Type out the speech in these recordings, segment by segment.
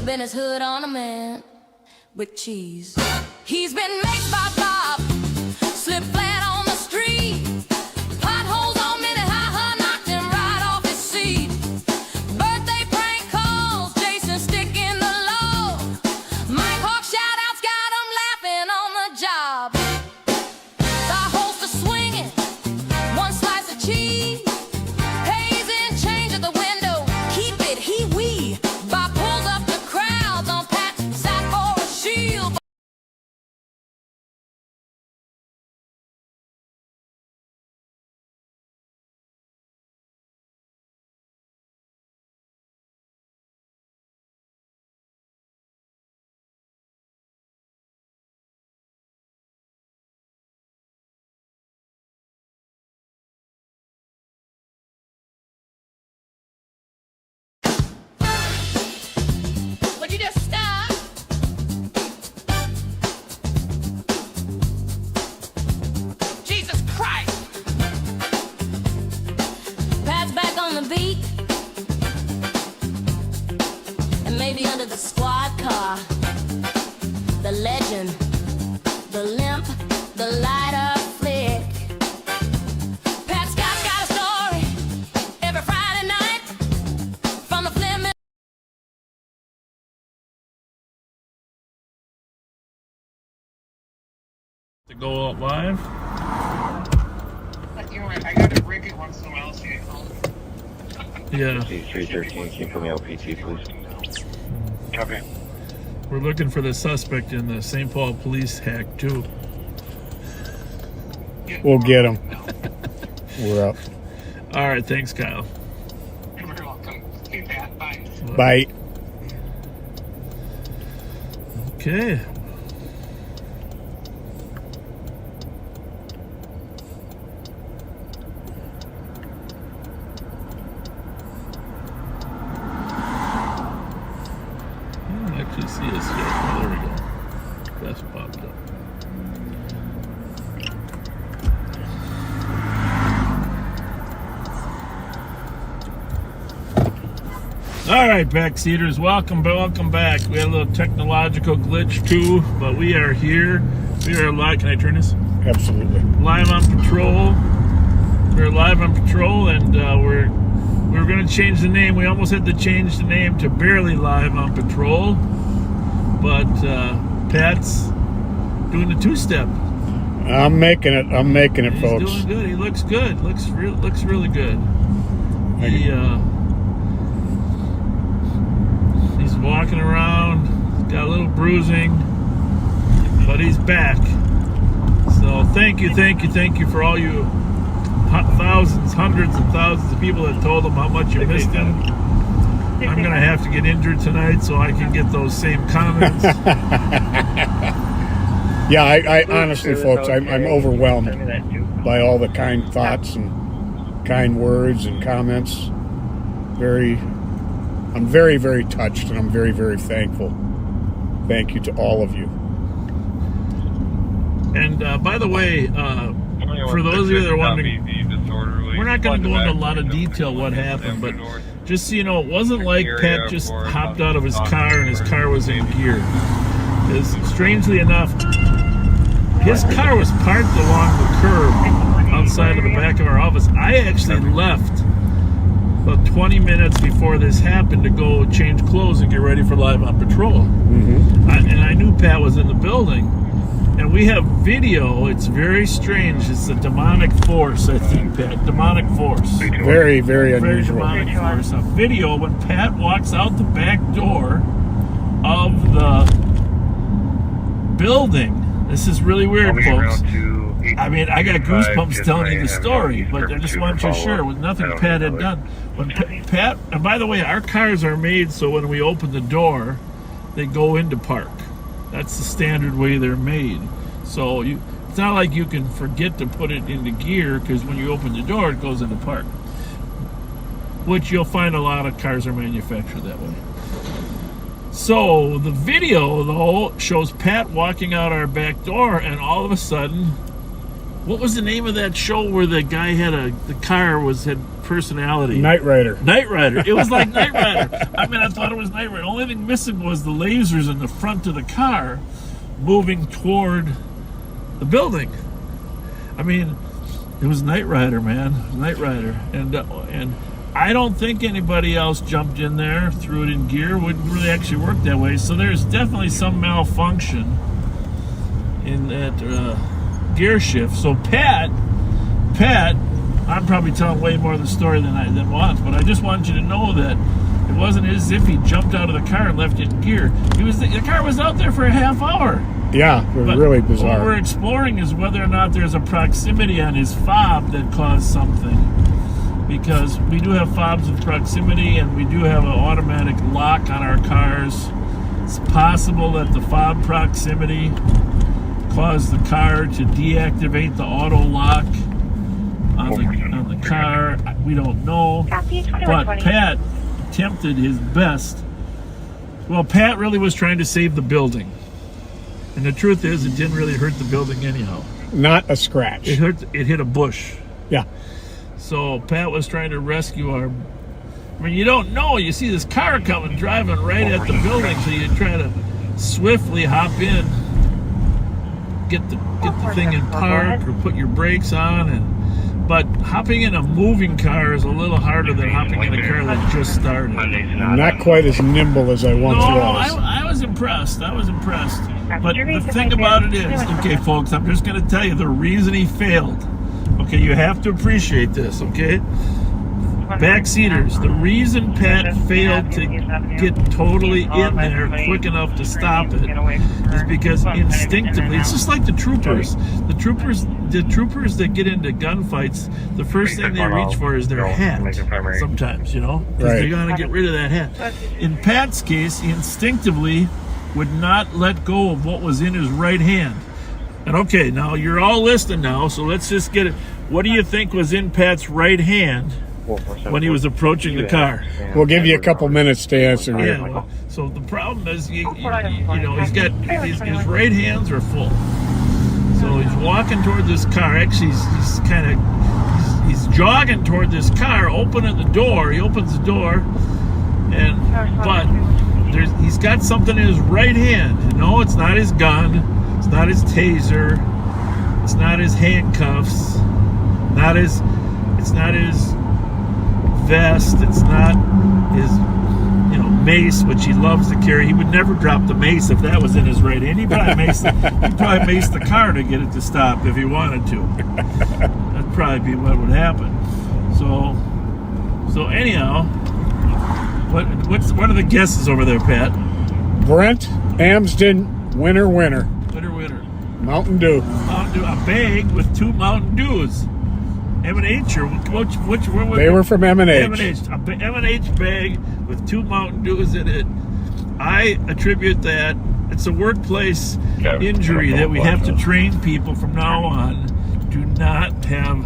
been his hood ornament with cheese. He's been made by Bob, slip flat on the street. Potholes on Minnehaha knocked him right off his seat. Birthday prank calls, Jason sticking the law. Mike Hawk shout-outs got him laughing on the job. The holster swinging, one slice of cheese. Pays in change at the window, keep it he-wee. Bob pulls up the crowds on Pat, sat for a shield. Would you just stop? Jesus Christ! Pat's back on the beat. And maybe under the squad car. The legend, the limp, the lighter flick. Pat Scott's got a story every Friday night from the Fleming. To go up live. You know what? I got to rig it once in a while so you call. Yeah, 313, can you put me LPT, please? Copy. we're looking for the suspect in the St. Paul police hack too. We'll get him. We're up. All right, thanks, Kyle. You're very welcome. See that. Bye. Bye. Okay. I don't actually see us yet. Oh, there we go. That's popped up. All right, backseaters, welcome back. We had a little technological glitch too, but we are here. We are live. Can I turn this? Absolutely. Live on patrol. We're live on patrol, and we're going to change the name. We almost had to change the name to Barely Live on Patrol, but Pat's doing the two-step. I'm making it. I'm making it, He's folks. doing good. He looks good. Looks really good. Thank He you. He's walking around. He's got a little bruising, but he's back. So thank you for all you thousands, hundreds and thousands of people that told him how much you missed him. I'm gonna have to get injured tonight so I can get those same comments. Yeah, I honestly, folks, I'm overwhelmed by all the kind thoughts and kind words and comments. I'm very, very touched, and I'm very, very thankful. Thank you to all of you. And by the way, for those of you that are wondering, we're not going to go into a lot of detail what happened, but just so you know, it wasn't like Pat just hopped out of his car and his car was in gear. Because strangely enough, his car was parked along the curb outside of the back of our office. I actually left about 20 minutes before this happened to go change clothes and get ready for Live on Patrol. Mm-hmm. And I knew Pat was in the building. And we have video. It's very strange. It's a demonic force, I think, Pat. Demonic force. Very, very unusual. Very demonic force. A video when Pat walks out the back door of the building. This is really weird, folks. I mean, I got goosebumps telling you the story, but I just want you to share with nothing Pat had done. When Pat, and by the way, our cars are made so when we open the door, they go into park. That's the standard way they're made. So it's not like you can forget to put it into gear, because when you open the door, it goes into park. Which you'll find a lot of cars are manufactured that way. So the video, though, shows Pat walking out our back door, and all of a sudden, What was the name of that show where the guy had had personality? Knight Rider. Knight Rider. It was like Knight Rider. I mean, I thought it was Knight Rider. The only thing missing was the lasers in the front of the car moving toward the building. I mean, it was Knight Rider, man. It was Knight Rider. And I don't think anybody else jumped in there, threw it in gear. Wouldn't really actually work that way. So there's definitely some malfunction in that gear shift. So Pat, I'm probably telling way more of the story than once, but I just want you to know that it wasn't as if he jumped out of the car and left it in gear. The car was out there for a half hour. Yeah, it was really bizarre. What we're exploring is whether or not there's a proximity on his fob that caused something. Because we do have fobs of proximity and we do have an automatic lock on our cars. It's possible that the fob proximity caused the car to deactivate the auto lock on the car. We don't know. But Pat attempted his best. Well, Pat really was trying to save the building. And the truth is, it didn't really hurt the building anyhow. Not a scratch. It hit a bush. Yeah. So Pat was trying to rescue our... I mean, you don't know. You see this car coming, driving right at the building, so you try to swiftly hop in, get the thing in park, or put your brakes on, but hopping in a moving car is a little harder than hopping in a car that just started. Not quite as nimble as I once was. I was impressed. But the thing about it is, okay, folks, I'm just going to tell you the reason he failed. Okay, you have to appreciate this, okay? Backseaters, the reason Pat failed to get totally in there quick enough to stop it is because instinctively, it's just like the troopers. The troopers that get into gunfights, the first thing they reach for is their hat sometimes, you know? Because they're going to get rid of that hat. In Pat's case, he instinctively would not let go of what was in his right hand. And okay, now you're all listening now, so let's just get it. What do you think was in Pat's right hand when he was approaching the car? We'll give you a couple minutes to answer here. Yeah, well, so the problem is, you know, he's got his right hands are full. So he's walking toward this car. Actually, he's jogging toward this car, opening the door. He opens the door, but he's got something in his right hand. No, it's not his gun. It's not his taser. It's not his handcuffs. It's not his vest. It's not his, mace, which he loves to carry. He would never drop the mace if that was in his right hand. He'd probably mace the car to get it to stop if he wanted to. That'd probably be what would happen. So anyhow, what are the guesses over there, Pat? Brent Amsden, winner. Winner. Mountain Dew. A bag with 2 Mountain Dews. M&H or which they were from M&H. M&H bag with 2 Mountain Dews in it. I attribute that it's a workplace injury that we have to train people from now on. Do not have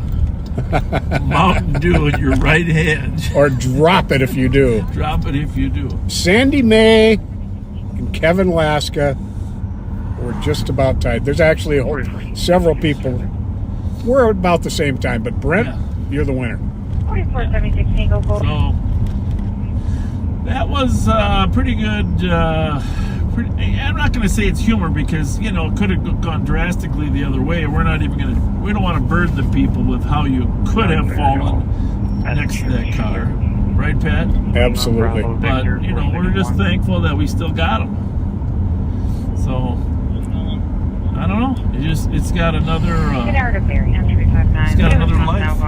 Mountain Dew in your right hand. Or drop it if you do. Drop it if you do. Sandy May and Kevin Laska were just about tied. There's actually several people. We're about the same time, but Brent, you're the winner. 4476 Tango Gold. So that was pretty good. I'm not going to say it's humor because it could have gone drastically the other way. We don't want to burden the people with how you could have fallen next to that car, right, Pat? Absolutely. But we're just thankful that we still got them. So. I don't know. It's got another. It's got another life.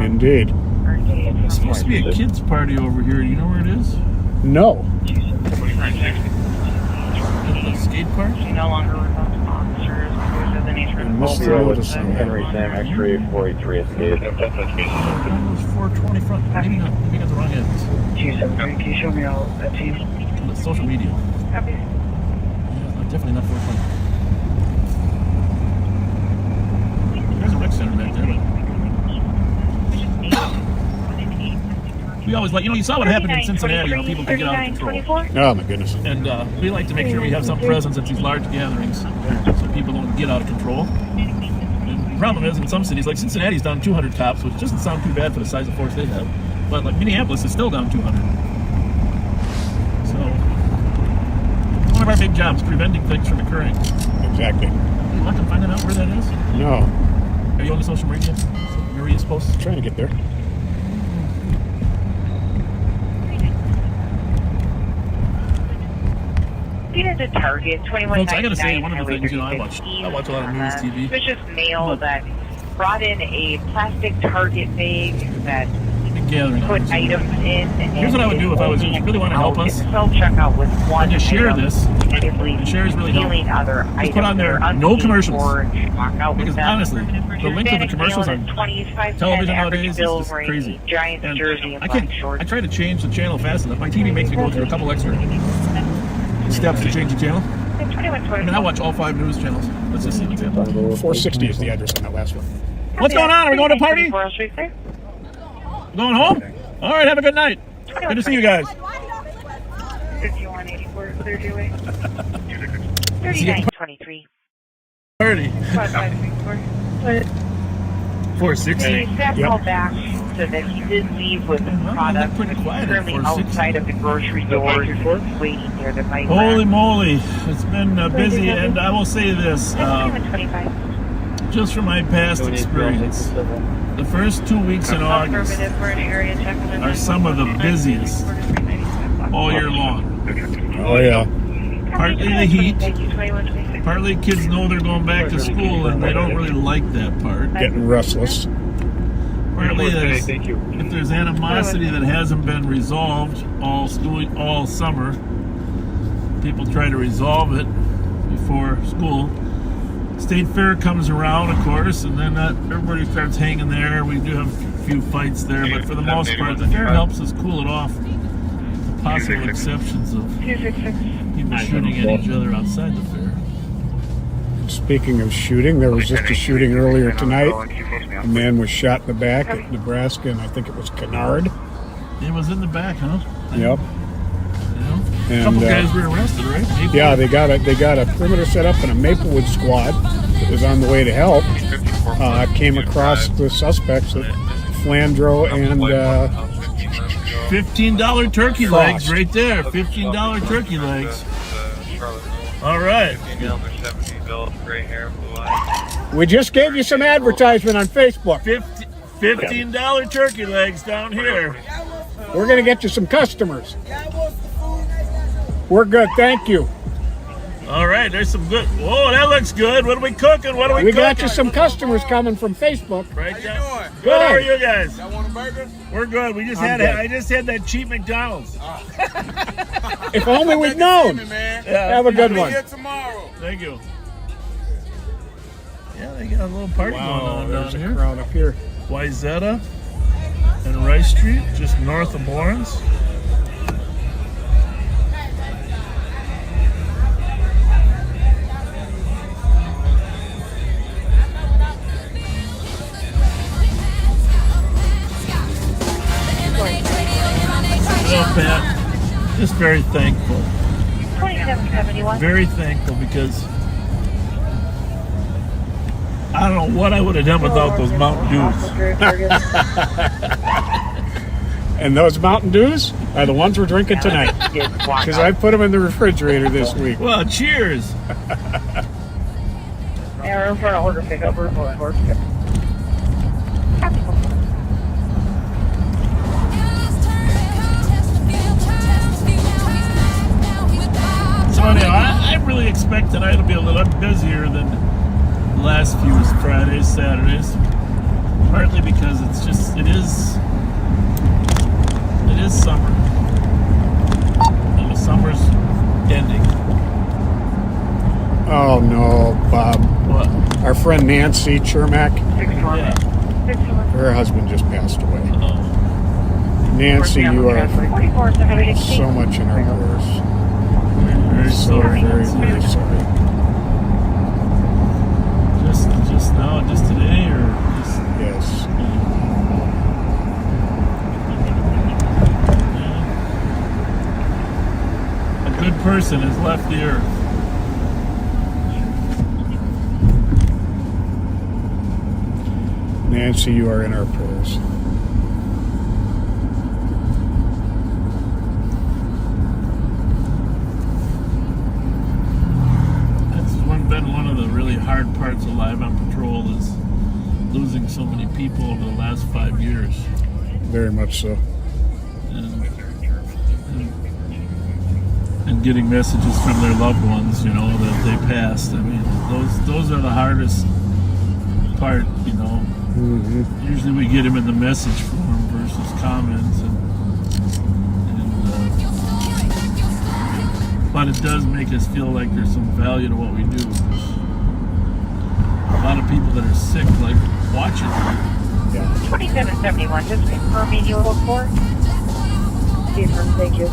Indeed. It's supposed to be a kids' party over here. Do you know where it is? No. At the skate park. No longer with officers because of the nature of the Henry Sam X-ray 483 escape. It was 420 front. Maybe not. Maybe got the wrong end. Can you show me all that team? Social media. Copy. Yeah, definitely not 420. There's a rec center back there, but we always you saw what happened in Cincinnati, people could get out of control. Oh my goodness. And we like to make sure we have some presence at these large gatherings so people don't get out of control. And problem is in some cities, like Cincinnati's down 200 cops, which doesn't sound too bad for the size of force they have. But like Minneapolis is still down 200. So one of our big jobs, preventing things from occurring. Exactly. You want to find out where that is? No. Are you on the social media? Maria's posts? Trying to get there. Peter to Target, 2199. Folks, I gotta say, one of the things, I watch a lot of news TV. Suspicious male that brought in a plastic Target bag that Gathering put items. items in. Here's what I would do if I was really want to help us. Self-checkout with one And to share item, this, negatively and share is really stealing helpful. other Just items put on there, that are no unseen commercials. or walk out with Because them. honestly, the length of the commercials on television nowadays is just crazy. Giant And jersey and I black shorts. try to change the channel fast enough. My TV makes me go through a couple extra steps to change the channel. I mean, I watch all 5 news channels. Let's just see what's happening. 460 is the address on that last one. What's going on? Are we going to a party? Going home? All right, have a good night. Good to see you guys. 5184, clear your way. 3923. Party. 5534. 460. The staff called back so that he did leave with the product pretty quiet at currently 460. outside of the grocery doors, waiting near the bike Holy rack. moly. It's been busy, and I will say this, 25. just from my past experience, the first 2 weeks in August Affirmative for an area check. are some of the busiest all year long. Oh, yeah. Partly the heat, Thank you, 2126. partly kids know they're going back to school and they don't really like that part. Getting restless. Partly there's, if there's animosity that hasn't been resolved all summer, people try to resolve it before school. State Fair comes around, of course, and then everybody starts hanging there. We do have a few fights there, but for the most part, the fair helps us cool it off. The possible exceptions of 266. people shooting at each other outside the fair. Speaking of shooting, there was just a shooting earlier tonight. A man was shot in the back at Nebraska, and I think it was Kennard. It was in the back, huh? Yep. You know? A And, couple guys were arrested, right? Maybe. Yeah, they got a perimeter set up, and a Maplewood squad that was on the way to help came across the suspects at Flandreau and $15 turkey Frost. legs right there. $15 turkey legs. All right. we just gave you some advertisement on Facebook. $15 turkey legs down here. We're going to get you some customers. We're good, thank you. All right, there's some good. Whoa, that looks good. What are we cooking? What are we We cooking? got you some customers coming from Facebook. Right down. Good. Good. How are you guys? Y'all want a burger? We're good. We just I'm had. good. I just had that cheap McDonald's. If only we'd known. Man. Yeah. Have a good I'll be one. here tomorrow. Thank you. Yeah, they got a little party going Wow, on there's down a here. crowd up here. Wayzata and Rice Street, just north of Lawrence. Well, Pat, just very thankful. 2771. Very thankful because I don't know what I would have done without those Mountain Dews. And those Mountain Dews are the ones we're drinking tonight. Because I put them in the refrigerator this week. Well, cheers. Arrow for an order pickup. So anyhow, I really expect tonight will be a little busier than the last few Fridays, Saturdays. Partly because it is summer. And the summer's ending. Oh no, Bob. What? Our friend Nancy Chermak, Yeah. her husband just passed away. Oh. Nancy, you are 4478. so much in our prayers. Very So sorry. very, very sorry. Just now, just today, or just Yes. a good person has left the earth. Nancy, you are in our prayers. Been one of the really hard parts of Live on Patrol is losing so many people over the last 5 years. Very much so. And getting messages from their loved ones, you know, that they passed. I mean, those are the hardest part, you know. Mm-hmm. Usually we get them in the message form versus comments, but it does make us feel like there's some value to what we do. A lot of people that are sick like watching. Yeah. 2771, just confirming you look for. Thank you.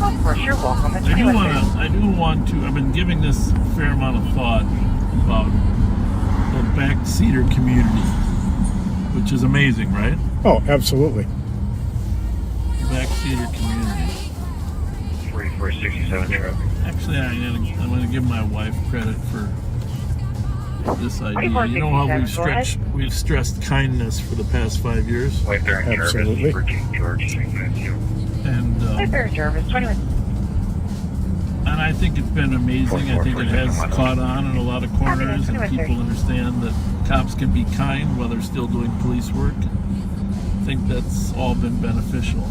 Of course, you're welcome. It's I do want to. I've been giving this a fair amount of thought about the backseater community, which is amazing, right? Oh, absolutely. Backseater community. 4467 traffic. Actually, I'm going to give my wife credit for this idea. You know how we've stressed kindness for the past 5 years, White Baron Jarvis Absolutely. for King George, and Fair Jarvis, 21. and I think it's been amazing. I think it has caught on in a lot of corners, and people understand that cops can be kind while they're still doing police work. I think that's all been beneficial.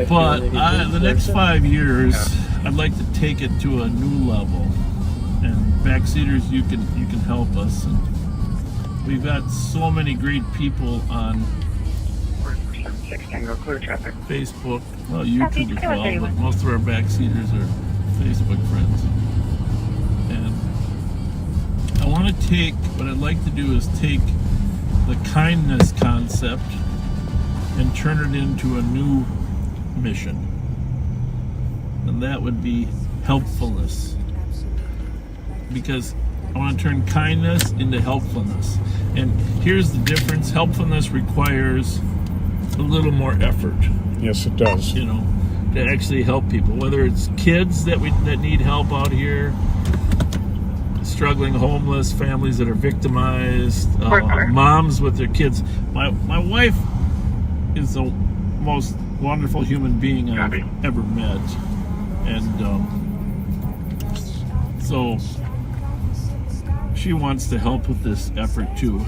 But the next 5 years, I'd like to take it to a new level. And backseaters, you can help us. And we've got so many great people on 16 go clear traffic. Facebook, well, YouTube as well, but most of our backseaters are Facebook friends. And I want to what I'd like to do is take the kindness concept and turn it into a new mission, and that would be helpfulness, because I want to turn kindness into helpfulness. And here's the difference: helpfulness requires a little more effort, Yes, it does. you know, to actually help people, whether it's kids that need help out here, struggling homeless, families that are victimized, moms with their kids. My wife is the most wonderful human being I've ever met, and so she wants to help with this effort too.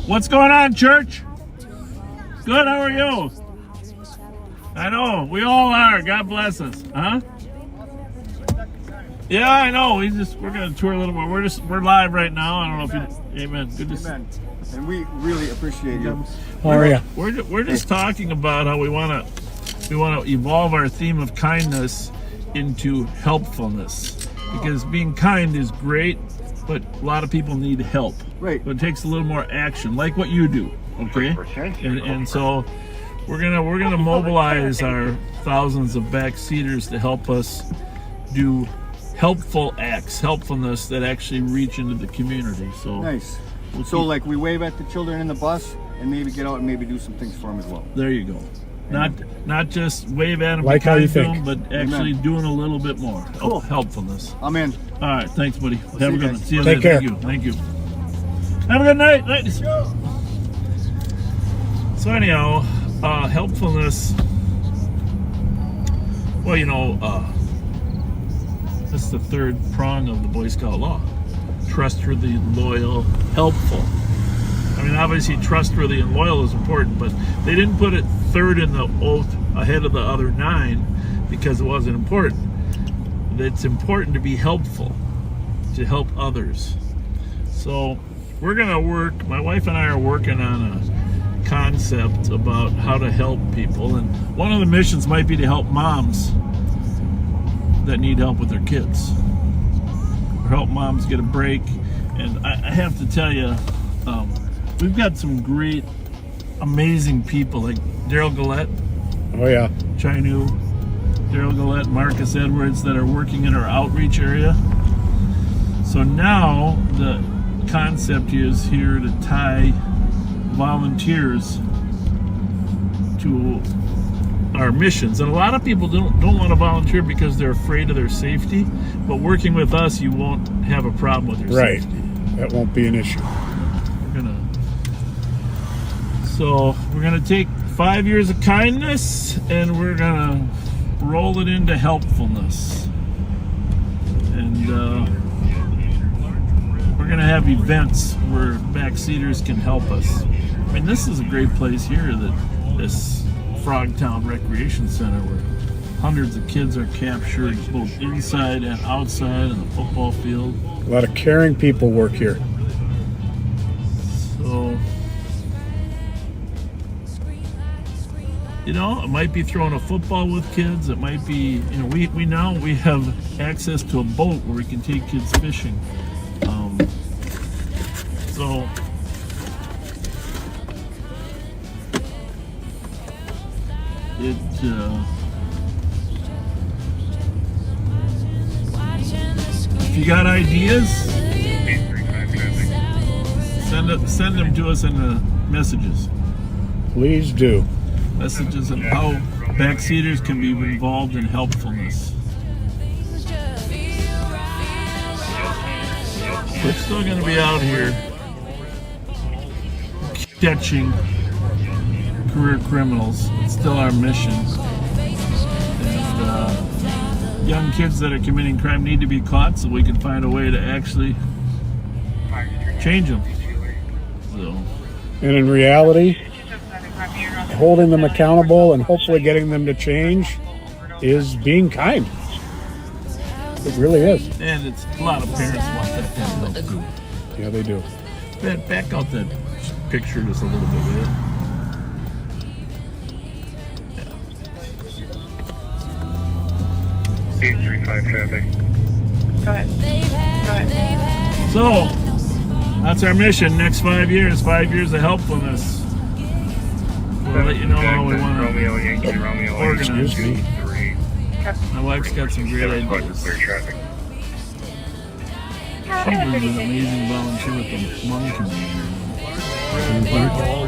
What's going on, church? Good, how are you? I know, we all are. God bless us. Huh? Yeah, I know. We're gonna tour a little more. We're live right now. I don't know if you. Amen. Good to see. Amen. And we really appreciate you. How are you? We're just talking about how we want to evolve our theme of kindness into helpfulness, because being kind is great, but a lot of people need help. Right. But it takes a little more action, like what you do. Okay. And so we're gonna mobilize our thousands of backseaters to help us do helpful acts, helpfulness that actually reach into the community. So Nice. So like we wave at the children in the bus and maybe get out and maybe do some things for them as well. there you go. Not just wave at them, Like how you to 'em, think. but actually doing a little bit more Cool. helpfulness. I'm in. All right, thanks, buddy. Have see a you good one. guys. See you Take later. care. Thank you. Have a good night. So anyhow, helpfulness. Well, you know, that's the third prong of the Boy Scout law: trustworthy, loyal, helpful. I mean, obviously, trustworthy and loyal is important, but they didn't put it third in the oath ahead of the other 9 because it wasn't important. It's important to be helpful, to help others. So we're going to work, my wife and I are working on a concept about how to help people. And one of the missions might be to help moms that need help with their kids, or help moms get a break. And I have to tell you, we've got some great, amazing people like Daryl Gillette, Oh, yeah. Chinu, Daryl Gillette, Marcus Edwards, that are working in our outreach area. So now the concept is here to tie volunteers to our missions. And a lot of people don't want to volunteer because they're afraid of their safety. But working with us, you won't have a problem with your Right. safety. That won't be an issue. So we're gonna take 5 years of kindness and we're gonna roll it into helpfulness. And we're gonna have events where backseaters can help us. I mean, this is a great place here, this Frogtown Recreation Center, where hundreds of kids are captured both inside and outside in the football field. A lot of caring people work here. So, you know, it might be throwing a football with kids. It might be, you know, we have access to a boat where we can take kids fishing. So if you got ideas, send them to us in the messages. Please do. Messages of how backseaters can be involved in helpfulness. We're still going to be out here catching career criminals. It's still our mission. And young kids that are committing crime need to be caught so we can find a way to actually change them. So. And in reality, holding them accountable and hopefully getting them to change is being kind. It really is. And it's a lot of parents want that to happen too. Yeah, they do. Back out that picture just a little bit, will you? traffic. Go ahead. So, that's our mission. Next 5 years, 5 years of helpfulness. We'll let you know how we want Romeo Yankee to Romeo organize. 3. My wife's got some great ideas. Clear traffic. She was an amazing volunteer with the Hmong community.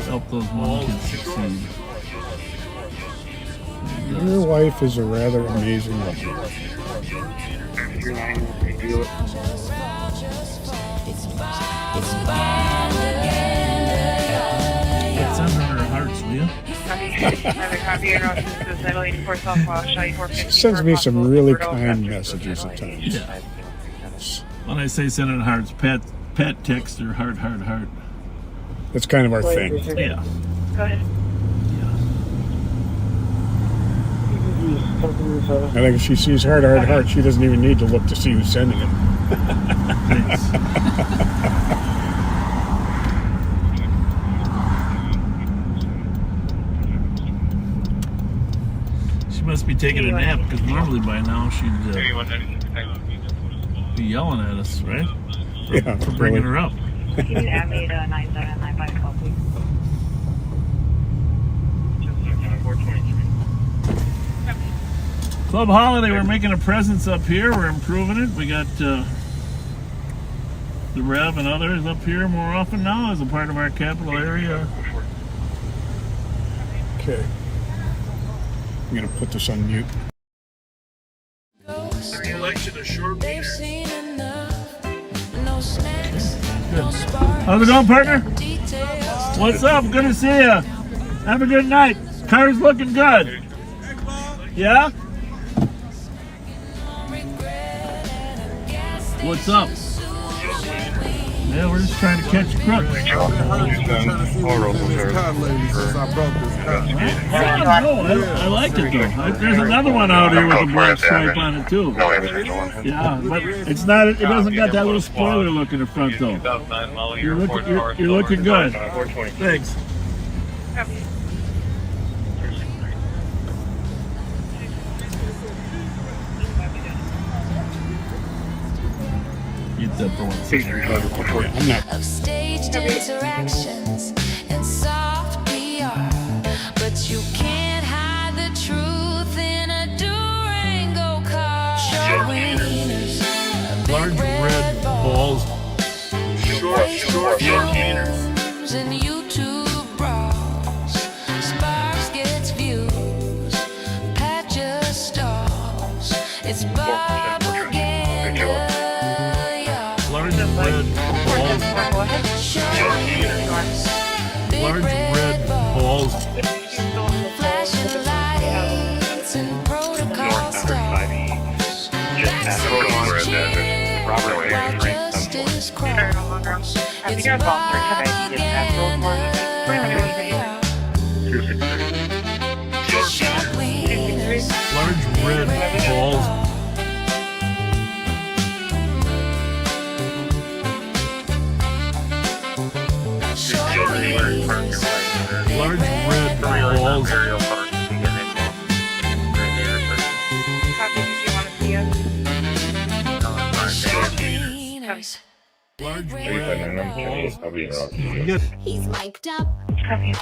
Help those Hmong kids succeed. Your wife is a rather amazing woman. Send her her hearts, will you? She sends me some really kind messages at times. Yeah. When I say send her hearts, Pat texts her heart. That's kind of our thing. Yeah. Go ahead. I think if she sees heart, she doesn't even need to look to see who's sending it. Thanks. She must be taking a nap because normally by now she'd be yelling at us, right? For bringing her up. Can you add me to 9795 please? Club Holiday, we're making a presence up here. We're improving it. We got the Rev and others up here more often now as a part of our capital area. Okay. I'm going to put this on mute. Election of short They've seen enough. No snacks, Good. no sparks, How's it going, partner? details. What's up? Good to see you. Have a good night. Car's looking good. Yeah? What's up? Yeah, we're just trying to catch crooks. I like it though. There's another one out here with a black stripe on it too. Yeah, but it's not. It doesn't got that little spoiler look in the front though. You're looking good. Thanks. Get that for 1 second. I'm not. Of staged interactions and soft PR, but you can't hide the truth in a Durango car. Wieners, Large red balls. Short gainers. and YouTube brawls. Sparks gets views, Go ahead. Large red balls. Flashing lights and protocol North stuff. 35E. Just past Robert Wayne Street. Justice cross. Have you guys all started having that road one? 263. Large red balls. Large red balls. Burrill Park. Copy, did you want to see us? Large red balls. I'll be around. You get He's mic'd up. Copy.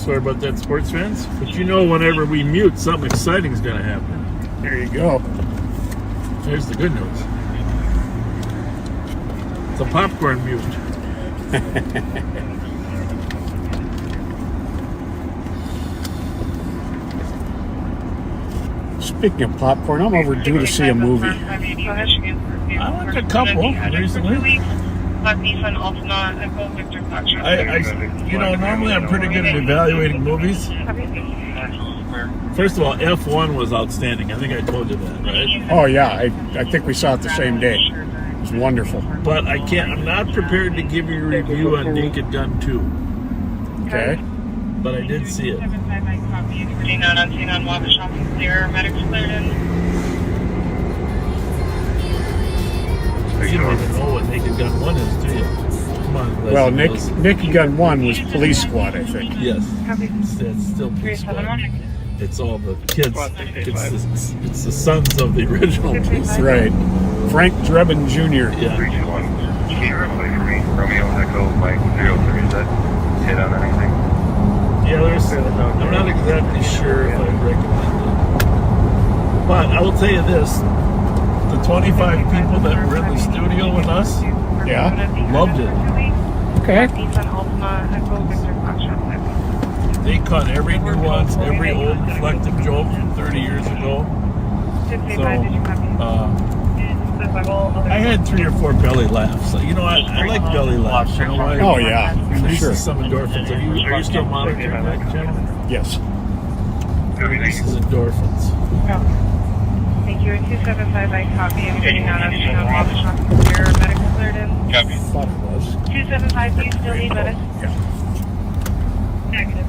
sorry about that, sports fans. But you know, whenever we mute, something exciting is going to happen. There you go. Here's the good news. It's a popcorn mute. Speaking of popcorn, I'm overdue to see a movie. I went to a couple recently. You know, normally I'm pretty good at evaluating movies. First of all, F1 was outstanding. I think I told you that, right? Oh yeah, I think we saw it the same day. It was wonderful. But I'm not prepared to give you a review on Naked Gun 2. Okay. But I did see it. You don't even know what Naked Gun 1 is, do you? Come on, Leslie. Well, Naked Gun 1 was Police Squad, I think. Yes. It's still Police Squad. It's all the kids. It's the sons of the original Police Squad. Right. Frank Drebin Jr. Yeah. 321. Can you replay for me? Romeo Echo Mike 03. Is that hit on anything? Yeah, I'm not exactly sure if I'd recommend it. But I will tell you this. The 25 people that were in the studio with us, Yeah. loved it. Okay. They caught every nuance, every old reflective joke from 30 years ago. So, I had 3 or 4 belly laughs. You know, I like belly laughs. You know why? Oh yeah, for Releases sure. some endorphins. Are you still monitoring that channel? Yes. Releases endorphins. Thank you. 275, I copy. I'm getting out of your medical cleared in. Copy. Thought it was. 275, do you still need medics? Yeah. Negative.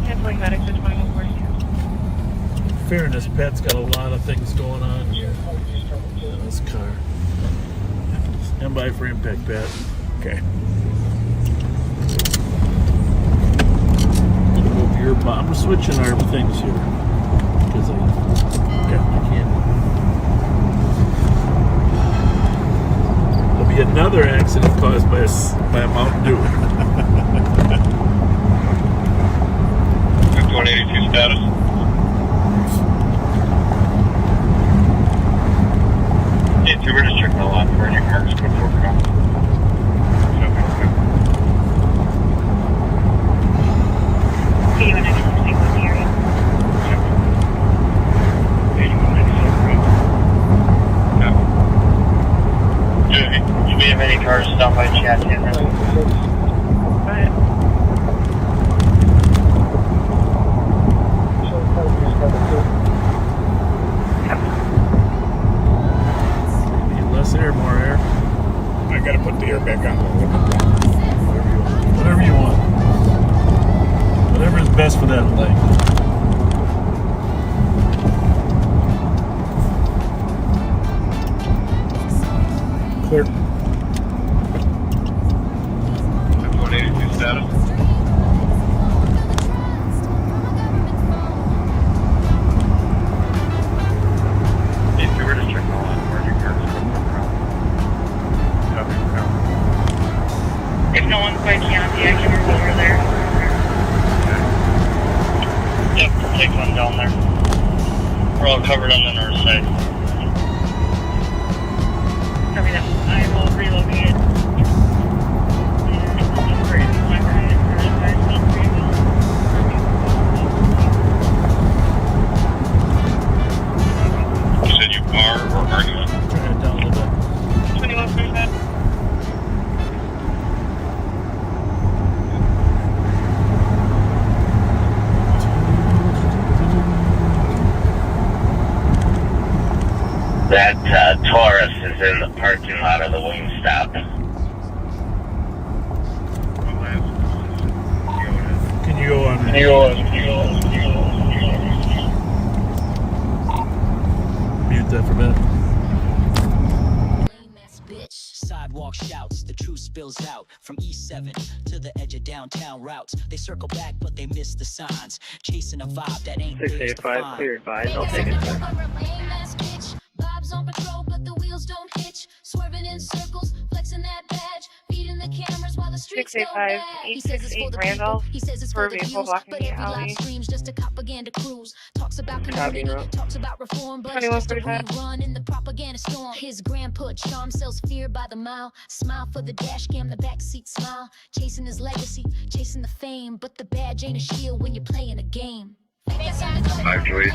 Canceling medics to 2142. Fairness, Pat's got a lot of things going on in this car. Stand by for impact, Pat. Okay. I'm switching our things here because I can't. There'll be another accident caused by a Mountain Dew. 5182 status. Yeah, 2, we're just checking the lot for any marks before we go. See you in next week with the area. Do we have any cars stopped by chat yet? Go ahead. Need less air, more air. I gotta put the air back on. Whatever you want. Whatever is best for that leg. Clear. 5182 status. Yeah, 2, we're just checking the lot for any marks before we go. If no one's by canopy, I can roll over there. Yep, take one down there. We're all covered on the north side. Copy that. I will relocate. You said you are or are you? Turn it down a little bit. 2145. That Taurus is in the parking lot of the Wingstop. Can you go on? Mute that for a minute. Sidewalk shouts, the truth spills out from E7 to the edge of downtown routes. They circle back, but they miss the signs. Chasing a vibe that ain't theirs to find. Clear advised. I'll take it. Bob's on patrol, but the wheels don't hitch. Swerving in circles, flexing that badge. Feeding the cameras while the streets go bad. He says it's for the people. He says it's for the views. But every live stream's just a propaganda cruise. Talks about community, talks about reform, but it's just a rerun in the propaganda storm. His grandpa charm sells fear by the mile. Smile for the dash cam, the backseat smile. Chasing his legacy, chasing the fame. But the badge ain't a shield when you're playing a game. Actually.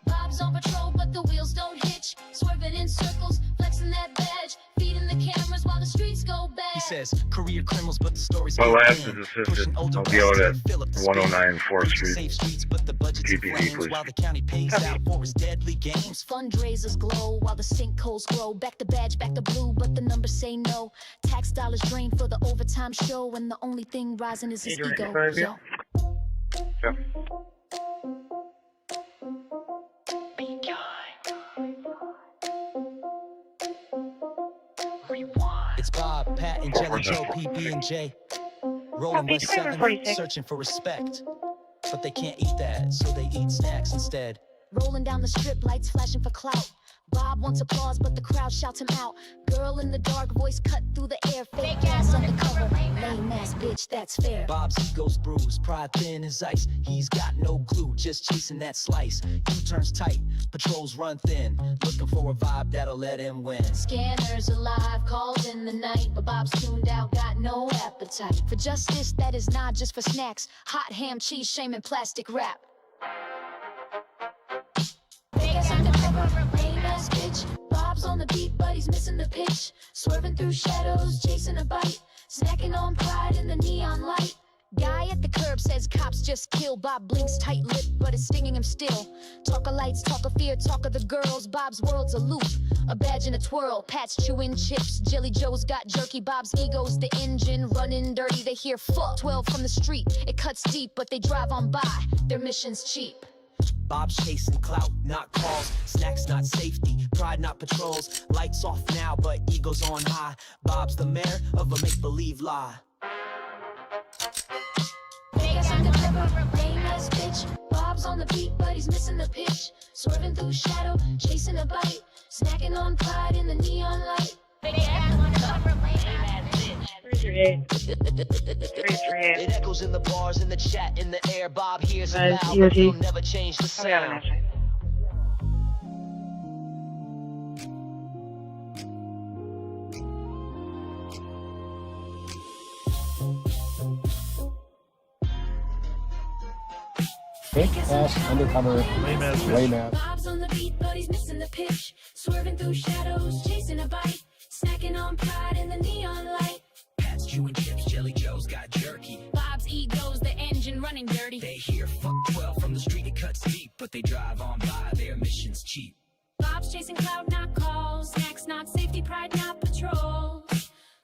Bob's on patrol, but the wheels don't hitch. Swerving in circles, flexing that badge. Feeding the cameras while the streets go bad. He says, career criminals, but the stories My get last thin. is Pushing assisted. older I'll be out at residents, fill up the 109 speed. 4th Reaching Street. safe streets, but the budget's in GPD, flames please. while the county pays out for his deadly games. Fundraisers glow while the sinkholes grow. Back to badge, back to blue, but the numbers say no. Tax dollars drain for the overtime show, and the only thing rising is his ego. Yo. It's Bob, Pat, and Jelly Joe, PB and J. Rolling West 7, searching for respect. But they can't eat that, so they eat snacks instead. Rolling down the strip, lights flashing for clout. Bob wants applause, but the crowd shouts him out. Girl in the dark, voice cut through the air. Fake ass undercover, lame ass bitch, that's fair. Bob's ego's bruised, pride thin as ice. He's got no clue, just chasing that slice. U-turns tight, patrols run thin. Looking for a vibe that'll let him win. Scanners alive, calls in the night, but Bob's tuned out, got no appetite for justice that is not just for snacks. Hot ham, cheese, shame, and plastic wrap. Vegas undercover, lame ass bitch. Bob's on the beat, but he's missing the pitch. Swerving through shadows, chasing a bite. Snacking on pride in the neon light. Guy at the curb says cops just kill. Bob blinks tight lip, but it's stinging him still. Talk of lights, talk of fear, talk of the girls. Bob's world's a loop, a badge and a twirl. Pat's chewing chips, Jelly Joe's got jerky. Bob's ego's the engine, running dirty. They hear fuck 12 from the street. It cuts deep, but they drive on by. Their mission's cheap. Bob's chasing clout, not calls. Snacks, not safety. Pride, not patrols. Lights off now, but ego's on high. Bob's the mayor of a make-believe lie. Vegas undercover, lame ass bitch. Bob's on the beat, but he's missing the pitch. Swerving through shadow, chasing a bite. Snacking on pride in the neon light. Vegas undercover, lame ass bitch. 338. 338. It echoes in the bars, in the chat, in the air. Bob hears it loud, EOT. but he'll never change the Oh, we got an sound. answer. Fake ass undercover, Lame ass bitch. lame ass. Bob's on the beat, but he's missing the pitch. Swerving through shadows, chasing a bite. Snacking on pride in the neon light. Pat's chewing chips, Jelly Joe's got jerky. Bob's ego's the engine running dirty. They hear fuck 12 from the street, it cuts deep, but they drive on by, their mission's cheap. Bob's chasing cloud, not calls. Snacks, not safety, pride, not patrol.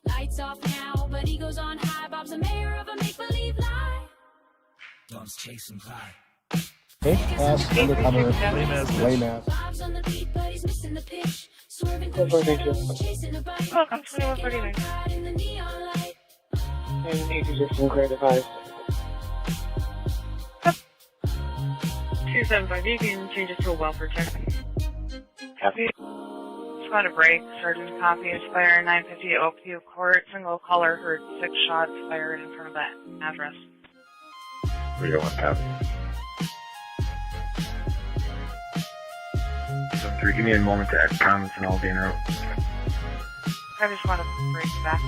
Lights off now, but ego's on high. Bob's the mayor of a make-believe lie. Bumps chasing high. Fake ass undercover, Lame ass bitch. lame ass. Bob's on the beat, but he's missing the pitch. Swerving through 442. shadows, chasing a bite. Welcome, Snacking on 2139. pride in the neon light. And need to just clear the 275, you can change it to a welfare check. Copy. Squad of break, Sergeant copy, fire 950 Oakview Court, single caller heard 6 shots fired in front of that address. 301 Avenue. 43, give me a moment to add comments and I'll be in route. I just want to break back.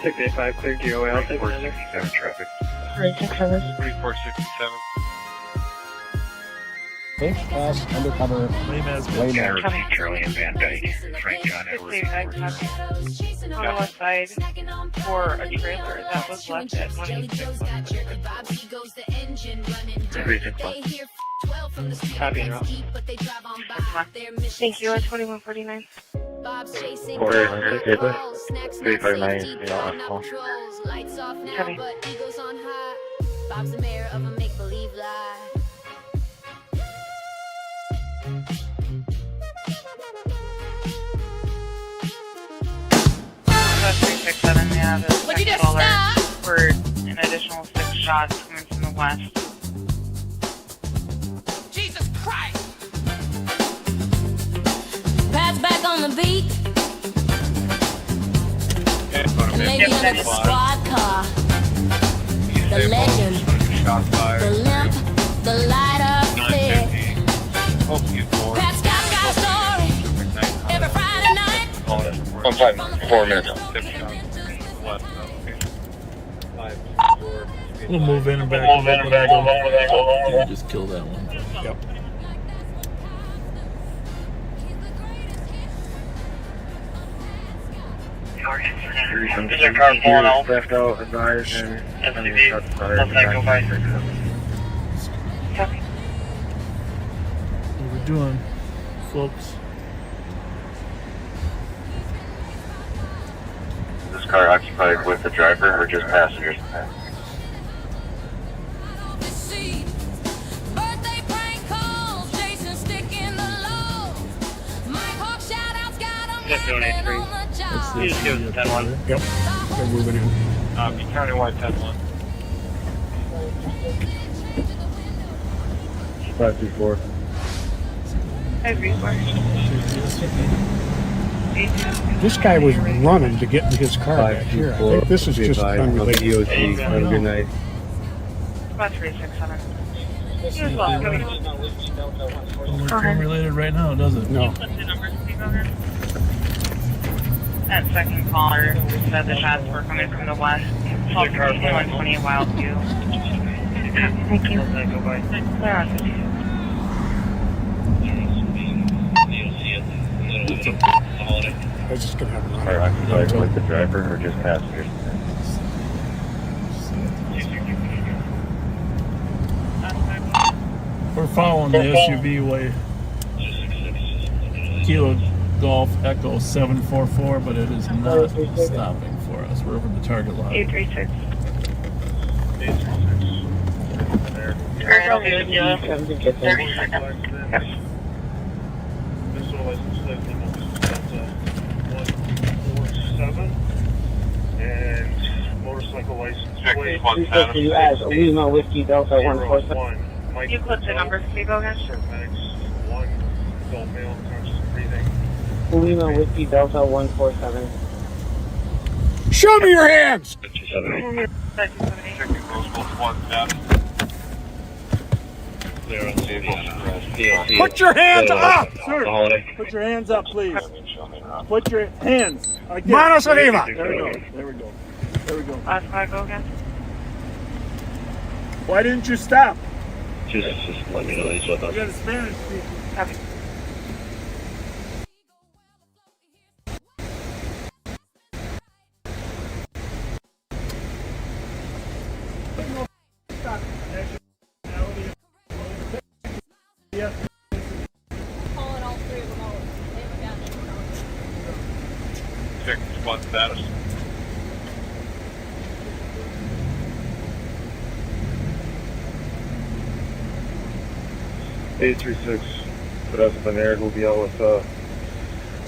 685, clear DOA, I'll take 467 traffic. 367. 3467. Pass undercover. Lame as Lame Yeah, as. receive Charlie and Van Dyke. Frank John Edwards. 68 on the west side for a trailer that was left at 186. Copy and route. Thank you, at 2149. 359, Copy. Bob's the mayor of a make-believe lie. That's 367, yeah, the Would you just caller stop? for an additional 6 shots coming from the west. Jesus Christ! Pat's back on the beat. And maybe in the squad car. The legend, the limp, the lighter fit. Pat's got a story every Friday night. I'm 4 minutes. We'll move in and back. We'll just kill that one. Yep. Is your car pulling out? Left out, advised, and SUV, left left side, go by. Copy. What we're doing, folks. This car occupied with the driver or just passengers? Birthday prank calls, Jason sticking the low. Mike Hawk shout-outs got 'em laughing on the job. You just give us 10-1. Yep. They're moving in. Countywide 10-1. 524. Every This guy was running to get in his car back here. I think this is just unrelated. Have a good night. About 367. You as well. Copy. Don't look unrelated right now, does it? No. What's the number, Steve, over? That second caller said the shots were coming from the west. 120 Wild View. Thank you. Go by. Clear on 52. I was just going to have a Car run. occupied with the driver or just passengers? We're following the SUV way. Kilo Golf Echo 744, but it is not stopping for us. We're over the target lot. 836. Alright, I'll be with you. 30 seconds. Yep. And motorcycle license plate. You as Lima Whiskey Delta 147. You put the number, Steve, again? One adult male conscious breathing. Lima Whiskey Delta 147. Show me your hands! Put your hands up! Sir, put your hands up, please. Put your hands. Again. Manos arriba! There we go. There we go. There we go. Last five, go again. Why didn't you stop? Just let me know he's with We us. got a Spanish speaker. Copy. Calling all three of them out. They haven't gotten it. Check squad status. $836. Put us up in there. We'll be out with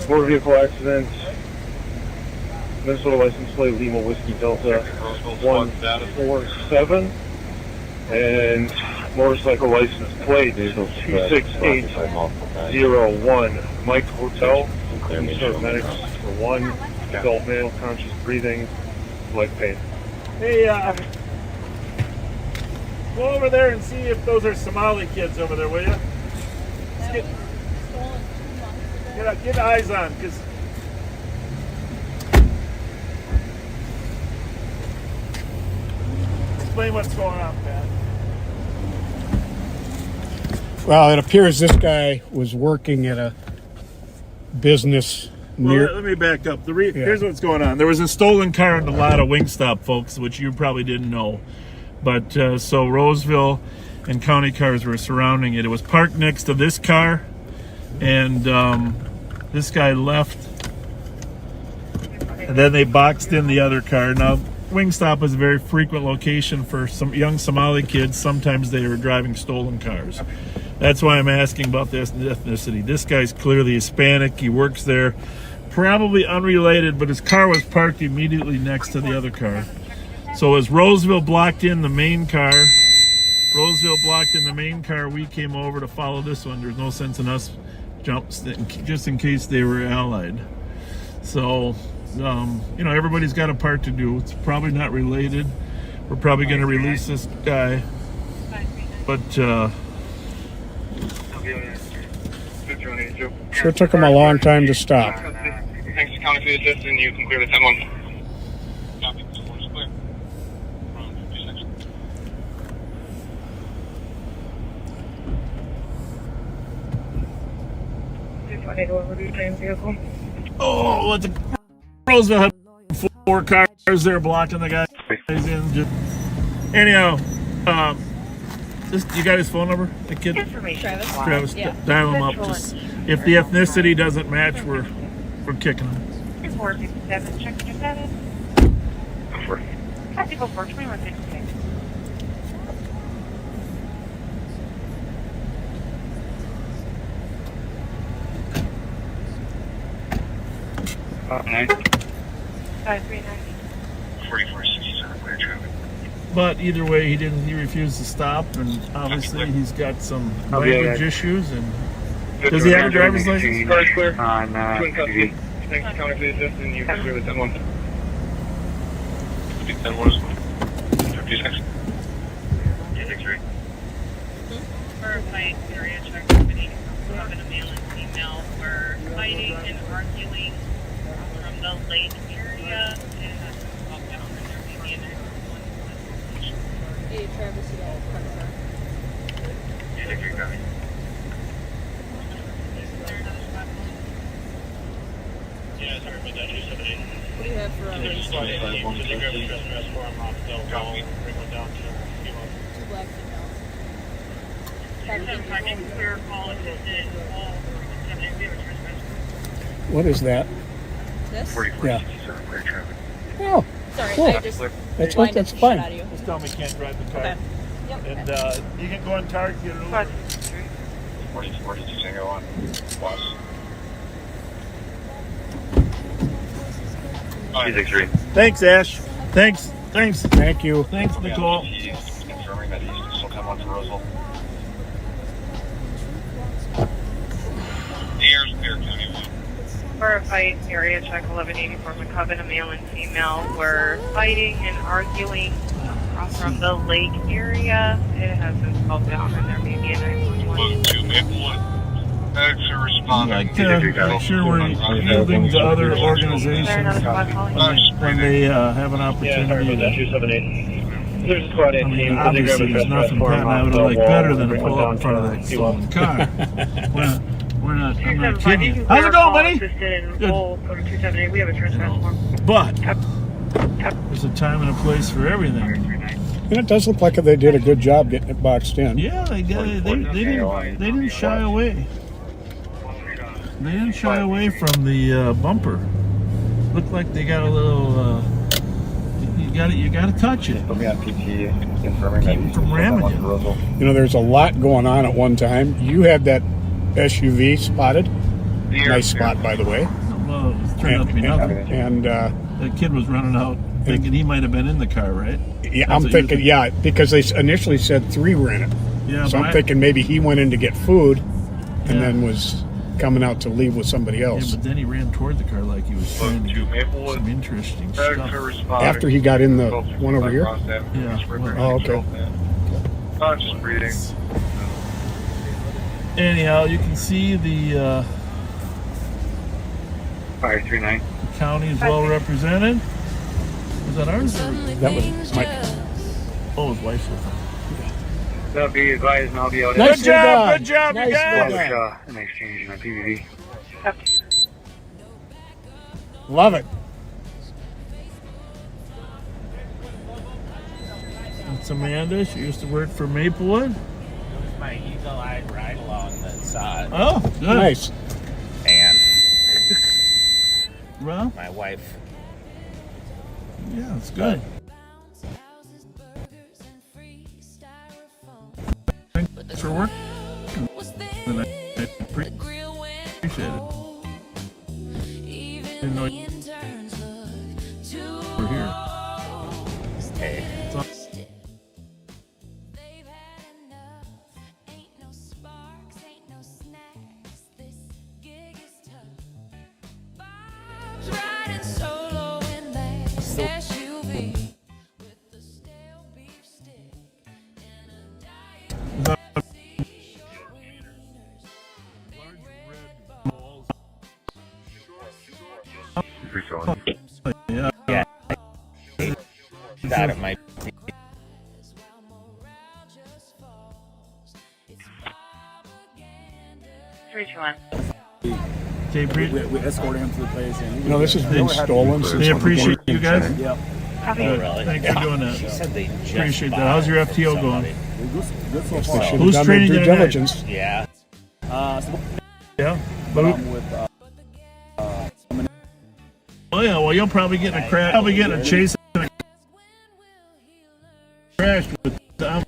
motor vehicle accident. Minnesota license plate Lima Whiskey Delta 147. And motorcycle license plate 26801. Mike Hotel. Medics for one. Adult male, conscious breathing, leg pain. Hey, go over there and see if those are Somali kids over there, will you? Stolen. Get eyes on, because explain what's going on, Pat. Well, it appears this guy was working at a business near. Well, let me back up. Here's what's going on. There was a stolen car in the lot of Wingstop, folks, which you probably didn't know. But so Roseville and county cars were surrounding it. It was parked next to this car, and this guy left. And then they boxed in the other car. Now, Wingstop is a very frequent location for some young Somali kids. Sometimes they were driving stolen cars. That's why I'm asking about this ethnicity. This guy's clearly Hispanic. He works there. Probably unrelated, but his car was parked immediately next to the other car. So as Roseville blocked in the main car, we came over to follow this one. There's no sense in us jumps just in case they were allied. So, everybody's got a part to do. It's probably not related. We're probably going to release this guy. But, Sure took him a long time to stop. Thanks to County for the assist, and you can clear the 10-1. oh, what's the Roseville had 4 cars there blocking the guy in. Anyhow, you got his phone number? The kid? Travis. Yeah. Dial him up. Just if the ethnicity doesn't match, we're kicking him. 457, check your status. 2166. Nine. 5390. 4467, clear traffic. But either way, he refused to stop, and obviously he's got some language issues. And does he have a driver's license? Car's clear. Twin custody. Thanks to County for the assist, and you can clear the 10-1. 10-1 is 56. 53. Verifying area check company. Having a male and female were fighting and arguing from the lake area. And that's all down in their median. Hey, Travis, you got a front car. 53 copy. Yeah, sorry about that. 278. What do you have for Copy. two black females? Clear call assisted. All 378. We have a trespass. What is that? This? 4467, clear traffic. Oh, Sorry, cool. I just That's blinded that's the fine. shit out of you. Just tell him he can't drive the car. Okay. Yep. And you can go on target, get it over. 4201. Boss. 263. Thanks, Ash. Thanks. Thank you. Thanks, Nicole. He's confirming that he's still coming on to Roseville. Air County 1. Verify area check 1184 McCubbin, a male and female were fighting and arguing from the lake area. It has been called down and there may be a 911. 2 Maplewood. Extra responding. Make sure we're yielding to other organizations when they have an opportunity. 278. There's a squad 18. I mean, obviously, there's nothing Pat and I would have liked better than to pull up in front of that stolen car. I'm not kidding you. How's it going, buddy? Good. We have a trespass form. But there's a time and a place for everything. And it does look like they did a good job getting it boxed in. Yeah, they didn't shy away. They didn't shy away from the bumper. Looked like they got a little. You got to touch it. Keep them from ramming you. You know, there's a lot going on at one time. You had that SUV spotted. Nice spot, by the way. Well, it turned out to be nothing. And the kid was running out thinking he might have been in the car, right? Yeah, I'm thinking, yeah, because they initially said 3 were in it. Yeah, so I'm thinking maybe he went in to get food and then was coming out to leave with somebody else. Yeah, but then he ran toward the car like he was trying to do some interesting stuff. After he got in the one over here? Yeah. Oh, okay. Just breathing. Anyhow, you can see the 539. County is well represented. Was that ours? Or? That was Mike. Oh, his wife's with him. So be advised, and I'll be out Nice Good job, good job, nice you guys. done. in exchange on PVV. Love it. That's Amanda. She used to work for Maplewood. It was my eagle-eyed ride-along that saw it. Oh, good. Nice. And Well, my wife. yeah, it's good. Thanks for working. And I appreciate it. Didn't know you were here. Hey. It's all- Riding solo in that SUV with the stale beef stick and a diet. Yeah. Yeah. Thought it might be. Three, two, one. We escorted him to the place. And You know, this has been stolen since They appreciate you guys. Yep. Copy. Good. Really? Thanks for doing She that. said they just Appreciate that. bought How's your it from FTO somebody. going? Good so They far. should have Who's done their training due you tonight? diligence. Yeah. Yeah. But, With oh yeah. Well, you'll probably get in a crash. Probably get in a chase and a crash with Dominic.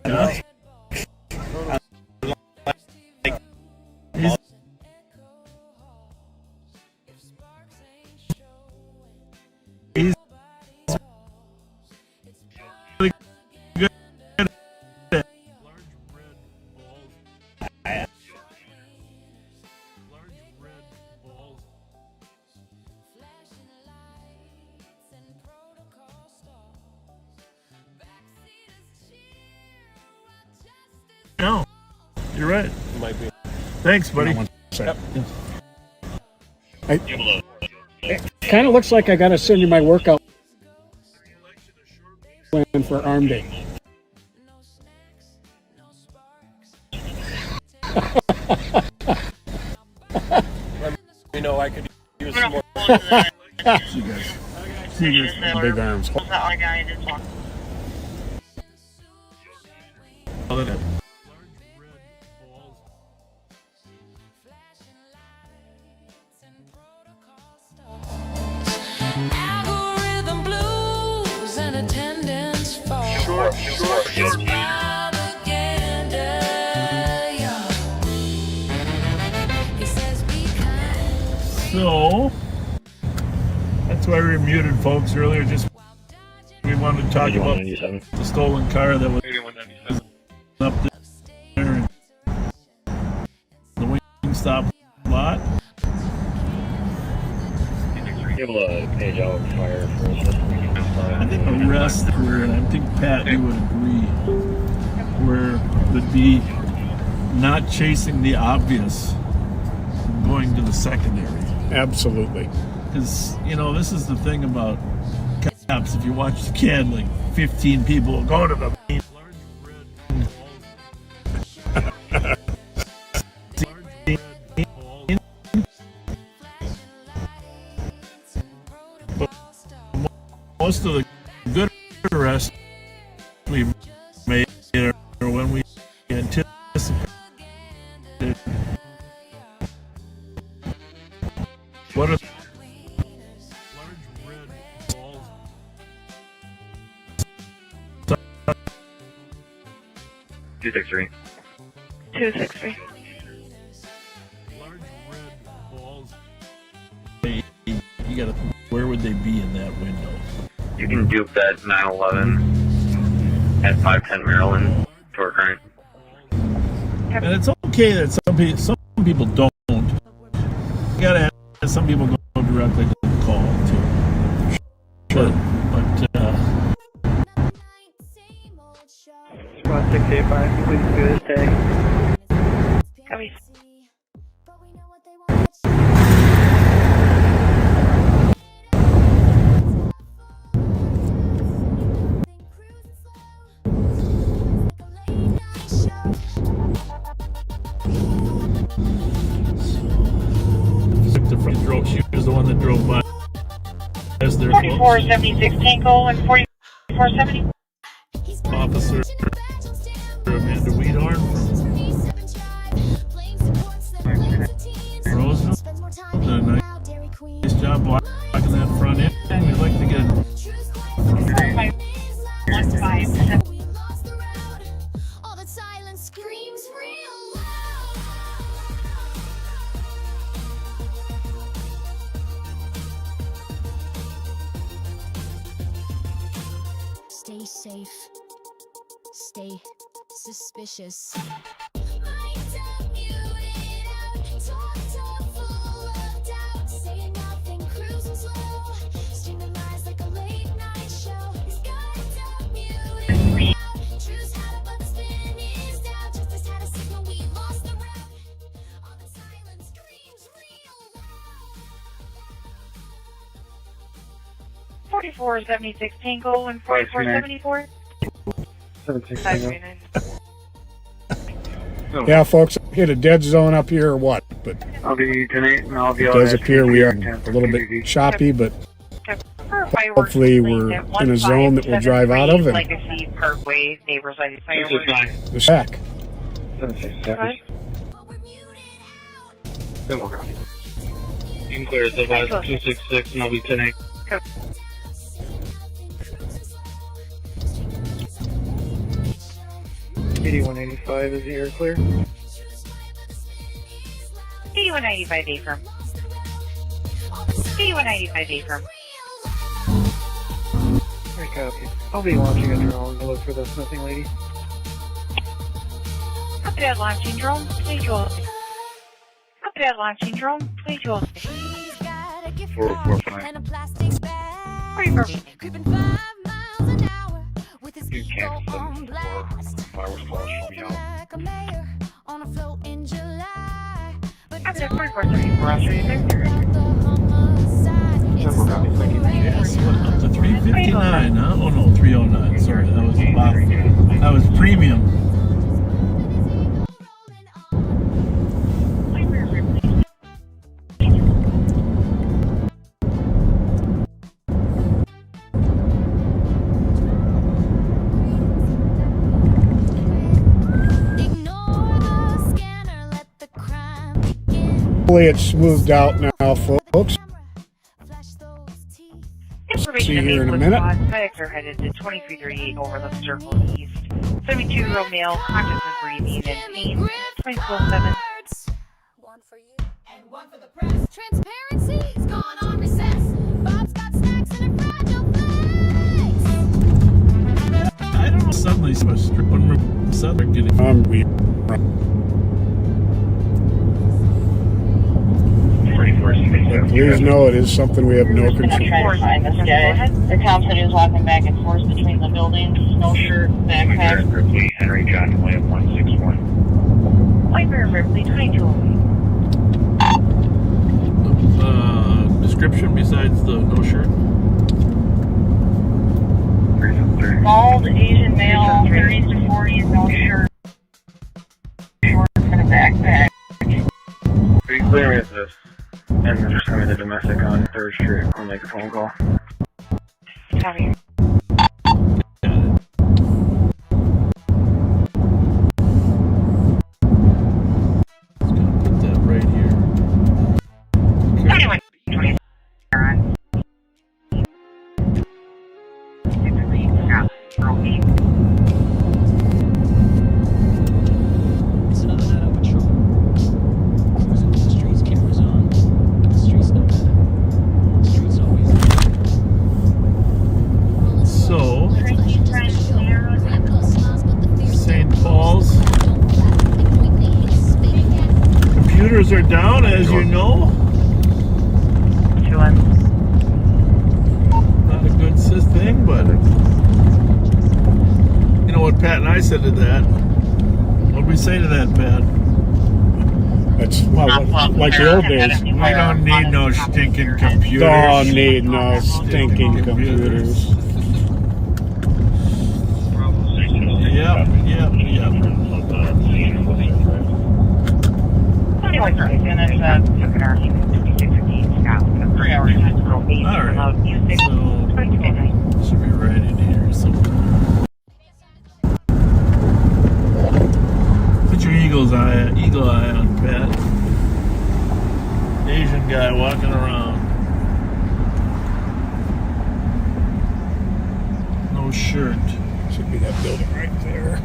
Yeah. He's- He's really good. No, you're right. might be. Thanks, buddy. Kind of looks like I got to send you my workout plan for arm day. You know, I could use some more. See you guys. See you guys. Big arms. Was that other guy I did talk? Algorithm blues and attendance falls. It's propaganda, yeah. He says be kind. So that's why we muted folks earlier. Just we wanted to talk about the stolen car that was up there in the Wingstop lot. Able to page out fire for I think the rest were, and I think Pat, you would agree, where would be not chasing the obvious, going to the secondary. Absolutely. Because, you know, this is the thing about cops. If you watch the can, like 15 people go to the main. But most of the good arrests we made are when we anticipated. What are 263. 263. You gotta, where would they be in that window? You can dupe that 911 at 510 Maryland for current. And it's okay that some people don't. You gotta have some people go directly to the call too. Sure, but Spot 685, please do this tag. Copy. Officer there, folks. 4476 Tango and 4470. Officer Amanda Weedhorn from Roseville. Did a nice job blocking that front end. We'd like to get 157. Stay safe. Stay suspicious. Forty-four 76 Tango and 4474. 539. Yeah, folks, hit a dead zone up here or what? But I'll be tonight, and I'll be it does appear we are a little bit choppy, but hopefully we're in a zone that we'll drive out of. And Legacy Parkway, neighbors, I fireworks. the shack. You can clear the bus 266, and I'll be tonight. 8185 is the air clear. 8195 A firm. 8195 A firm. I copy. I'll be launching a drone to look for the sniffing lady. Copy that launching drone, please roll. Copy that launching drone, please roll. 445. You can't send flowers flash me out. Copy that 4474, I'll show you there. up to 359, huh? Oh no, 309. Sorry, that was the bottom. That was premium. Hopefully it's smoothed out now, folks. See you here in a minute. Medics are headed to 2338 over the circle east. 72-year-old male, conscious of breathing and pain. 24/7. One for you and one for the press. Transparency's gone on recess. Bob's got snacks in a fragile place. I don't know. Suddenly, when we're southern getting hungry. But please know it is something we have no control. Trying to find this guy. The cop said he was walking back and forth between the buildings. No shirt, backpack. Ripley, Henry John William 161. White Bear Ripley, 2208. description besides the no shirt? Bald Asian male, 30s to 40s, no shirt. Shorts and a backpack. Pretty clear is this. And they're just coming to domestic on 3rd Street. I'll make a phone call. Copy. Are down, as you know. Not a good thing, but you know what Pat and I said to that? What did we say to that, Pat? That's like the old days. We don't need no stinking computers. Don't need no stinking computers. Yep. There's a took an RC 2615 Scott. 3 hours. All right. So should be right in here sometime. Put your eagle eye on Pat. Asian guy walking around. No shirt. Should be that building right there.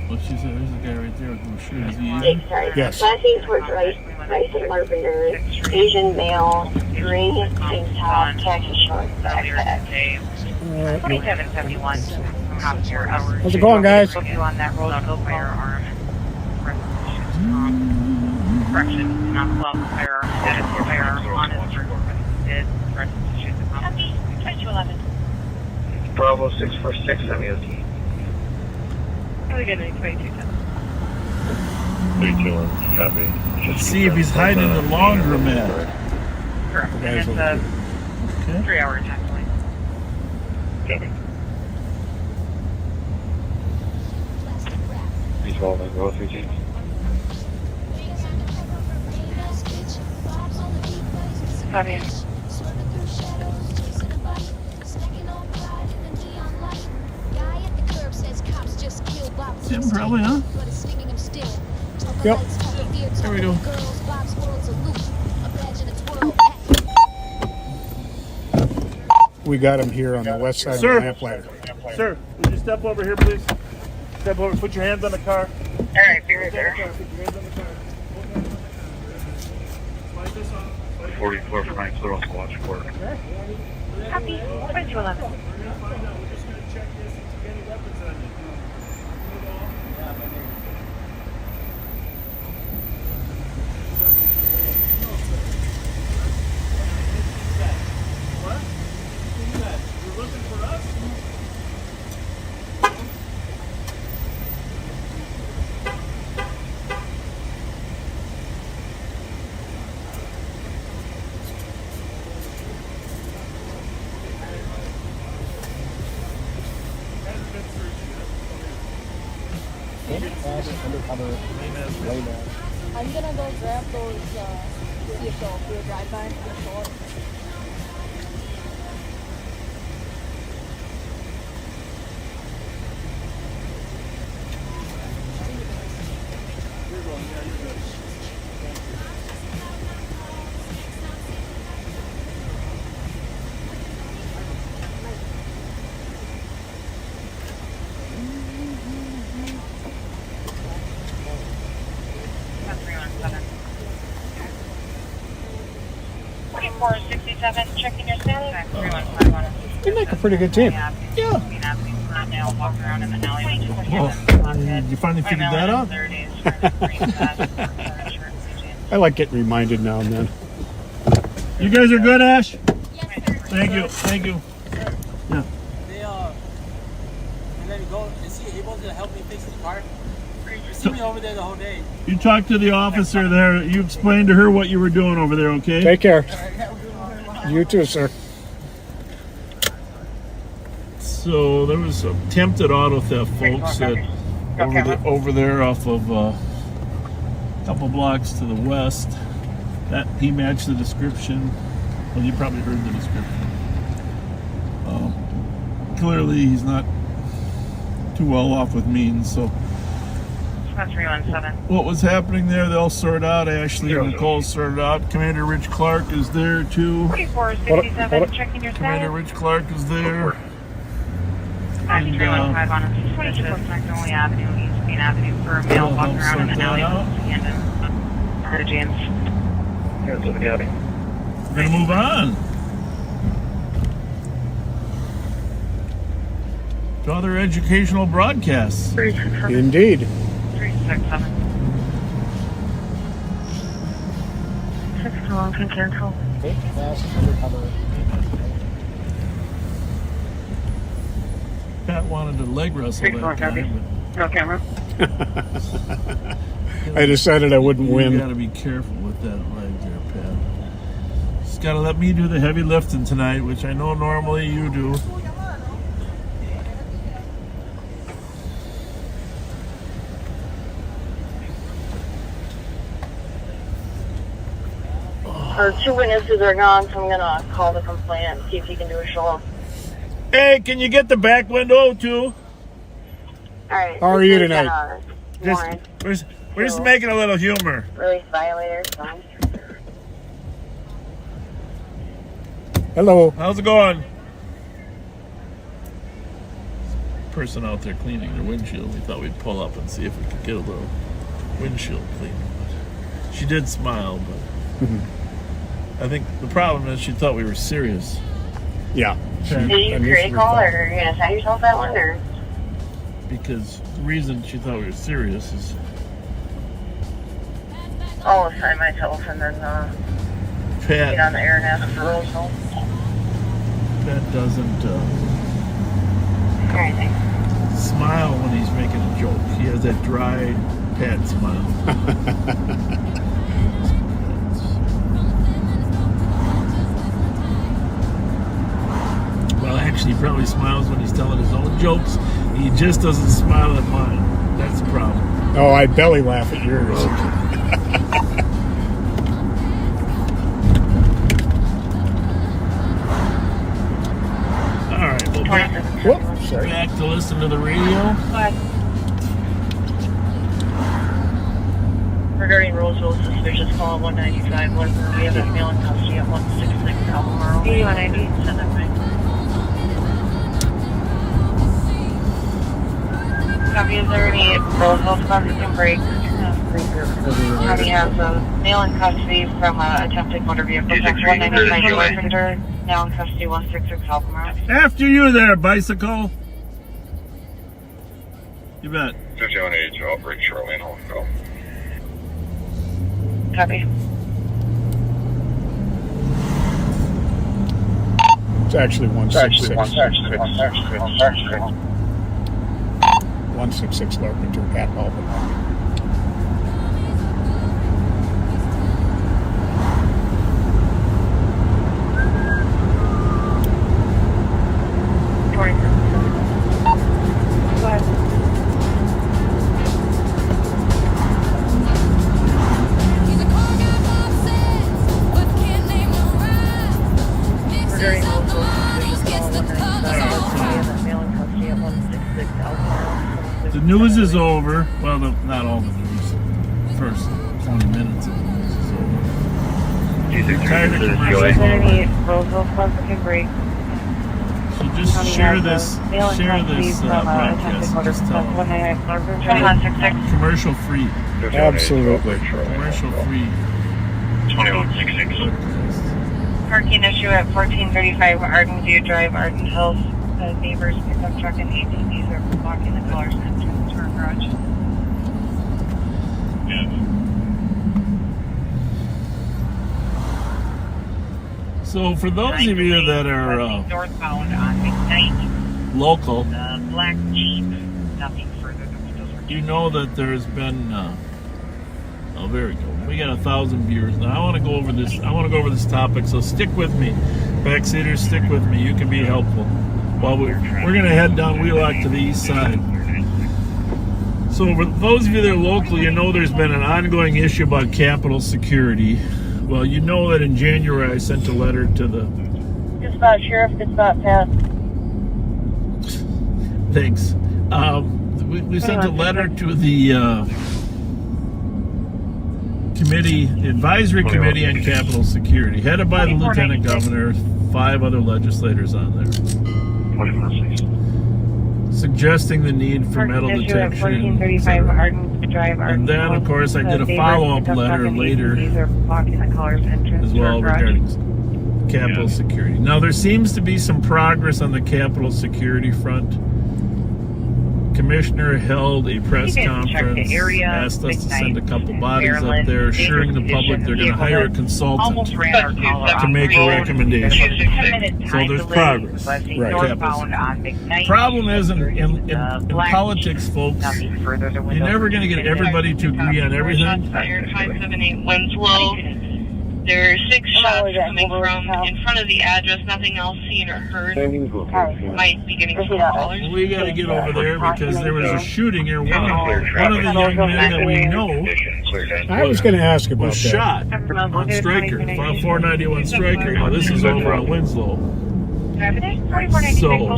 Well, she said there's a guy right there with no shirt. Is he Asian? Yes. Last name towards Rice and Carpenter. Asian male, green tank top, khaki shorts, backpack. 2771. How's it going, guys? Book you on that road, no firearm. Correction, not club firearm. Status for firearm on his did threaten to shoot the cop. 2211. Bravo 646 MOT. Really good, 2210. 321, copy. Let's see if he's hiding in the laundromat. Correct. And it's a Okay. 3 hour time point. Copy. 312, go 32. Copy. Jim, probably, huh? Yep. There we go. We got him here on the west side Sir. of the lamp ladder. Sir, would you step over here, please? Step over. Put your hands on the car. Alright, be right there. 44 for 9, clear off the watch court. Copy. 2211. I'm gonna go grab those, see if they'll do a drive-by. Checking your status. 315 on it. They make a pretty good team. Yeah. Walk around in the alley. Did you finally figure that out? I like getting reminded now and then. You guys are good, Ash? Thank you. Thank you. Yeah. They and then go. Is he able to help me fix the car? You see me over there the whole day. You talked to the officer there. You explained to her what you were doing over there, okay? Take care. You too, sir. So there was attempted auto theft, folks, over there off of a couple blocks to the west. That he matched the description. Well, you probably heard the description. Clearly, he's not too well off with means. So, 317. what was happening there? They'll sort out. Ashley and Nicole sorted out. Commander Rich Clark is there too. 4467. Checking your Commander status. Rich Clark is there. Copy. 315 on it. 22 Magnolia Avenue, East Main Avenue for a male walk around in the alley. And in James. Here's the Gabby. We're gonna move on to other educational broadcasts. Indeed. 367. 6 to 1, can cancel. Pat wanted to leg wrestle that time, No camera. I decided I wouldn't but you win. gotta be careful with that leg there, Pat. Just got to let me do the heavy lifting tonight, which I know normally you do. Our 2 witnesses are gone, so I'm gonna call the complainant and see if he can do a show-up. Hey, can you get the back window too? Alright. How are you tonight? We're just making a little humor. Release violator, so. Hello. How's it going? Person out there cleaning their windshield. We thought we'd pull up and see if we could get a little windshield cleaning. But she did smile, but I think the problem is she thought we were serious. Yeah. Did you critical, or are you gonna send yourself that one, or? Because the reason she thought we were serious is I'll assign myself and then get on the air and ask for Roseville. Pat doesn't smile when he's making a joke. He has that dry Pat smile. Well, actually, he probably smiles when he's telling his own jokes. He just doesn't smile at mine. That's the problem. Oh, I belly laugh at yours. All right, well, back to listen to the radio. Regarding Roseville, suspicious call 195 Lesnar. We have a male in custody at 166 Albemarle. D190. Send that back. Copy, is there any Roseville subsequent breaks? Copy, has a male in custody from attempted motor vehicle. 195 Messenger. Now in custody 166 Albemarle. After you there, bicycle. You bet. 5180 to operate Charlie and Hotel. Copy. It's actually 166. 166 Larpenteur at Albemarle. The news is over. Well, not all the news. First 20 minutes of the news is over. Tired of Roseville subsequent break. So just share this broadcast. Just tell them. Commercial free. Absolutely. Commercial free. 2166. Parking issue at 1435 Arden View Drive, Arden Hills. Neighbors pickup truck and ATVs are blocking the cars entrance to our garage. So for those of you that are northbound on McKnight. local, The black Jeep. Nothing further than windows were you know that there's been oh, there we go. We got 1,000 viewers now. I want to go over this. I want to go over this topic. So stick with me, backseaters. Stick with me. You can be helpful. Well, we're going to head down Wheelock to the east side. So for those of you that are local, you know there's been an ongoing issue about Capitol security. Well, you know that in January I sent a letter to the... Dispatch, Sheriff, dispatch, Pat. Thanks. We sent a letter to the advisory committee on Capitol security, headed by the Lieutenant Governor, 5 other legislators on there. Suggesting the need for metal detection. And then, of course, I did a follow-up letter later as well regarding Capitol security. Now, there seems to be some progress on the Capitol security front. Commissioner held a press conference, asked us to send a couple bodies up there, assuring the public they're going to hire a consultant to make a recommendation. So there's progress. Right. Problem is, in politics, folks, you're never going to get everybody to agree on everything. There are 6 shots coming from in front of the address. Nothing else seen or heard. Might be getting some callers. We got to get over there because there was a shooting here. One of the young men that we know I was going to ask about was that. shot on Stryker, 491 Stryker. Now this is over on Winslow. So,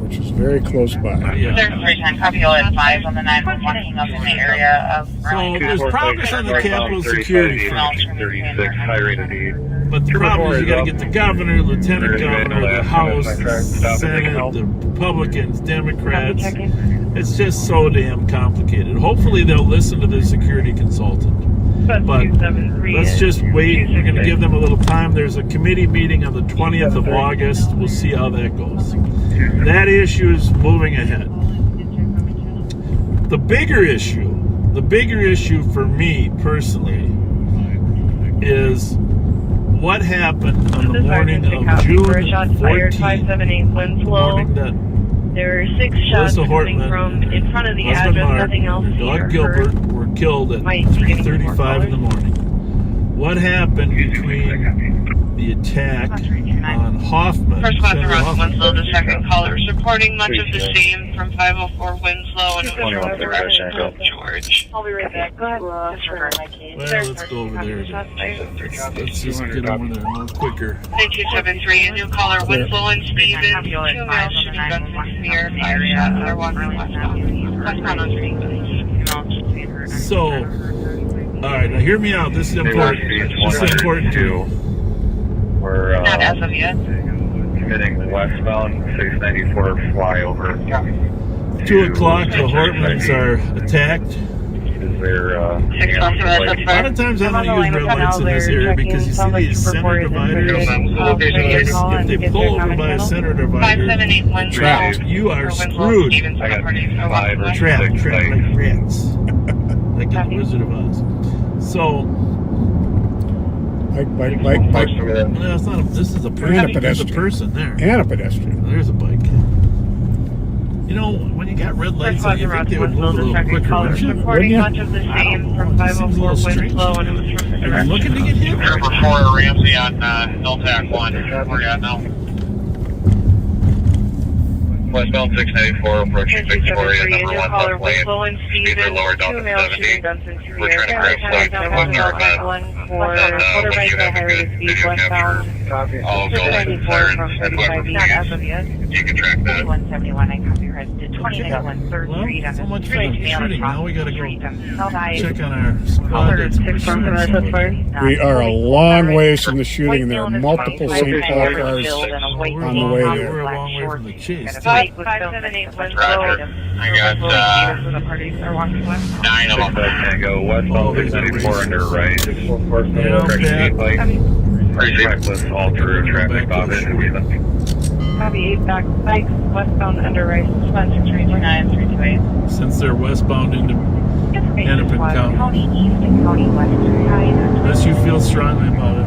which is very close by. yeah. There's 310 copy all at 5 on the 911 up in the area of So there's progress on the Capitol security front. 36, high rate of need. But the problem is you got to get the governor, lieutenant governor, the House, the Senate, the Republicans, Democrats. It's just so damn complicated. Hopefully they'll listen to the security consultant. But let's just wait. We're going to give them a little time. There's a committee meeting on the 20th of August. We'll see how that goes. That issue is moving ahead. The bigger issue for me personally is what happened on the morning of June 14th, the morning that there are 6 shots coming from in front of the husband address. Mark Nothing else and seen or Doug Gilbert heard. were killed at Might be getting 3:35 in the morning. What happened between the attack on Hoffman? First class Senator around Hoffman, Winslow, the second caller is reporting much of the same from 504 Winslow and it was from the direction of George. I'll be right back. Go ahead. Disregard my case. Well, let's go over there. Let's just get over there a little quicker. 9273, a new caller, Winslow and Stevens. 2 males shooting guns in near the area. They're walking westbound on Stevens. So, all right, now hear me out. This is important. This is important too. We're Not as of yet. heading westbound, 694 flyover. 2 o'clock, the Hortmans are attacked. Is there, A lot of times I don't use red lights in this area because you see these center dividers. If they pull over by a center divider, 5781 trapped. You are screwed. I got 5 or 6 Trapped like sites. rats. Like in the Wizard of Oz. So, Bike. no, it's not a, this is a person. And a There's a pedestrian. person there. And a pedestrian. There's a bike. You know, when you got red lights on, you think they would move a little quicker, wouldn't you? Reporting much of the same from 504 Winslow and it was from the Are you direction. looking to get hit? Number 4, Ramsey on Hilltack 1. Where you at now? Westbound 694, approaching Victoria, number 1 left lane. Speeds are lower down to 70. We're trying to grab flights from West Northbound. When you have a good video capture, I'll go in sirens and whoever you can track that. 171, I copy resident 29 3rd Well, Street. so much for the shooting. Now we gotta go check on our squad that's pursuing somebody. We are a long ways from the shooting, and there are multiple St. Paul cars on the way there. We're a long way from the chase. 578 Roger. I got 9 of them. Gonna go westbound, 694 under right. Yeah, Correction Pat. speed bike. Reckless all through traffic, Bob. Copy 8 back bikes westbound under right. 629 328. Since they're westbound into Hennepin County. County East and County West. Unless you feel strongly about it.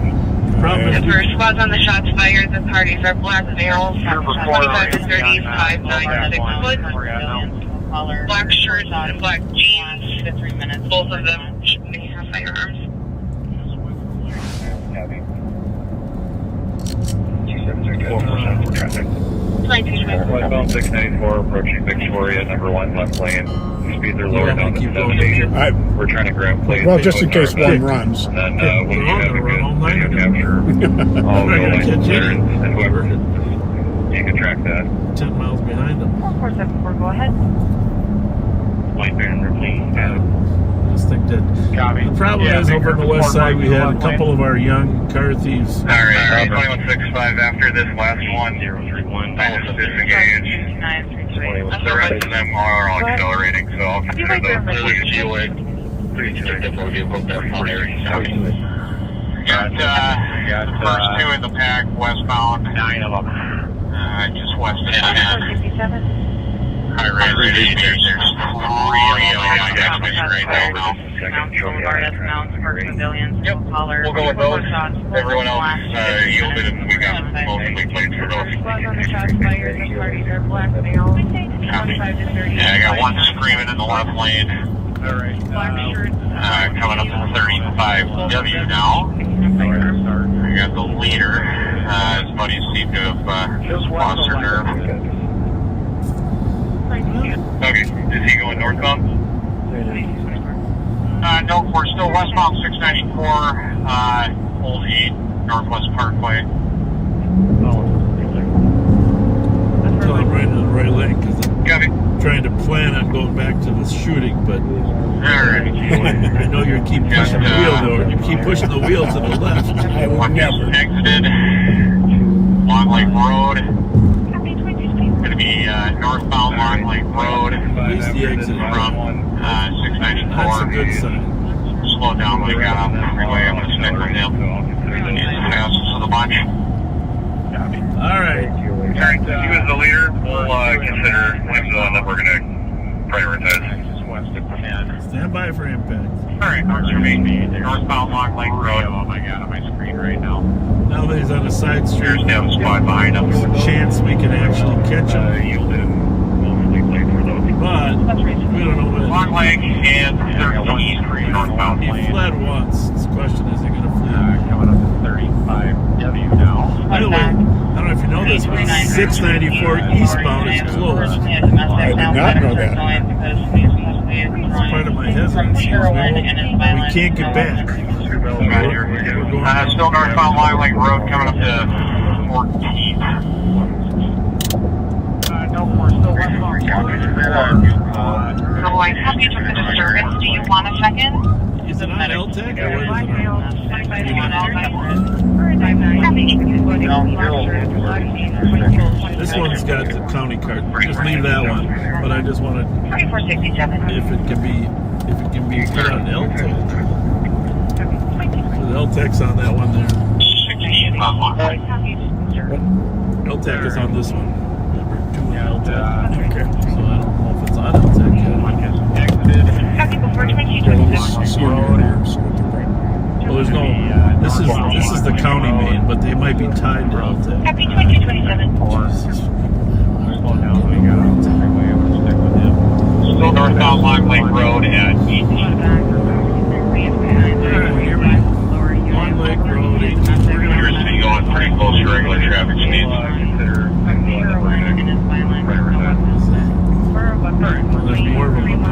The problem is, For squads on the shots fired, the parties are black males, 25 to 35, 9 to 6 foot, black shirts and black jeans, 3 minutes. Both of them may have firearms. Westbound 694, approaching Victoria, number 1 left lane. Speeds are lower down to 70. We're trying to grab plates. Well, just in case one runs. And then when you have a good video capture, I'll go like sirens and whoever, you can track that. 10 miles behind them. 4474, go ahead. White Banner, please. I just think that the problem is over on the west side we had a couple of our young car thieves. Alright, 2165 after this last one. 031. Almost disengaged. 932. The rest of them are all accelerating, so I'll consider those fully GOA. Pretty sure that will be above that phone area. Got the first 2 in the pack, westbound. 9 of them. Just west of that. High rate, there's 3 on my destination right now. Yep, we'll go with those. Everyone else yielded and we got mostly plates for those. Yeah, I got one screaming in the left lane. Coming up to 35W now. I got the leader. His buddies seem to have lost their nerve. Okay, is he going northbound? No, we're still westbound 694, Old 8, Northwest Parkway. Until I'm right in the right lane because I'm trying to plan on going back to the shooting, but I know you keep pushing the wheel though. You keep pushing the wheel to the left. I will never. Exited Long Lake Road. Going to be northbound Long Lake Road. Here's the exit from 694. That's a good sign. Slow down when we got on the freeway. I'm going to stick with him. He's the fastest of the bunch. All right. Alright, he was the leader. We'll consider him the one that we're going to prioritize. Stand by for impact. Alright, marks for me. Northbound Long Lake Road. Oh my god, on my screen right now. Now that he's on a side street, There's no spot behind him. there's a chance we can actually catch him. But we don't know what Long Lake and 13 northbound he lane. fled once. The question is he going to flee? Coming up to 35W now. By the way, I don't know if you know this, but 694 eastbound is closed. I did not know that. It's part of my hesitancy. We can't get back. We're going Still northbound Long Lake Road coming up to 14. No, we're still westbound. So I have you took the disturbance. Do you want a second? Is it on LTEC or what is it on? This one's got the county card. Just leave that one. But I just want to, 3467. if it can be put on LTEC. So the LTEC's on that one there. 16 on Long Lake. LTEC is on this one. Number 2 on LTEC. Okay. So I don't know if it's on LTEC yet. Well, there's no. This is the county main, but they might be tied to LTEC. Copy 2227. Still northbound Long Lake Road at 18. Long Lake Road. Appears to be going pretty close to regular traffic speeds. There's more of them up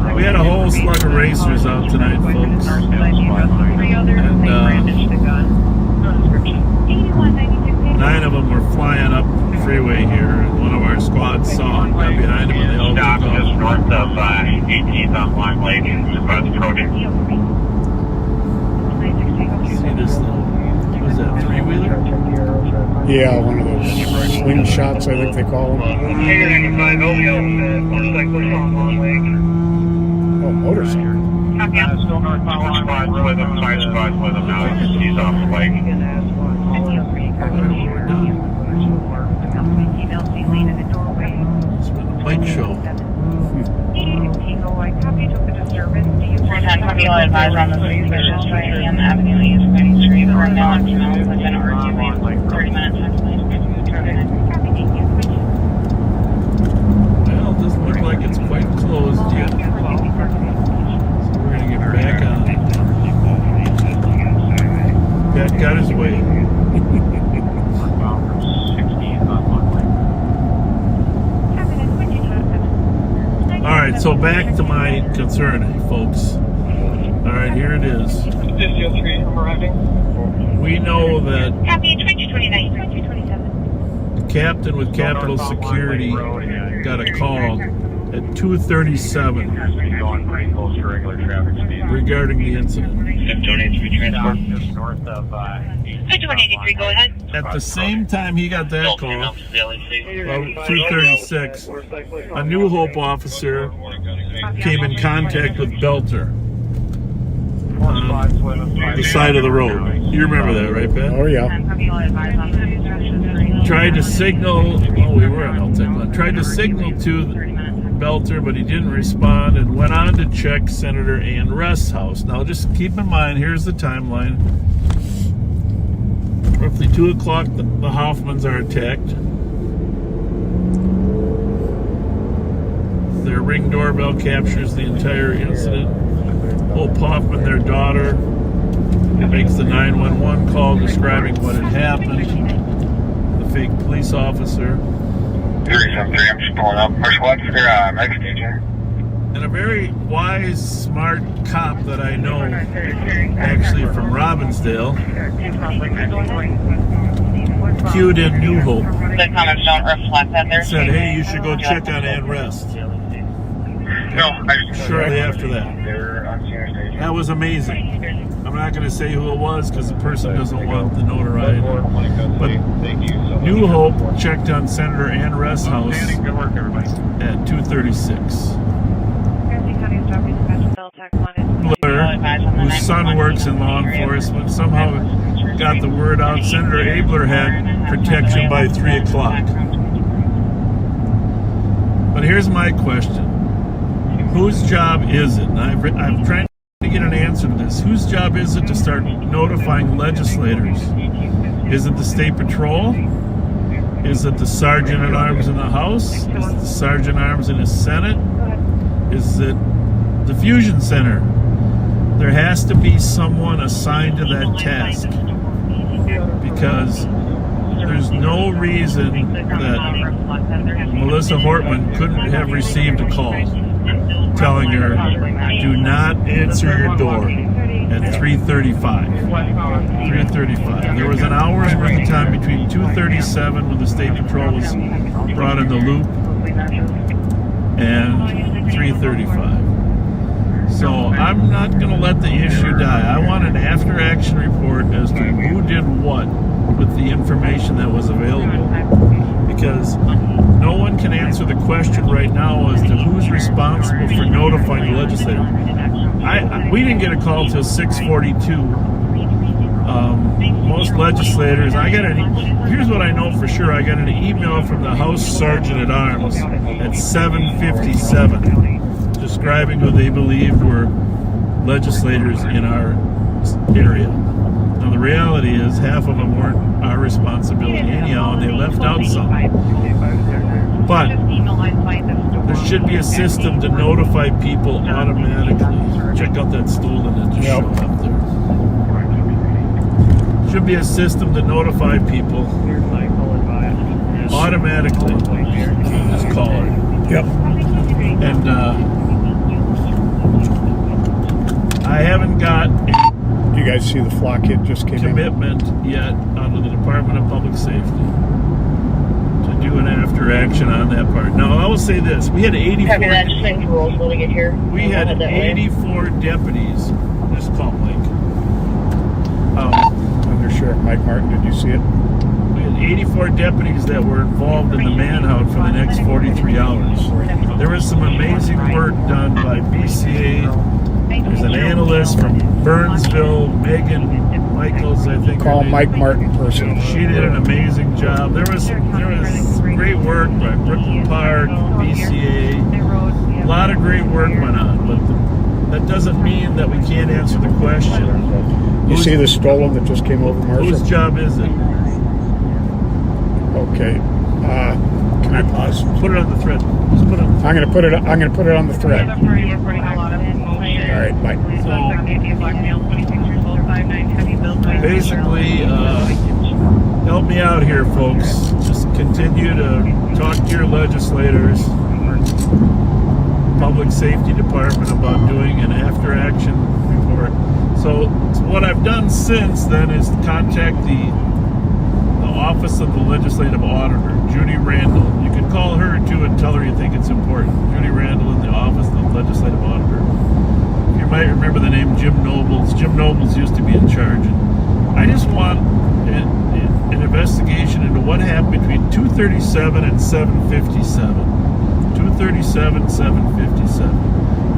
here. We had a whole slug of racers out tonight, folks. And 9 of them were flying up the freeway here, and one of our squad saw them, got behind them, and they all Stop took just off. north of 18th on Long Lake. About to approaching. See this little, what is that, 3-wheeler? Yeah, one of those slingshots, I think they call them. Oh, motorcycle. Still northbound squads with him, 5 squads with him now. He's off the lake. It's been a bike show. Copy all advised on the suspicious driving on Avenue East, Winning Street, or now within RTW, 30 minutes next place. Well, it doesn't look like it's quite closed yet. So we're going to get back on. Pat got his way. All right, so back to my concern, folks. All right, here it is. We know that Copy 2029, 2027. the captain with Capital Security got a call at 2:37 regarding the incident. 5183, go ahead. At the same time he got that call, about 2:36, a New Hope officer came in contact with Belter on the side of the road. You remember that, right, Pat? Oh, yeah. Tried to signal, we were on LTEC, tried to signal to Belter, but he didn't respond and went on to check Senator Ann Rest's house. Now just keep in mind, here's the timeline. Roughly 2 o'clock, the Hoffmans are attacked. They're Ring doorbell captures the entire incident. Hope Hoffman, their daughter, makes the 911 call describing what had happened. The fake police officer. 373, I'm just pulling up. First what's their next station? And a very wise, smart cop that I know, actually from Robbinsdale, queued in New Hope. The comments don't reflect that they're Said, hey, you should go check on Ann Rest. Shortly after that. That was amazing. I'm not going to say who it was because the person doesn't want the notoriety. But New Hope checked on Senator Ann Rest's house at 2:36. Whose son works in law enforcement, somehow got the word out Senator Abler had protection by 3 o'clock. But here's my question. Whose job is it? And I'm trying to get an answer to this. Whose job is it to start notifying legislators? Is it the State Patrol? Is it the Sergeant-at-Arms in the House? Is it the Sergeant-at-Arms in the Senate? Is it the Fusion Center? There has to be someone assigned to that task, because there's no reason that Melissa Hortman couldn't have received a call telling her, do not answer your door at 3:35. 3:35. There was an hour's worth of time between 2:37 when the State Patrol was brought in the loop and 3:35. So I'm not going to let the issue die. I want an after-action report as to who did what with the information that was available, because no one can answer the question right now as to who's responsible for notifying the legislator. We didn't get a call till 6:42. Most legislators, here's what I know for sure. I got an email from the House Sergeant-at-Arms at 7:57 describing who they believed were legislators in our area. Now the reality is half of them weren't our responsibility anyhow, and they left out some. But there should be a system to notify people automatically. Check out that stool that just showed up there. Should be a system to notify people automatically. Just call her. Yep. And I haven't got you guys see the flock hit just came commitment yet out of the Department of Public Safety to do an after action on that part. Now I will say this: we had 84. We had 84 deputies. Just call Mike. Under Sheriff Mike Martin, did you see it? We had 84 deputies that were involved in the manhunt for the next 43 hours. There was some amazing work done by BCA. There's an analyst from Burnsville, Megan Michaels, I think. Call Mike Martin personally. She did an amazing job. There was great work by Brooklyn Park, BCA. A lot of great work went on, but that doesn't mean that we can't answer the question. You see the stolen that just came over, Marshall? Whose job is it? Okay. Can I pause? Put it on the thread. Just put it on the thread. I'm gonna put it on the thread. All right, bye. Basically, help me out here, folks. Just continue to talk to your legislators, Public Safety Department, about doing an after-action report. So what I've done since then is contact the Office of the Legislative Auditor, Judy Randall. You can call her too and tell her you think it's important. Judy Randall in the Office of the Legislative Auditor. You might remember the name Jim Nobles. Jim Nobles used to be in charge. I just want an investigation into what happened between 2:37 and 7:57. 2:37, 7:57.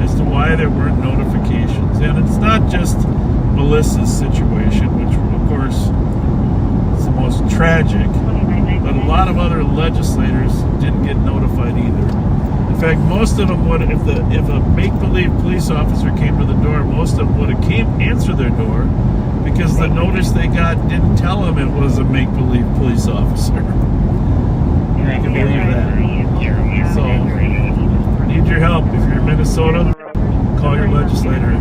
As to why there weren't notifications. And it's not just Melissa's situation, which of course is the most tragic, but a lot of other legislators didn't get notified either. In fact, most of them would, if a make-believe police officer came to the door, most of them would have answered their door, because the notice they got didn't tell them it was a make-believe police officer. You can believe that. So Need your help. If you're in Minnesota, call your legislator.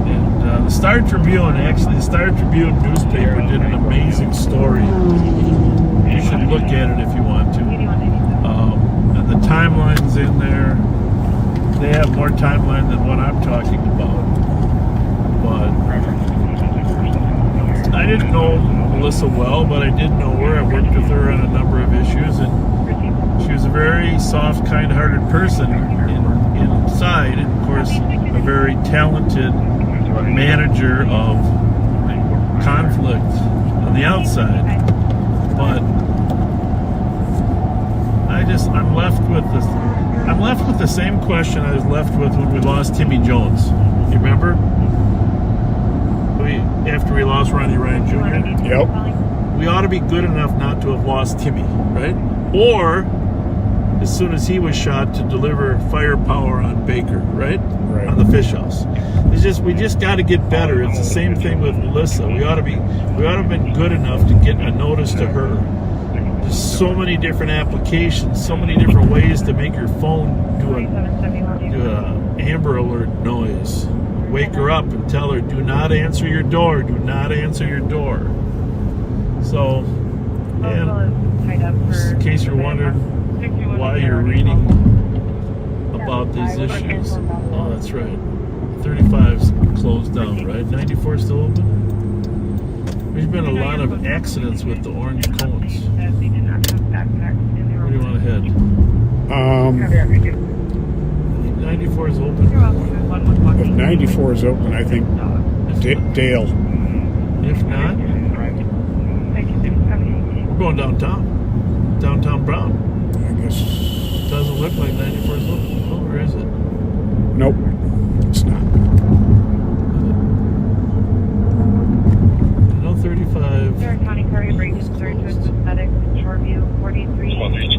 And the Star Tribune, actually, the Star Tribune newspaper did an amazing story. You should look at it if you want to. And the timeline's in there. They have more timeline than what I'm talking about. But I didn't know Melissa well, but I did know her. I worked with her on a number of issues, and she was a very soft, kind-hearted person inside, and of course, a very talented manager of conflict on the outside. But I'm left with the same question I was left with when we lost Timmy Jones. You remember? After we lost Ronnie Ryan Jr. Yep. We ought to be good enough not to have lost Timmy, right? Or as soon as he was shot, to deliver firepower on Baker, right? Right. On the fish house. We just got to get better. It's the same thing with Melissa. We ought to have been good enough to get a notice to her. There's so many different applications, so many different ways to make your phone do a Amber Alert noise. Wake her up and tell her, do not answer your door. Do not answer your door. So, and just in case you're wondering why you're reading about these issues. Oh, that's right. 35's closed down, right? 94 still open? There's been a lot of accidents with the orange cones. Where do you want to head? I think 94 is open. If 94 is open, I think Dale. If not, we're going downtown. Downtown Brown. I guess. Doesn't look like 94 is open. Oh, where is it? Nope, it's not. No 35. Sarah County Courier Break is third to Synthetic, Shoreview, 43, 14,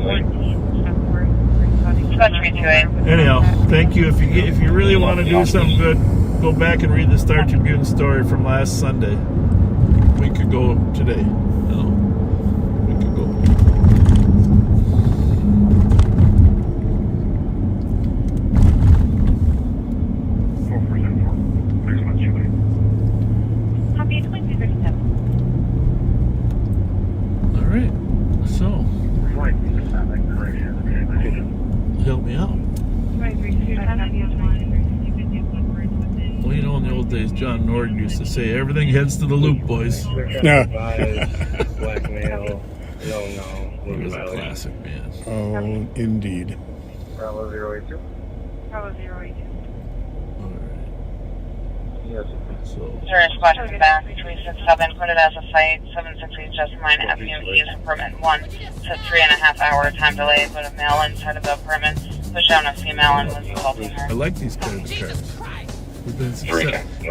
Anyhow, thank you. If you really want to do something good, go back and read the Star Tribune story from last Sunday. We could go today. We could go. All right. So. Help me out. Well, you know, in the old days, John Nord used to say, everything heads to the loop, boys. Yeah. Blackmail. No. He was a classic, man. Oh, indeed. Bravo 082. Bravo 082. All right. Yes. So. Zero squad is back. 367 put it as a fight. 768 Jessamine Avenue East apartment 1. It's a 3.5 hour time delay, but a male inside of the apartment pushed down a female and was assaulting her. I like these kinds of cars. We've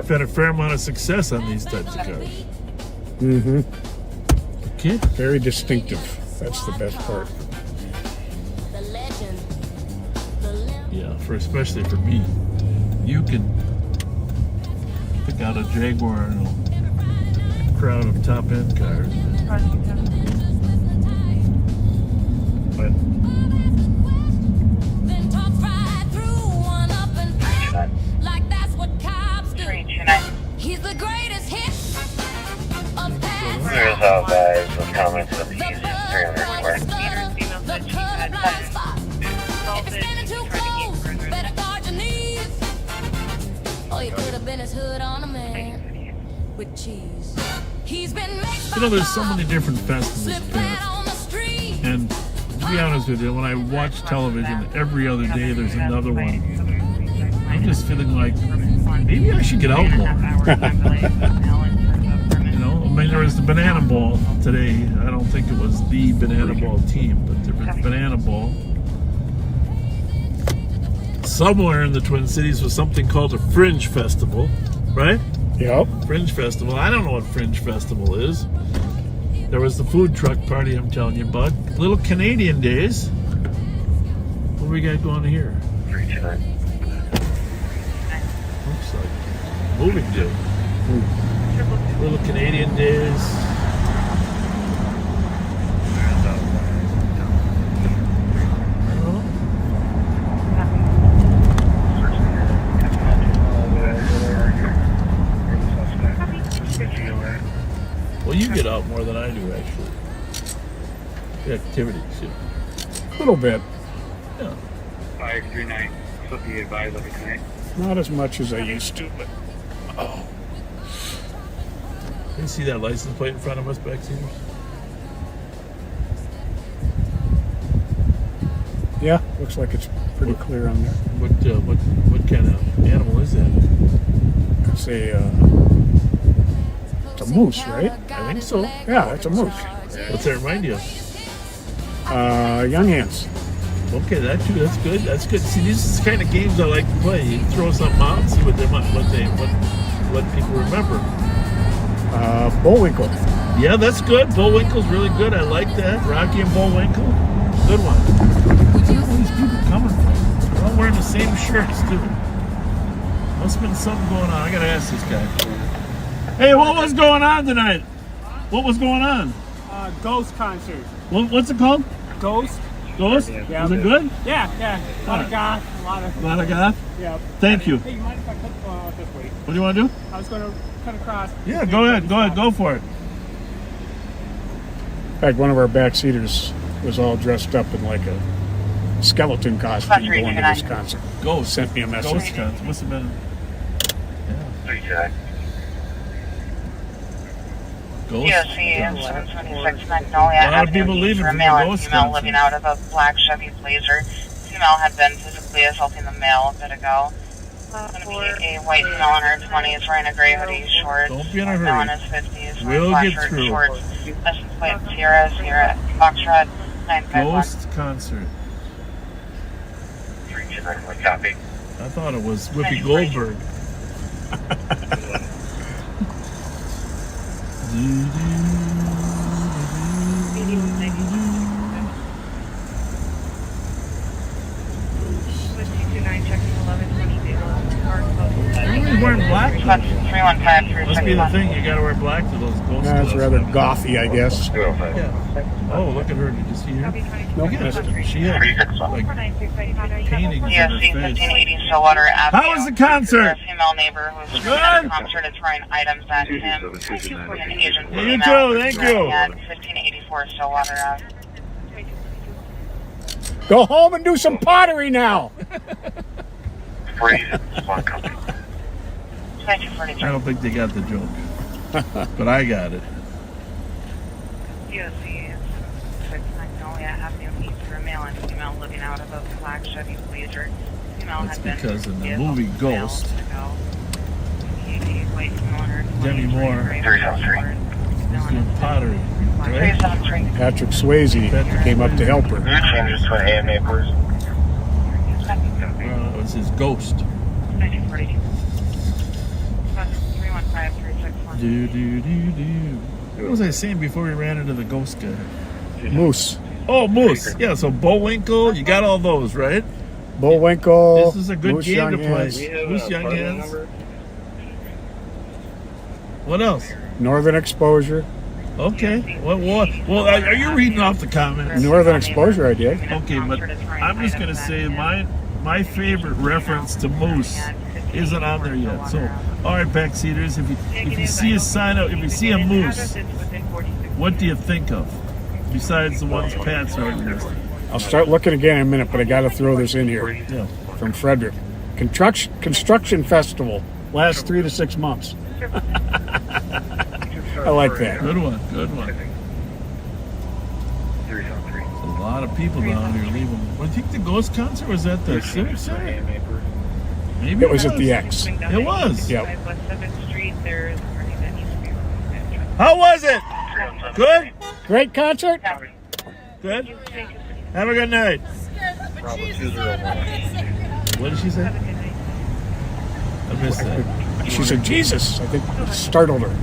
had a fair amount of success on these types of cars. Mm-hmm. Okay. Very distinctive. That's the best part. Yeah, especially for me. You can pick out a Jaguar in a crowd of top-end cars. But He's the greatest hit of There's all guys with comments of easy 300 square. If it's standing too close, better guard your knees. Oh, you could have been his hood on a man with cheese. He's been mixed. you know, there's so many different festivals, and to be honest with you, when I watch television every other day, there's another one. I'm just feeling like maybe I should get out more. You know, I mean, there was the Banana Ball today. I don't think it was the Banana Ball team, but there was Banana Ball. Somewhere in the Twin Cities was something called a Fringe Festival, right? Yep. Fringe Festival. I don't know what Fringe Festival is. There was the food truck party I'm telling you about. Little Canadian Days. What do we got going here? Looks like moving day. Little Canadian Days. get out more than I do, actually. The activities, yeah. A little bit. Yeah. 539, so be advised of the tonight. Not as much as I used to, but You see that license plate in front of us, Backseaters? yeah, looks like it's pretty clear on there. What kind of animal is that? It's a moose, right? I think so. Yeah, it's a moose. What's that remind you of? Young Hands. Okay, that's good. That's good. See, these are the kind of games I like to play. You throw something out and see what people remember. Bullwinkle. Yeah, that's good. Bullwinkle's really good. I like that. Rocky and Bullwinkle. Good one. Where's all these people coming from? They're all wearing the same shirts, too. Must have been something going on. I gotta ask this guy. Hey, what was going on tonight? What was going on? Ghost concert. What's it called? Ghost. Ghost? Yeah. Was it good? Yeah. A lot of goth. A lot of goth? Yeah. Thank you. Hey, you mind if I cut this way? What do you want to do? I was going to cut across. Yeah, go ahead. Go for it. In fact, one of our backseaters was all dressed up in like a skeleton costume going to this concert. Ghost. Sent me a message. Ghost concert. Must have been... Jack. Ghost? POC 726 Magnolia A lot of people Avenue East leaving for a from male the and Ghost female concert. living out of a black Chevy Blazer. Female had been physically assaulting the male a bit ago. Going to be a white female in her 20s wearing a gray hoodie, shorts. Don't be in a Male in hurry. his 50s We'll wearing get black shirt through. and shorts. License plate Sierra Foxtrot 951. Ghost concert. 329, copy. I thought it was Whoopi Goldberg. Everybody's wearing black. 315 Must be the thing. You got to wear black to those ghost. That's rather gothy, I guess. Yeah. Oh, look at her. Did you see her? No, She had like paintings in her POC face. 1580 Stillwater Avenue. How was the concert? A female neighbor who was at the concert is throwing items at him. An Asian Yeah, you female too. Thank you. at 1584 Stillwater Avenue. Go home and do some pottery now. 41 copy. I don't think they got the joke, but I got it. POC 6 Magnolia Avenue East for a male and female living out of a black Chevy Blazer. Female That's had been because in the assaulted movie the male Ghost, ago. White female in her 20s Demi Moore wearing gray hoodie, was doing pottery, right? 373. Patrick Swayze came up to help her. New changes to AM neighbors. It was his ghost. 1942. 315 What was I saying before we ran into the ghost guy? Moose. Oh, Moose. Yeah, so Bullwinkle, you got all those, right? Bullwinkle. This is a good Moose game Young to play. Hands, Moose Young Hands. What else? Northern Exposure. Okay. Well, are you reading off the comments? Northern Exposure, I did. Okay, but I'm just going to say my favorite reference to Moose isn't on there yet. So, all right, backseaters, if you see a sign up, if you see a moose, what do you think of? Besides the ones Pat's already listed. I'll start looking again in a minute, but I got to throw this in here. Yeah. From Frederick. Construction Festival. Last 3 to 6 months. I like that. Good one. There's a lot of people down here leaving. I think the Ghost concert was at the Civic Center. Maybe It was at the X. It was. Yep. How was it? Good? Great concert? Good? Have a good night. What did she say? I missed that. She said, Jesus. I think it startled her.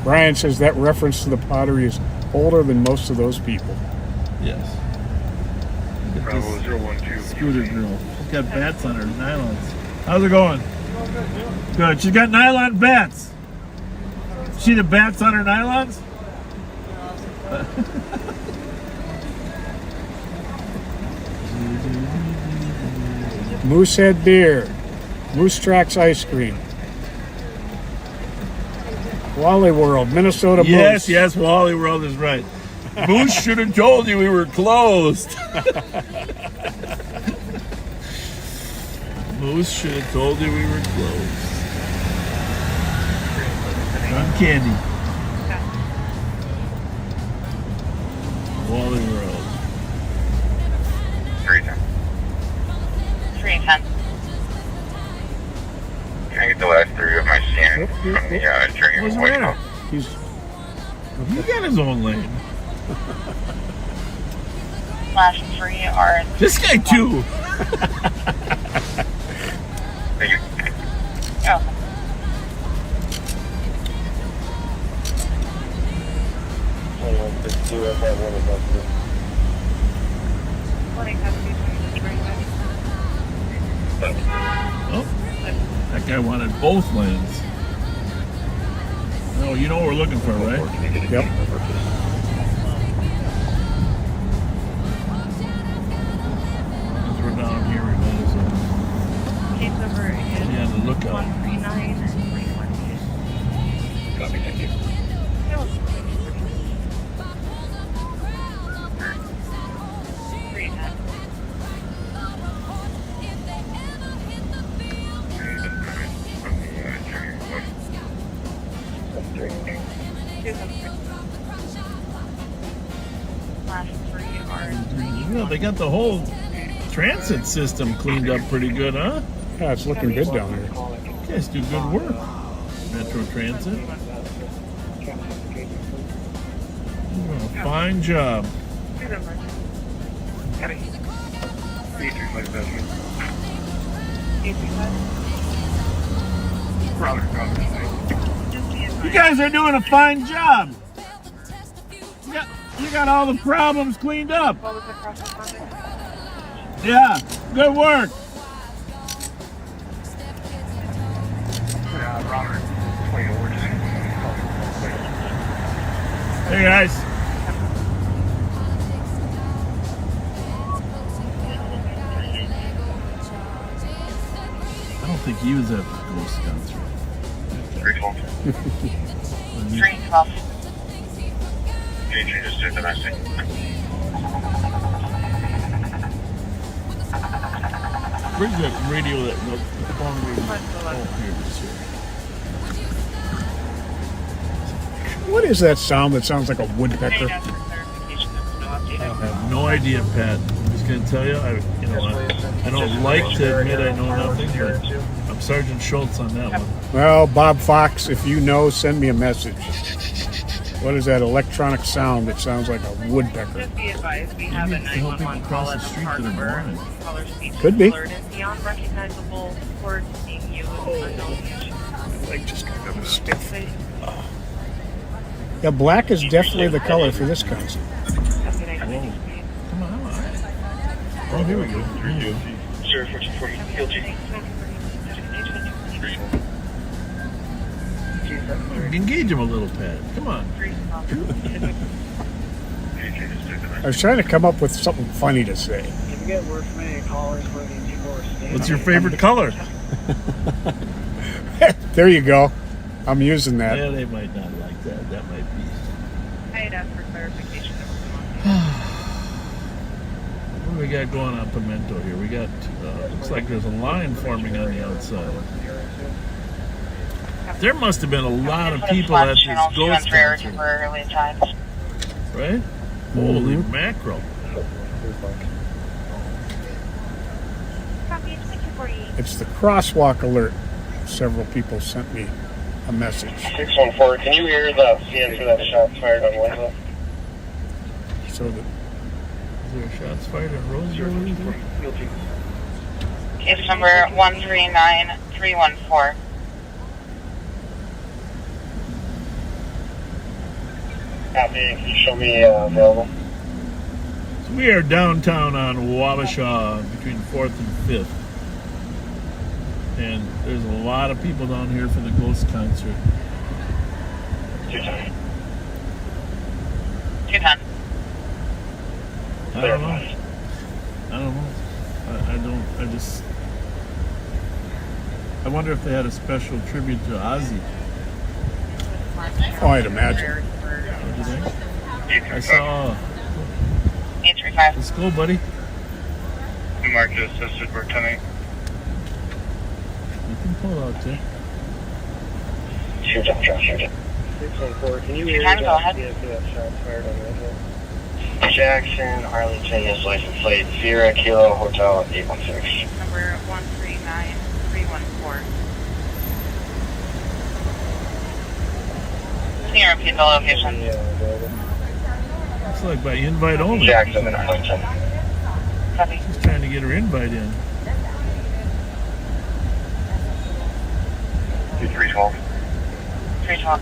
Brian says that reference to the pottery is older than most of those people. Yes. Look at this scooter girl. She's got bats on her, nylons. How's it going? Good. She's got nylon bats. See the bats on her nylons? Moosehead Beer. Moose Tracks Ice Cream. Wally World, Minnesota Yes, Moose. yes, Wally World is right. Moose should have told you we were closed. Moose should have told you we were closed. John Candy. Wally World. 310. 310. Can I get the last three of my scan from the journey What's the White matter? He's He got his own lane. Last 3 are... This guy too. Thank you. Oh. Oh, that guy wanted both lanes. No, you know what we're looking for, right? Yep. As we're down here, we might as well Case number be is on the lookout. 139-312. Copy, thank you. Last 3 are... You know, they got the whole transit system cleaned up pretty good, huh? Yeah, it's looking good down here. You guys do good work. Metro Transit. You're doing a fine job. You guys are doing a fine job. You got all the problems cleaned up. Yeah, good work. Hey guys. I don't think he was at the Ghost concert. 312. Can you just do the message? Where's that radio, the phone radio? Oh, here it is here. What is that sound that sounds like a woodpecker? I have no idea, Pat. I'm just going to tell you, I don't like to admit I know nothing, but I'm Sergeant Schultz on that one. Well, Bob Fox, if you know, send me a message. What is that electronic sound that sounds like a woodpecker? Just be advised, we have a 911 call at the park number. Caller speech Could be. alert is beyond recognizable words being used unknown issues. My leg just got a little stiff. Yeah, black is definitely the color for this concert. Come on. Oh, here we go. Here you go. 01440, PLG. Engage him a little, Pat. Come on. I was trying to come up with something funny to say. If you get word from any callers where these people are staying. What's your favorite color? There you go. I'm using that. Yeah, they might not like that. That might be. I had asked for clarification. What do we got going on Pimento here? We got, looks like there's a line forming on the outside. There must have been a lot of people at this Ghost concert, right? Holy mackerel. It's the crosswalk alert. Several people sent me a message. 614, can you hear the CN2 that shots fired on Winslow? So that Is there shots fired at Roseburg? Case number 139314. Copy, can you show me available? So we are downtown on Wabasha between 4th and 5th. And there's a lot of people down here for the Ghost concert. 210. I don't know. I wonder if they had a special tribute to Ozzy. Oh, I'd imagine. What do you think? I saw. 835. Let's go, buddy. Mark just assisted for 10-8. You can pull out there. Shoot up, shoot up. 614, can you read Go ahead. shots fired on the road? Jackson, Arlington, is license plate Sierra Kilo Hotel 816. Number 139314. Can you repeat the location? Looks like by invite only. Jackson and Arlington. Copy. She's trying to get her invite in. 312. 312.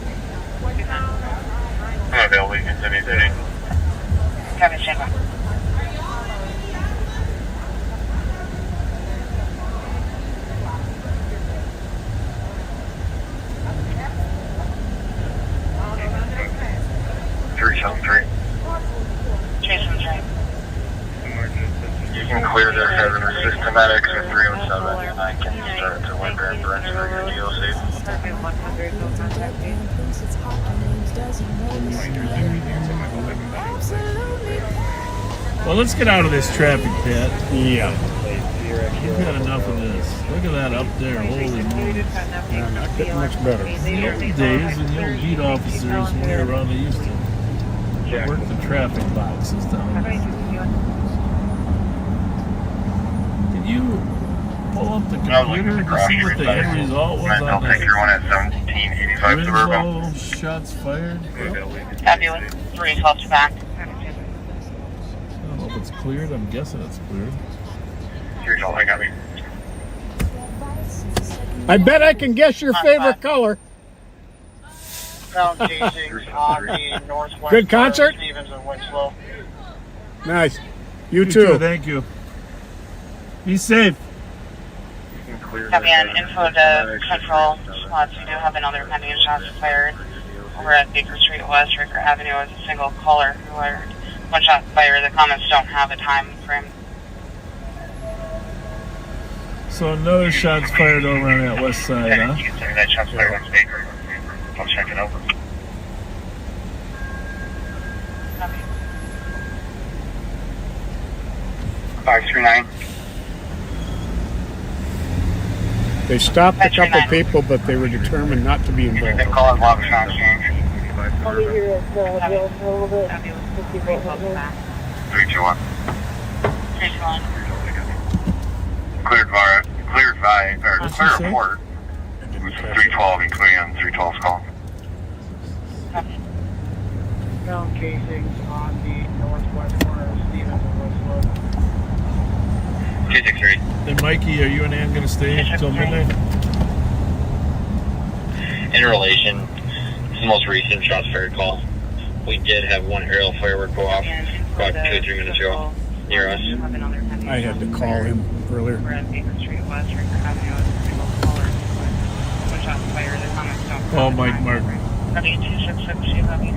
I'm available. You can send me today. Copy, stand by. You can clear their heaven with systematics at 307, and I can start to wind and branch for your DLC. Well, let's get out of this traffic, Pat. Yeah. We've had enough of this. Look at that up there. Holy moly. Yeah, not getting much better. In the old days, when the old beat officers, when they were around, they used to work the traffic boxes down. Can you pull up the computer to see what the end result was on I'll take your one at 1785 Suburban. Info, shots fired? Fabulous. 312 back. I don't know if it's cleared. I'm guessing it's cleared. 312, I got me. I bet I can guess your favorite color. Ground casings on the northwest. Good concert? Stevens and Winslow. Nice. You too. Thank you. Be safe. Copy on info to Central Slots. We do have another pending shots fired over at Baker Street West, Ricker Avenue, as a single caller who fired one shot fired. The comments don't have a time frame. So another shot's fired over on that west side, huh? You can send me that shot fired on Baker. I'll check it over. Copy. 539. They stopped a couple people, but they were determined not to be involved. They call it lock shot change. I'll be here at Bill for a little bit. Fabulous. 312 back. 321. 321. Cleared by, or clear report. 312, including on 312's call. Copy. Ground casings on the northwest corner of Stevens and Winslow. 263. And Mikey, are you and Ann going to stay until midnight? In relation to the most recent shots fired call, we did have one aerial firework go off about 2 or 3 minutes ago near us. I had to call him earlier. We're at Baker Street West, Ricker Avenue, as a single caller who fired one shot fired. The comments don't have Oh, a Mike time Martin. frame. Copy 266. You copy.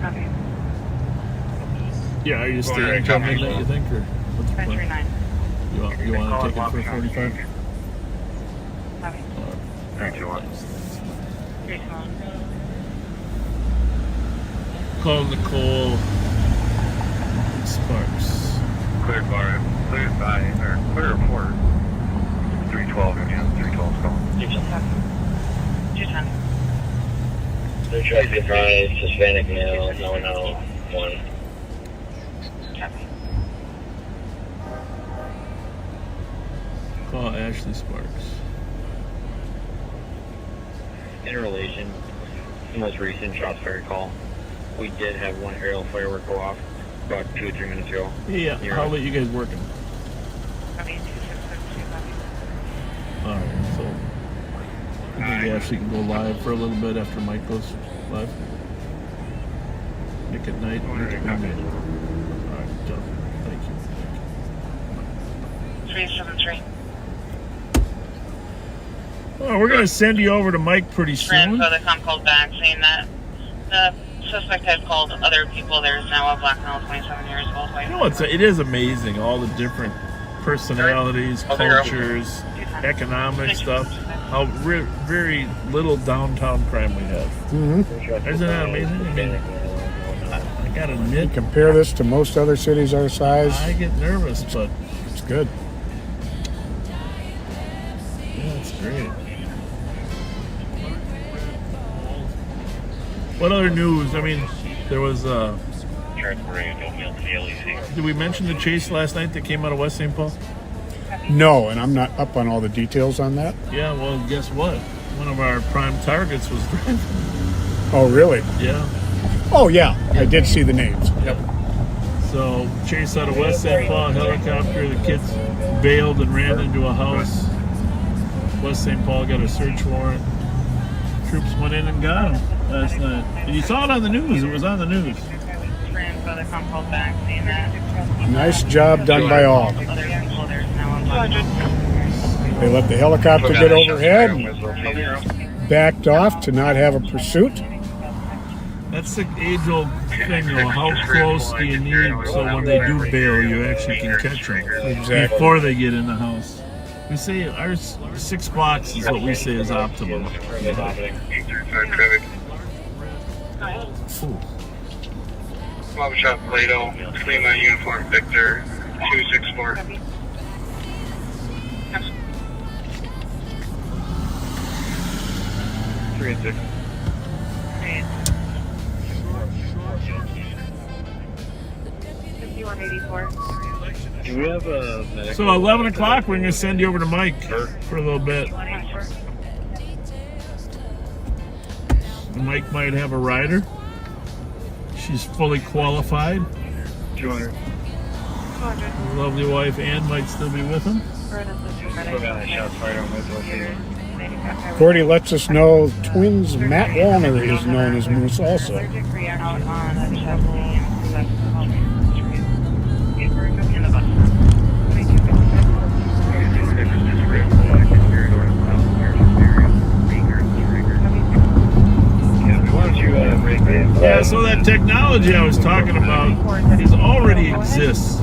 Copy. Yeah, are you staying until midnight, you think? Or what's your plan? 539. You want to take it for 45? Copy. 321. 321. Call Nicole Sparks. Clear report. 312, again, 312's call. 210. Traffic Vries, Hispanic male, no, 1. Copy. Call Ashley Sparks. In relation to the most recent shots fired call, we did have one aerial firework go off about 2 or 3 minutes ago. Yeah, near how us. late you guys working? Copy 266. You copy. Alright, so I think Ashley can go live for a little bit after Mike goes live. Nick at night, Nick at midnight. Alright, done. Thank you. 373. Well, we're going to send you over to Mike pretty soon. So the com called back saying that the suspect had called other people. There's now a black male, 27 years old. You know, it is amazing all the different personalities, cultures, economic stuff, how very little downtown crime we have. Mm-hmm. Isn't that amazing? I mean, I gotta admit, compare this to most other cities our size. I get nervous, but it's good. Yeah, it's great. What other news? I mean, there was. Did we mention the chase last night that came out of West St. Paul? No, and I'm not up on all the details on that. Yeah, well, guess what? One of our prime targets was driving. Oh, really? Yeah. Oh, yeah. I did see the names. Yep. So, chase out of West St. Paul, helicopter. The kids bailed and ran into a house. West St. Paul got a search warrant. Troops went in and got him last night. And you saw it on the news. It was on the news. Nice job done by all. They let the helicopter get overhead and backed off to not have a pursuit. That's the age-old thing, though. How close do you need so when they do bail, you actually can catch them Exactly. before they get in the house? We say our 6 blocks is what we say is optimal. Ooh. Bob Shop Plato, Lima Uniform Victor 264. 3 and 6. Do we have a medical? So 11 o'clock, we're going to send you over to Mike for a little bit. Mike might have a rider. She's fully qualified. 200. Lovely wife Ann might still be with him. Cordy lets us know twins Matt Wallner is known as Moose also. Yeah, so that technology I was talking about already exists.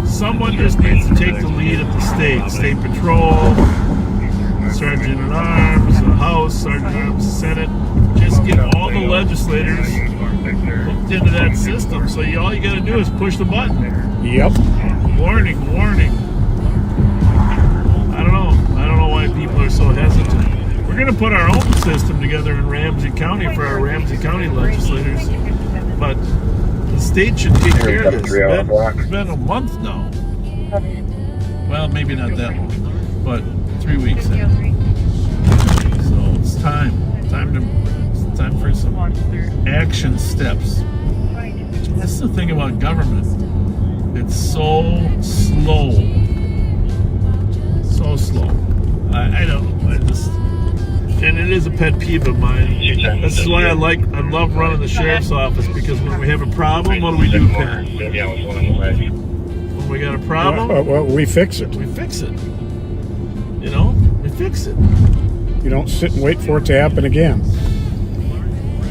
Someone just needs to take the lead at the state patrol, sergeant at arms, the House, sergeant at arms, the Senate. Just get all the legislators hooked into that system. So all you got to do is push the button. Yep. Warning. I don't know why people are so hesitant. We're going to put our own system together in Ramsey County for our Ramsey County legislators, but the state should take care of this. It's been a month now. Well, maybe not that long, but 3 weeks in. So it's time for some action steps. That's the thing about government. It's so slow. So slow. I and it is a pet peeve of mine. That's why I love running the sheriff's office, because when we have a problem, what do, Pat? When we got a problem, well, we fix it. We fix it. We fix it. You don't sit and wait for it to happen again.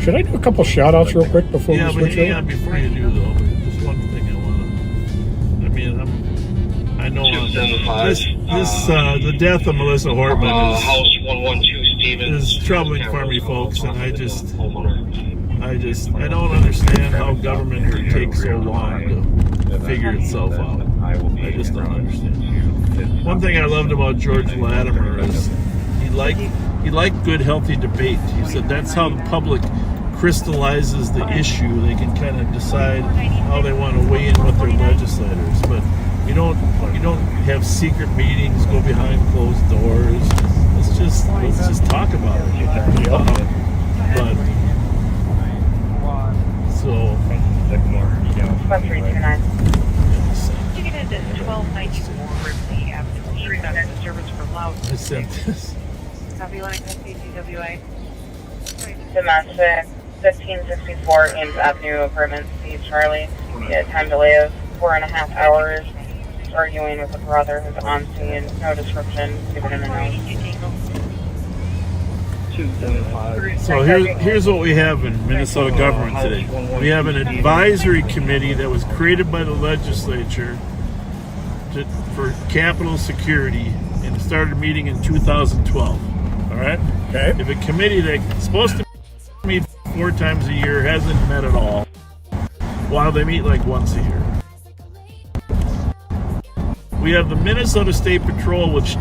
Should I do a couple shout-outs real quick before we switch over? Yeah, before you do, though, there's one thing I want to... I know the death of Melissa Hortman House 112 Stevens is troubling for me, folks, and I don't understand how government can take so long to figure itself out. I just don't understand. One thing I loved about George Latimer is he liked good, healthy debate. He said that's how the public crystallizes the issue. They can kind of decide how they want to weigh in with their legislators, but you don't have secret meetings, go behind closed doors. Let's just talk about it. But so 1329. You get into 1294 Ripley Avenue. That's disturbance for loud. I sent this. Copy line CWA. Domestic 1564 Ames Avenue, apartment C, Charlie. Yeah, time delay of 4.5 hours. Arguing with a brother who's on scene. No description given in the note. So here's what we have in Minnesota government today. We have an advisory committee that was created by the legislature for Capitol security, and it started meeting in 2012. All right. Okay. If a committee that's supposed to meet 4 times a year hasn't met at all, while they meet like once a year. We have the Minnesota State Patrol, which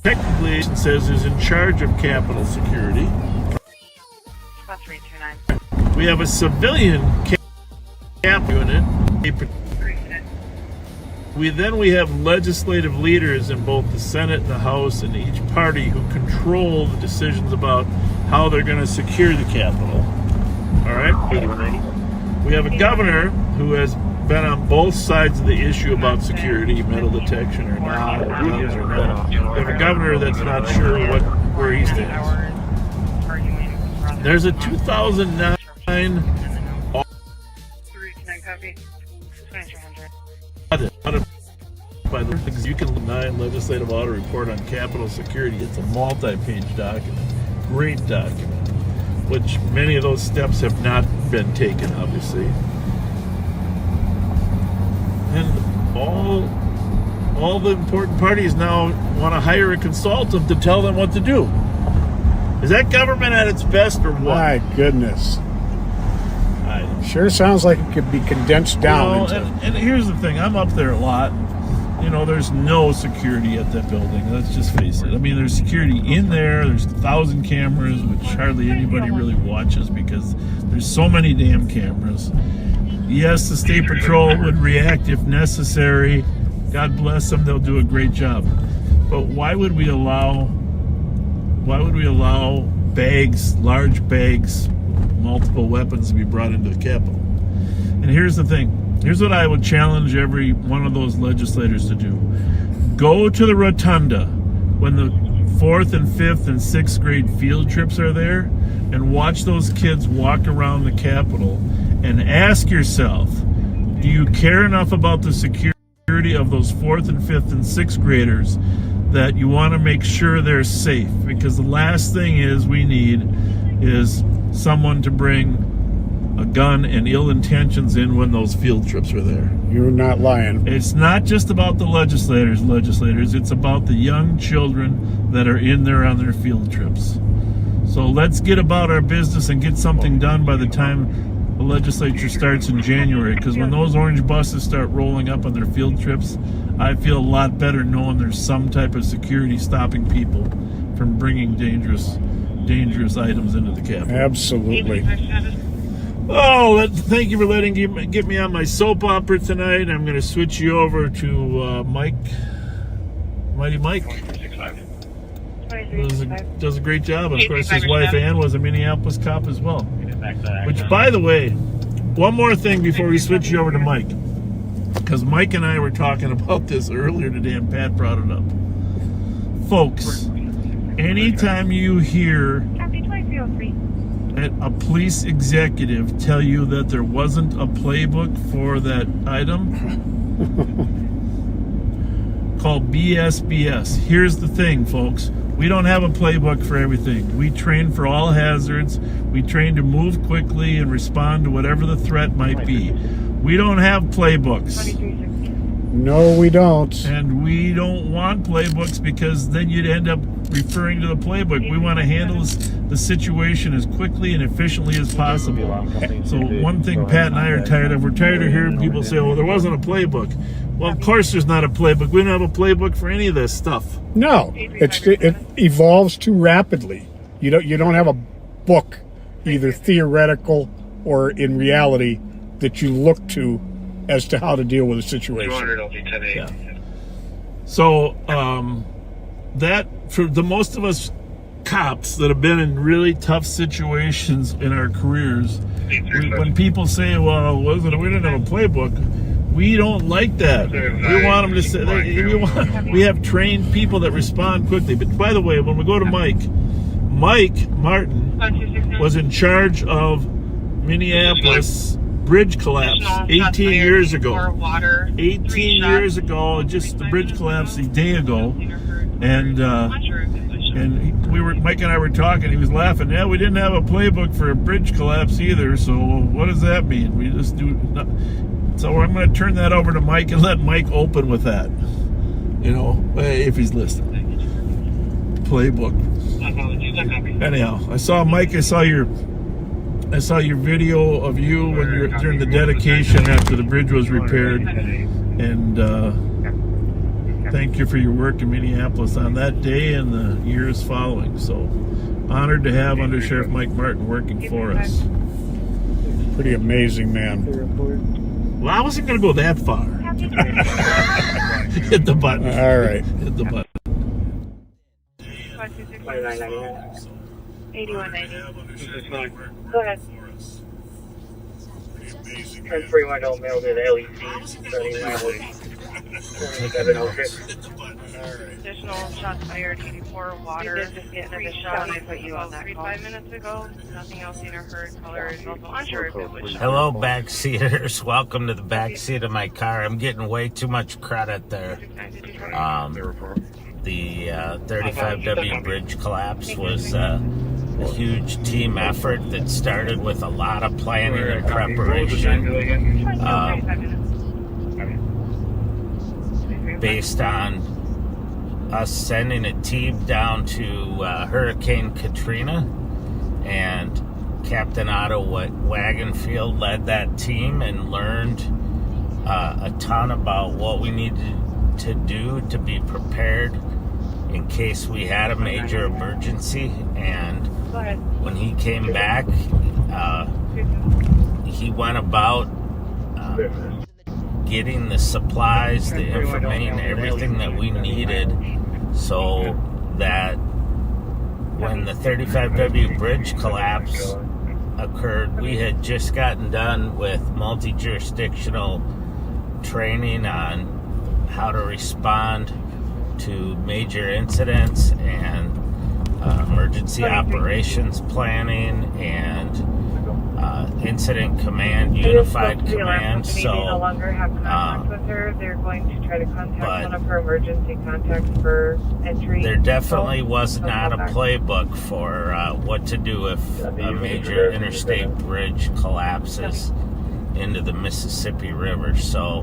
technically says is in charge of Capitol security. We have a civilian cap unit. We have legislative leaders in both the Senate and the House and each party who control the decisions about how they're going to secure the Capitol. All right? We have a governor who has been on both sides of the issue about security, metal detection or not, guns or not. We have a governor that's not sure where he stands. There's a 2009 by the things you can deny legislative audit report on Capitol security. It's a multi-page document, great document, which many of those steps have not been taken, obviously. And all the important parties now want to hire a consultant to tell them what to do. Is that government at its best or what? My goodness. Sure sounds like it could be condensed down. And here's the thing, I'm up there a lot. There's no security at that building. Let's just face it. I mean, there's security in there. There's 1,000 cameras, which hardly anybody really watches because there's so many damn cameras. Yes, the State Patrol would react if necessary. God bless them. They'll do a great job. But why would we allow bags, large bags, multiple weapons to be brought into the Capitol? And here's the thing. Here's what I would challenge every one of those legislators to do. Go to the rotunda when the 4th and 5th and 6th grade field trips are there and watch those kids walk around the Capitol and ask yourself, do you care enough about the security of those 4th and 5th and 6th graders that you want to make sure they're safe? Because the last thing we need is someone to bring a gun and ill intentions in when those field trips are there. You're not lying. It's not just about the legislators. It's about the young children that are in there on their field trips. So let's get about our business and get something done by the time the legislature starts in January, because when those orange buses start rolling up on their field trips, I feel a lot better knowing there's some type of security stopping people from bringing dangerous items into the Capitol. Absolutely. Oh, thank you for letting get me on my soap opera tonight. I'm going to switch you over to Mike. Mighty Mike. Does a great job. And of course, his wife Ann was a Minneapolis cop as well. Which, by the way, one more thing before we switch you over to Mike. Because Mike and I were talking about this earlier today and Pat brought it up. Folks, anytime you hear a police executive tell you that there wasn't a playbook for that item, called BS. Here's the thing, folks. We don't have a playbook for everything. We train for all hazards. We train to move quickly and respond to whatever the threat might be. We don't have playbooks. No, we don't. And we don't want playbooks because then you'd end up referring to the playbook. We want to handle the situation as quickly and efficiently as possible. So one thing Pat and I are tired of, we're tired of hearing people say, well, there wasn't a playbook. Well, of course there's not a playbook. We don't have a playbook for any of this stuff. No, it evolves too rapidly. You don't have a book, either theoretical or in reality, that you look to as to how to deal with a situation. Yeah. So that for the most of us cops that have been in really tough situations in our careers, when people say, well, we didn't have a playbook, we don't like that. We want them to say, we have trained people that respond quickly. But by the way, when we go to Mike Martin was in charge of Minneapolis bridge collapse 18 years ago. 18 years ago, just the bridge collapsed a day ago. And Mike and I were talking, he was laughing. Yeah, we didn't have a playbook for a bridge collapse either, so what does that mean? We just do So I'm going to turn that over to Mike and let Mike open with that. You know, if he's listening. Playbook. Anyhow, I saw Mike. I saw your video of you when you're during the dedication after the bridge was repaired, and thank you for your work in Minneapolis on that day and the years following. So honored to have Under Sheriff Mike Martin working for us. Pretty amazing man. Well, I wasn't going to go that far. Hit the button. All right. Hit the button. 8190. Go ahead. 1031 don't mail to the LEC. Starting mileage 2706. Additional shots fired, 84 water. You did just get an additional, and I put you on that call. 5 minutes ago. Nothing else seen or heard. Caller is also unsure if it was. Hello, backseaters. Welcome to the backseat of my car. I'm getting way too much credit there. The 35W bridge collapse was a huge team effort that started with a lot of planning and preparation, based on us sending a team down to Hurricane Katrina, and Captain Otto Wagonfield led that team and learned a ton about what we needed to do to be prepared in case we had a major emergency. And when he came back, he went about getting the supplies, the information, everything that we needed, so that when the 35W bridge collapse occurred, we had just gotten done with multi-jurisdictional training on how to respond to major incidents and emergency operations planning and incident command, unified command. So no longer have contact with her. They're going to try to contact one of her emergency contacts for entry. There definitely was not a playbook for what to do if a major interstate bridge collapses into the Mississippi River. So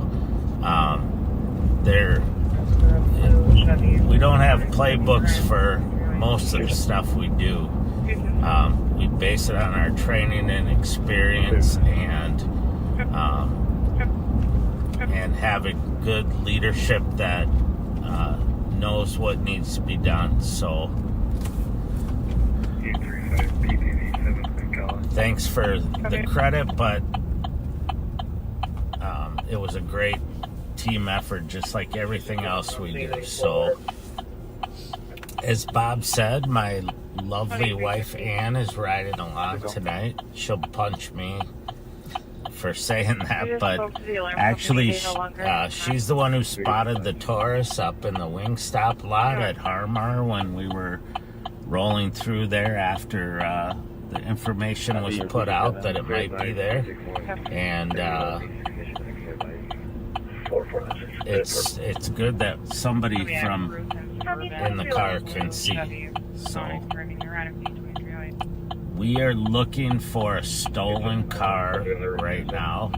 we don't have playbooks for most of the stuff we do. We base it on our training and experience, and having good leadership that knows what needs to be done. So thanks for the credit, but it was a great team effort, just like everything else we do. So as Bob said, my lovely wife Ann is riding along tonight. She'll punch me for saying that, but actually she's the one who spotted the Taurus up in the Wingstop lot at Harmar when we were rolling through there after the information was put out that it might be there. And it's good that somebody from in the car can see. So we are looking for a stolen car right now.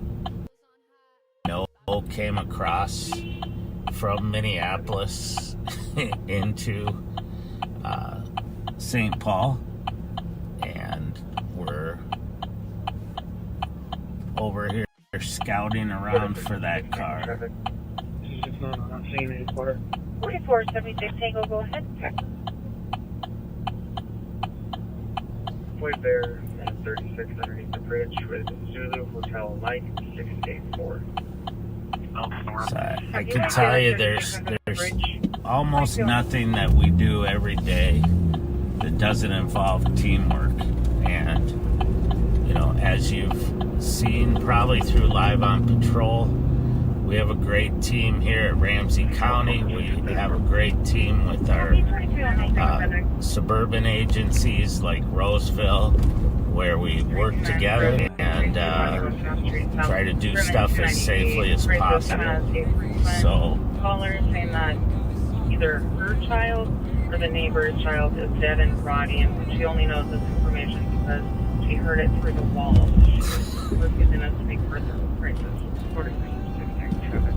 No came across from Minneapolis into St. Paul, and we're over here scouting around for that car. 4476 Tango, go ahead. Point Bear 36 underneath the bridge with Zulu Hotel Mike 684. So I can tell you there's almost nothing that we do every day that doesn't involve teamwork. And, you know, as you've seen probably through Live on Patrol, we have a great team here at Ramsey County. We have a great team with our suburban agencies like Roseville, where we work together and try to do stuff as safely as possible. So, caller saying that either her child or the neighbor's child is dead and rotting, and she only knows this information because she heard it through the walls. She was refusing us to speak further. Crisis. 40% traffic.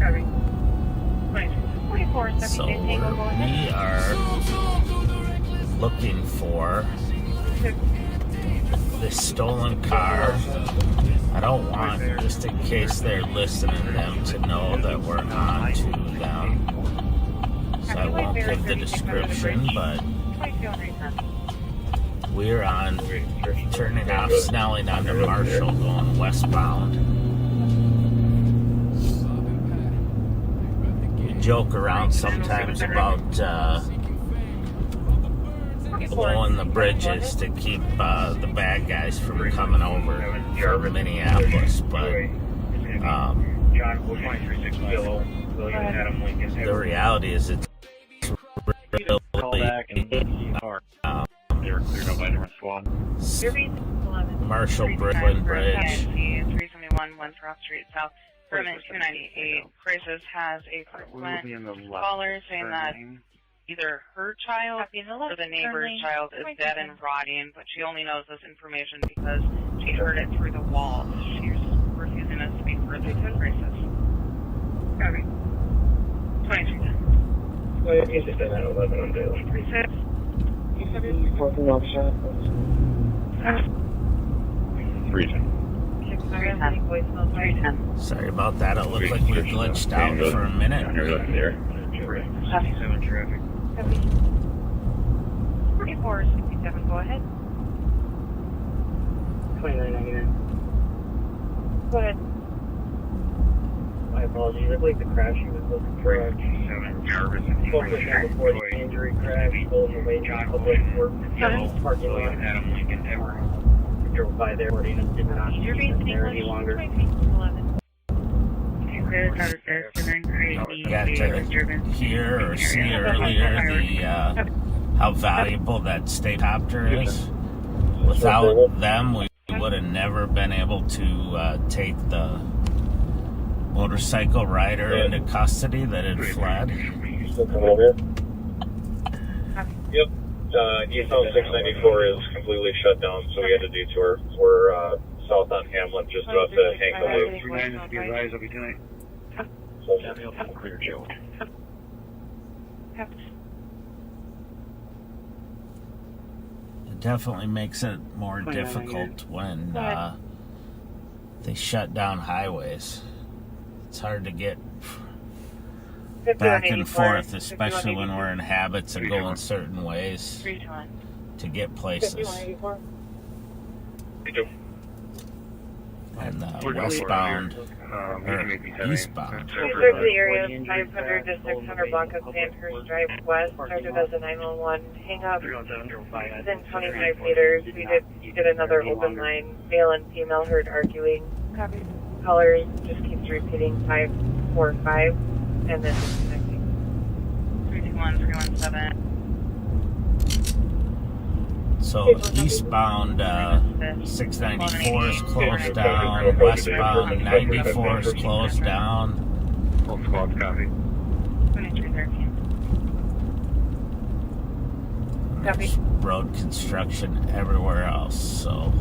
Copy. 24, So we are looking for this stolen car. I don't want, just in case they're listening, them to know that we're on to them. So I won't give the description, but we're on, turning off Snelling onto Marshall going westbound. We joke around sometimes about blowing the bridges to keep the bad guys from coming over from Minneapolis, but the reality is it's really Marshall Brooklyn Bridge. 371 Wentworth Street South, Permit 298. Crisis has a frequent caller saying that either her child or the neighbor's child is dead and rotting, but she only knows this information because she heard it through the walls. She's refusing to speak further to Crisis. Copy. 2310. Well, you just did that 11 on Dale. 36. Working officer. 310. Sorry about that. It looked like we glitched out for a minute. 77 traffic. 4467, go ahead. 2999. Go ahead. My apologies. I believe the crash he was looking for. 7 Jarvis and Focus on before the injury crash, pulling away from public work parking lot. Adam Lincoln Edward. We drove by there, and did not keep them there any longer. Got to hear or see earlier the how valuable that state copter is. Without them, we would have never been able to take the motorcycle rider into custody that had fled. Yep. Eastbound 694 is completely shut down, so we had to detour. We're south on Hamlin, just about to hang the loop. 39 is be advised, I'll be tonight. Clear, Joe. It definitely makes it more difficult when they shut down highways. It's hard to get back and forth, especially when we're in habits of going certain ways to get places. And westbound or eastbound. Reserve the area 500 to 600 block of Sandhurst Drive West, started as a 911 hang up. Within 25 meters, we did another open line. Male and female heard arguing. Caller just keeps repeating 545 and then disconnecting. 321, 317. So eastbound 694 is closed down, westbound 94 is closed down. Full squad copy. 2313. There's road construction everywhere else, so.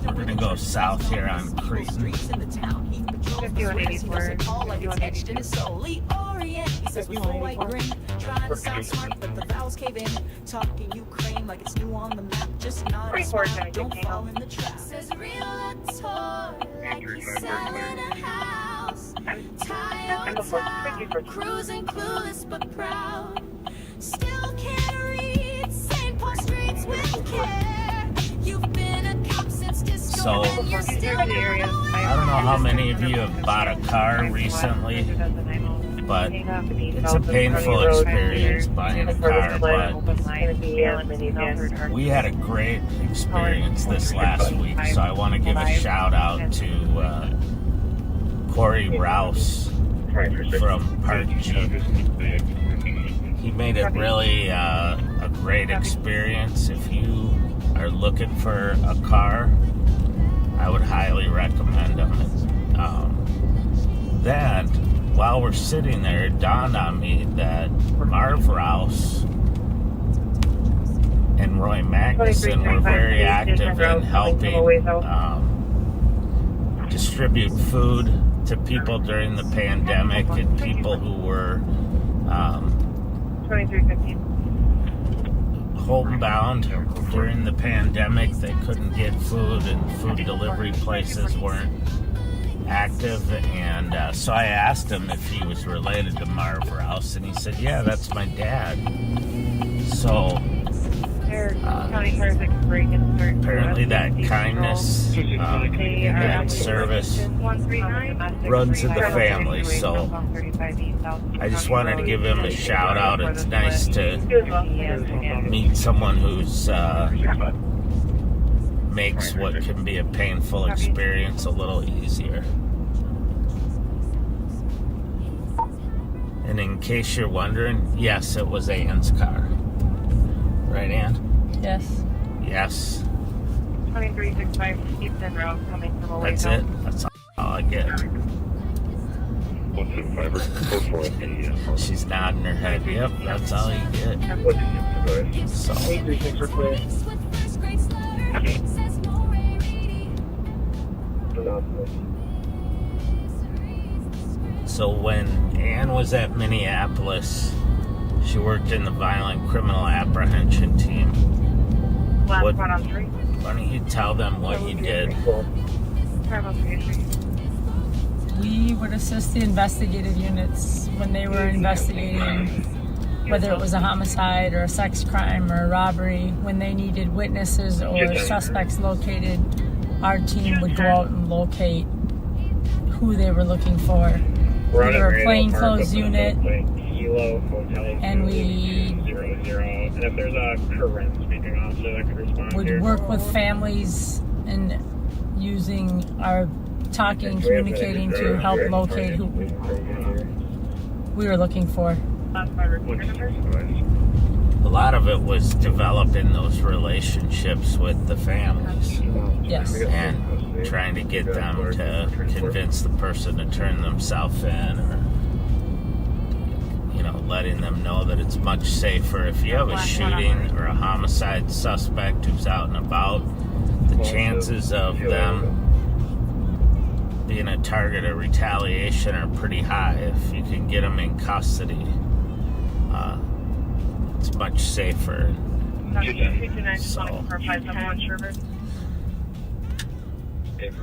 We're gonna go south here on Cretan. 5184. 5184. He says with a white grin, trying to sound smart, but the vowels cave in. Talking Ukraine like it's new on the map, just not a smart, don't fall in the trap. Says real tour like he's selling a house. Toyota, cruising clueless but proud. Still can't read St. Paul streets with care. You've been a cop since disco. So, and you're still I don't know how many of you have bought a car recently, but it's a painful experience buying a car, but we had a great experience this last week, so I want to give a shout out to Corey Rouse from Park Jeep. He made it really a great experience. If you are looking for a car, I would highly recommend him. Then, while we're sitting there, it dawned on me that Marv Rouse and Roy Magnuson were very active in helping distribute food to people during the pandemic and people who were 2315. homebound during the pandemic. They couldn't get food, and food delivery places weren't active. And so I asked him if he was related to Marv Rouse, and he said, yeah, that's my dad. So apparently that kindness and that service runs in the family. So I just wanted to give him a shout out. It's nice to meet someone who's makes what can be a painful experience a little easier. And in case you're wondering, yes, it was Ann's car. Right, Ann? Yes. Yes. 2365 Easton Road coming from away. That's it. That's all I get. 175 She's nodding her head. Yep, that's all you get. So. So when Ann was at Minneapolis, she worked in the violent criminal apprehension team. Why don't you tell them what you did? We would assist the investigative units when they were investigating whether it was a homicide or a sex crime or a robbery. When they needed witnesses or suspects located, our team would go out and locate who they were looking for. We were a plainclothes unit, and we and if there's a current speaking officer that could respond would work with families and using our talking and communicating to help locate who we were looking for. A lot of it was developing those relationships with the families. Yes. And trying to get them to convince the person to turn themselves in, or letting them know that it's much safer if you have a shooting or a homicide suspect who's out and about. The chances of them being a target of retaliation are pretty high. If you can get them in custody, it's much safer. So, it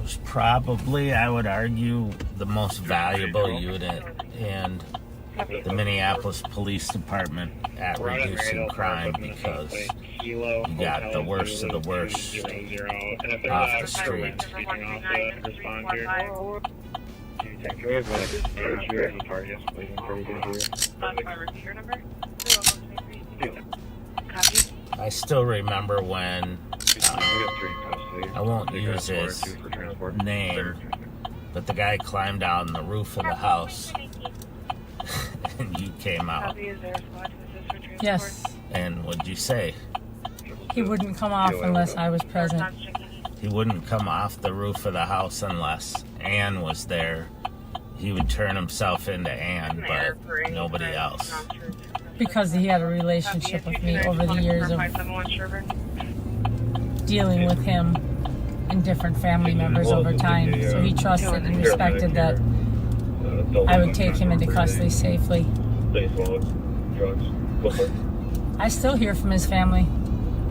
was probably, I would argue, the most valuable unit in the Minneapolis Police Department at reducing crime, because you got the worst of the worst off the street. I still remember when, I won't use his name, but the guy climbed out on the roof of the house and you came out. Yes. And what'd you say? He wouldn't come off unless I was present. He wouldn't come off the roof of the house unless Ann was there. He would turn himself into Ann, but nobody else. Because he had a relationship with me over the years of dealing with him and different family members over time. So he trusted and respected that I would take him into custody safely. I still hear from his family.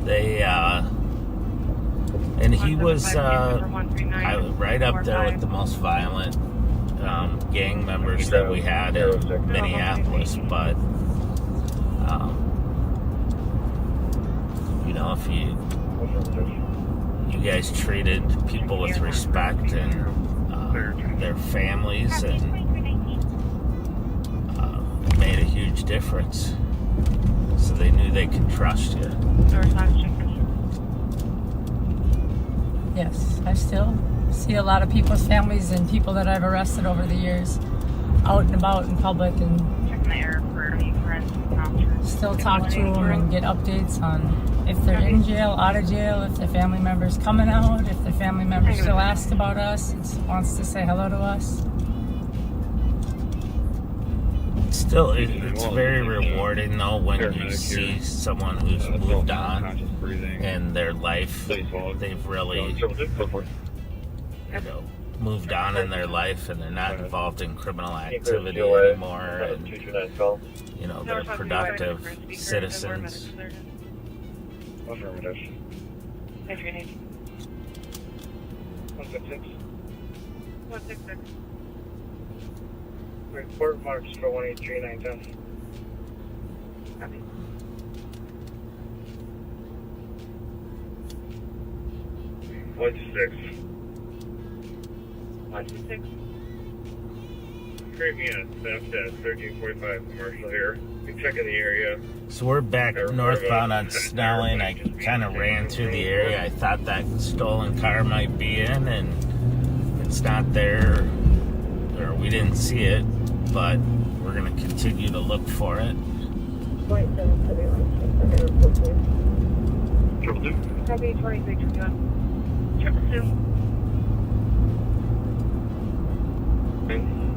They, and he was right up there with the most violent gang members that we had in Minneapolis, but if you guys treated people with respect and their families, and it made a huge difference. So they knew they could trust you. Yes, I still see a lot of people's families and people that I've arrested over the years out and about in public, and still talk to them and get updates on if they're in jail, out of jail, if their family member's coming out, if their family member still asks about us and wants to say hello to us. Still, it's very rewarding though when you see someone who's moved on in their life. They've really, moved on in their life, and they're not involved in criminal activity anymore, and they're productive citizens. Affirmative. 166. 166. Report marks for 183910. Copy. One six. 126. Premium theft at 1345 commercial here. We're checking the area. So we're back northbound on Snelling. I kind of ran through the area. I thought that stolen car might be in, and it's not there, or we didn't see it, but we're going to continue to look for it. Triple two. Copy 2321. Triple two.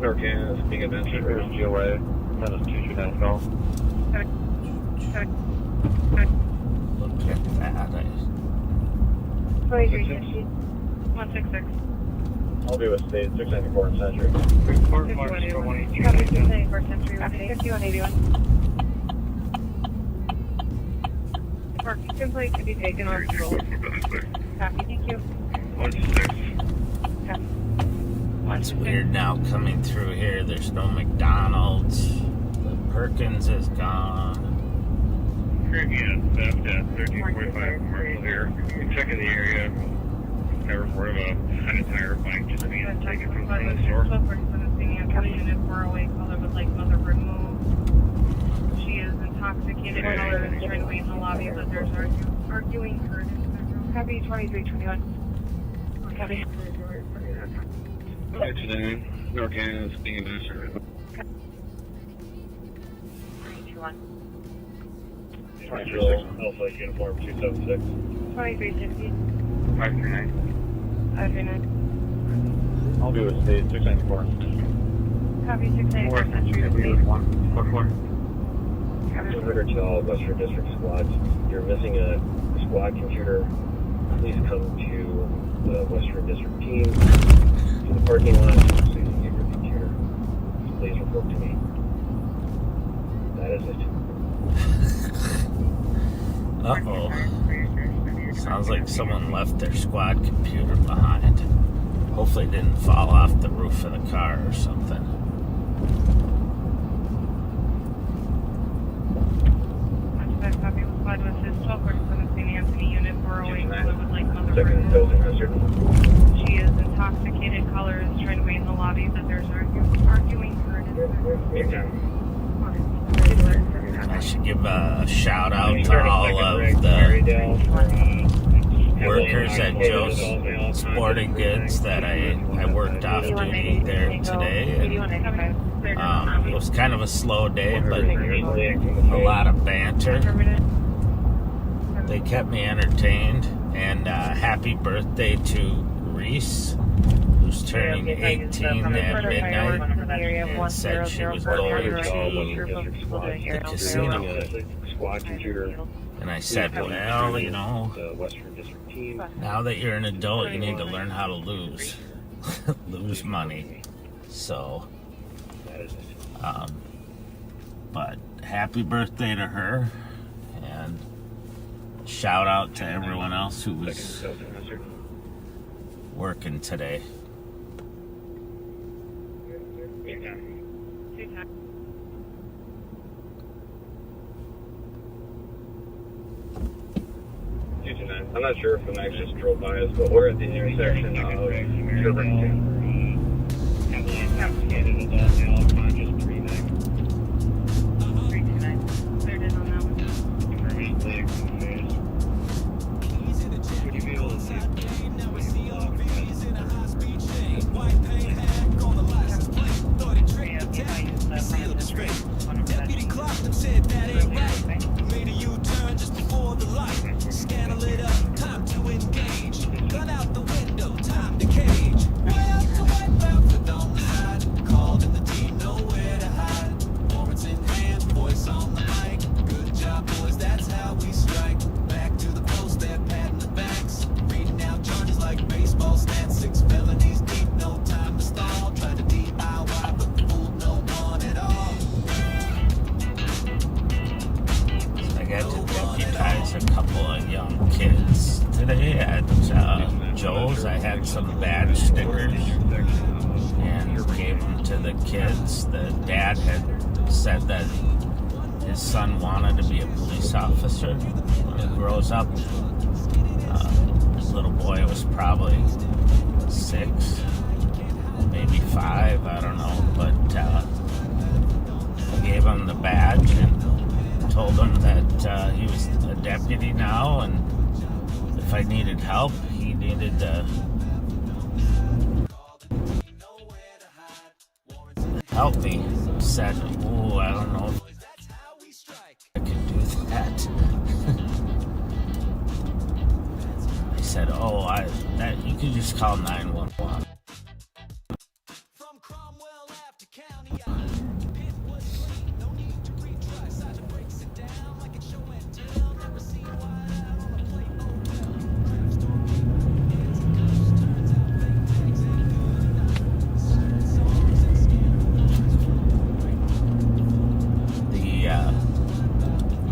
Norcan is being adventured. Here's GOA. That is 229 call. Look at that. 2360. 166. I'll be with state 694 in Century. Report marks for 183910. Copy 694 Century. 5181. Mark simply to be taken on patrol. Copy, thank you. 16. Copy. It's weird now coming through here. There's no McDonald's. The Perkins is gone. Premium theft at 1345 commercial here. We're checking the area. I reported an entire bike just being taken from the store. Unit 408 caller would like mother removed. She is intoxicated. Caller is trying to wait in the lobby, but there's arguing her. Copy 2321. Copy. 529. Norcan is being administered. 321. 26. Alpha uniform 276. 2360. 539. 539. I'll be with state 694. Copy 694 Century. 144. Order to all Western District squads. You're missing a squad computer. Please come to the Western District team to the parking lot so you can get your computer. Please report to me. That is it. Uh-oh. Sounds like someone left their squad computer behind. Hopefully it didn't fall off the roof of the car or something. Copy with squad with his 1247 St. Anthony Unit 408 caller would like mother Second removed. hazard. She is intoxicated. Caller is trying to wait in the lobby, but there's arguing her. I should give a shout out to all of the workers at Joe's Sporting Goods that I worked off duty there today. And, it was kind of a slow day, but a lot of banter. They kept me entertained. And happy birthday to Reese, who's turning 18 at midnight, and said she was going to the casino. And I said, well, now that you're an adult, you need to learn how to lose. Lose money. So, but happy birthday to her, and shout out to everyone else who was working today. I'm not sure if the Max just drove by us, but we're at the intersection of River 2. Heavily intoxicated adult male, conscious 329. Cleared in on that one. Would you be able to see? Deputy clocked him, said that ain't right. Made a U-turn just before the light. Scanner lit up, time to engage. Gun out the window, time to cage. Way out to wipe out, but don't hide. Called in the team. yesterday at Joe's. I had some badge stickers and gave them to the kids. The dad had said that his son wanted to be a police officer when he grows up. His little boy was probably 6, maybe 5, I don't know, but I gave him the badge and told him that he was a deputy now, and if I needed help, he needed to help me. Said, "Ooh, I don't know if I could do that." I said, "Oh, that you could just call 911."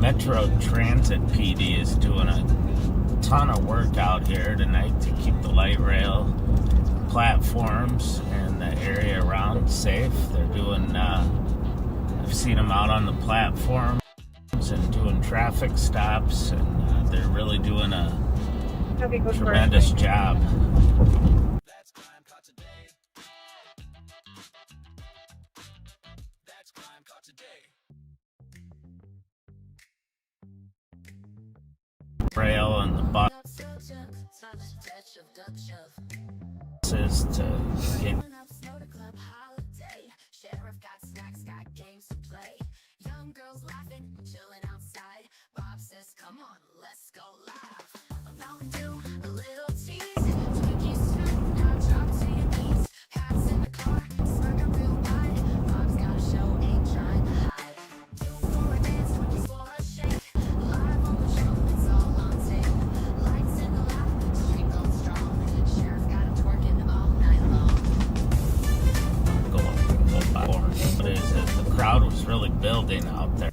Metro Transit PD is doing a ton of work out here tonight to keep the light rail platforms and the area around safe. They're doing, I've seen them out on the platforms and doing traffic stops, and they're really doing a tremendous job. Rail and the buses to get Sheriff got snacks, got games to play. Young girls laughing, chilling outside. Bob says, "Come on, let's go live." A Mountain Dew, a little cheese, Twinkies too, now drop to your knees. Hats in the car, smirking real wide. Bob's got a show, ain't trying to hide. Do for a dance, for a shake. Live on the show, it's all on tape. Lights in the lap, street goes strong. Sheriff got him twerking all night long. What is it? The crowd was really building out there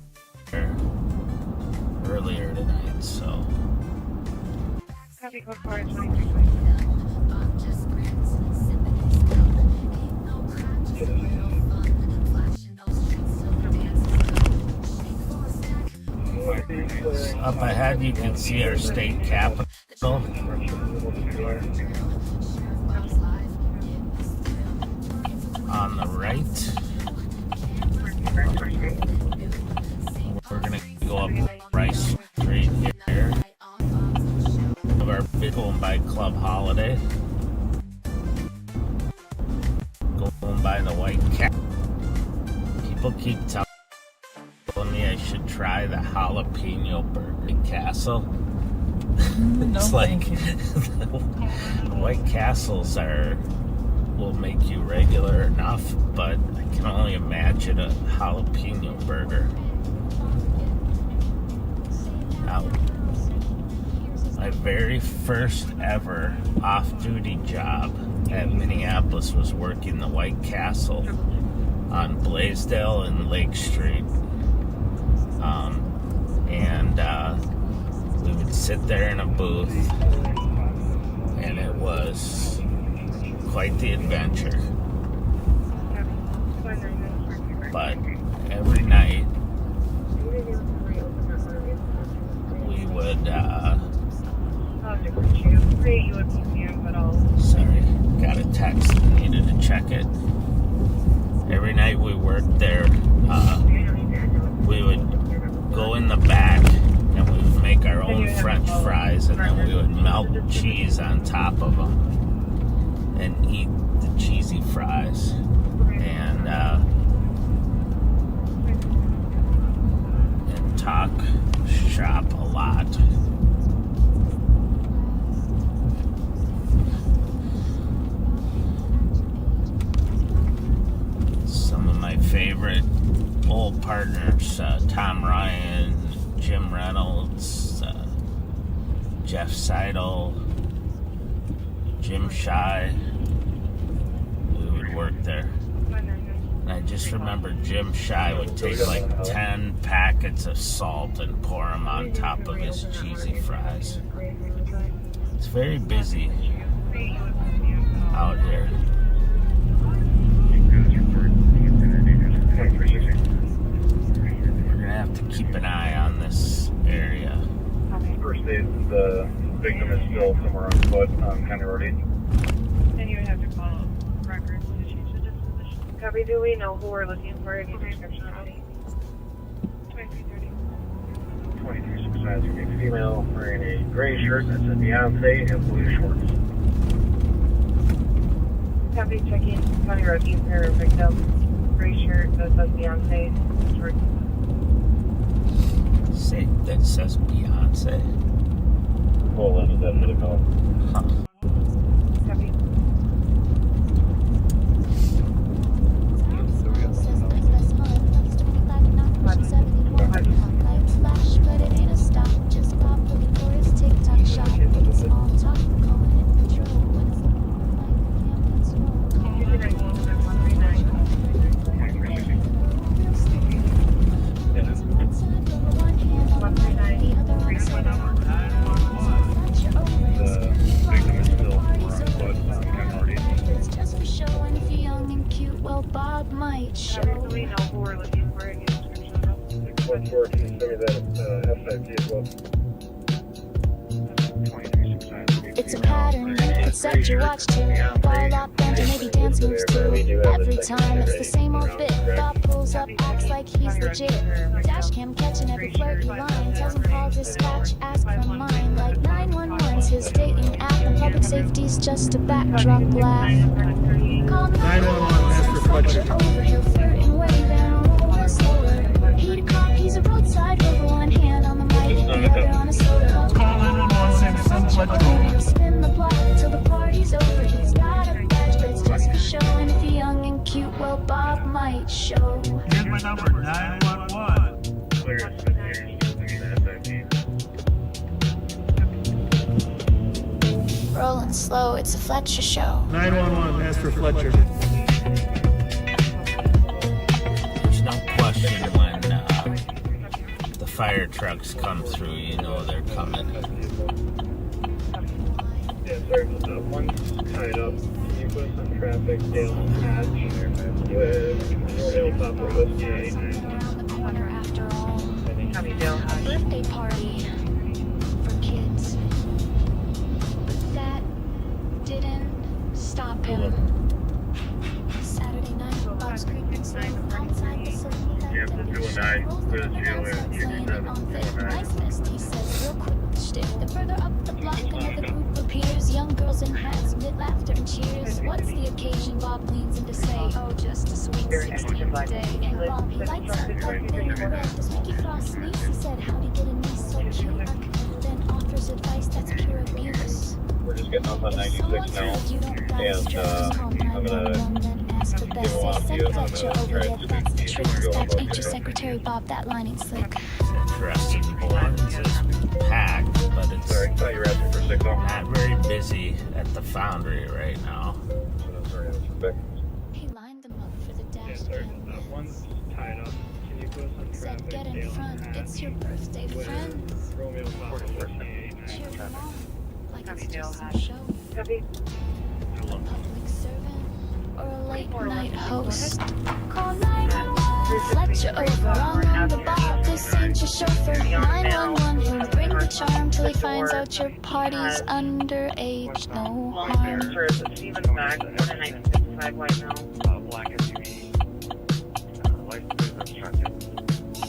earlier tonight, so. Copy code 423. Up ahead, you can see our state capitol. On the right, we're going to go up Rice Street here. Of our big going by Club Holiday. Going by the White Cat. People keep telling me I should try the jalapeno burger at Castle. It's like the White Castles will make you regular enough, but I can only imagine a jalapeno burger. Now, my very first ever off-duty job at Minneapolis was working the White Castle on Blaisdell and Lake Street. We would sit there in a booth, and it was quite the adventure. But every night we would sorry, got a text, needed to check it. Every night we worked there, we would go in the back and we would make our own French fries, and then we would melt cheese on top of them and eat the cheesy fries, and talk shop a lot. Some of my favorite old partners, Tom Ryan, Jim Reynolds, Jeff Seidel, Jim Shy. We would work there. And I just remember Jim Shy would take like 10 packets of salt and pour them on top of his cheesy fries. It's very busy out here. We're gonna have to keep an eye on this area. First aid, the victim is still somewhere on foot on County Road 8. Then you would have to call records to change the disposition. Copy, do we know who we're looking for? Any description of it? 2330. 2365 is a female wearing a gray shirt that says Beyonce and blue shorts. Copy, checking County Road East River victim. Gray shirt that says Beyonce. Shorts. Say that says Beyonce. Hold on, is that for the call? Huh. Copy. Bob might show. Do we know who we're looking for? Any description of it? 614, can you send me that F5G as well? It's a pattern, it's set your watch to. Ball up and maybe dance moves too. Every time it's the same old bit. Bob pulls up, acts like he's legit. Dash cam catching every flirty line. Tells him call dispatch, ask for mine. Like 911's his dating app, and public safety's just a backdrop laugh. Call 911, that's for Fletcher. Over, he'll flirt and wave and roll slower. He'd a cop, he's a roadside rover. One hand on the mic, the other on a soda. Call 911, Fletcher. He'll spin the block till the party's over. He's got a badge, but it's just for show. And if you're young and cute, well, Bob might show. Here's my number, 911. Clear, send me that F5G. Rolling slow, it's a Fletcher show. 911, that's for Fletcher. There's no question when the fire trucks come through, you know they're coming. Yeah, sorry, one's tied up. Can you put us on traffic, Dale Hatch, with Helicopter Whiskey 8? Around the corner after all. A birthday party for kids. But that didn't stop him. Saturday night, Bob's creeping slow outside the saloon. Yeah, for 209, for the GOA, 67, Nice vest, he says, real quick with the shtick. The further up the block, another group appears. Young girls in hats, mid laughter and cheers. What's the occasion? Bob leans in to say, oh, just a sweet 16th day. And Bob, he lights up like they red. Does Mickey Floss sneeze? He said, how'd he get a niece so cute? Then offers advice that's pure abuse. We're just getting off on 96 now, and I'm gonna give them off to you. I'm gonna try to speak to you. Ain't your secretary, Bob? That line ain't slick. Interesting Blends is packed, but it's Sorry, I thought you were asking for 6 off. not very busy at the foundry right now. Sorry, I was back. He lined them up for the dash Sorry, cam. one's tied up. Can you put us on Said traffic? get in front, it's your birthday friend. Romeo Papa Cheer them on, like it's just some show. A public servant or a late night host. Call 911, Fletcher over, on the bar. This ain't your chauffeur. 911, he'll bring the charm till he finds out your party's underage. No harm. For the Stevens bag, 1955 white male. Black SUV.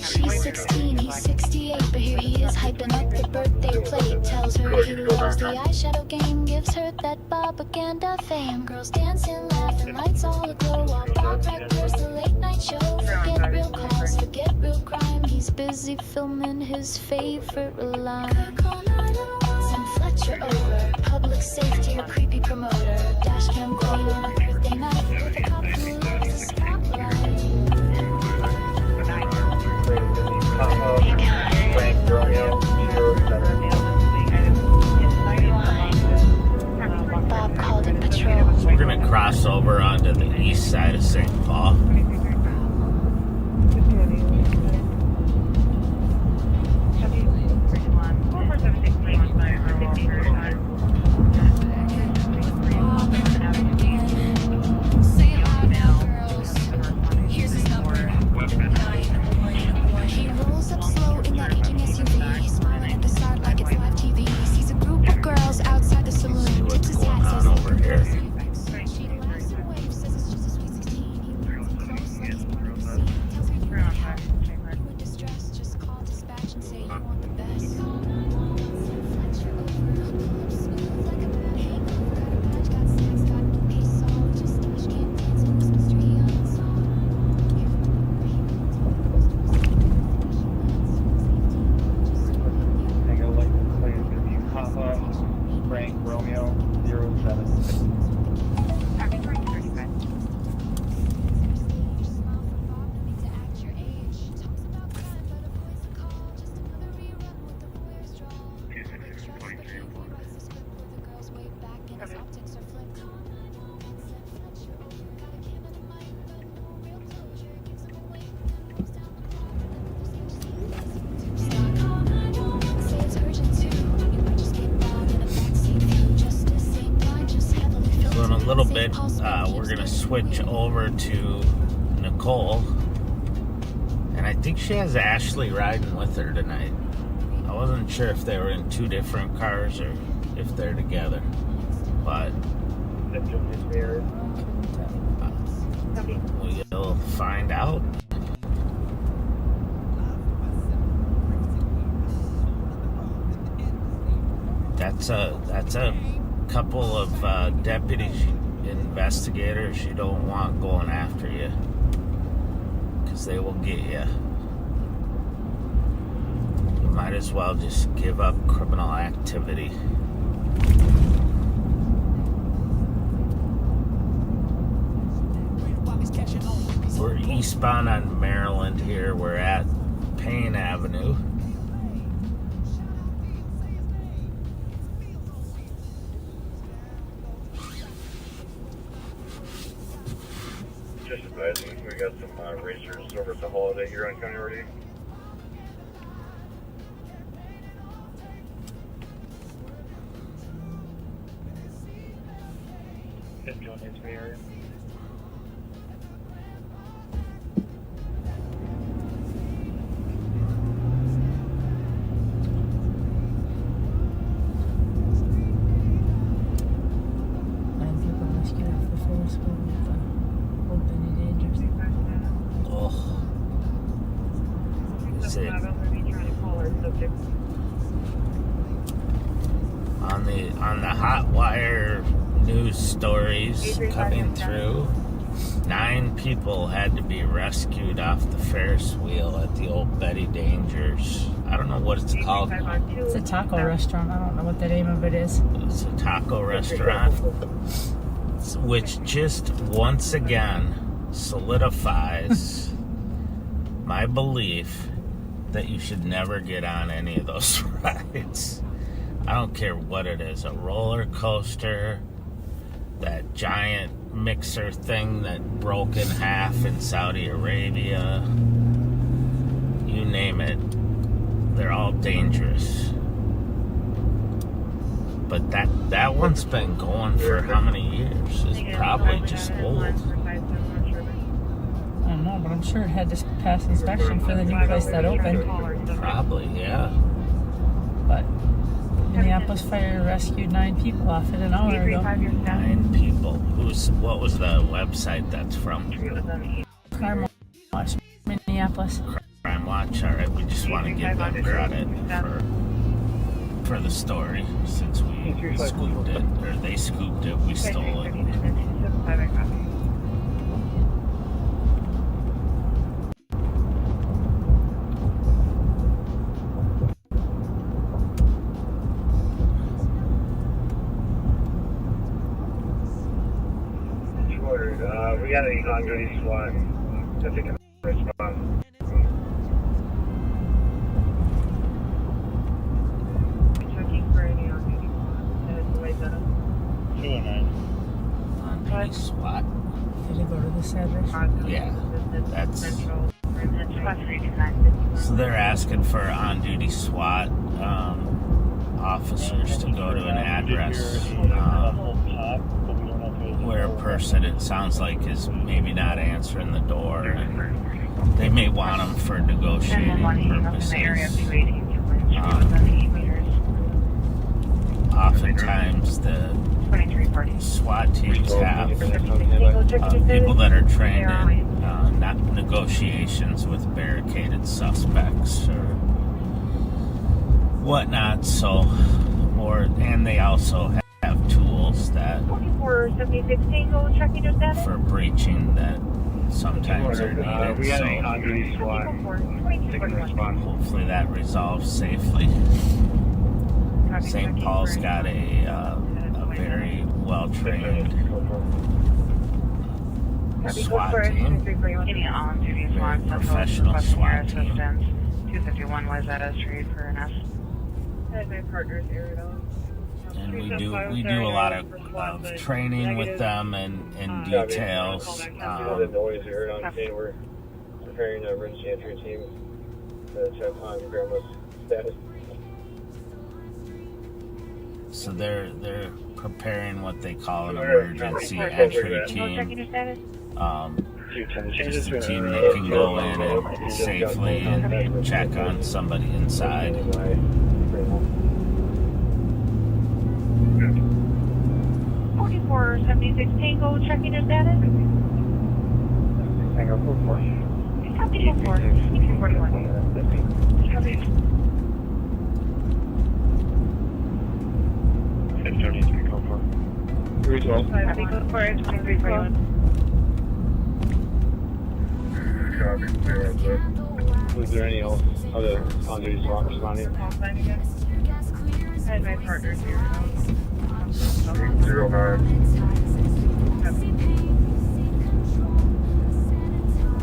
She's 16, he's 68, but here he is hyping up the birthday plate. Tells her he loves the eyeshadow game, gives her that Bobaganda fame. Girls dancing, laughing, lights all aglow, while Bob records the late night show. Forget real calls, forget real crime, he's busy filming his favorite line. Send Fletcher over, public safety or creepy promoter. Dash cam queen on a birthday night with a cop who loves the spotlight. Bob called in patrol. We're gonna cross over onto the east side of St. Paul. So in a little bit, we're going to switch over to Nicole. And I think she has Ashley riding with her tonight. I wasn't sure if they were in two different cars or if they're together. But we'll find out. That's a couple of deputies, investigators you don't want going after you, because they will get you. You might as well just give up criminal activity. We're eastbound on Maryland here. We're at Payne Avenue. Just advising, we got some racers over at the holiday here on County Road 8. Just join the area. On the hot wire news stories coming through, 9 people had to be rescued off the Ferris wheel at the old Betty Dangers. I don't know what it's called. It's a taco restaurant. I don't know what the name of it is. It's a taco restaurant, which just once again solidifies my belief that you should never get on any of those rides. I don't care what it is, a roller coaster, that giant mixer thing that broke in half in Saudi Arabia, you name it, they're all dangerous. But that one's been going for how many years? It's probably just old. I don't know, but I'm sure it had to pass inspection for the new place that opened. Probably, yeah. But Minneapolis Fire rescued 9 people off it an hour ago. 9 people. What was the website that's from? Crime Watch, Minneapolis. Crime Watch. All right, we just want to give them credit for the story, since we scooped it, or they scooped it, we stole it. We got any on-duty SWAT that they can respond. Checking for any on-duty SWAT. On-duty SWAT? Did it go to this address? Yeah, so they're asking for on-duty SWAT officers to go to an address where a person, it sounds like, is maybe not answering the door, and they may want them for negotiating purposes. Oftentimes the SWAT teams have people that are trained in not negotiations with barricaded suspects or whatnot, and they also have tools that for breaching that sometimes are needed. We got any on-duty SWAT they can respond. Hopefully that resolves safely. St. Paul's got a very well trained SWAT team. Any on-duty SWAT, Professional SWAT team. assistance. 251 was at a street for an S. My partner's And we do a lot of training with them and details. The noise you heard on scene, we're preparing an emergency entry team to check on grandma's status. So they're preparing what they call an emergency entry team. Just a team that can go in and safely and check on somebody inside. 4476 Tango, checking your status. Tango 44. Copy 44. 41. Copy. 312. Copy, go for it. 2341. Was there any else other on-duty SWAT responding? And my partner's here. 09.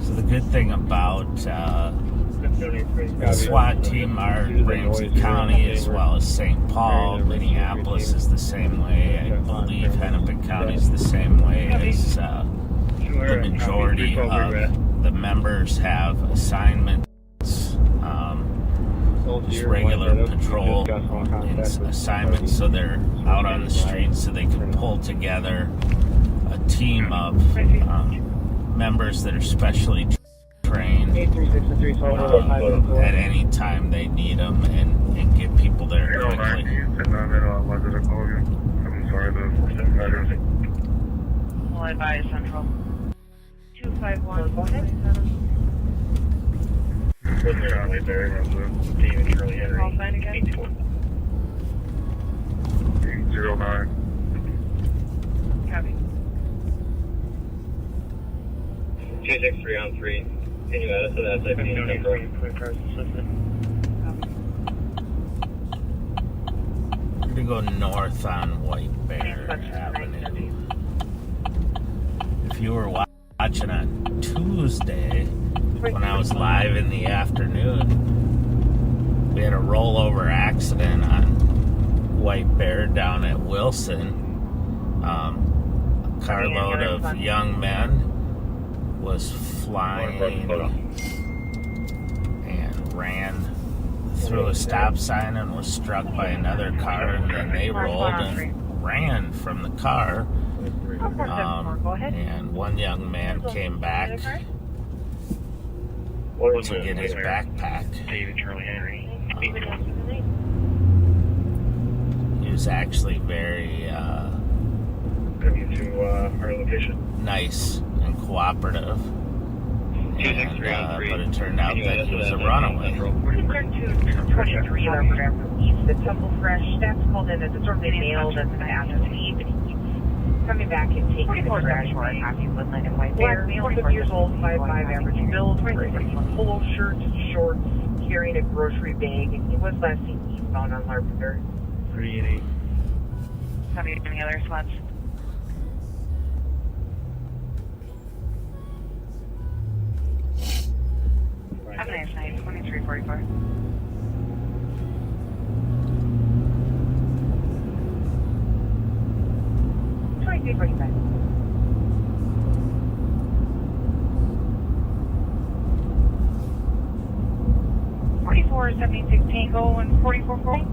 So the good thing about the SWAT team are Ramsey County as well as St. Paul. Minneapolis is the same way. I believe Hennepin County is the same way as the majority of the members have assignments, just regular patrol assignments, so they're out on the streets so they can pull together a team of members that are specially trained at any time they need them and get people there quickly. Well, advise Central. 251, go ahead. David Charlie Henry. Call sign again. 09. Copy. 263 on 3. Can you add us to that type of number? We're going to go north on White Bear Avenue. If you were watching on Tuesday, when I was live in the afternoon, we had a rollover accident on White Bear down at Wilson. A carload of young men was flying and ran through a stop sign and was struck by another car, and then they rolled and ran from the car. And one young man came back to get his backpack. David Charlie Henry. He was actually very Coming to our location. nice and cooperative. And, but it turned out that he was a runaway. Return to 23 over east, the Tumble Fresh. Staff's called in a disorderly male that's been asked to leave, and he keeps coming back and taking the trash for a happy Woodland and White Bear. 44 years old, 5'5", average build, polo shirt, shorts, carrying a grocery bag, and he was last seen eastbound on Larpenberg. 388. Have you any other slots? Have a nice night. 2344. Or 76 Tango and 4440.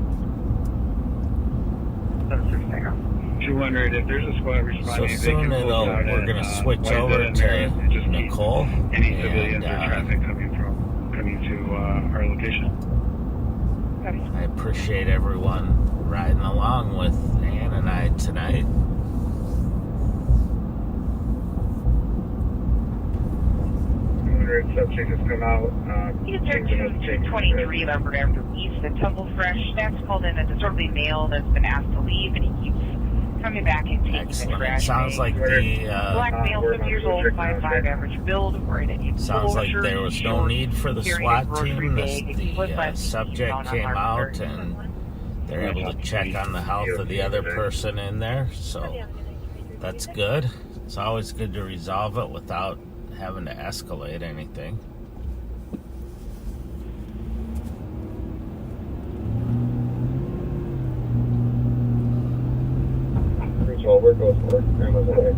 200. If there's a squad So responding, soon we're going to switch over to Nicole. Any civilians or traffic coming to our location. I appreciate everyone riding along with Ann and I tonight. Subject has come out. He's there 223 Lumber after East, the Tumble Fresh. Staff's called in a disorderly male that's been asked to leave, and he keeps coming back and taking the trash. It sounds like the black male, 50 years old, 5'5", average build. sounds like there was no need for the SWAT team. The subject came out and they're able to check on the health of the other person in there, so that's good. It's always good to resolve it without having to escalate anything. Well, we're both for Grandma's away.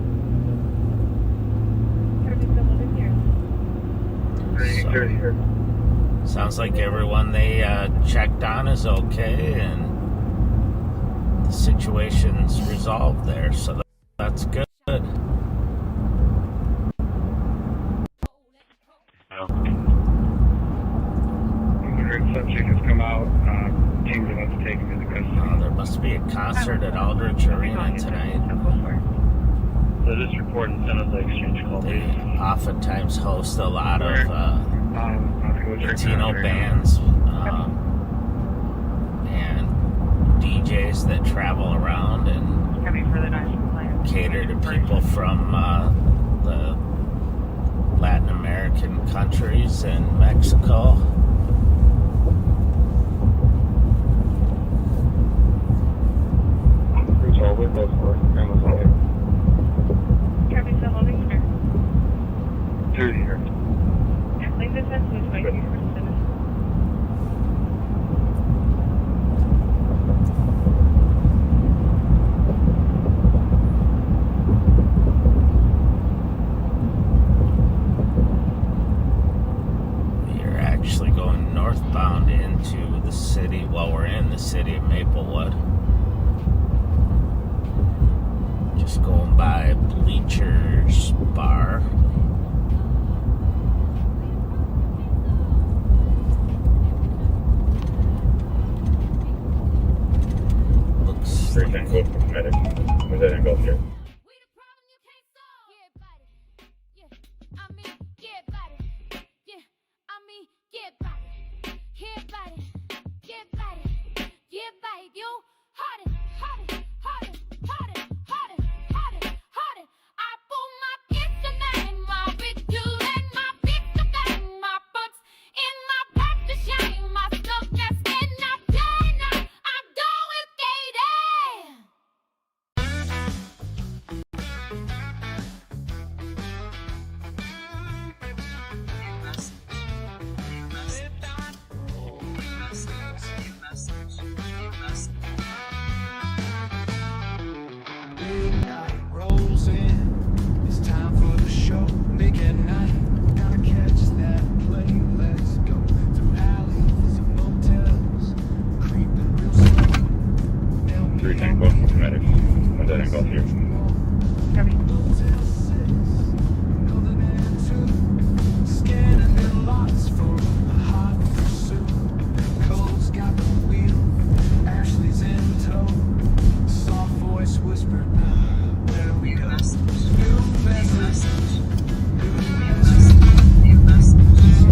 So, sounds like everyone they checked on is okay, and the situation's resolved there, so that's good. Subject has come out. Teams are about to take him into custody. There must be a concert at Aldrich Arena tonight. So this report and send us the exchange call. They oftentimes host a lot of Latino bands and DJs that travel around and cater to people from the Latin American countries and Mexico. We're both for Grandma's away. Traffic still holding here. 30 here. Leave this message by you for the citizen. We are actually going northbound into the city. Well, we're in the city of Maplewood. Just going by Bleachers Bar. Looks Great thing, go for medic. Where's that angle here?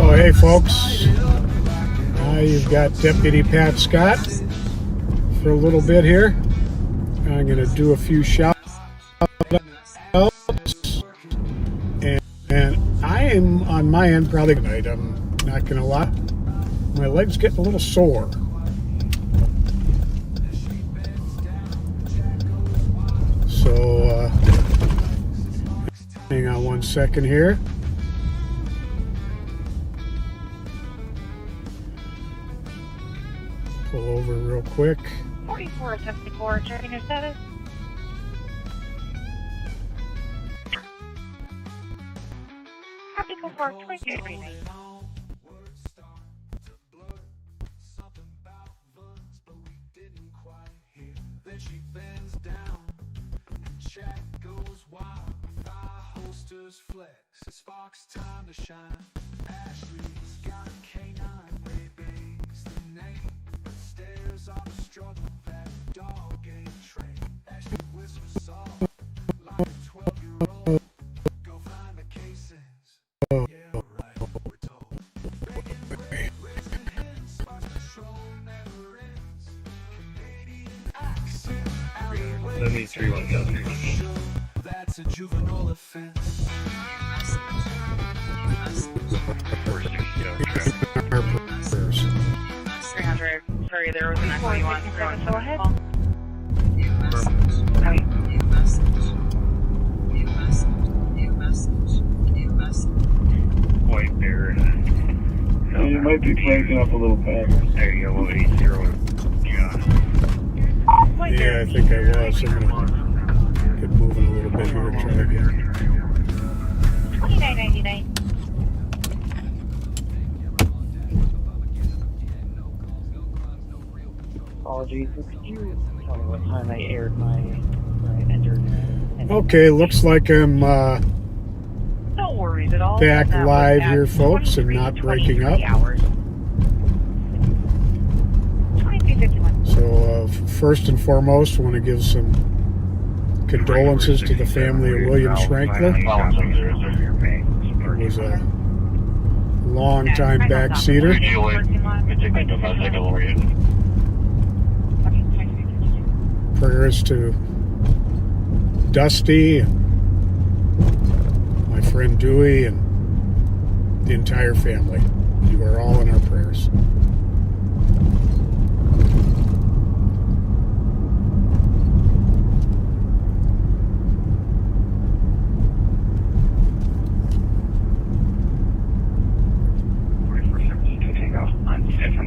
Oh, hey folks, now you've got Deputy Pat Scott for a little bit here. I'm going to do a few shout outs, and I am on my end probably tonight. I'm not going to lie, my leg's getting a little sore. So hang on one second here. Pull over real quick. 4474, checking your status. Copy, go for 2339. Then she bends down and chat goes wild. Thigh holsters flex. It's Fox time to shine. Ashley's got a canine. BaeBae's the name. Stairs are the struggle. That dog ain't trained. Ashley whispers soft like a 12-year-old. Go find the cases. Yeah, right, we're told. Let me 317. That's a juvenile offense. 300, Sorry, there was an echo you want. Go ahead. New message. New message. New message. New message. New message. White there. You might be breaking up a little bit. There you go, 80. Yeah, I think I was. I'm gonna get moving a little bit here and try again. 29.99. Apologies, could you tell me what time I aired my entered? Okay, looks like I'm No worries at all. back That was live at here, folks, and 23, not breaking up. 23 hours. 23.51. So, first and foremost, I want to give some condolences to the family of William Schrankler. He was a long-time backseater. Prayers to Dusty and my friend Dewey and the entire family. You are all in our prayers.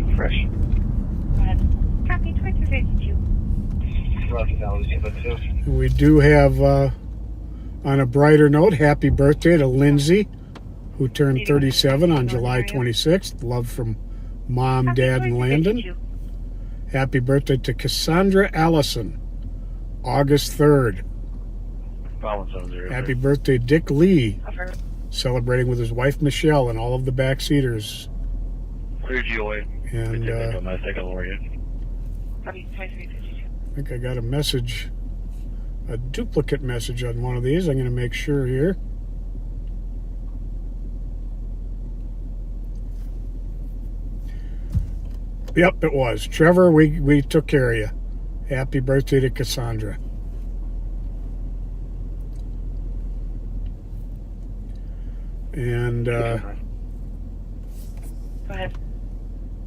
Go ahead. Copy 2252. We do have, on a brighter note, happy birthday to Lindsay, who turned 37 on July 26th. Love from Mom, Dad, and Landon. Happy birthday to Cassandra Allison, August 3rd. Happy birthday, Dick Lee, celebrating with his wife Michelle and all of the backseaters. Clear GOA. And I think I got a message, a duplicate message on one of these. I'm going to make sure here. Yep, it was. Trevor, we took care of you. Happy birthday to Cassandra. And Go ahead.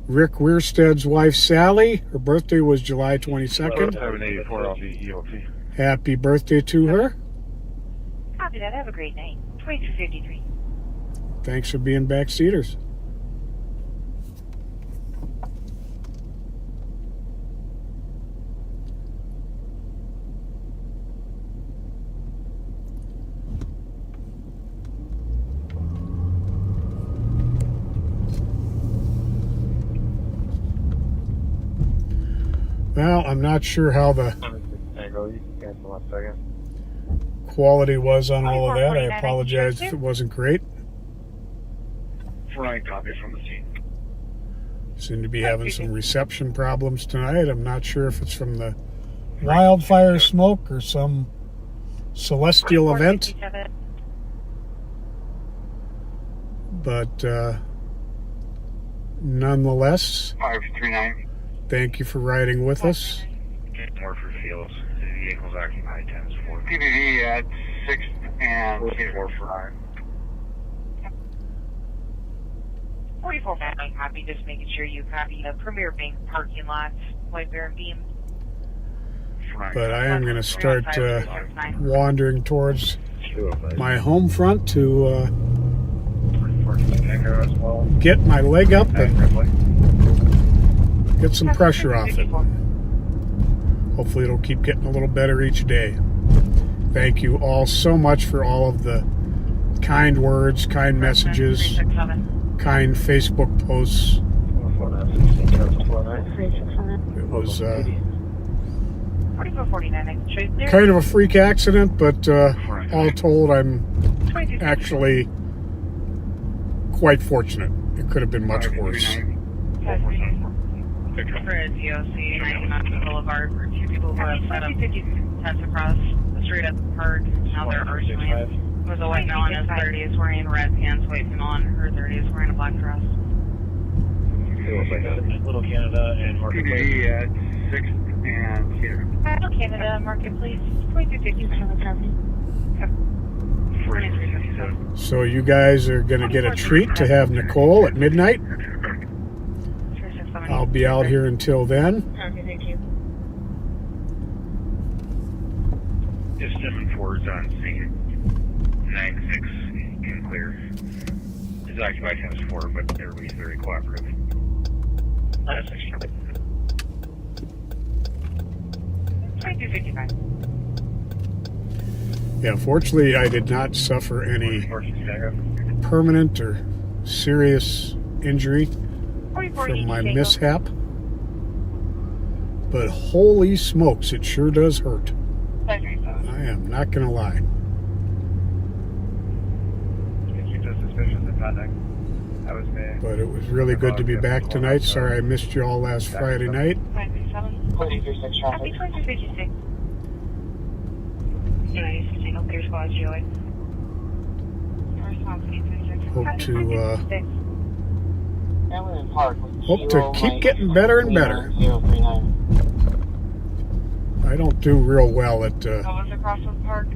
Rick Weirstead's wife, Sally, her birthday was July 22nd. 784 off EOP. Happy birthday to her. Copy that. Have a great night. 2253. Thanks for being backseaters. Well, I'm not sure how the quality was on all of that. I apologize if it wasn't great. Right, copy from the scene. Seem to be having some reception problems tonight. I'm not sure if it's from the wildfire smoke or some celestial event. But nonetheless, 539. thank you for riding with us. More for fields. The vehicle's occupied 10-4. PBV at 6 and 4-5. 4459 copy, just making sure you copy the Premier Bank parking lots, White Bear and Beam. But I am going to start wandering towards my home front to get my leg up and get some pressure off it. Hopefully it'll keep getting a little better each day. Thank you all so much for all of the kind words, kind messages, kind Facebook posts. It was kind of a freak accident, but all told, I'm actually quite fortunate. It could have been much worse. For a DOC, 99 Boulevard, for two people who have set up tents across the street at the park. Now they're arguing. It was a white male in his 30s wearing red pants, white female in her 30s wearing a black dress. Little Canada and Marketplace. At 6 and here. Little Canada Marketplace, 2250. So you guys are going to get a treat to have Nicole at midnight. I'll be out here until then. Okay, thank you. If 7-4 is on scene, 9-6 can clear. It's occupied times 4, but everybody's very cooperative. That's actually 2255. Yeah, fortunately, I did not suffer any permanent or serious injury from my mishap. But holy smokes, it sure does hurt. I am not going to lie. But it was really good to be back tonight. Sorry I missed you all last Friday night. 2236 traffic. 2256. Nice. Single clear squad, Joey. Response 836. Hope to keep getting better and better. I don't do real well at Crossroads Park.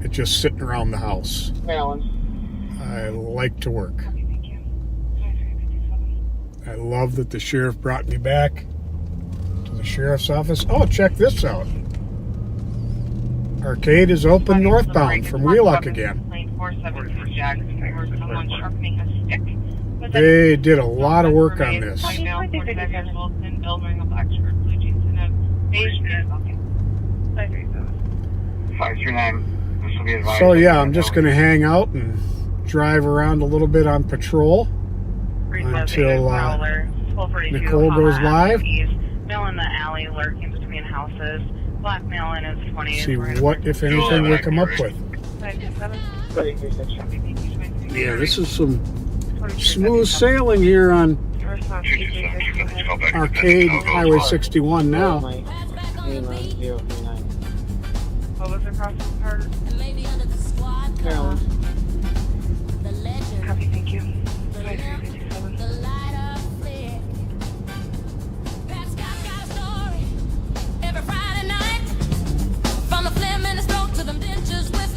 at just sitting around the house. I like to work. I love that the sheriff brought me back to the sheriff's office. Oh, check this out. Arcade is open northbound from Wheelock again. They did a lot of work on this. So yeah, I'm just going to hang out and drive around a little bit on patrol until Nicole goes live. Mill in the alley, lurking between houses. Blackmail in his 20s. See what, if anything, we come up with. 527. Yeah, this is some smooth sailing here on Arcade Highway 61 now. What was across the park? Copy, thank you. 5357.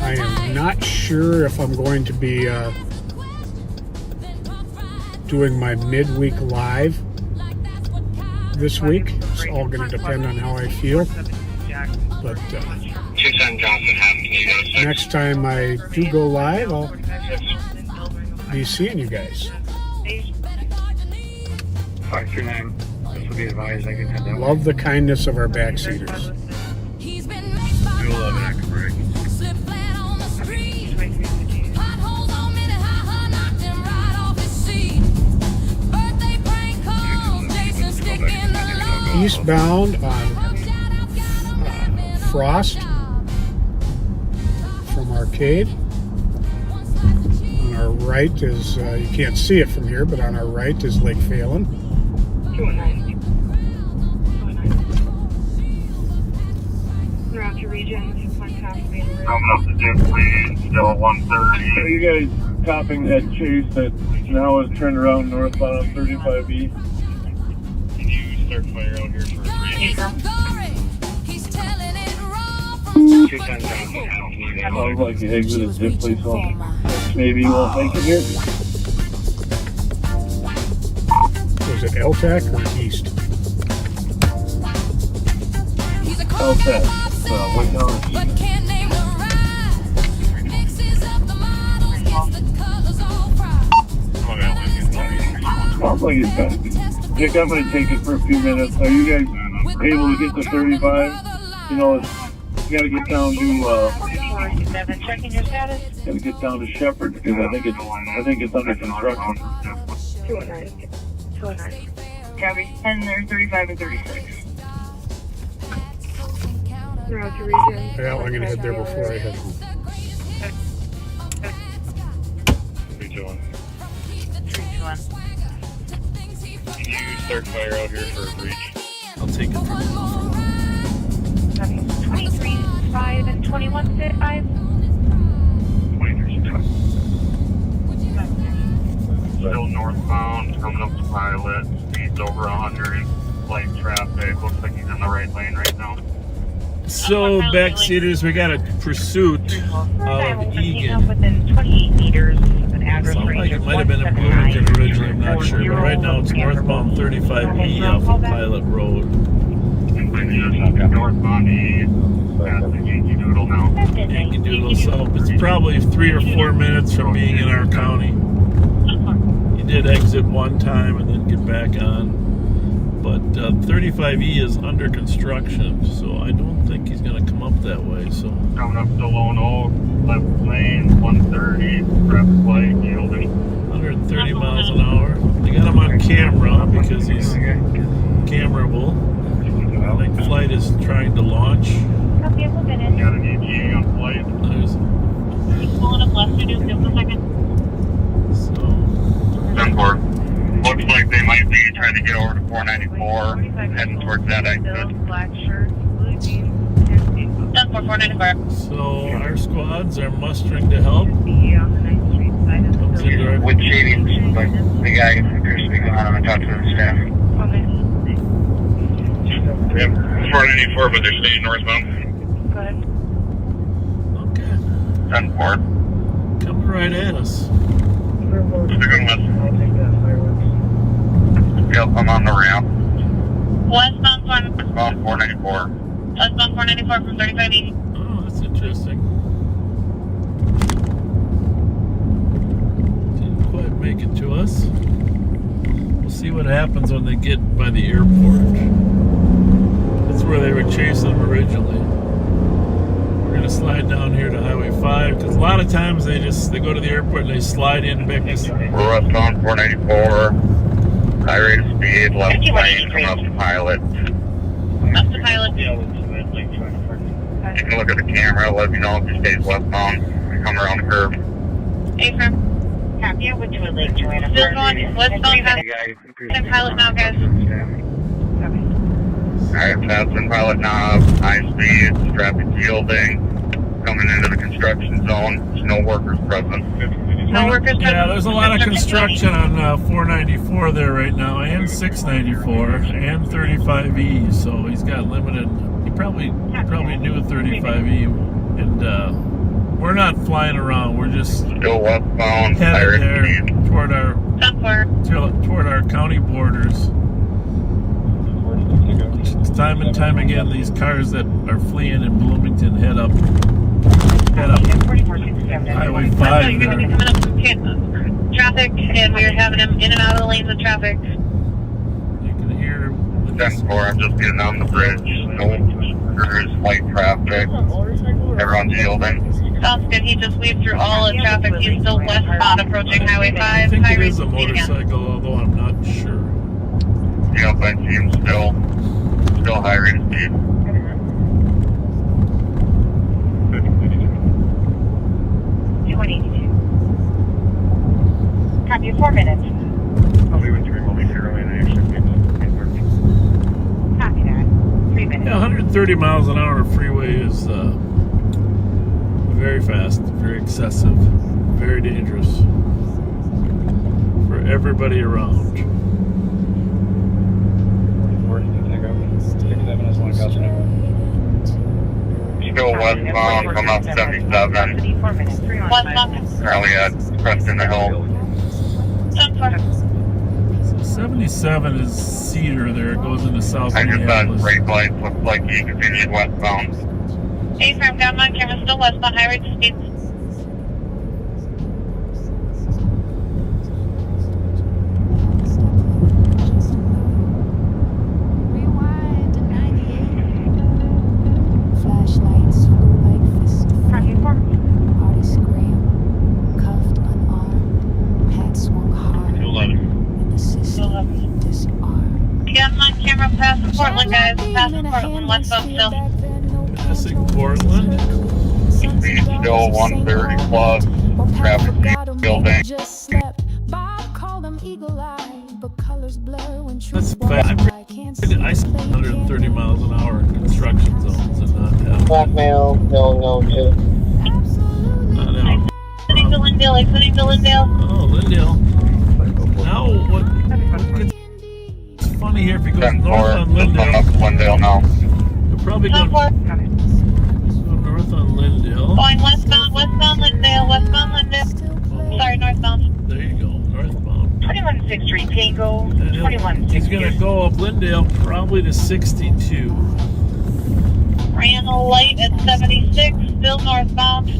I am not sure if I'm going to be doing my midweek live this week. It's all going to depend on how I feel. But next time I do go live, I'll be seeing you guys. 539. This will be advised. I can head that way. Love the kindness of our backseaters. We will have an active break. Eastbound on Frost from Arcade. On our right is, you can't see it from here, but on our right is Lake Phelan. 219. Route to region, 615. Coming up to Dixie, still at 130. Are you guys copying that chase that now is turned around northbound on 35E? Can you start fire out here for a break? Sounds like you exited zip place home. Maybe you won't make it here. Was it LTAC or East? LTAC. Wait on. Sounds like it's done. Dick, I'm going to take it for a few minutes. Are you guys able to get to 35? You know, you got to get down to, checking your status. got to get down to Shepherd because I think it's under construction. 209. 209. Copy. And there's 35 and 36. Route to region. Yeah, I'm going to head there before I head home. 321. 321. Can you start fire out here for a breach? I'll take it from 23, 5, and 21, 5. 23, 5. Still northbound, coming up to Pilot. Speed's over 100. Light traffic. Looks like he's in the right lane right now. So, backseaters, we got a pursuit of Egan. Within 28 meters. Sounds like it might have been in Bloomington originally, I'm not sure. But right now it's northbound 35E off of Pilot Road. Northbound E, past the Yankee Doodle now. Yankee Doodle, so it's probably 3 or 4 minutes from being in our county. He did exit one time and then get back on. But 35E is under construction, so I don't think he's going to come up that way. So Coming up to Lone Oak, left lane, 130, traffic light, yielding. 130 miles an hour. They got him on camera because he's cameraable. I think flight is trying to launch. Got an ETA on flight. There's Pulling up left to do 2 seconds. so 10-4. Looks like they might be trying to get over to 494, heading towards that exit. Black shirt, blue jeans, 10-4, 494. so our squads are mustering to help. on the 9th Street side of Comes into our With shadings, but the guy appears to be going on and talk to the staff. Yep, 494, but they're staying northbound. Good. okay, 10-4. coming right at us. They're going west. Yep, I'm on the ramp. Westbound 494. Westbound 494 from 3580. Oh, that's interesting. Didn't quite make it to us. We'll see what happens when they get by the airport. That's where they were chasing them originally. We're gonna slide down here to Highway 5 because a lot of times they go to the airport and they slide in back. We're westbound 494. High rate of speed, left lane, coming up to Pilot. Up to Pilot. You can look at the camera, let me know if he stays westbound. Come around the curve. A-firm. Copy, I went to a lake joint. Still going westbound past Pilot now, guys. Alright, passing Pilot knob, high speed, traffic yielding. Coming into the construction zone. There's no workers present. No workers present. Yeah, there's a lot of construction on 494 there right now, and 694, and 35E. So he's got limited. He probably knew 35E, and we're not flying around. We're just Still westbound, high headed rate there of speed. toward our county borders. Time and time again, these cars that are fleeing in Bloomington head up Highway 5 You're there. going to be coming up from traffic, and we're having them in and out of the lanes of traffic. You can hear 10-4, I'm just getting on the bridge. No workers, light traffic. Everyone's yielding. Sounds good. He just weaved through all the traffic. He's still westbound approaching Highway 5. I think High it rate is a of speed again. motorcycle, although I'm not sure. Yep, I see him still high rate of speed. Copy, 4 minutes. I'll be with you momentarily and I should get Copy that. 3 minutes. Yeah, 130 miles an hour freeway is very fast, very excessive, very dangerous for everybody around. Still westbound, coming up 77. 4 minutes. 3 on Westbound. Currently at Preston the Hill. 10-4. So 77 is Cedar there, it goes into South I just saw Minneapolis. brake lights, looks like he continued westbound. A-firm, got him on camera. Still westbound. High rate of speed. Copy, 4 minutes. 211. You got him on camera passing Portland, guys. Passing Portland. Westbound still. Passing Portland. Speed still 130 plus. Traffic building. That's fast. I see 130 miles an hour in construction zones and not have. Blackmail, no, too. Not have. Exiting to Lindale. Exiting to Lindale. Oh, Lindale. Now, it's funny here if he goes 10-4, north on just coming Lindale. up to Lindale now. He'll probably go north on Lindale. Going westbound. Westbound Lindale. Westbound Lindale. Sorry, northbound. go And he's going to go up Lindale probably to 62. Ran a light at 76, still northbound.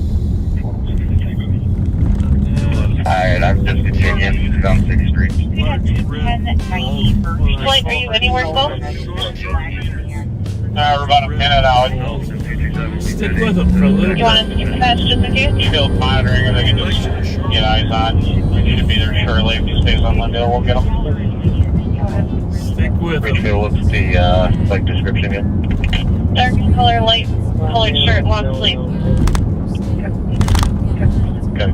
Alright, I'm just continuing down 6th Street. Flight, are you anywhere close? We're about a minute out. Stick with him for a little bit. You want us to dispatch just in case? Field monitoring, if they can just get eyes on. We should be there shortly. If he stays on Lindale, we'll get him. Stick with him. What's the like description again? Dark color, light colored shirt, long sleeve. Okay.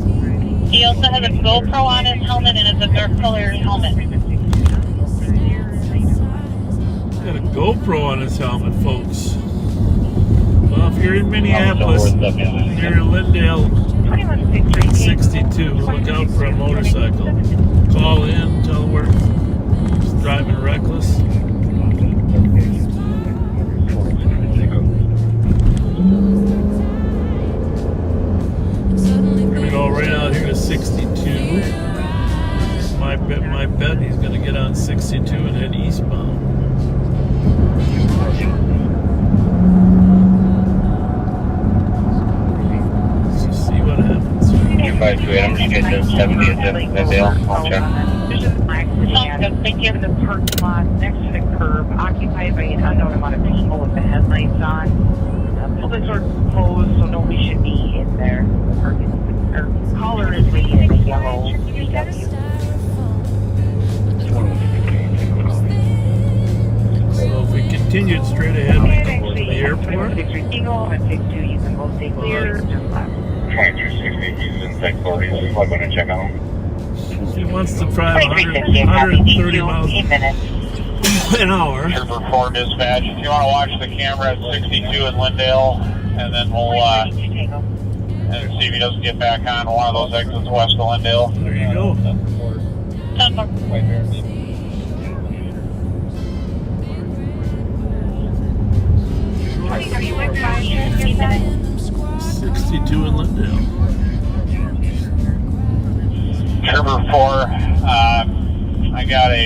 He also has a GoPro on his helmet and it's a dark color helmet. Got a GoPro on his helmet, folks. Well, if you're in Minneapolis, near Lindale 62, look out for a motorcycle. Call in, tell we're driving reckless. We're gonna go right out here to 62. My bet he's gonna get on 62 and head eastbound. Let's just see what happens. 252, I'm just getting to 70 at Lindale. I'll check. Sounds good, thank you. The parking lot next to the curb, occupied by an unknown amount of people with the headlights on. Public are closed, so nobody should be in there. Our caller is waiting in a yellow VW. So if we continued straight ahead, we can go to the airport. You can go stay clear, just left. 2360, he's in Tech 40, so I'm going to check on him. He wants to drive 130 miles an hour. Trooper 4 dispatch. If you want to watch the camera at 62 in Lindale, and then we'll and see if he doesn't get back on one of those exits west of Lindale. There you go. 62 in Lindale. Trooper 4, I got a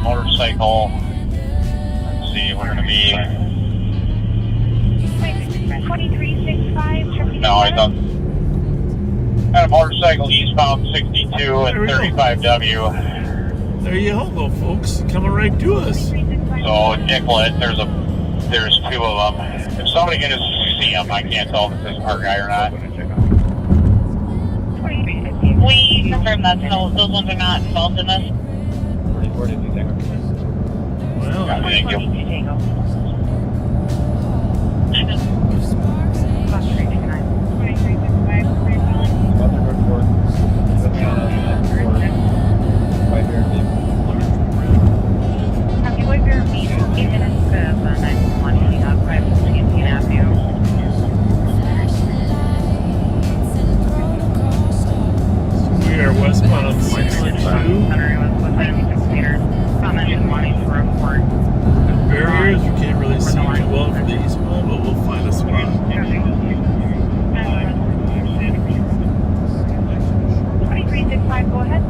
motorcycle. Let's see, we're going to be... 2365. No, I thought... Got a motorcycle eastbound 62 and 35W. There you go, folks. Coming right to us. So, Nicollet, there's two of them. If somebody can just see them, I can't tell if it's our guy or not. We confirm that those ones are not involved in this. Well, thank you. We are westbound on 62. Barriers, we can't really see too well for the eastbound, but we'll find a spot. 2365, go ahead.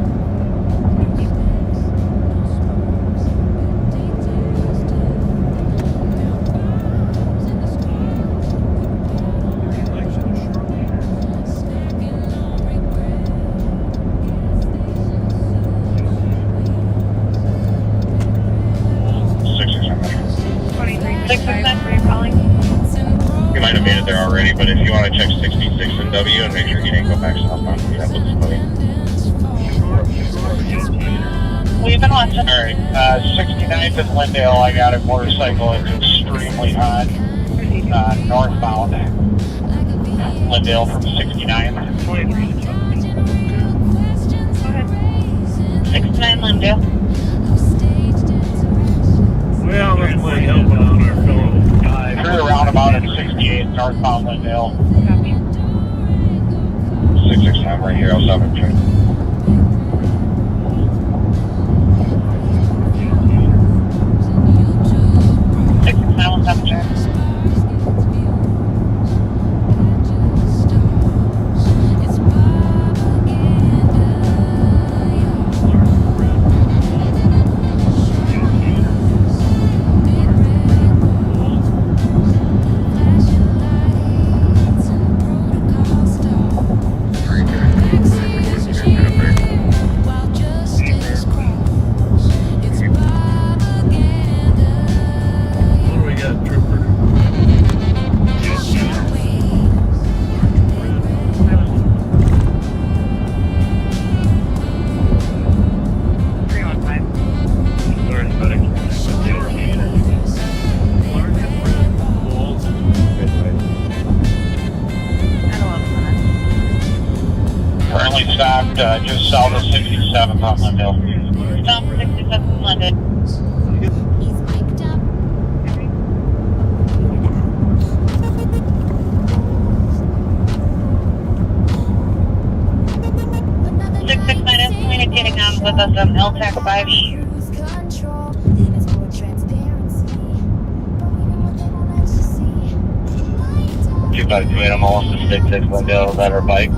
You might have made it there already, but if you want to check 66 and W and make sure he didn't go back southbound, that looks funny. We've been watching. Alright, 69th and Lindale, I got a motorcycle. It's extremely hot. Northbound. Lindale from 69th. 69 Lindale. Well, that's like helping out our fellow. Through the roundabout at 68, northbound Lindale. 669 right here, I'll stop and check. currently stopped just south of 67th on Lindale. Stop 67 London. He's picked up. 669 is communicating on with us on LTAC 5E. Cruise control. There's more transparency. But we know what they won't let you see. 252 animal to 66 Lindale, is that our bike?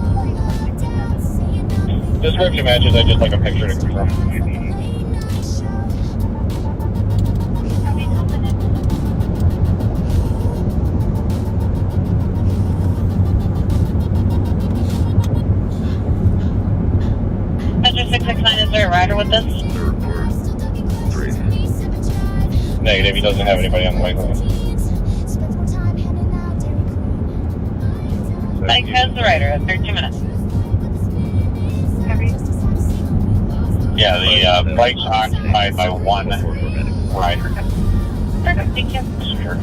Description matches, I just like a picture to confirm. Metro 669, is there a rider with us? Negative, he doesn't have anybody on the bike with him. Mike has the rider at 13 minutes. Yeah, the bike's occupied by one rider. Perfect, thank you. Sure.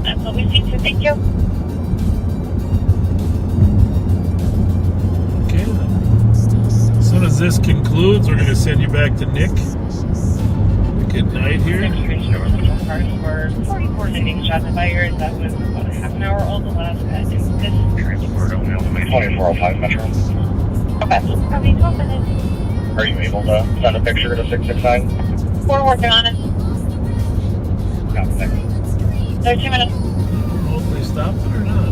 That's what we see, so thank you. Okay then. As soon as this concludes, we're going to send you back to Nick. Good night here. Cars were 44 shooting shots fired. That was about a half an hour old. The last guy is this. 2405 Metro. Okay. Copy, 12 minutes. Are you able to send a picture to 669? We're working on it. No, thanks. 13 minutes. I don't know if they stopped it or not.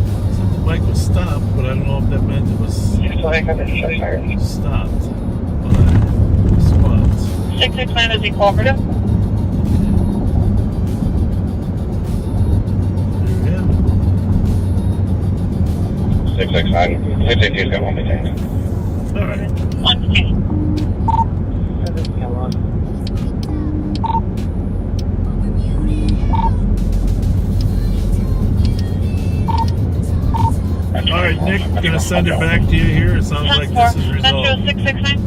The bike was stopped, but I don't know if that meant it was stopped by squads. 669 is the cooperative. There you have it. 669. 682's got one detained. All right. One detained. All right, Nick, gonna send it back to you here. It sounds like this is resolved. Metro 669.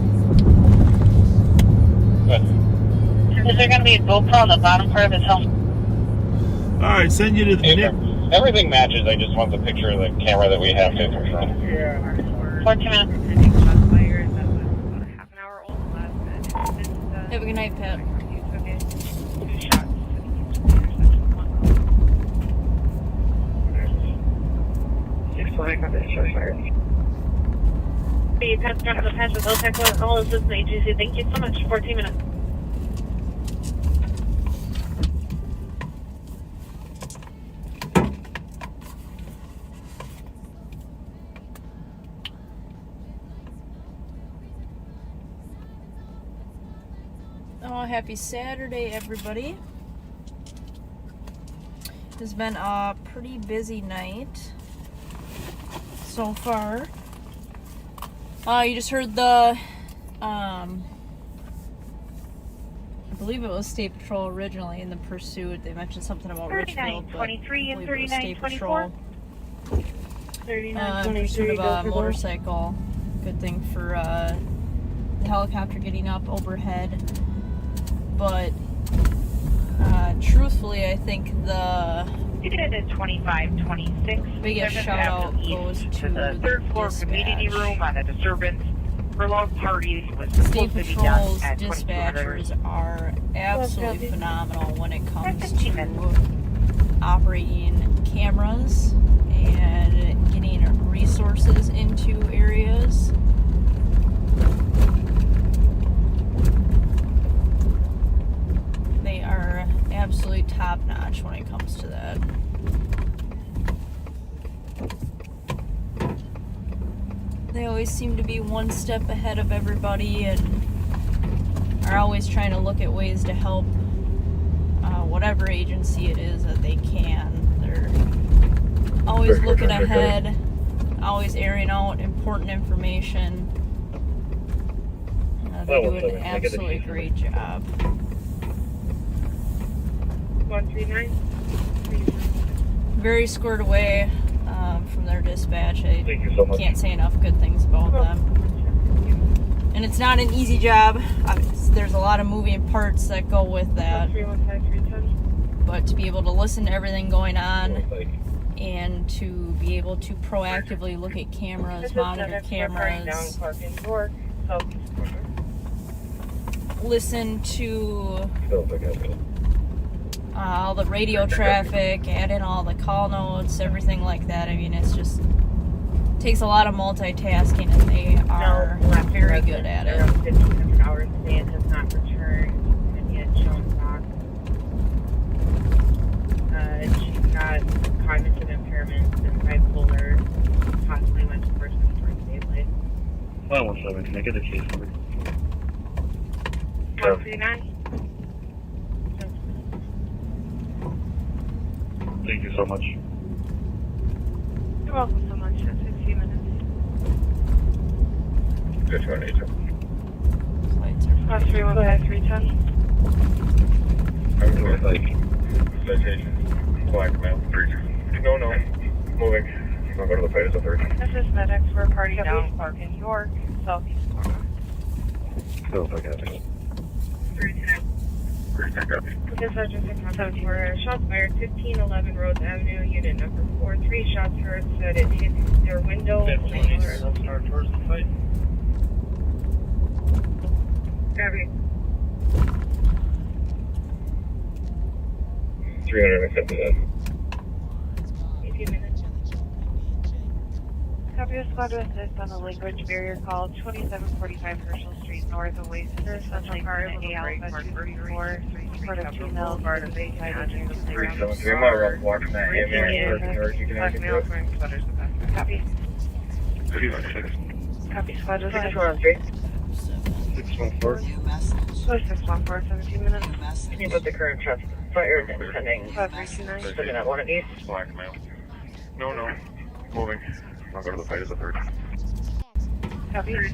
Is there going to be a GoPro on the bottom part of his helmet? All right, send you to the Nick. Everything matches. I just want the picture of the camera that we have to confirm. 14 minutes. Have a good night, Pat. You passed down to the patch with LTAC all assistant agency. Thank you so much. 14 minutes. Oh, happy Saturday, everybody. It's been a pretty busy night so far. You just heard the, I believe it was State Patrol originally in the pursuit. They mentioned something about Richfield, but 23 and 39, 24. 39, Pursuit of a motorcycle. Good thing for the helicopter getting up overhead. But truthfully, I think the 25, 26. biggest shout out goes to the third floor community room on a disturbance. Prolonged parties was State supposed to be done Patrol's at dispatchers are absolutely phenomenal when it comes to operating cameras and getting resources into areas. They are absolutely top notch when it comes to that. They always seem to be one step ahead of everybody and are always trying to look at ways to help whatever agency it is that they can. They're always looking ahead, always airing out important information. They do an absolutely great job. 139. Very squared away from their dispatch. I Thank you so much. can't say enough good things about them. And it's not an easy job. There's a lot of moving parts that go with that. But to be able to listen to everything going on and to be able to proactively look at cameras, monitor cameras, listen to all the radio traffic, add in all the call notes, everything like that. I mean, it's just takes a lot of multitasking, and they are very good at it. 1,500 hours a day and has not returned and yet shown back. She's got cognitive impairments and bipolar, possibly went to first towards BaeBae. 117, can I get the case number? 139. Thank you so much. You're welcome so much. That's 15 minutes. Good to go, Class 315-310. I'm doing like citation. Blackmail. No. Moving. I'll go to the fight as a third. This is medics for a party down Park in York, Southeast Florida. Still if I got it. 310. This Sergeant 617. Shots fired, 1511 Rhodes Avenue, unit number 4. 3 shots heard, said it hit their window. Let's start towards the fight. Gravity. 300, accept that. 18 minutes. Copy the squad to assist on the Lake Ridge barrier call 2745 Herschel Street north of Waster. Central car AL 234, Port of 2 Mills, Bar of Bayside, 373, I'm out watching that AMA. You can Copy. Copy squad to assist. 614. 614, 17 minutes. Can you put the current shots fired and pending? 5329. Looking at one of these. Blackmail. No. Moving. I'll go to the fight as a third. Copy. There's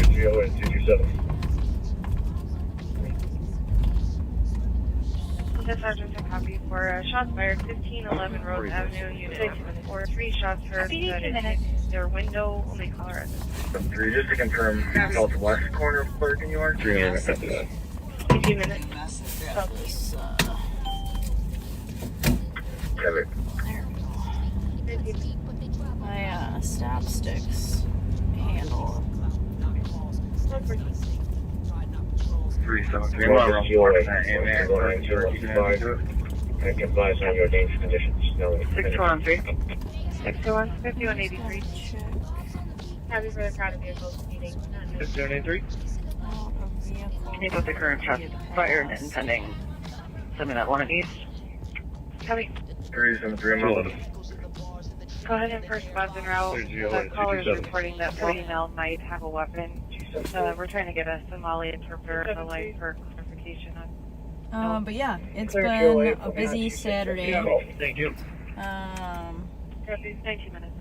GOA 227. This Sergeant to copy for shots fired, 1511 Rose Avenue, unit 674. 3 shots heard, said it hit their window, only caller. 3, just to confirm, southwest corner of Clark and York. 300, accept that. 18 minutes. My stop sticks handle. 373, I'm out watching that AMA. I can advise on your dangerous conditions. 613. 5183. Happy for the crowded vehicles meeting. 5183. Can you put the current shots fired and pending? Looking at one of these. Copy. 373, I'm out. Go ahead and first spots en route. The caller is reporting that female might have a weapon. We're trying to get a Somali interpreter on the line for clarification on. But yeah, it's been a busy Saturday. Thank you. 19 minutes.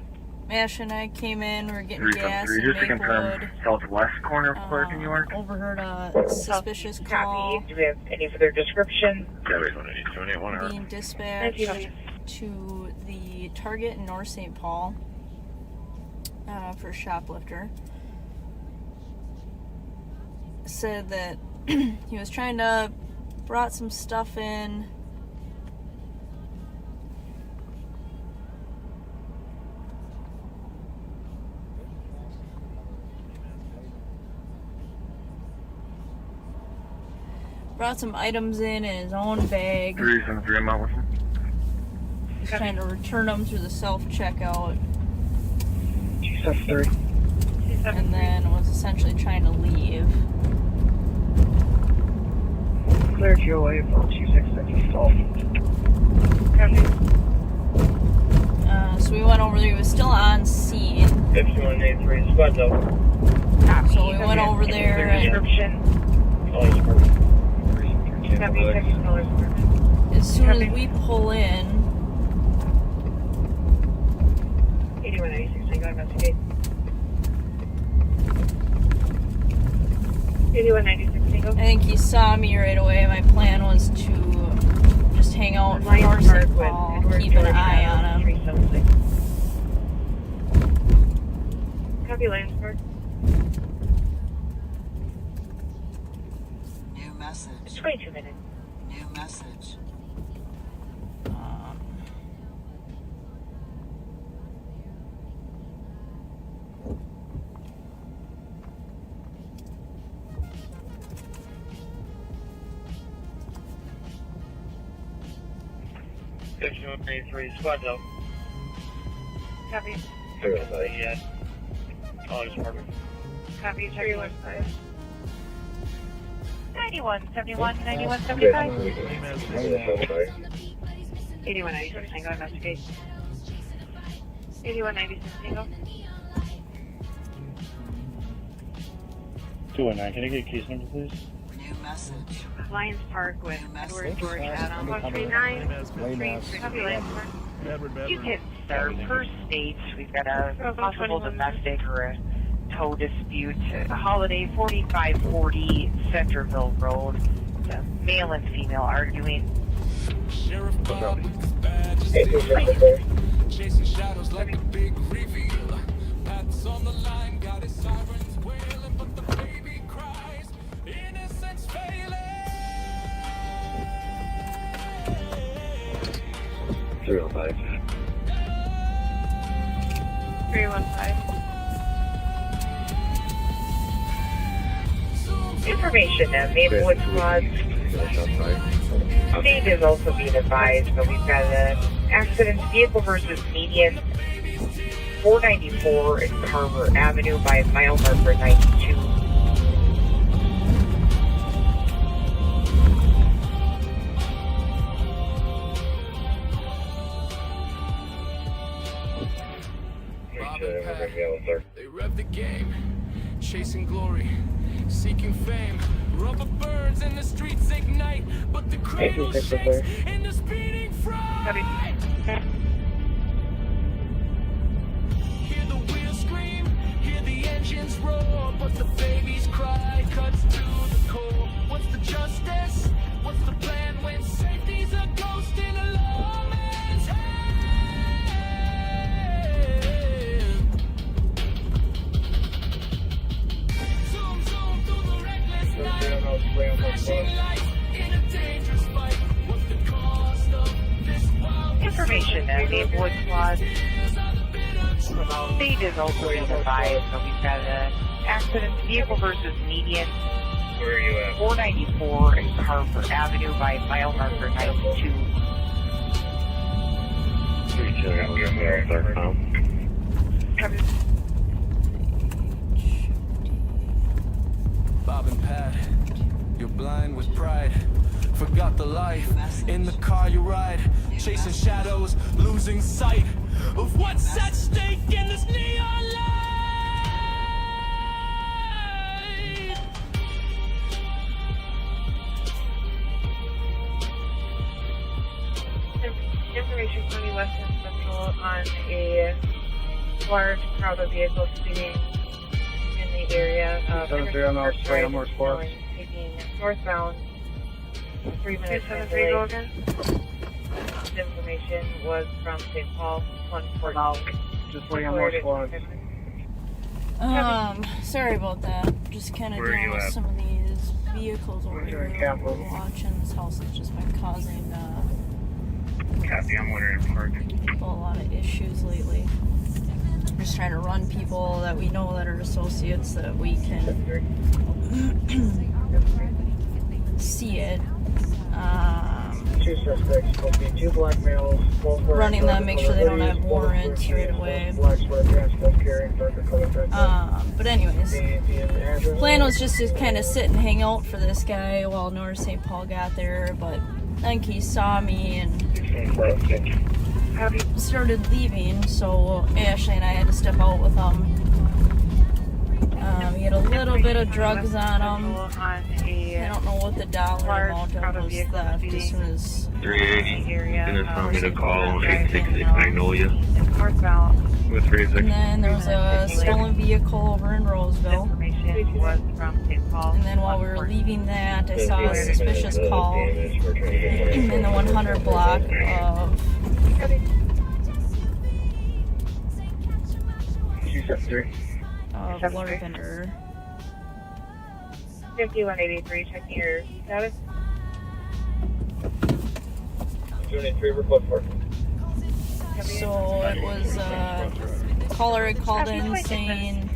Ash and I came in, we were getting gas in just to confirm, Maplewood. southwest corner of Clark and York. Overheard a suspicious call. Do we have any further description? Being dispatched to the target in North St. Paul for a shoplifter. Said that he was trying to brought some stuff in. Brought some items in his own bag. 373, I'm out with him. He's trying to return them through the self-checkout. 273. And then was essentially trying to leave. Clear GOA from 2650 stall. So we went over there. He was still on scene. 5183, squad's out. So we went over there and as soon as we pull in, 8196, go investigate. 8196, I think he saw me right away. My plan was to just hang out for North St. Paul, keep an eye on him. Copy, Lansford. New message. 22 minutes. New message. 5183, squad no. Copy. 315. Yeah. Oh, just marker. Copy, check 315. 9171, 9175. 8196, Tango, investigate. 8196, Tango. 219, can I get case number, please? New message. Lions Park with Edward George Adam. 139. Copy, Lions Park. You can start per state. We've got a possible domestic or a tow dispute. A holiday 4540 Centerville Road. The male and female arguing. Sheriff Bob with his chasing shadows like a big reveal. Pat's on the line, got his sirens wailing, but the baby cries, innocence failing. 315. 315. Information that Maplewood Squad. State is also being advised, but we've got an accident, vehicle versus median, 494 in Carver Avenue by mile marker 92. They rev the game, chasing glory, seeking fame. Rubber burns and the streets ignite, but the cradle shakes in the speeding fright. Hear the wheels scream, hear the engines roar, but the baby's cry cuts to the core. What's the justice? What's the plan when safety's a ghost in a lawman's hand? Zoom, zoom through the reckless night, flashing lights in a dangerous fight. What's the cost of this wild? Information that Maplewood Squad. State is also being advised, but we've got an accident, vehicle versus median, Where are you at? 494 in Carver Avenue by mile marker 92. Bob and Pat, you're blind with pride. Forgot the life in the car you ride, chasing shadows, losing sight of what's at stake in this neon light. Information County Western Central on a large crowd of vehicles speeding in the area of taking northbound 3 minutes. 273 go again. This information was from St. Paul 140. Just waiting on more squads. Sorry about that. Just kind of Where are dealing you with at? some of these vehicles over We're in here. Capitol. Watching this house has just been causing Copy, I'm wondering if Park. people a lot of issues lately. Just trying to run people that we know that are associates that we can see it. Two suspects, will be two black males, both wearing Running them, darker make sure they don't colored have hoodies, both warrants blue right jeans, away. Black sweatpants, both carrying darker colored backpacks. But anyways, The address. plan was just to kind of sit and hang out for this guy while North St. Paul got there, but I think he saw me and started leaving, so Ashley and I had to step out with him. He had a little bit of drugs on him. I don't know what the dollar amount of was left as soon as 380. Gonna tell me to call 866 Magnolia. Northbound. With 36. And then there was a stolen vehicle over in Roseville. Information was from St. Paul. And then while we were leaving that, I saw a suspicious call in the 100 block of 273. Larvinder. 5183, checking your status. 283, report for. So it was caller had called in saying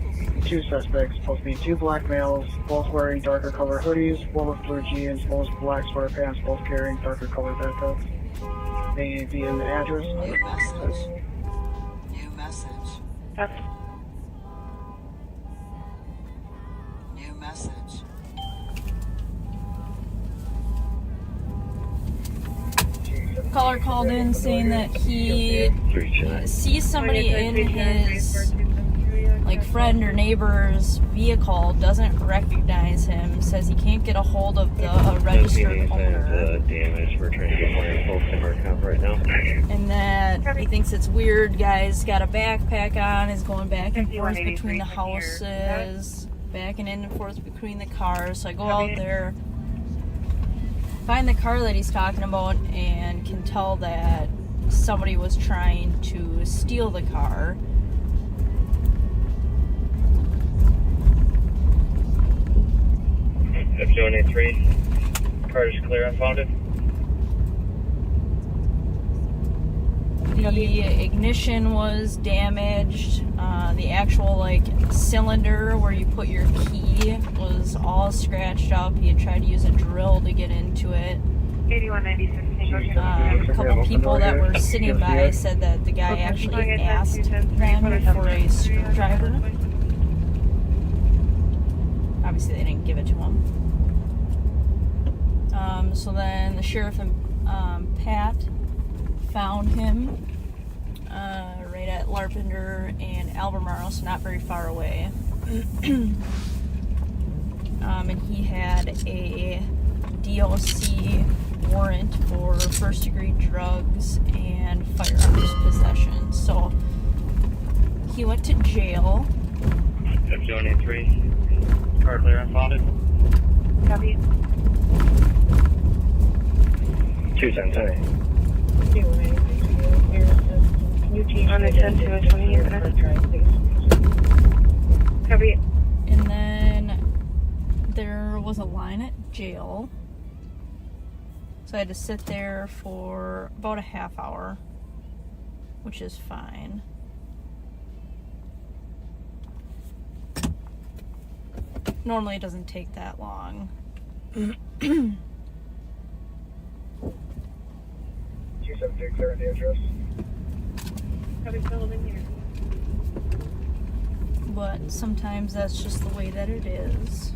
Two suspects, supposed to be two black males, both wearing darker colored hoodies, both with blue jeans, both black sweatpants, both carrying darker colored backpacks. Name and address. New message. New message. New message. Caller called in saying that he sees somebody in his like friend or neighbor's vehicle, doesn't recognize him, says he can't get a hold of the registered owner, damage. We're trying to get more info from our account right now. and that he thinks it's weird. Guy's got a backpack on, is going back and forth between the houses, backing in and forth between the cars. So I go out there, find the car that he's talking about, and can tell that somebody was trying to steal the car. F283, car is clear, unfounded. The ignition was damaged. The actual like cylinder where you put your key was all scratched up. He had tried to use a drill to get into it. 8196. A couple people that were sitting by said that the guy actually asked them for a screwdriver. Obviously they didn't give it to him. So then the sheriff and Pat found him right at Larpenter and Albemarle, so not very far away. And he had a DOC warrant for first-degree drugs and firearms possession. So he went to jail. F283, car clear, unfounded. Copy. 210. On the 10 to a 20 year Copy. And then there was a line at jail. So I had to sit there for about a half hour, which is fine. Normally it doesn't take that long. 273, clear on the address. Copy, fill in here. But sometimes that's just the way that it is.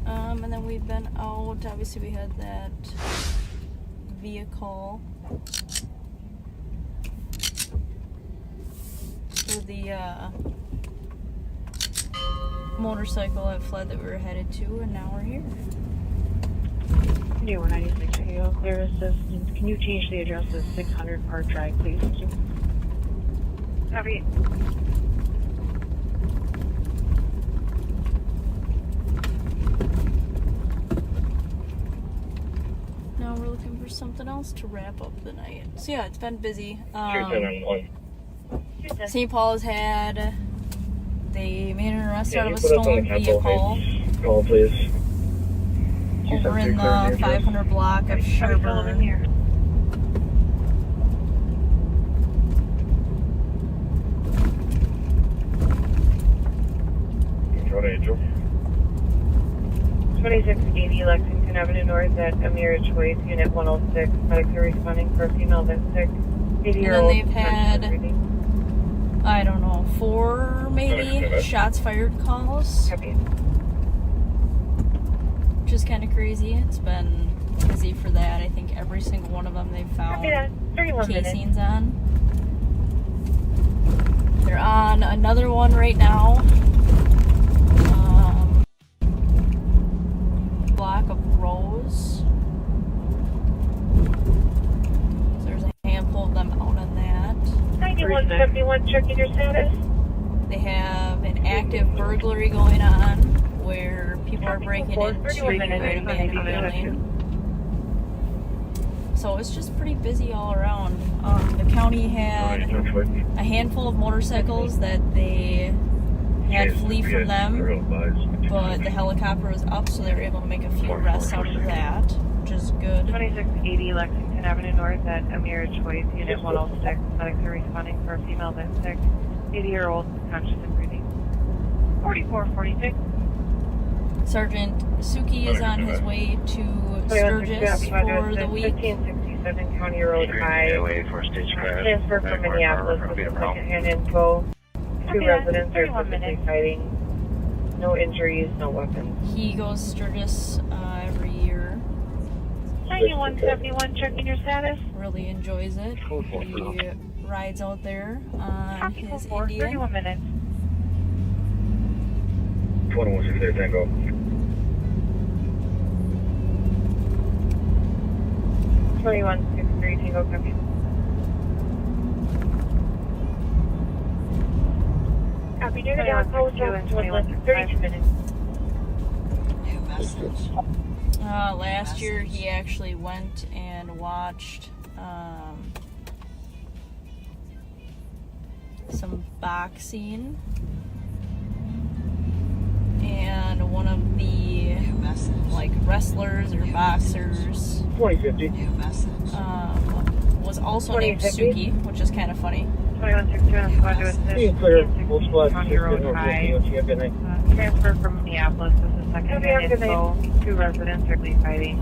And then we've been out. Obviously, we had that vehicle for the motorcycle that fled that we were headed to, and now we're here. 8196, clear assistance. Can you change the address to 600 Park Drive, please? Copy. Now we're looking for something else to wrap up the night. So yeah, it's been busy. St. Paul's had, they made an arrest out of a stolen vehicle Call, please. over in the 500 block of Sherburne. Control Angel. 2680 Lexington Avenue North at Amira Choice, Unit 106. Medics are responding for a female that's sick. 80-year-old. And then they've had, I don't know, 4 maybe shots fired calls. Which is kind of crazy. It's been busy for that. I think every single one of them they've found casings on. They're on another one right now. Block of Rose. So there's a handful of them out on that. 9171, checking your status. They have an active burglary going on where people are breaking into an abandoned building. So it's just pretty busy all around. The county had a handful of motorcycles that they had flee from them, but the helicopter was up, so they were able to make a few arrests out of that, which is good. 2680 Lexington Avenue North at Amira Choice, Unit 106. Medics are responding for a female that's sick. 80-year-old, conscious and breathing. 4446. Sergeant Suki is on his way to Sturgis for the week. 1567 County Road High. for stage crash. Transfer from Minneapolis with second-hand info. 2 residents are physically fighting. No injuries, no weapons. He goes Sturgis every year. 9171, checking your status. Really enjoys it. He rides out there on his Indian. 31 minutes. 2160 Tango. Tango, copy. Copy, near the down post, 32 minutes. New message. Last year he actually went and watched some boxing, and one of the like wrestlers or boxers 2050 was also named Suki, which is kind of funny. 2162 squad to assist. clear. Full squad. County Road High. Good night. Transfer from Minneapolis. This is second-hand info. 2 residents are fighting.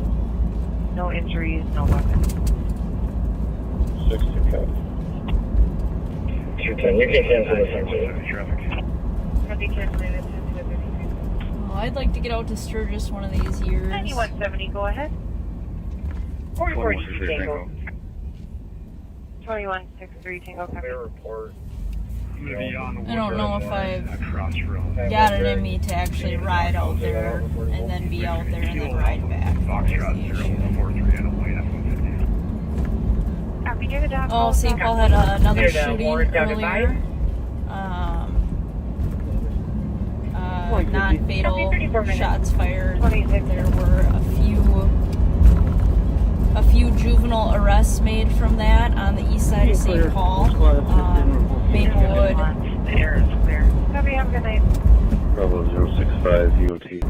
No injuries, no weapons. 60 cop. 210. You can cancel this on traffic. Copy, cancellated. Oh, I'd like to get out to Sturgis one of these years. 9170, go ahead. 4040 Tango. 2163 Tango, copy. Report. I don't know if I've got it in me to actually ride out there and then be out there and then ride back. That's the issue. Oh, St. Paul had another shooting earlier. Non-fatal shots fired. There were a few juvenile arrests made from that on the east side of St. Paul. Maplewood. The air is clear. Copy, have a good night. Bravo 065 UOT.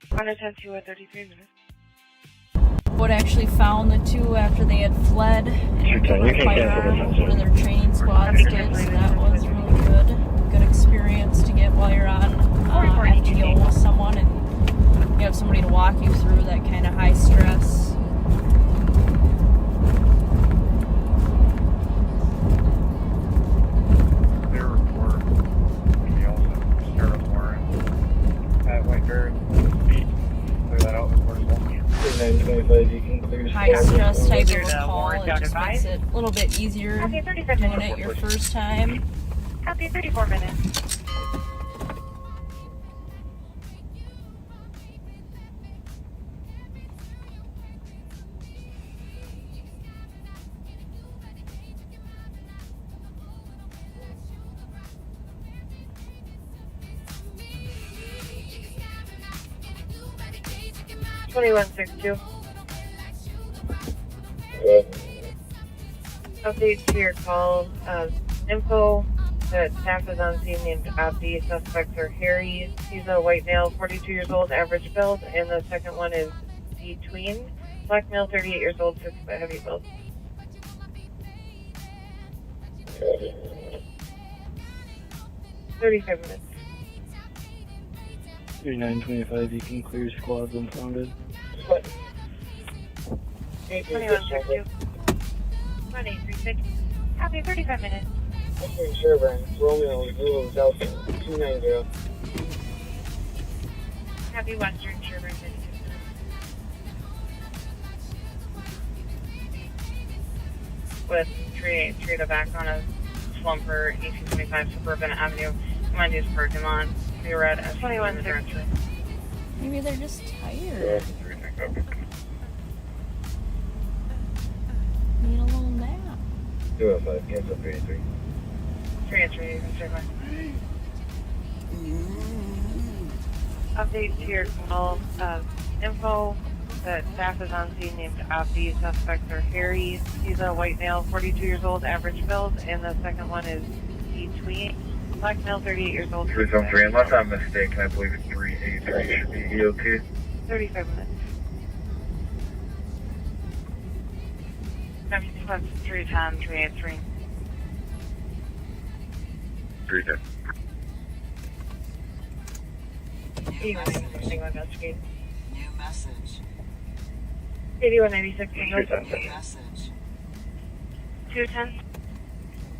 110 at 33 minutes. Wood actually found the 2 after they had fled and put a fire on one of their training squads did, so that was really good. Good experience to get while you're on FTO with someone and you have somebody to walk you through that kind of high stress. Their report. We also start a warrant at Whiteberry. Clear that out before it's High stress type of a call, it just makes it a little bit easier doing it your first time. Copy, 34 minutes. $2162. Update to your call. Info that staff is on scene named Abdi. Suspects are Harry. He's a white male, 42 years old, average build, and the second one is between. Black male, 38 years old, 6-foot heavy build. 35 minutes. 3925, you can clear squads unfounded. 2162. 1836. Copy, 35 minutes. Western Sherburne, Romeo, Zulu, Delta, 290. Copy, Western Sherburne, 56 minutes. With tree to back on a slumper, 1825 Suburban Avenue. Come on, just park him on. Be red as 2160. Maybe they're just tired. Need a little nap. 205, cancel 383. 383, you can stay by. Update to your call. Info that staff is on scene named Abdi. Suspects are Harry. He's a white male, 42 years old, average build, and the second one is between. Black male, 38 years old. 373, unless I'm mistaken, I believe it's 383 should be EOT. 35 minutes. That's 310, 383. 310. 8196, investigate. New message. 8196, single. New message. 210.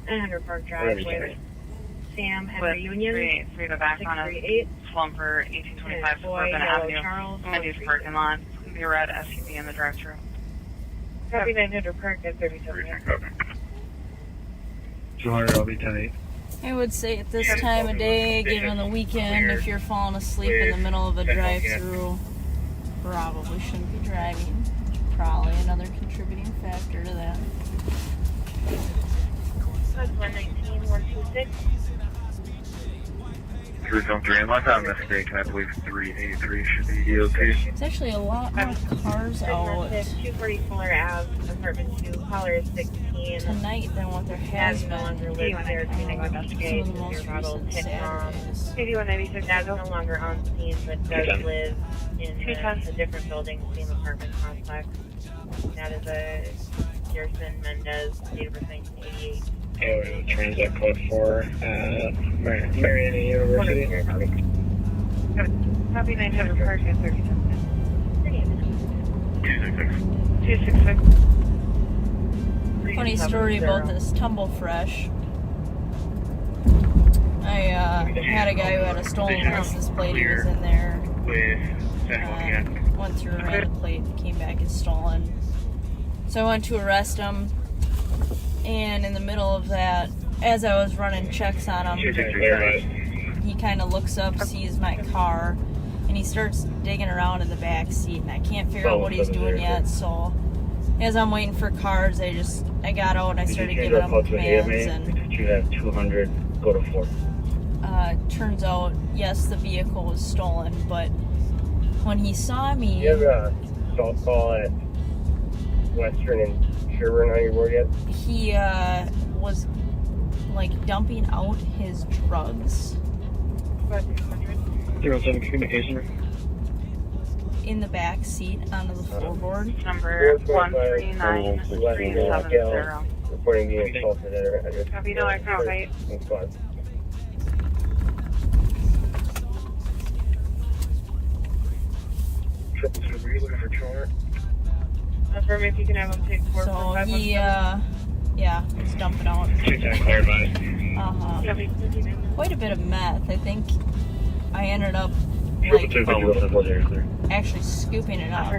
900 Park Drive with Sam Henry Union. 3 to back on a 638. Slumper 1825 Suburban Avenue. Charles. Mendy's parking lot. It's going to be a red SUV in the drive-thru. Copy 900 Park at 37. 200, I'll be 10-8. I would say at this time of day, given the weekend, if you're falling asleep in the middle of a drive-through, probably shouldn't be driving. Probably another contributing factor to that. That's 119, 126. 3 unless I'm mistaken, I believe 383 should be okay. There's actually a lot more cars out 240 Fuller Ave, apartment 2, caller is 16. tonight than what there has no longer been. lives there, community investigate. Some of the most recent Saturdays. 8196 Naz is no longer on scene, but does live in a different building, same apartment complex. That is a Gerson Mendez, date of birth 1988. Transit code 4 Mariana University. Copy 900 Park at 37. 266. Funny story about this Tumble Fresh. I had a guy who had a stolen license plate. He was in there. Went through, ran the plate, came back and stolen. So I went to arrest him. And in the middle of that, as I was running checks on him, he kind of looks up, sees my car, and he starts digging around in the back seat. And I can't figure out what he's doing yet. So as I'm waiting for cars, I got out and I started giving him commands. And you have 200, go to 4. Turns out, yes, the vehicle was stolen, but when he saw me, You have a assault call at Western and Sherburne on your board yet? he was like dumping out his drugs 07 communication. in the back seat onto the floorboard. Number 139370. Reporting being assaulted at our address. Copy, no, I can't wait. Triple two, were you looking for Charter? Confirm if you can have him take 4 So for 5 he, was dumping out. 210 clarified. Quite a bit of meth. I think I ended up Triple two, clear. actually scooping it up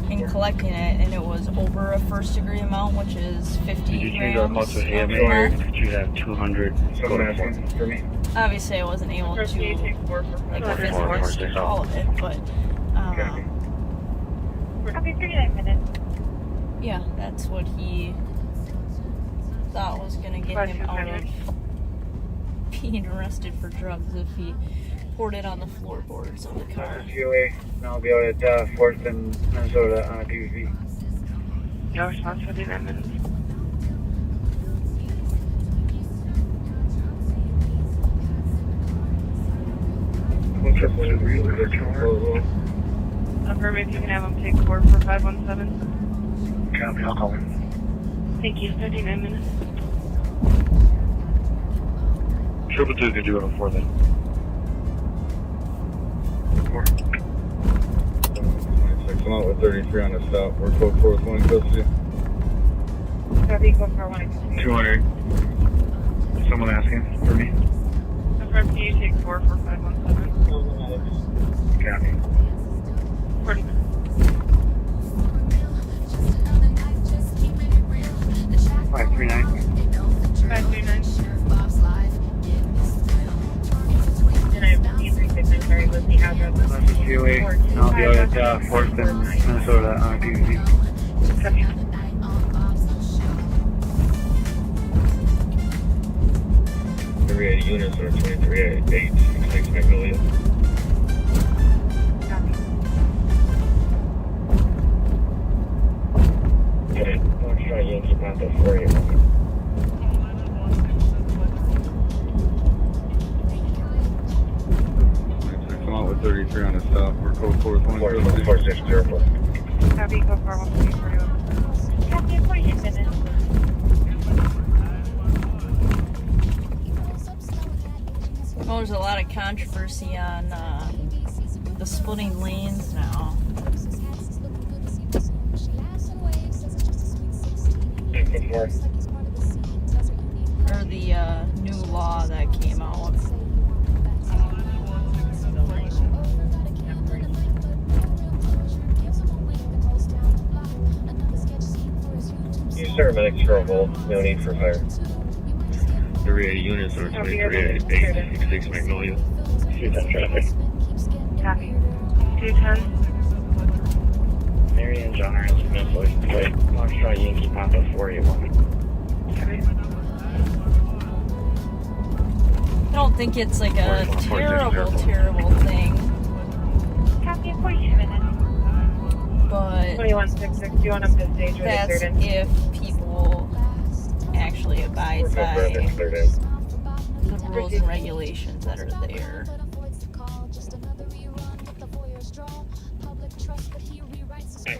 and collecting it, and it was over a first degree amount, which is 50 grams of meth. You have 200. Someone asking for me? Obviously, I wasn't able to physically all of it, but Copy 39 minutes. yeah, that's what he thought was going to get him out of being arrested for drugs if he poured it on the floorboards of the car. QA, and I'll be out at 4th and Minnesota on a PVP. No response for 39 minutes. Confirm if you can have him take 4 for 517. Copy, I'll call him. Thank you. 39 minutes. Triple two can do it on 4 then. 4. I'm out with 33 on the stop. We're code 4 with 1 custody. Copy, go for 1. 200. Someone asking for me? Confirm, can you take 4 for 517? Copy. 40 minutes. 539. 539. And I have P369, sorry, with the address. This is QA, and I'll be out at 4th and Minnesota on a PVP. Copy. Units or 2388, 66 Magnolia. Okay, I'll try Yankee Papa for you. I'm out with 33 on the stop. We're code 420. 4604. Copy, go for 141. Copy, 46 minutes. What was there's a lot of controversy on the splitting lanes now. Or the new law that came out. Use paramedics for a hold. No need for fire. 3 units or 2386 Magnolia. 210 traffic. Copy. 210. Mary and John are in Smith, license plate. Foxtrot Yankee Papa 481. I don't think it's like a terrible thing. Copy, 42 minutes. But 2166, do you want them to stage with that's the if people actually abide by the rules and regulations that are there.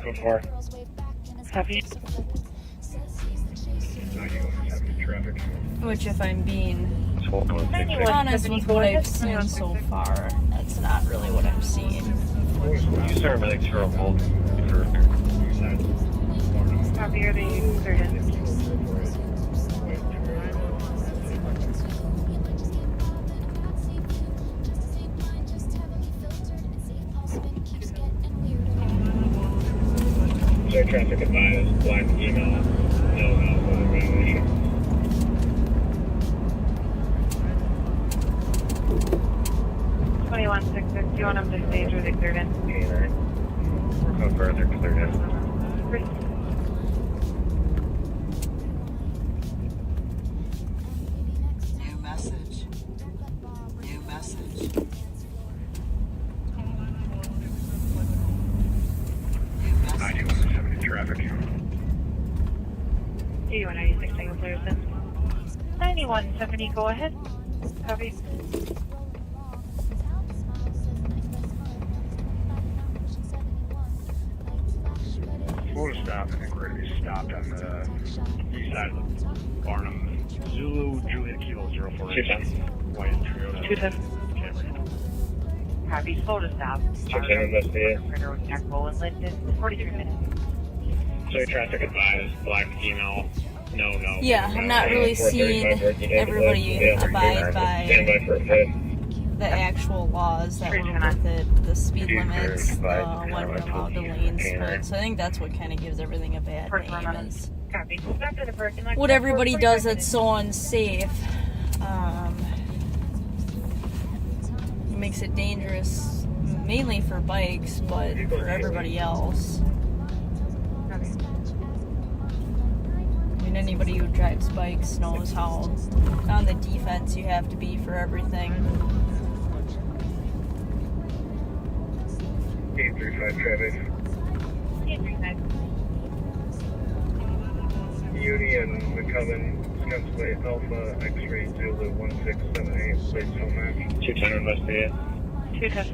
Code 4. Copy. Which, if I'm being honest with what I've seen so far, that's not really what I'm seeing. Use paramedics for a hold. Copy, are they certain? Show traffic advised. Black email. No violation. 2166, do you want them to stage or they cleared in? Go further, cleared in. New message. New message. 9170 traffic. 8196, single clear since. 9170, go ahead. Copy. Full stop, I think we're going to be stopped on the east side of the Barnum. Zulu, Juliet Kilo 04. White Toyota. 210. Copy, slow to stop. 210 investigate. Printer with Jack Bowen, Linden, 43 minutes. Show traffic advised. Black email. No. Yeah, I'm not really seeing everybody abide by the actual laws that were with it, the speed limits, when we're allowed to lane split. So I think that's what kind of gives everything a bad name, is what everybody does that's so unsafe. Makes it dangerous, mainly for bikes, but for everybody else. I mean, anybody who drives bikes knows how on the defense you have to be for everything. 835 traffic. 835. Union McCubbin, Scunsley Alpha X-ray Zulu 1678, place no match. 210 investigate. 210.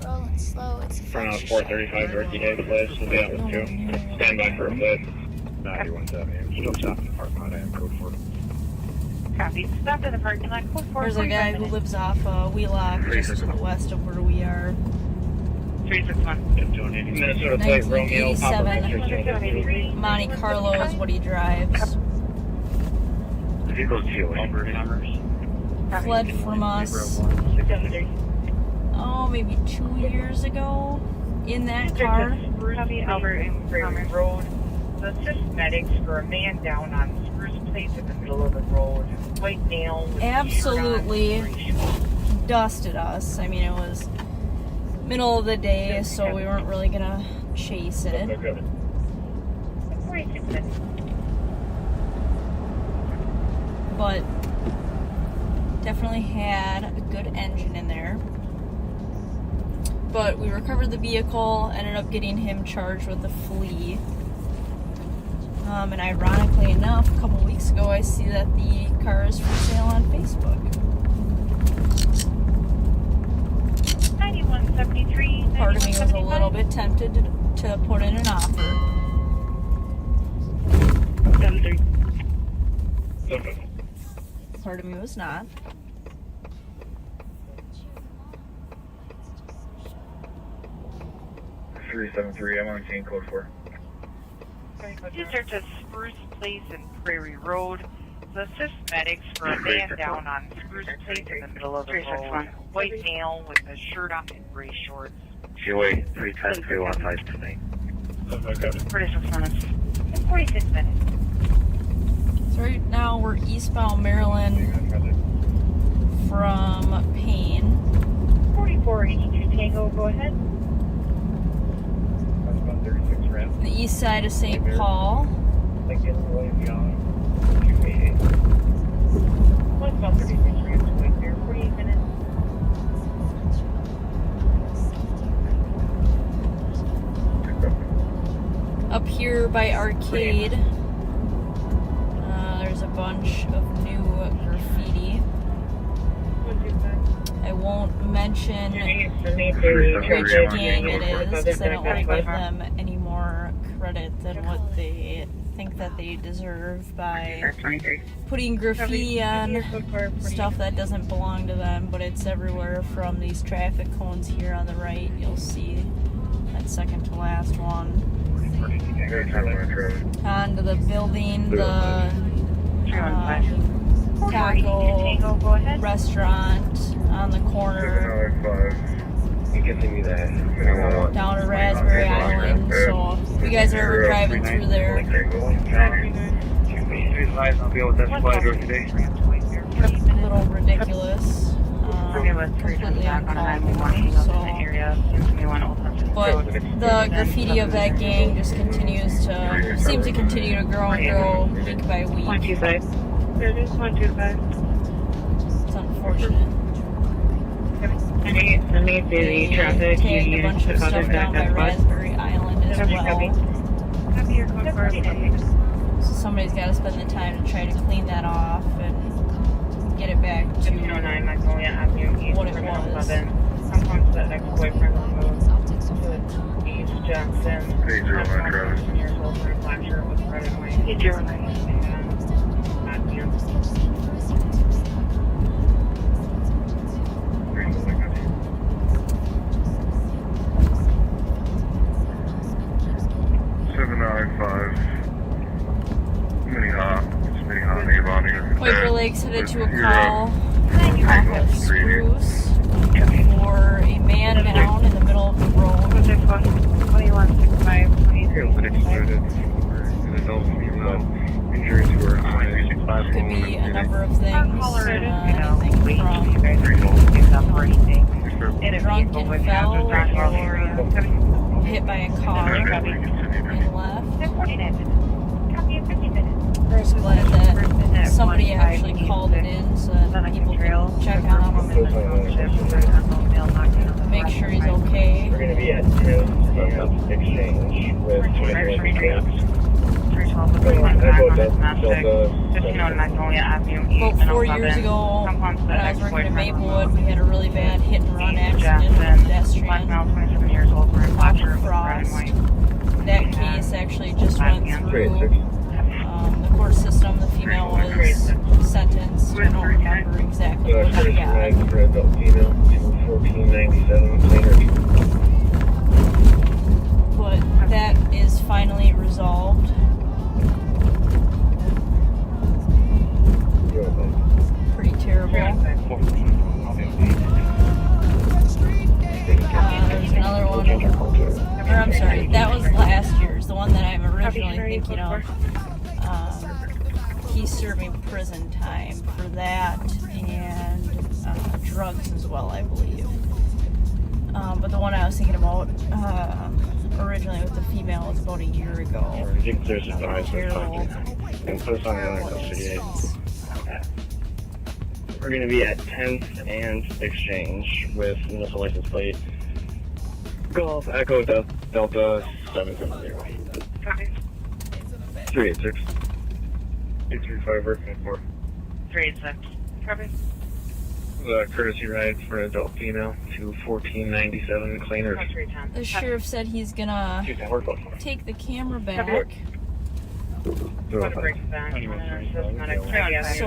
Rolling slow, it's Front on 435 Ricky Hay place. We'll be out with 2. Stand by for a flip. 9170. Still stopping the parking lot. I am code 4. Copy. Stop in the parking lot. Code 4. There's a guy who lives off Wheelock, just to the west of where we are. 361. Minnesota plate Romeo Papa Victor 1987 Monte Carlo is what he drives. Vehicle GOA. Fled from us, maybe 2 years ago in that car. Copy, Albert and Burrill Road. The assist medics for a man down on Spruce Place in the middle of the road. White nail. Absolutely dusted us. I mean, it was middle of the day, so we weren't really gonna chase it. But definitely had a good engine in there. But we recovered the vehicle, ended up getting him charged with a flee. And ironically enough, a couple weeks ago, I see that the car is for sale on Facebook. 9173. Part of me was a little bit tempted to put in an offer. Part of me was not. I'm on chain code 4. You search at Spruce Place and Prairie Road. The assist medics for a man down on Spruce Place in the middle of the road. White male with a shirt on and gray shorts. GOA 310 315 tonight. 46 minutes. 46 minutes. So right now we're eastbound Maryland from Payne. 4482 Tango, go ahead. The east side of St. Paul. Westbound 36 Rams, wait there, 48 minutes. Up here by Arcade, there's a bunch of new graffiti. I won't mention which gang it is because I don't want to give them any more credit than what they think that they deserve by putting graffiti on stuff that doesn't belong to them, but it's everywhere from these traffic cones here on the right. You'll see that second to last one. Onto the building, the taco restaurant on the corner, down to Raspberry Island. So if you guys are ever driving through there, it's a little ridiculous. Completely uncalled. But the graffiti of that gang just continues to seem to continue to grow and grow week by week. 125. There it is, 125. It's unfortunate. Let me see the traffic. They tagged a bunch of stuff down by Raspberry Island as well. So somebody's got to spend the time to try to clean that off and get it back to what it was. Sometimes that ex-boyfriend removed East Jackson. 7 years old for a black shirt with red and white. 809. Matthew. Quaker Lakes headed to a call off of Spruce for a man down in the middle of the road. 2165. Could be a number of things. Anything from drunk and fell or hit by a car and left. Just glad that somebody actually called it in so that people can check on him, make sure he's okay. We're going to be at 10 exchange with About 4 years ago, when I was working in Maplewood, we had a really bad hit and run accident with a pedestrian off of Frost. That case actually just went through the court system. The female was sentenced. I don't remember exactly what she got. But that is finally resolved. Pretty terrible. There's another one. Or I'm sorry, that was last year's. The one that I'm originally thinking of. He's serving prison time for that and drugs as well, I believe. But the one I was thinking about originally with the female was about a year ago. Terrible. We're going to be at 10th and Exchange with municipal license plate Golf Echo Delta 770. 386. 835 working 4. 386. Copy. Courtesy ride for an adult female to 1497 Claners. The sheriff said he's gonna take the camera back So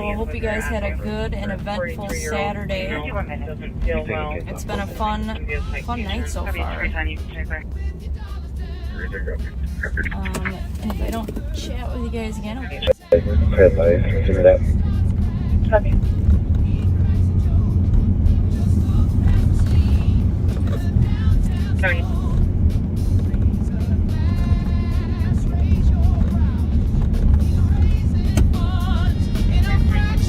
I hope you guys had a good and eventful Saturday. It's been a fun night so far. And if I don't chat with you guys again, I'll Consider that. Copy. Sorry.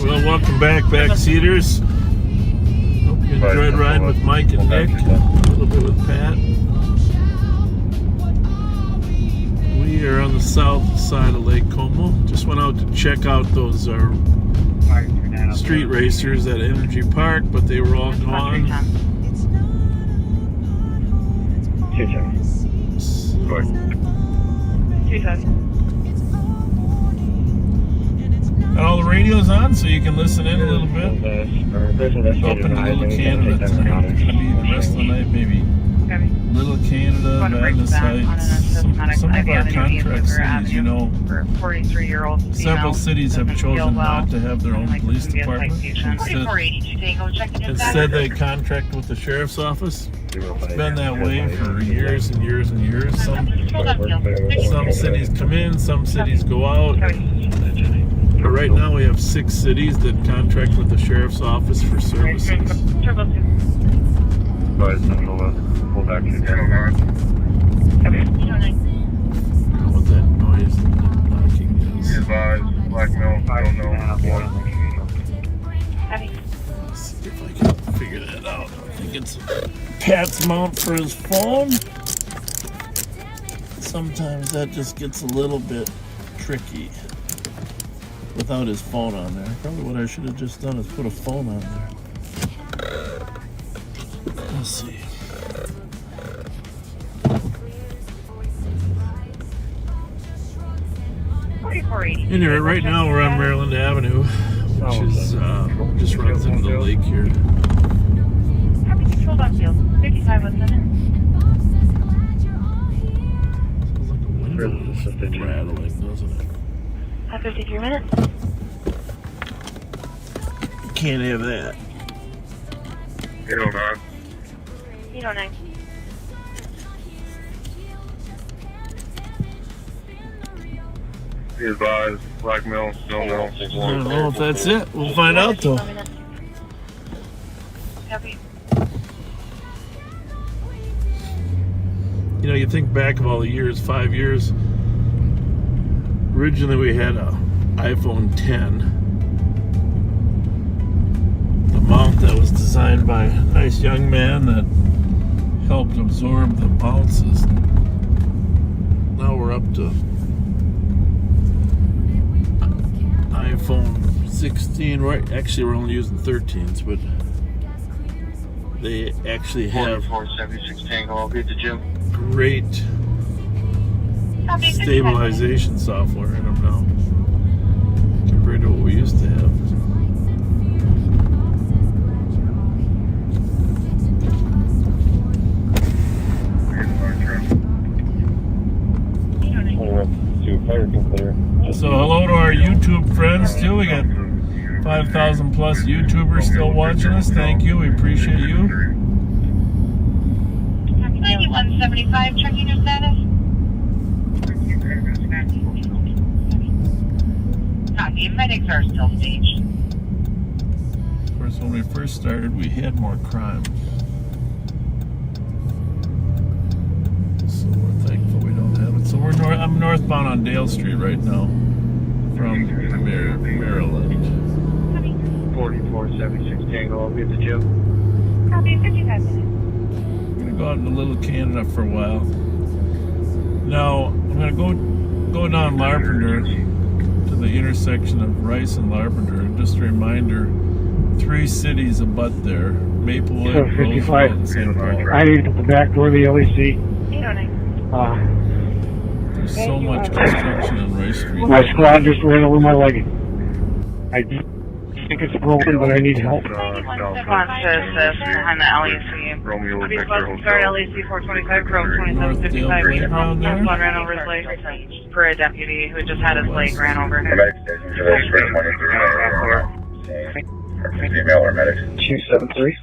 Well, welcome back, backseaters. Hope you enjoyed riding with Mike and Nick, a little bit with Pat. We are on the south side of Lake Como. Just went out to check out those street racers at Energy Park, but they were all gone. Got all the radios on so you can listen in a little bit. Up in Little Canada tonight. It's going to be the rest of the night, maybe. Little Canada, Madness Heights. Some of our contract cities, you know, several cities have chosen not to have their own police department. Instead they contract with the sheriff's office. It's been that way for years and years and years. Some cities come in, some cities go out. But right now we have 6 cities that contract with the sheriff's office for services. What that noise knocking is. Blackmail, I don't know. Let's see if I can figure that out. I think it's Pat's mount for his phone. Sometimes that just gets a little bit tricky without his phone on there. Probably what I should have just done is put a phone on there. Let's see. Anyway, right now we're on Maryland Avenue, which is just runs into the lake here. Control on field. 55 was minute. Sounds like a window is rattling, doesn't it? 53 minutes. You can't have that. 809. 809. Be advised, Blackmail, still no. I don't know if that's it. We'll find out though. You know, you think back of all the years, 5 years. Originally we had a iPhone 10. The mount that was designed by a nice young man that helped absorb the bounces. Now we're up to iPhone 16, right? Actually, we're only using 13s, but they actually have 4476 Tango. I'll be at the gym. great stabilization software in them now compared to what we used to have. So hello to our YouTube friends too. We got 5,000 plus YouTubers still watching us. Thank you. We appreciate you. 9175, checking your status. Copy, medics are still staged. Of course, when we first started, we had more crime. So we're thankful we don't have it. So I'm northbound on Dale Street right now from Maryland. 4476 Tango. I'll be at the gym. Copy, 55 minutes. I'm gonna go out into Little Canada for a while. Now I'm gonna go down Larpenteur to the intersection of Rice and Larpenteur. Just a reminder, 3 cities abut there: Maplewood, Roosevelt, and St. Paul. I need to get back door of the LEC. 809. There's so much construction on Rice Street. My squad just ran over my leg. I think it's broken, but I need help. Response to assist behind the LEC. I'll be supposed to start LEC 425, Grove 2755. Playground there? One ran over his leg for a deputy who just had his leg ran over him. Female or medic? 273.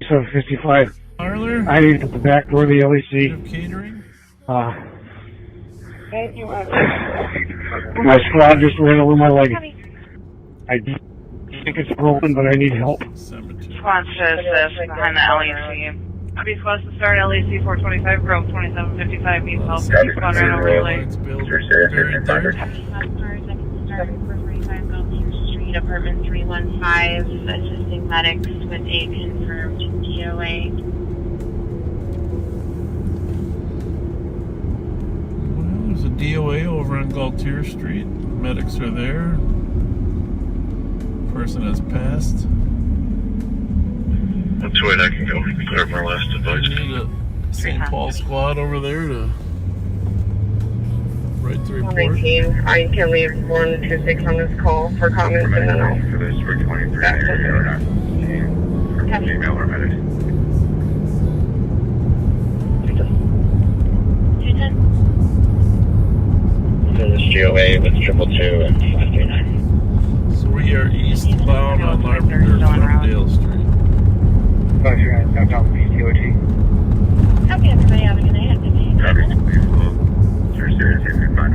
755. Parlor? I need to get the back door of the LEC. Catering? My squad just ran over my leg. I think it's broken, but I need help. Response to assist behind the LEC. I'll be supposed to start LEC 425, Grove 2755. Needs help. One ran over his leg. Street, apartment 315, assisting medics with a confirmed DOA. Well, there's a DOA over on Gaultier Street. Medics are there. Person has passed. That's the way I can go. Clear my last advice. We need a St. Paul squad over there to write the report. 119, I can leave 126 on this call for comments and then I'll... For this, we're 23 or not. Female or medic. 210. For this GOA with 222 and 539. So we are eastbound on Lavender from Dale Street. Copy, everybody. Have a good night. You're serious, if you're fine.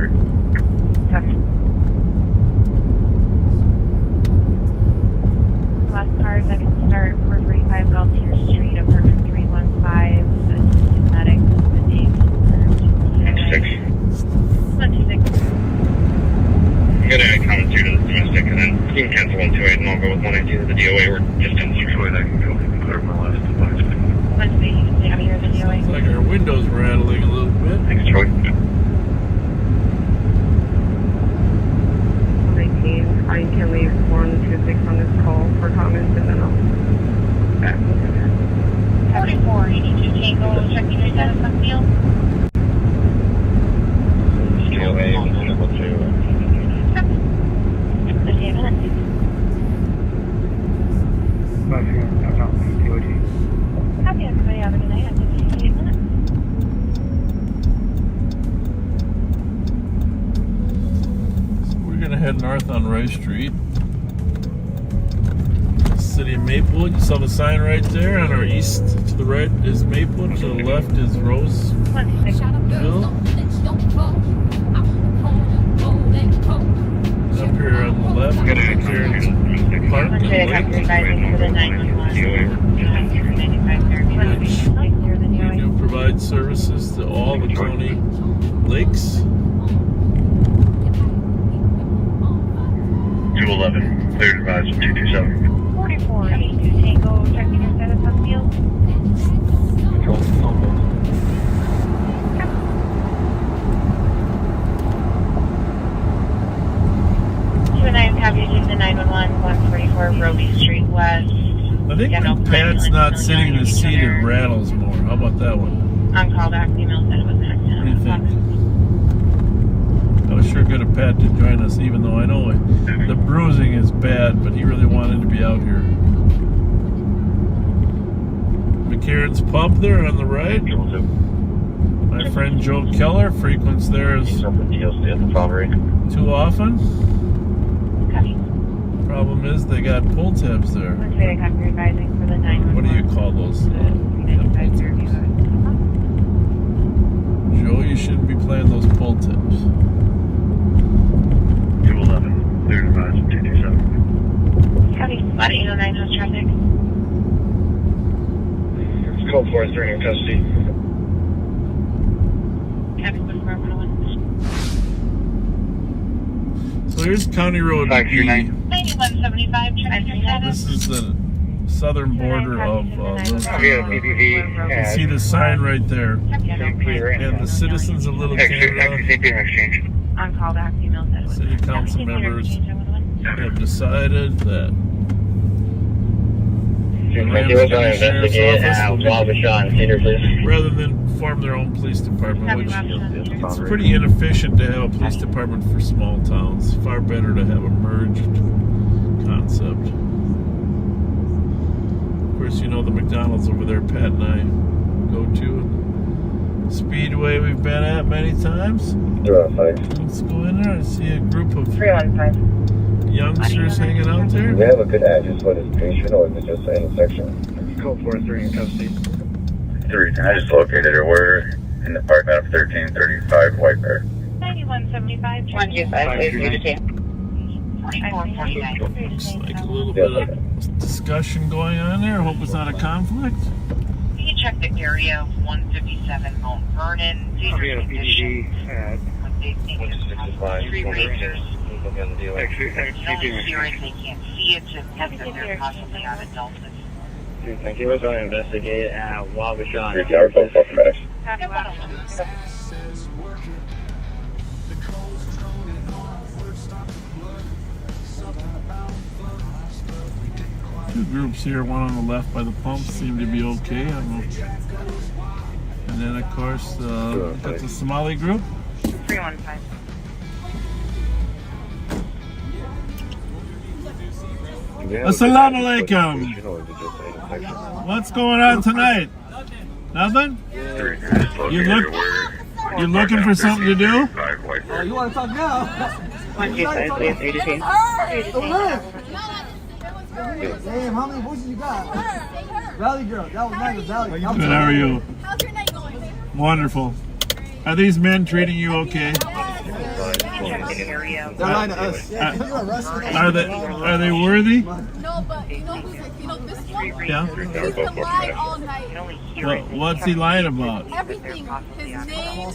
Last cars I can start 445 Gaultier Street, apartment 315, assistant medics with a confirmed DOA. 126. I'm gonna comment 2 to the domestic and then you can cancel 128 and I'll go with 192 to the DOA. We're just down the street. That's the way I can go. Clear my last advice. 128, you can stay out of here, the DOA. It's like our windows rattling a little bit. Thanks, Troy. 119, I can leave 126 on this call for comments and then I'll back with you. 44, 82 Tango, checking your status on field. DOA with 222 and 58 minutes. Copy, everybody. Have a good night. I'll take 58 minutes. So we're gonna head north on Rice Street. City of Maplewood. You saw the sign right there. On our east to the right is Maplewood. To the left is Roseville. Up here on the left, there's Park and Lake, which we do provide services to all the county lakes. 211, cleared advise 227. 44, 82 Tango, checking your status on field. 29, copy to the 911, 144 Roby Street West. I think when Pat's not sitting in his seat, it rattles more. How about that one? On call back, email said it was an accident. What do you think? I was sure good of Pat to join us, even though I know the bruising is bad, but he really wanted to be out here. McCarran's Pub there on the right. My friend Joe Keller frequents there too often. Problem is they got pull tabs there. What do you call those? Joe, you shouldn't be playing those pull tabs. 211, cleared advise 227. Copy, spot 809 house traffic. It's code 4 is in custody. Copy, 141. So here's County Road B. 9175, This is the southern border of Little Canada. You can see the sign right there. And the citizens of Little Canada, on call back, email said it was city council members have decided that the Ramsey County Sheriff's Office, rather than form their own police department, which it's pretty inefficient to have a police department for small towns. Far better to have a merged concept. Of course, you know the McDonald's over there Pat and I go to. Speedway we've been at many times. Let's go in there and see a group of youngsters hanging out there. Do we have a good address for this patient, or is it just an intersection? Code 43 in custody. 3, I just located her. We're in the parking lot of 1335 White Bear. 9175. 125. Looks like a little bit of discussion going on there. Hope it's not a conflict. You can check the area of 157 Mount Vernon. These are conditions. What they think is tree racers. They don't hear it, they can't see it, just think that they're possibly on adults. Thank you. We're going to investigate at Wabashan. Two groups here, one on the left by the pump seem to be okay. I don't know. And then of course got the Somali group. 315. Assalamu alaikum. What's going on tonight? Nothing? You looking for something to do? Oh, you want to talk now? 125, please, 82. Damn, how many voices you got? Valley girl, that was nice. Valley. Good, how are you? How's your night going? Wonderful. Are these men treating you okay? They're lying to us. Are they worthy? No, but you know this one? Yeah. He's been lying all night. What's he lying about? Everything. His name,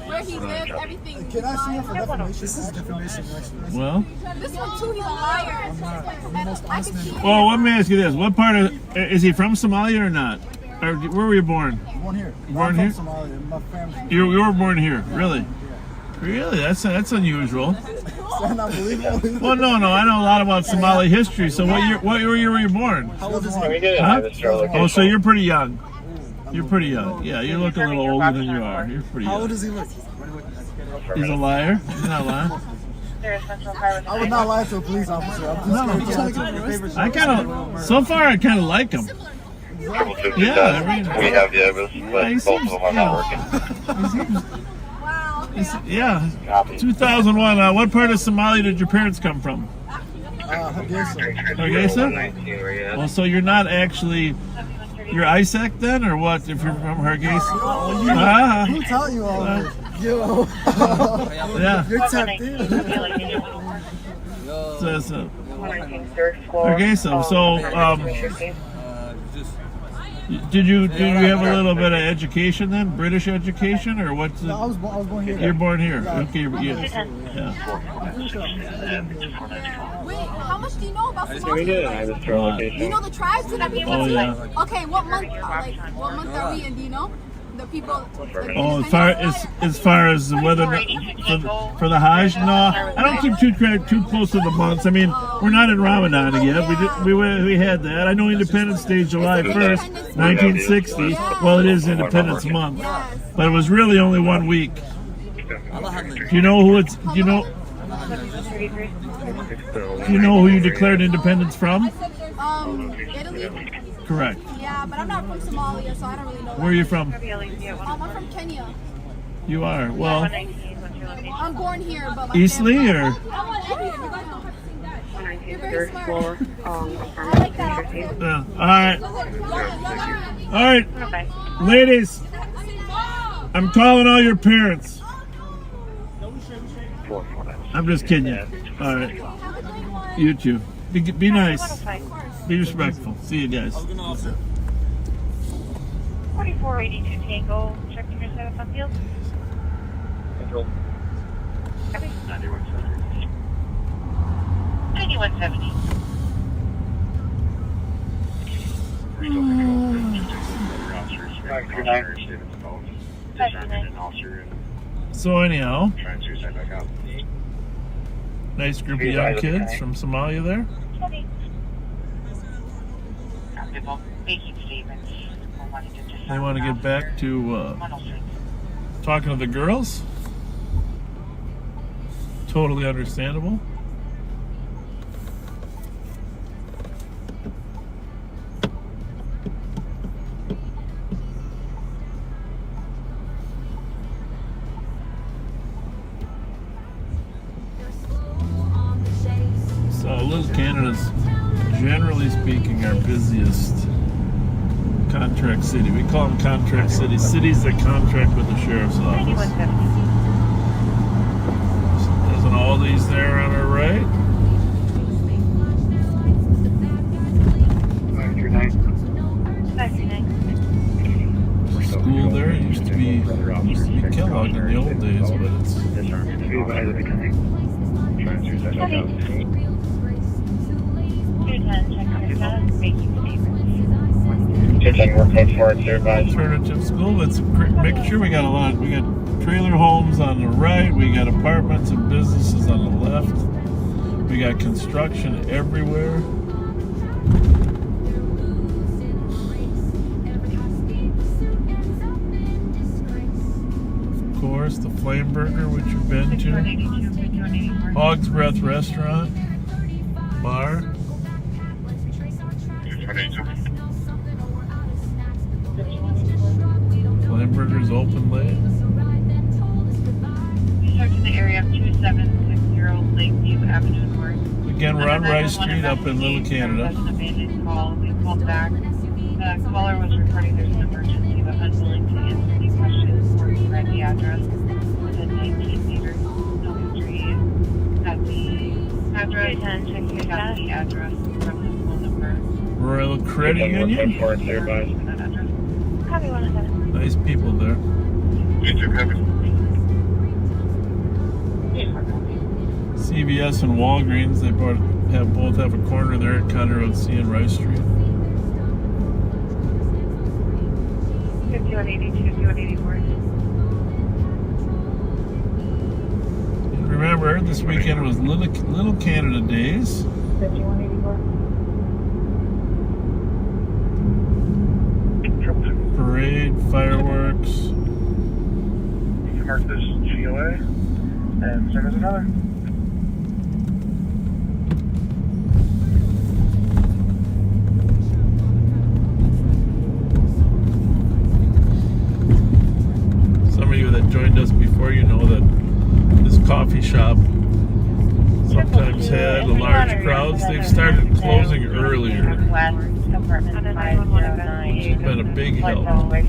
where he lives, everything. Can I see him for defamation? This is defamation, actually. Well. This one too, he's a liar. Well, let me ask you this: what part of is he from Somalia or not? Or where were you born? Born here. Born here. From Somalia. My family. You were born here, really? Really? That's unusual. Well, no. I know a lot about Somali history. So what year were you born? How old is he? Huh? Oh, so you're pretty young. You're pretty young. Yeah, you look a little older than you are. You're pretty young. How old does he look? He's a liar. He's not lying. I would not lie to a police officer. I kind of, so far, I kind of like him. Yeah, I mean, we have the evidence, but he both seems, of them are not working. Yeah, 2001. What part of Somalia did your parents come from? Hargeisa? Well, so you're not actually, you're ISAC then, or what? If you're from Hargeisa? Who taught you all this? Yo. Yeah. You're tapped in. Hargeisa. So, did you have a little bit of education then? British education, or what's? No, I was born here. You're born here. Okay, yeah. Wait, how much do you know about Somalia? You know the tribes and everything? Oh yeah. Okay, what month are we in? Do you know? The people. Oh, as far as whether for the Hajj, no, I don't keep too close to the months. I mean, we're not in Ramadan yet. We had that. I know Independence Day, July 1st, 1960. Well, it is Independence Month, but it was really only 1 week. Do you know who it's? Do you know who you declared independence from? Italy. Correct. Yeah, but I'm not from Somalia, so I don't really know. Where are you from? I'm from Kenya. You are? Well, I'm born here, but Eastleigh or? You're very smart. All right. All right. Ladies, I'm calling all your parents. I'm just kidding you. All right. You too. Be nice. Be respectful. See you guys. 4482 Tango, checking your setup on field. Control. 9170. So anyhow, nice group of young kids from Somalia there. They want to get back to talking to the girls. Totally understandable. Canada's, generally speaking, our busiest contract city. We call them contract cities. Cities that contract with the sheriff's office. There's an Aldi's there on our right. School there used to be Kellogg in the old days, but it's. Alternative school. It's a great mixture. We got a lot. We got trailer homes on the right. We got apartments and businesses on the left. We got construction everywhere. Of course, the Flame Burger, which you've been to. Hog's Breath Restaurant, bar. Flame Burger's open late. We search in the area of 2760 Lakeview Avenue North. Again, we're on Rice Street up in Little Canada. That's an abandoned call. We called back. The caller was reporting there's an emergency, but unwilling to answer any questions or read the address. Within 19 meters, no Street. At the address, we got the address from the phone number. Royal Credit Union. Nice people there. CVS and Walgreens, they both have a corner there at Conner Road C and Rice Street. 5182, 5184. And remember, this weekend was Little Canada Days. 5184. Parade, fireworks. You can mark this GOA and send us another. Some of you that joined us before, you know that this coffee shop sometimes had large crowds. They've started closing earlier, which has been a big help. Only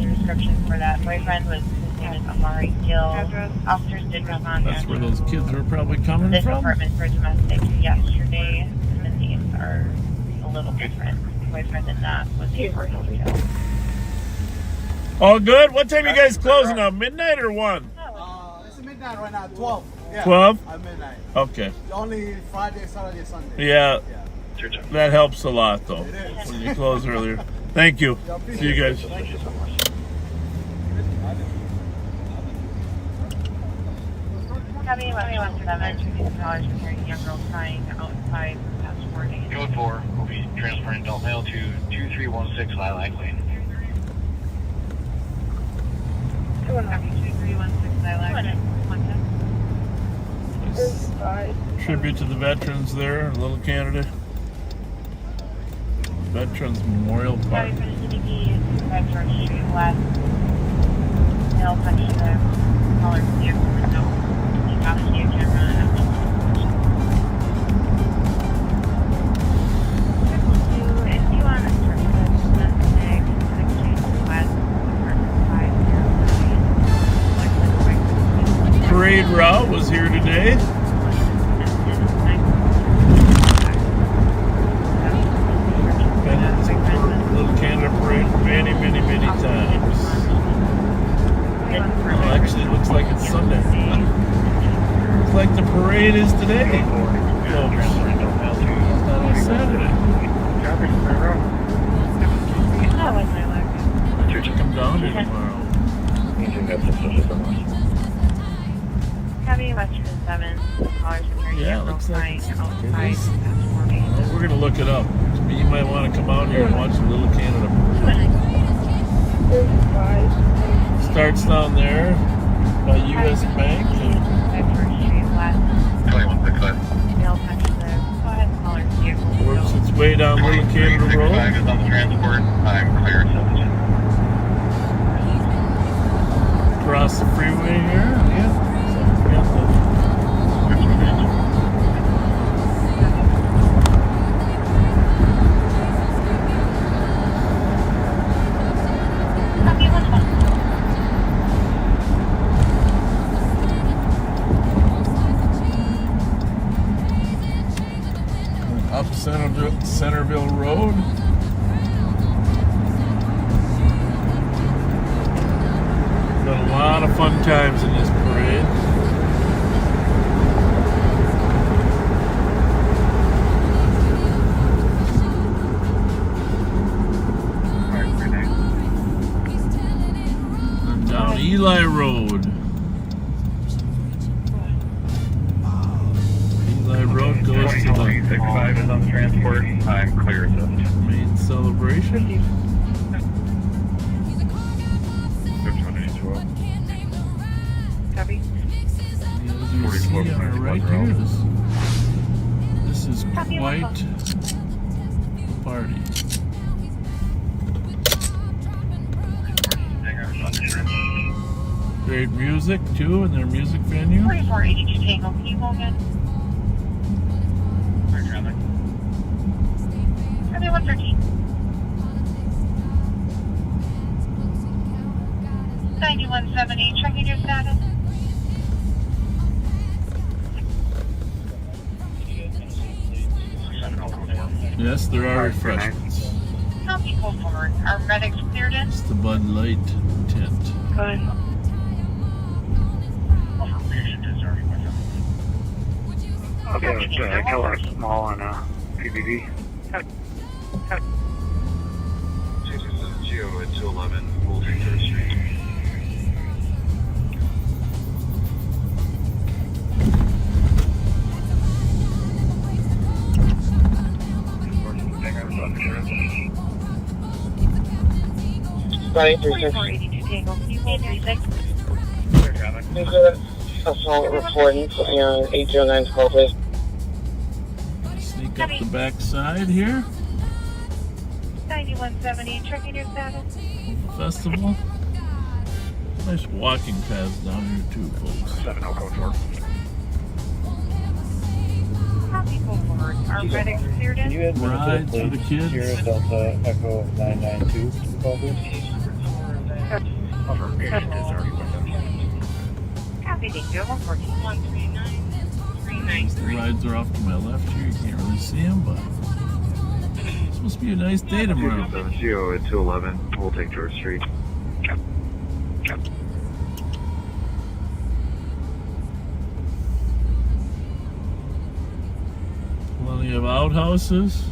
description for that boyfriend was his name is Amari Gill. Officers did respond. That's where those kids were probably coming this from. apartment for domestic yesterday, and the names are a little different. The boyfriend in that was Amari Gill. All good? What time you guys closing up? Midnight or 1? It's midnight right now, 12. Yeah, 12? At midnight. Okay. Only Friday, Saturday, Sunday. Yeah. That helps a lot, though, when you close earlier. Thank you. See you guys. Thank you so much. Having $1,700 for carrying a young girl crying outside past 4 days. Code 4 will be transferring adult male to 2316 Lilac Lane. 2316 Lilac Lane. Tribute to the veterans there in Little Canada. Veterans Memorial Park. Veterans Street West. Male punching the collar vehicle window. You got the camera. If you want to start with domestic, exchange West, Parade route was here today. Little Canada Parade many times. Well, actually, it looks like it's Sunday. Looks like the parade is today, folks. It's not on Saturday. Come down here tomorrow. Heavy Western 7, callers returning Yeah, your it looks girl like crying it outside is. past 4 days. Well, we're gonna look it up. You might want to come out here and watch the Little Canada Parade. Starts down there by U.S. Bank. Works its way down Little Canada Road. across the freeway here. Yeah. Up Centerville Road. Got a lot of fun times in this parade. And down Eli Road. Eli Road goes to the 65 is on the transport. I'm clear assist. main celebration. Copy. As you see on the right here, this is quite the party. Great music too in their music venue. 4482 Tango, can you go again? Copy 113. 9178, checking your status. Yes, there are refreshments. Copy, go forward. Our medics cleared in. It's the Bud Light tent. Good. Okay, Keller Small on PBB. 211, we'll take to the street. Sorry, 4482 Tango, can you hold 36? There's an assault reporting on 809's call, please. Sneak up the back side here. 9170, checking your status. Festival. Nice walking paths down here too, folks. 70 code 4. Copy, go forward. Our medics cleared in. Rides for the kids. Sierra Delta Echo 992 to the call, please. Copy, thank you. 114. The rides are off to my left here. You can't really see them, but it's supposed to be a nice day tomorrow. 270 at 211, we'll take George Street. Plenty of outhouses.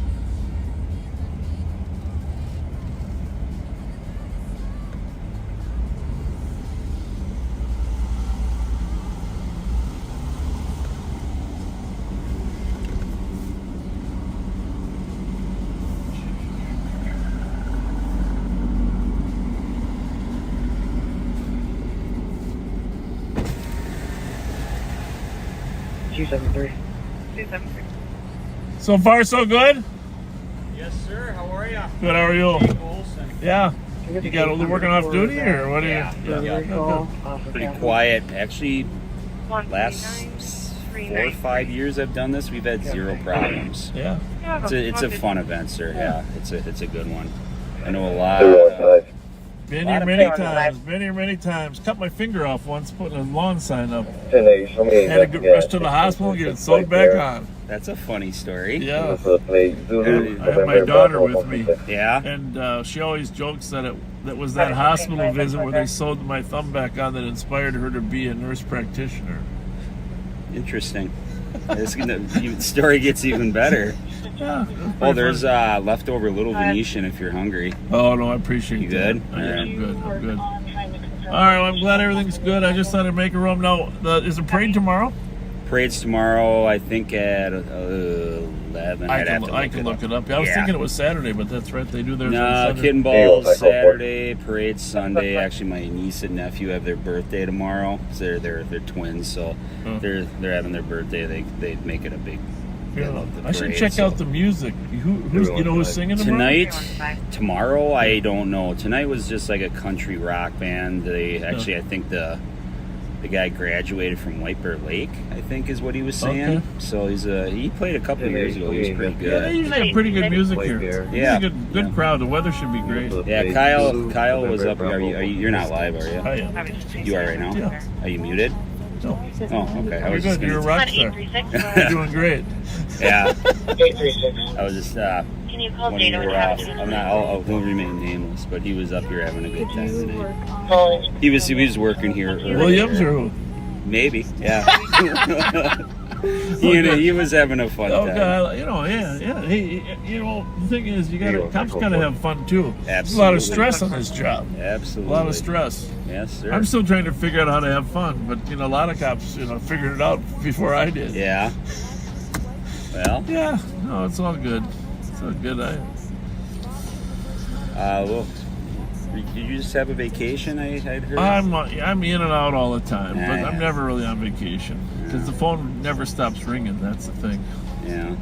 So far, so good? Yes, sir. How are ya? Good, how are you? Olson. Yeah. You got working off duty, or what are you? Yeah. Pretty quiet. Actually, last 4 or 5 years I've done this, we've had zero problems. Yeah. It's a fun event, sir. Yeah, it's a good one. I know a lot. Been here many times. Been here many times. Cut my finger off once putting a lawn sign up. Had to rush to the hospital and get it sewed back on. That's a funny story. Yeah. I had my daughter with me. Yeah. And she always jokes that that was that hospital visit where they sewed my thumb back on that inspired her to be a nurse practitioner. Interesting. The story gets even better. Yeah. Oh, there's leftover Little Venetian if you're hungry. Oh, no, I appreciate you that. Good? I'm good. I'm good. All right, well, I'm glad everything's good. I just thought I'd make a room. Now, is the parade tomorrow? Parade's tomorrow, I think at 11. I can look it up. I was thinking it was Saturday, but that's right. They do theirs on No, Sunday. Kid and Balls Saturday, Parade's Sunday. Actually, my niece and nephew have their birthday tomorrow. So they're twins, so they're having their birthday. They make it a big I should check out the music. Who's you know who's singing tonight? Tomorrow, I don't know. Tonight was just like a country rock band. They actually, I think the guy graduated from White Bear Lake, I think is what he was saying. Okay. So he played a couple of years ago. He was pretty good. Yeah, they usually have pretty good music here. Yeah, good crowd. The weather should be great. Yeah, Kyle was up here. You're not live, are you? I am. You are right now. Yeah. Are you muted? No. Oh, okay. I was You're just good. You're a gonna. rock star. You're doing great. Yeah. 836. I was just. Can you call When Dana you when were you out, have I'm not. He'll remain nameless, but he was up here having a good time today. Calling. He was working here. earlier. Williams or who? Maybe. Yeah. he was having a fun time. God, yeah. Hey, the thing is, cops gotta have fun too. Absolutely. There's a lot of stress on this job. Absolutely. A lot of stress. Yes, sir. I'm still trying to figure out how to have fun, but a lot of cops, figured it out before I did. Yeah. Well. Yeah. No, it's all good. It's all good. Well, did you just have a vacation? I'd heard. I'm in and out all the time, but Yeah. I'm never really on vacation because the phone never stops ringing. That's the thing. Yeah.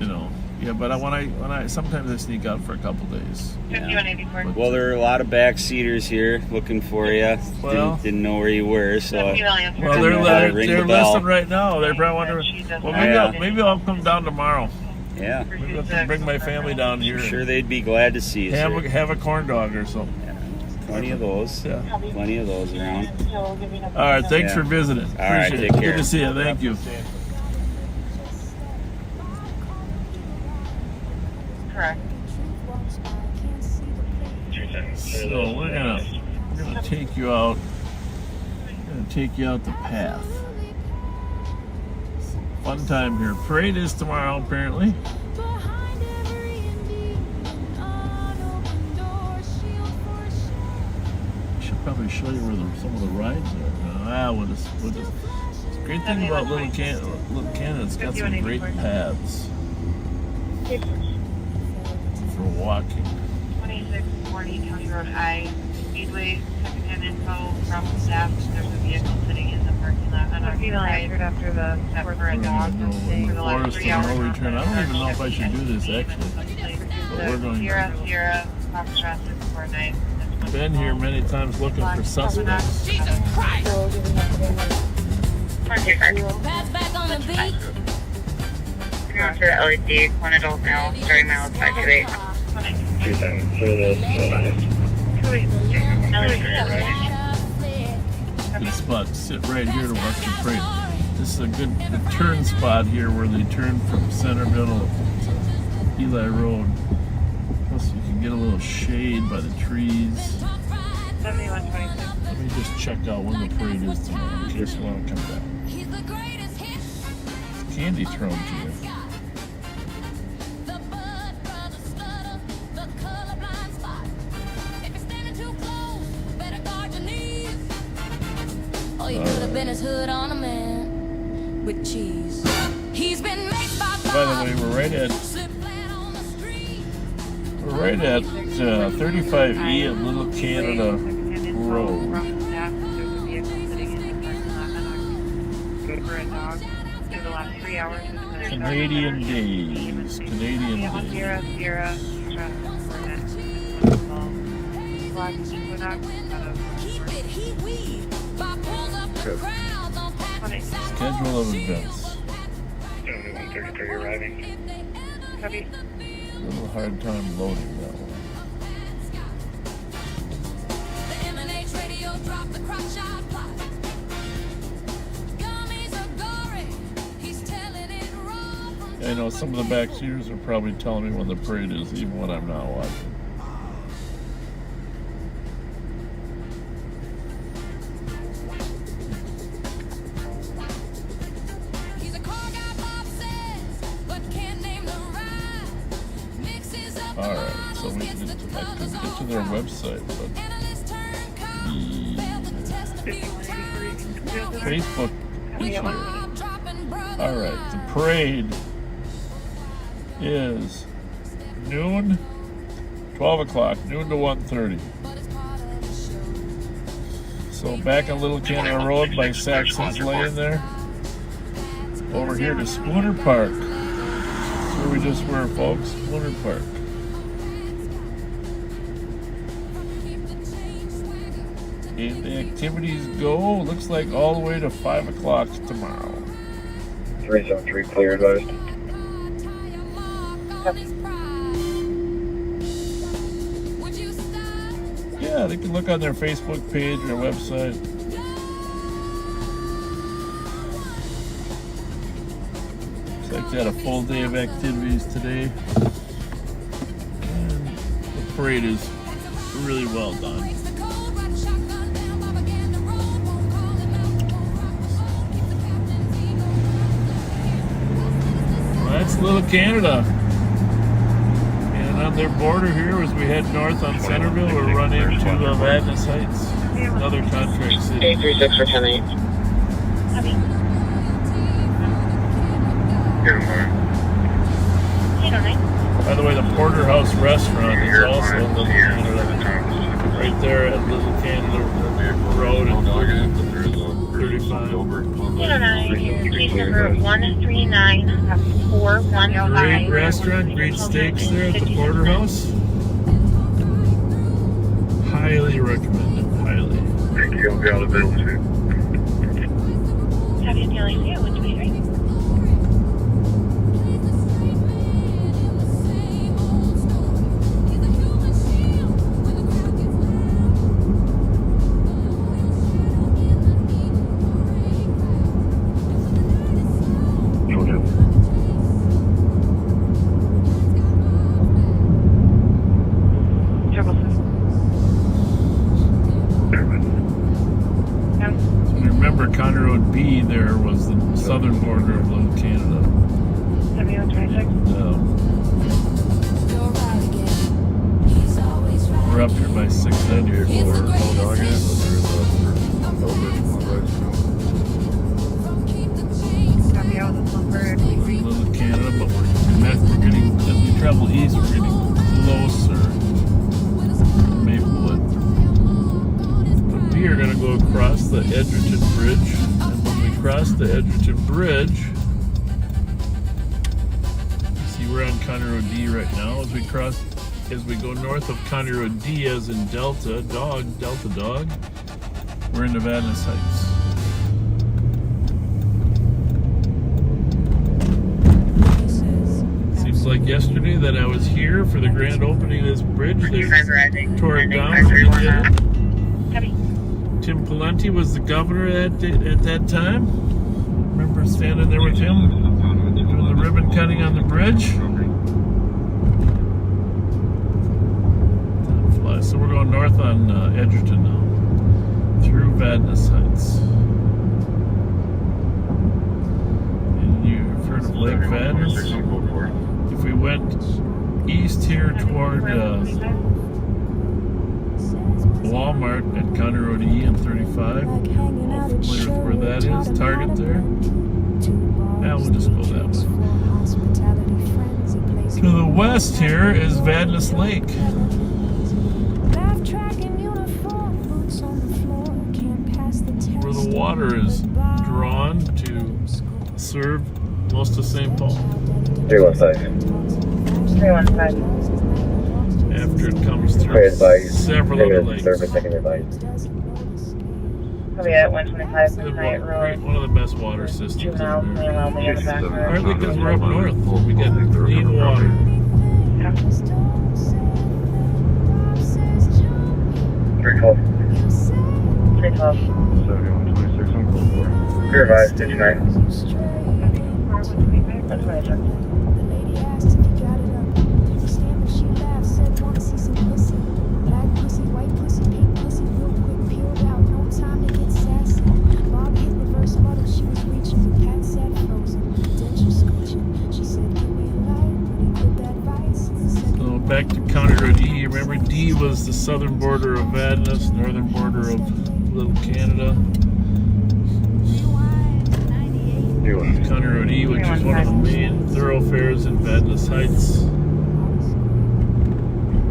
Yeah, but when I sometimes I sneak out for a couple days. 5184. Well, there are a lot of backseaters here looking for you. Well- didn't know where you were, so. Well, ring they're the bell. listening right now. They're probably wondering. Well, maybe I'll come down tomorrow. Yeah. Maybe I'll come bring my family down here. I'm sure they'd be glad to see you. sir. Have a corn dog or something. Plenty of those. Yeah. Plenty of those around. All right, thanks for visiting. All right, Appreciate take it. care. Good to see you. Thank you. Correct. So we're gonna take you out. We're gonna take you out the path. Fun time here. Parade is tomorrow, apparently. Should probably show you where some of the rides are. We'll just. The great thing about Little Canada, it's got some great paths for walking. 2640 County Road I, Speedway, second-hand info from staff. There's a vehicle sitting in the parking lot. On our female entered after the step for a dog for the last Forest 3 and hours. no return. I don't even know if I should do this actually. But we're going Sierra, Foxtrot 649. been here many times looking for suspects. Jesus Christ! Pass back on the beat. Going to the LEC, one adult male, starting mile 528. 27 for this. Good spot. Sit right here to watch the parade. This is a good turn spot here where they turn from Centerville to Eli Road. Plus you can get a little shade by the trees. 7126. Let me just check out when the parade is tomorrow in case you want to come down. It's candy thrown to you. All you could have been is hood on a man with cheese. He's been made by By the way, we're right at 35E at Little Canada Road. Canadian Days. Canadian Days. Sierra, Schedule of events. 7133 arriving. Copy. A little hard time loading that one. I know some of the backseaters are probably telling me when the parade is, even when I'm not watching. Alright, so we can get to their website, but the Facebook is here. Alright, the parade is noon, 12 o'clock, noon to 1:30. So back on Little Canada Road by Saxon's Lane there. Over here to Spooner Park. where we just were, folks. Winter Park. And the activities go, looks like all the way to 5 o'clock tomorrow. 373 clear advised. Yeah, they can look on their Facebook page or website. Looks like they had a full day of activities today. And the parade is really well done. That's Little Canada. And on their border here, as we head north on Centerville, we'll run into Vadnais Heights, another contract city. 836 for 10-8. By the way, the Porterhouse restaurant is also in Little Canada. Right there at Little Canada Road and 35. 809, case number 139415. Great restaurant, great steaks there at the Porterhouse. Highly recommended, highly. Thank you, I'll be out of bill soon. Have you dealing here? Which way, right? Remember, Conner Road B there was the southern border of Little Canada. 7126. We're up here by 694. Little Canada, but we're getting, as we travel east, we're getting closer to Maplewood. But we are going to go across the Edgerton Bridge, and when we cross the Edgerton Bridge, see we're on Conner Road D right now. As we go north of Conner Road D, as in Delta Dog, we're in Vadnais Heights. Seems like yesterday that I was here for the grand opening of this bridge. They tore it down. Tim Pawlenty was the governor at that time. Remember standing there with him, doing the ribbon cutting on the bridge. So we're going north on Edgerton now, through Vadnais Heights. And you've heard of Lake Vadnais? If we went east here toward Walmart at Conner Road E and 35, all familiar with where that is, Target there. Yeah, we'll just go that way. To the west here is Vadnais Lake. Where the water is drawn to serve most of St. Paul. 315. 315. After it comes through several other lakes. We'll be at 125 Midnight Road. One of the best water systems in America. Partly because we're up north. We get clean water. Yeah. 312. 312. 7126 on call 4. Clear advised, 59. 126. Back to Conner Road D. Remember, D was the southern border of Vadnais, northern border of Little Canada. Conner Road E, which is one of the main thoroughfares in Vadnais Heights.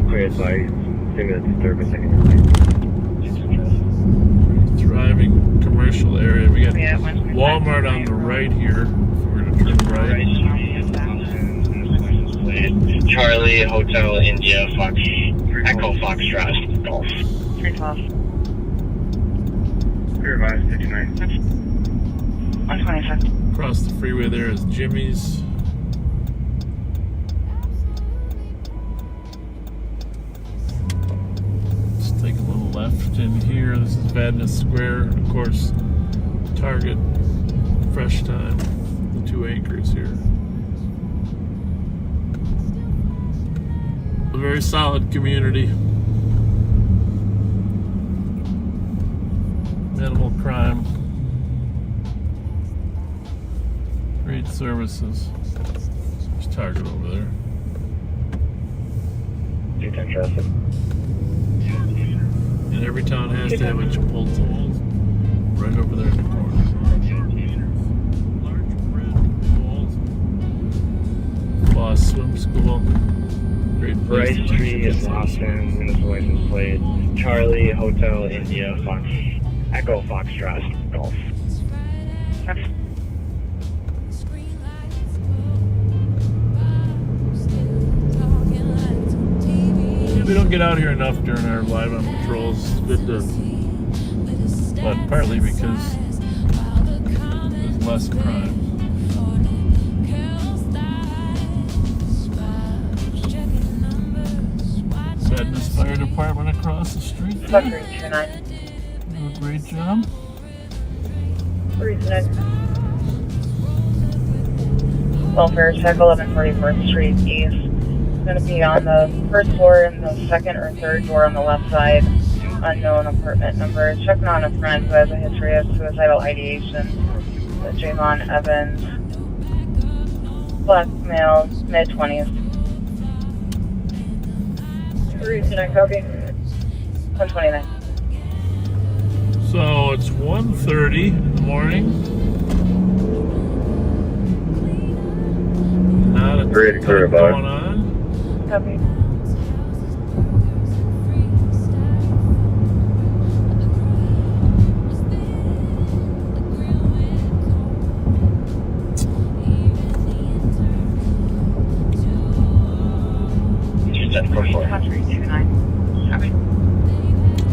Clear advice. 2 minutes, service, Thriving commercial area. We got Walmart on the right here. If we were to turn right. Charlie, Hotel, India, Fox, Echo, Foxtrot, Golf. 312. Revised 59. 126. Across the freeway there is Jimmy's. Let's take a little left in here. This is Verna Square. Of course, Target, Fresh Time, the two anchors here. A very solid community. Minimal crime. Great services. There's Target over there. traffic. And every town has to have a Chipotle right over there in the corner. Boss Swim School. Great place. Bryce Tree is Austin, municipal license plate. Charlie, Hotel, India, Fox, Echo, Foxtrot, Golf. We don't get out here enough during our live on patrols. It's good to, but partly because there's less crime. Sadness Fire Department across the street. Fletcher, 29. Do a great job. 39. Welfare check 1144th Street East. Going to be on the first floor and the second or third door on the left side. Unknown apartment number. Checking on a friend who has a history of suicidal ideation. Javon Evans. Black male, mid-20s. Can I copy? 129. So it's 1:30 in the morning. Not a Ready to clear ton about. going on. Copy.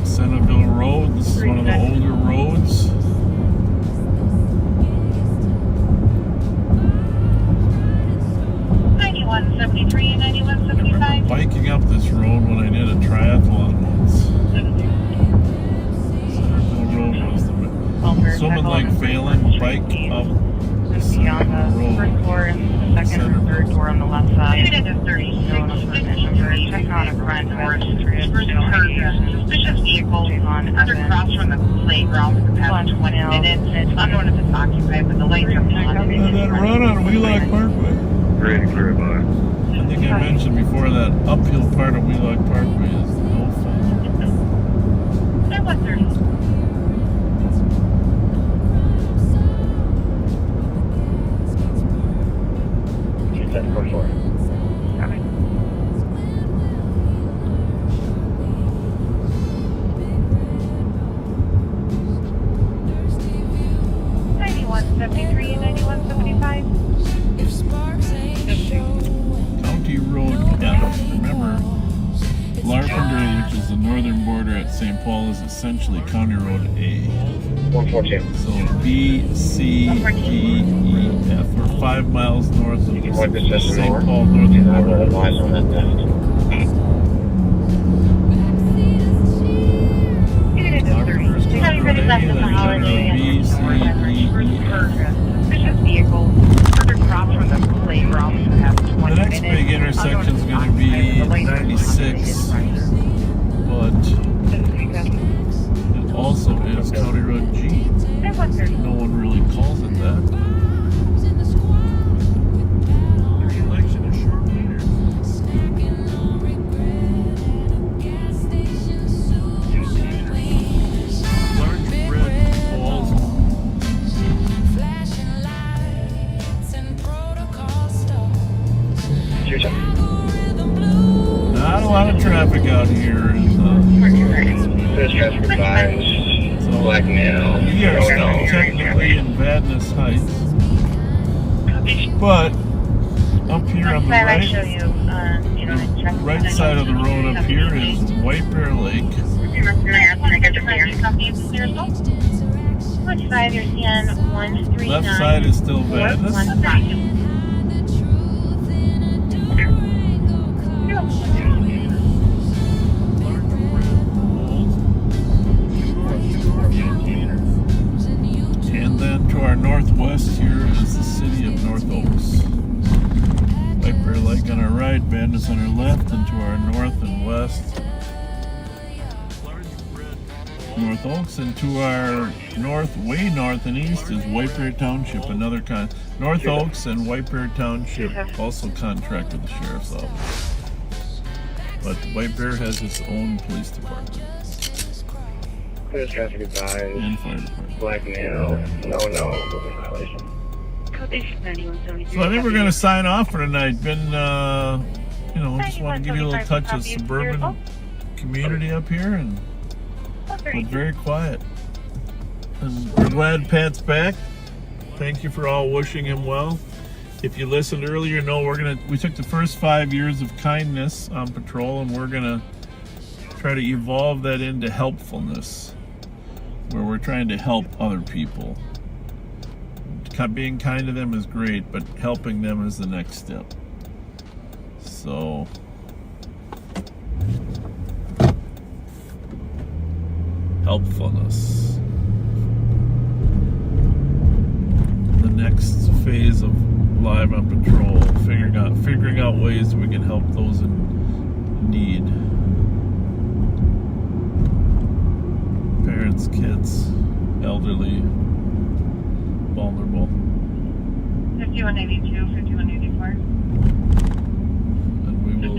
Centerville Road. This is one of the older roads. Biking up this road when I did a triathlon once. Centerville Road was the someone like failing bike up Centerville Road. First floor and the second or third door on the left side. Known apartment number. Checking on a friend who has a history of suicidal ideation. Suspicious vehicle under cross from the playground for the past 20 minutes. It's unknown if it's occupied, but the lights are on. And then run on Wheelock Parkway. Ready to clear about. I think I mentioned before that uphill part of Wheelock Parkway is no fun. They're 130. Set for 4. County Road F. Remember, Larpenter, which is the northern border at St. Paul, is essentially County Road A. 142. So B, C, D, E, F. We're 5 miles north of St. Paul northern border. Advise on that theft. Larpenter is County Road A, then County Road B, C, E, E, F. Suspicious vehicle under cross from the playground for the past 20 minutes. The next big intersection is going to be 96, but it also is County Road G. No one really calls it that. The election is short later. Large red balls. Not a lot of traffic out here. There's traffic advised. So Black male. we are still technically in Vadnais Heights, but Up here on the right, the right side of the road up here is White Bear Lake. Which side you're seeing 139? Left side is still Vadnais. And then to our northwest here is the city of North Oaks. White Bear Lake on our right, Vadnais on our left, and to our north and west, North Oaks, and to our north, way north and east is White Bear Township, another North Oaks and White Bear Township also contract with the Sheriff's Office. But White Bear has its own police department. Clear traffic advised. And fire department. Black male. No, moving violation. So I think we're going to sign off for tonight. Been, just want to give you a little touch of suburban community up here, and but very quiet. And we're glad Pat's back. Thank you for all wishing him well. If you listened earlier, we took the first 5 years of kindness on patrol, and we're gonna try to evolve that into helpfulness, where we're trying to help other people. Being kind to them is great, but helping them is the next step. So helpfulness. The next phase of Live on Patrol, figuring out ways we can help those in need. Parents, kids, elderly, vulnerable. 5182, 5184. And we will,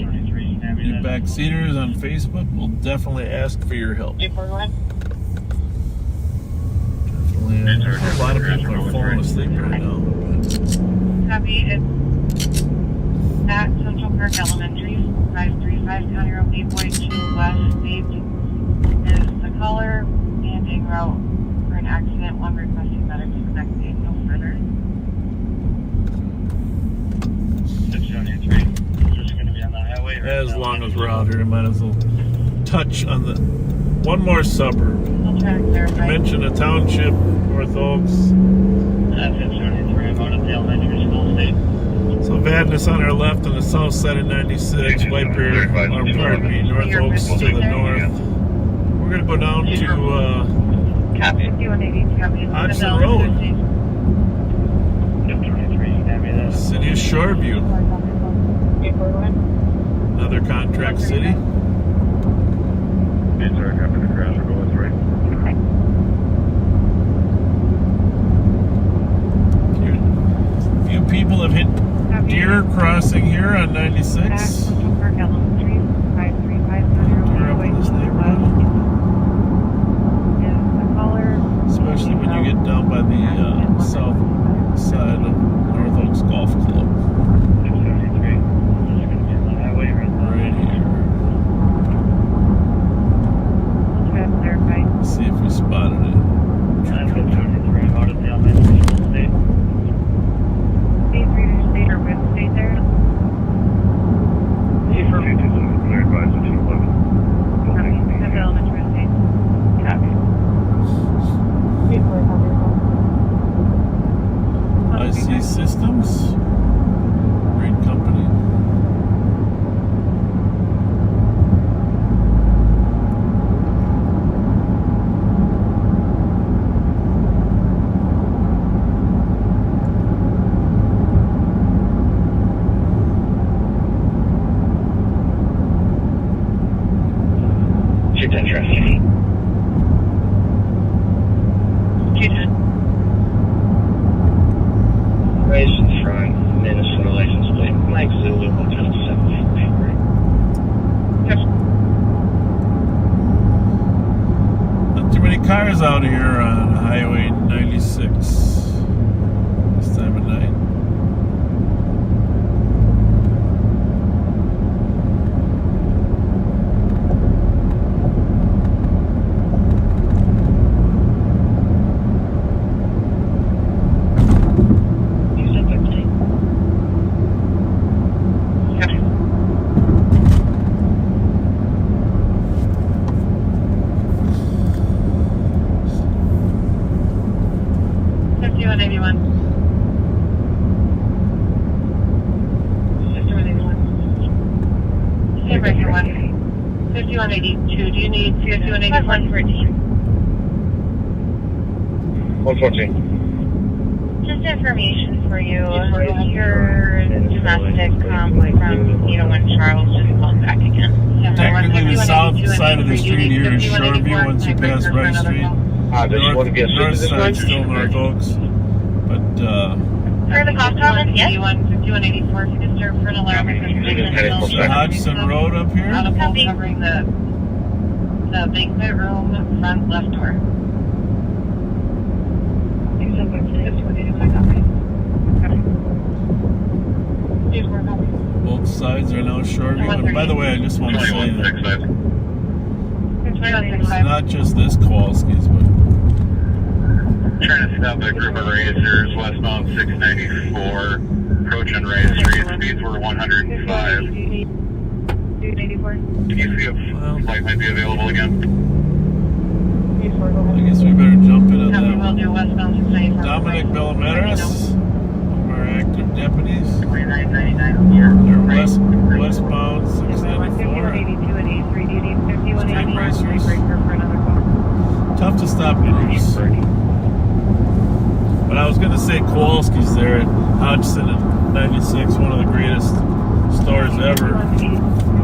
you backseaters on Facebook will definitely ask for your help. Definitely. A lot of people are falling asleep right now. Copy. It's at Central Park Elementary, 535 County Road 842 West. Paved is the caller and en route for an accident. One requesting medics connected. No further. 673. Just going to be on the highway. As long as we're out here, I might as well touch on the one more suburb. I'll try to clarify. I mentioned a township, North Oaks. 673. I'm out at the elementary school state. So Vadnais on our left on the south side of 96, White Bear, North Oaks to the north. We're going to go down to Hodgson Road, city of Shoreview, another contract city. Few people have hit deer crossing here on 96. Especially when you get down by the south side of North Oaks Golf Club. Right here. Let's see if we spotted it. Systems, great company. It's interesting. Operations front, Minnesota license plate, Mike Zulu, Hotel 753. Not too many cars out here on Highway 96 this time of night. 5182. Do you need 5181? 114. Just information for you. Your domestic from 801 Charles just called back again. Technically, the south side of the street here is Shoreview once you pass Rice Street. North side still North Oaks. But, For the cost comment, yes. 5184, Mr. for an alarm. the Hodgson Road up here. Covering the banquet room front left door. Both sides are now Shoreview. And by the way, I just want to say that it's not just this Kowalski's, but Trying to stop a group of racers westbound 694, approaching Rice Street. Speeds were 105. Can you see if flight might be available again? I guess we better jump into that. Dominic Bellameris, our active deputies. 2999. They're westbound 694. Street racers. Tough to stop groups. But I was going to say Kowalski's there at Hodgson and 96, one of the greatest stores ever.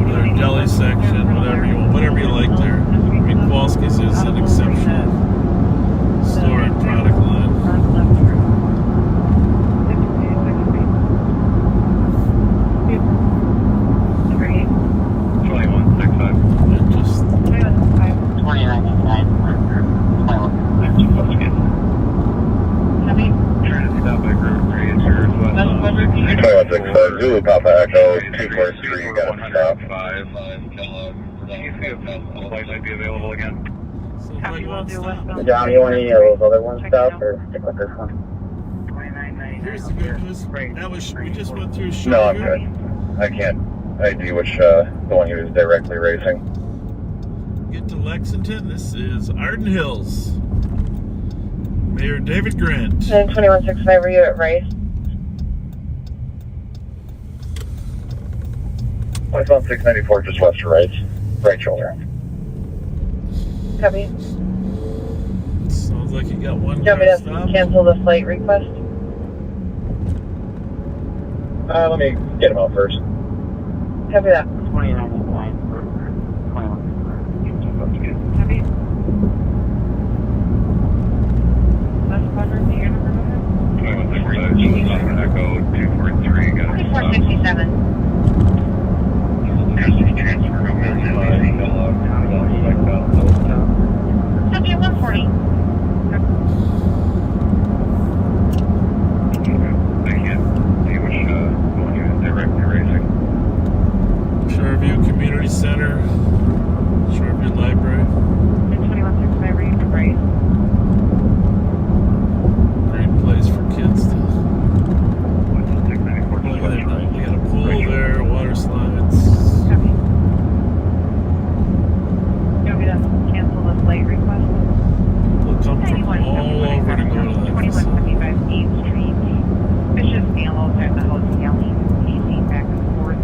Their deli section, whatever you like there. I mean, Kowalski's is an exceptional store and product line. Zulu Papa Echo 243, got a stop. Can you see if flight might be available again? John, you want any of those other ones stop or stick with this one? Here's the good news. We just went through Shoreview. No, I'm good. I can't ID which the one he was directly racing. Get to Lexington. This is Arden Hills. Mayor David Grant. 2165, were you at Rice? Westbound 694, just west of right shoulder. Copy. Sounds like you got one. Do you want me to cancel the flight request? Let me get him out first. Copy that. 2999. Copy. That's Quadrant, your number? 2165, Echo 243, got a stop. 2467. Transfer over to Copy 140. I can't see which one he was directly racing. Shoreview Community Center, Shoreview Library. 2165, right? Great place for kids to. Look at that. They got a pool there, water slides. Cancel the flight request. They'll come from all over to go to that. 2175 8th Street. It's just Antelope at the house yelling, pacing back and forth.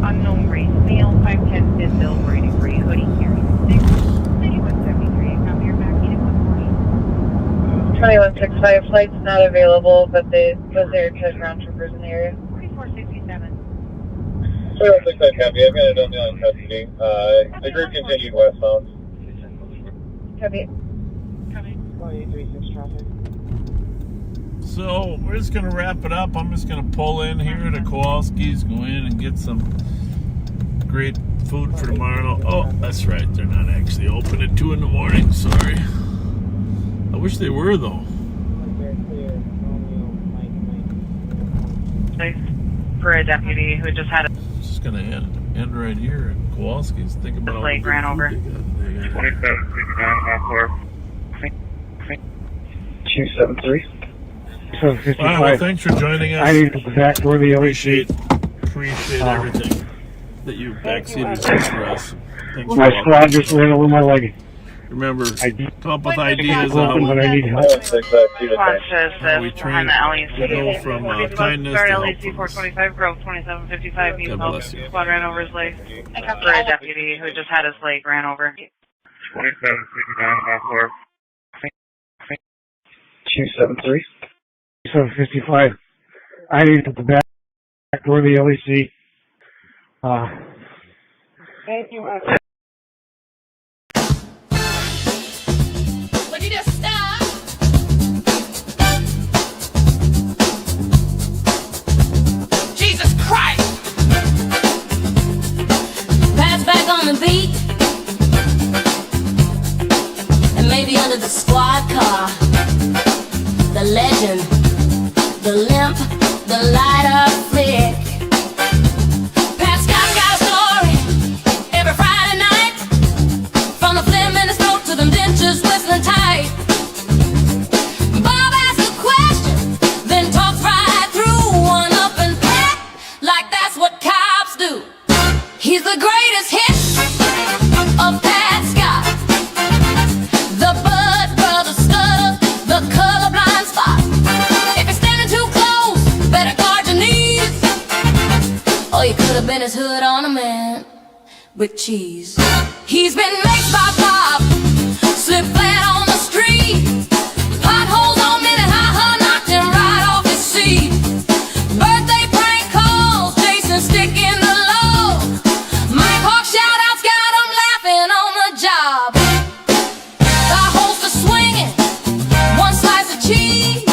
Unknown race male, 5'10", thin build, wearing a gray hoodie, carrying a stick. 9173, copy your back, 2165 flight's not available, but they was there to ground troopers in the area. 2467. 2165, copy. I've got it on custody. The group continued westbound. Copy. Copy. 136 traffic. So we're just gonna wrap it up. I'm just gonna pull in here to Kowalski's, go in and get some great food for tomorrow. Oh, that's right. They're not actually open at 2 in the morning. Sorry. I wish they were though. For a deputy who just had a It's just gonna end right here at Kowalski's. Think about all the leg ran over. 273. All right, well, thanks for joining us. I need to go back where the appreciate everything that you backseated for us. Thanks My for squad just ran over my leg. Remember, come up with Wait, ideas but on but I need help. Response says how we this train. behind the LEC. We go from kindness Start to LEC helpfulness. 425 Grove 2755. Needs God help. bless you. Squad ran over his leg. For a deputy who just had his leg ran over. 2769, 273. 755. I need at the back door of the LEC. Thank you. Would you just stop? Jesus Christ! Pat's back on the beat. And maybe under the squad car. The legend, the limp, the lighter flick. Pat's got a story every Friday night. From the phlegm in his throat to them dentures whistling tight. Bob asks a question, then talks right through. One up and pat, like that's what cops do. He's the greatest hit of Pat Scott. The Bud Brothers stutter, the colorblind spot. If you're standing too close, better guard your knees. Or you could have been his hood ornament with cheese. He's been mixed by Bob, slipped flat on the street. Potholes on Minnehaha knocked him right off his seat. Birthday prank calls, Jason sticking the low. Mike Hawk shout-outs got him laughing on the job. The host is swinging, one slice of cheese.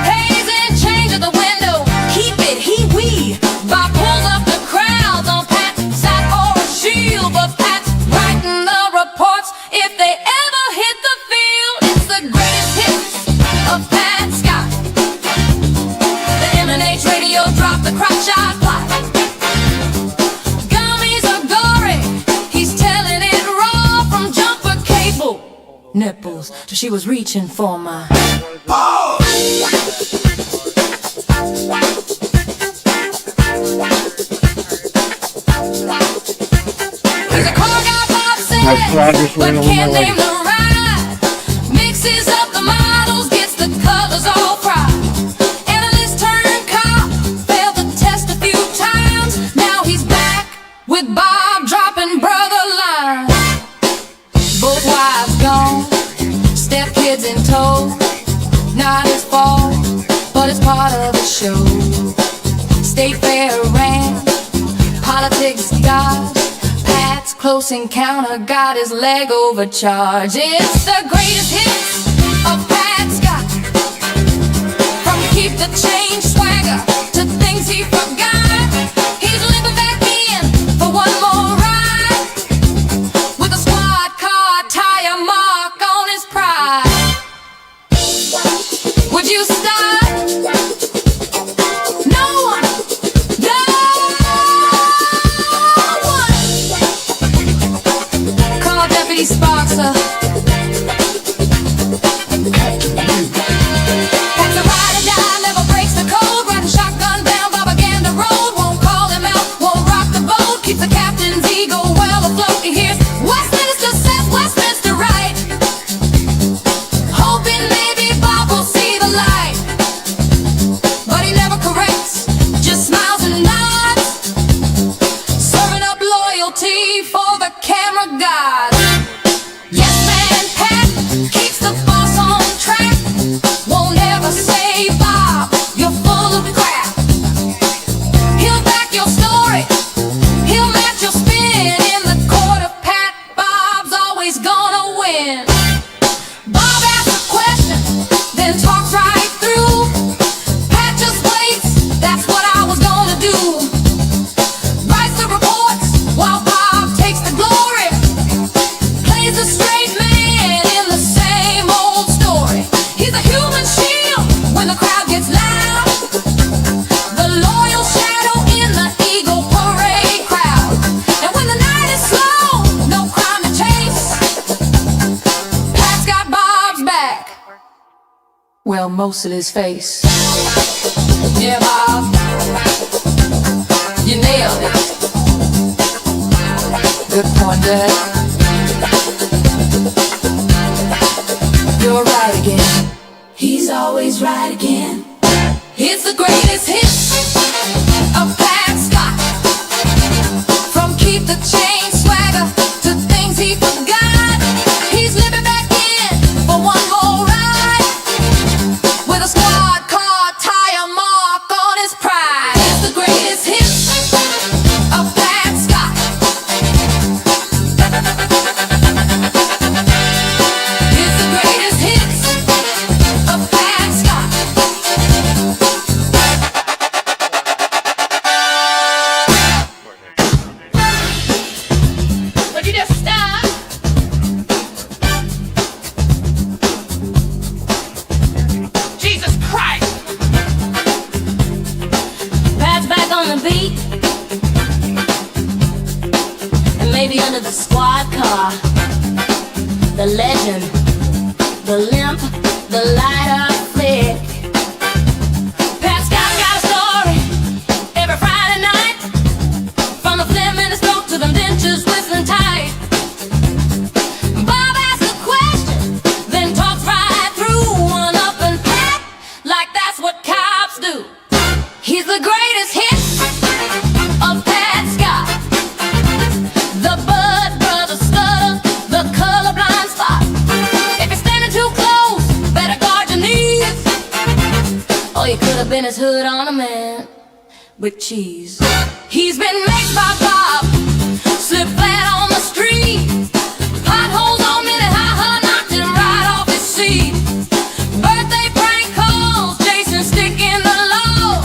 Hayes and change at the window, keep it he-wee. Bob pulls up the crowds on Pat's side or a shield. But Pat's writing the reports if they ever hit the field. It's the greatest hits of Pat Scott. The M&H radio dropped the crotch shot plot. Gummies are gory, he's telling it raw. From jumper cable nipples till she was reaching for my balls. He's a car guy, Bob said, My flag just but ran over can't my leg. name the ride. Mixes up the models, gets the colors all fried. Analyst turned cop, failed the test a few times. Now he's back with Bob dropping brother lines. Both wives gone, stepkids in tow. Not his fault, but it's part of the show. State fair ran, politics dodged. Pat's close encounter got his leg overcharged. It's the greatest hits of Pat Scott. From keep the change swagger to things he forgot. He's living back in for one more ride. With a squad car tire mark on his pride. Would you stop? No one. No one. Call Deputy Sparkses. Pat's a ride or die, never breaks the code. Riding shotgun down Bobaganda Road. Won't call him out, won't rock the boat. Keeps the captain's ego well afloat. He hears Westminster says Westminster right. Hoping maybe Bob will see the light. But he never corrects, just smiles and nods. Serving up loyalty for the camera gods. Yes man Pat keeps the boss on track. Won't ever say Bob, you're full of crap. He'll back your story, he'll match your spin. In the court of Pat, Bob's always gonna win. Bob asks a question, then talks right through. Pat just waits, that's what I was gonna do. Writes the reports while Bob takes the glory. Plays a straight man in the same old story. He's a human shield when the crowd gets loud. The loyal shadow in the Eagle Parade crowd. And when the night is slow, no crime to chase. Pat's got Bob's back. Well, most of his face. Yeah, Bob. You nailed it. Good point, Dad. you're right again. He's always right again. It's the greatest hits of Pat Scott. From keep the chain swagger to things he forgot. He's living back in for one more ride with a squad car tire mark on his pride. It's the greatest hits of Pat Scott. It's the greatest hits of Pat Scott. Would you just stop? Jesus Christ! Pat's back on the beat, and maybe under the squad car, the legend, the limp, the lighter flick. Pat's got a story every Friday night, from the phlegm in his throat to them dentures whistling tight. Bob asks a question, then talks right through, one up and Pat, like that's what cops do. He's the greatest hit of Pat Scott. The Bud Brothers stutter, the colorblind spot. If you're standing too close, better guard your knees. Or you could have been his hood ornament with cheese. He's been mixed by Bob, slipped flat on the street. Potholes on Minnehaha knocked him right off his seat. Birthday prank calls, Jason sticking the law.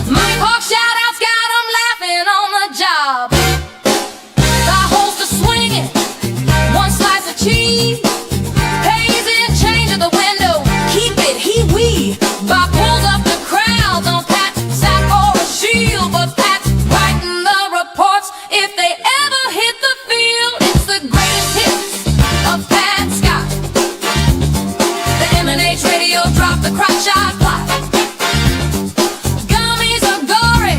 Mike Hawk shout-outs got him laughing on the job. The host is swinging one slice of cheese. Pays in change at the window, keep it he-wee. Bob pulls up the crowds on Pat's sack or a shield, but Pat's writing the reports if they ever hit the field. It's the greatest hits of Pat Scott. The M&H radio dropped the crotch shot plot. Gummies are gory,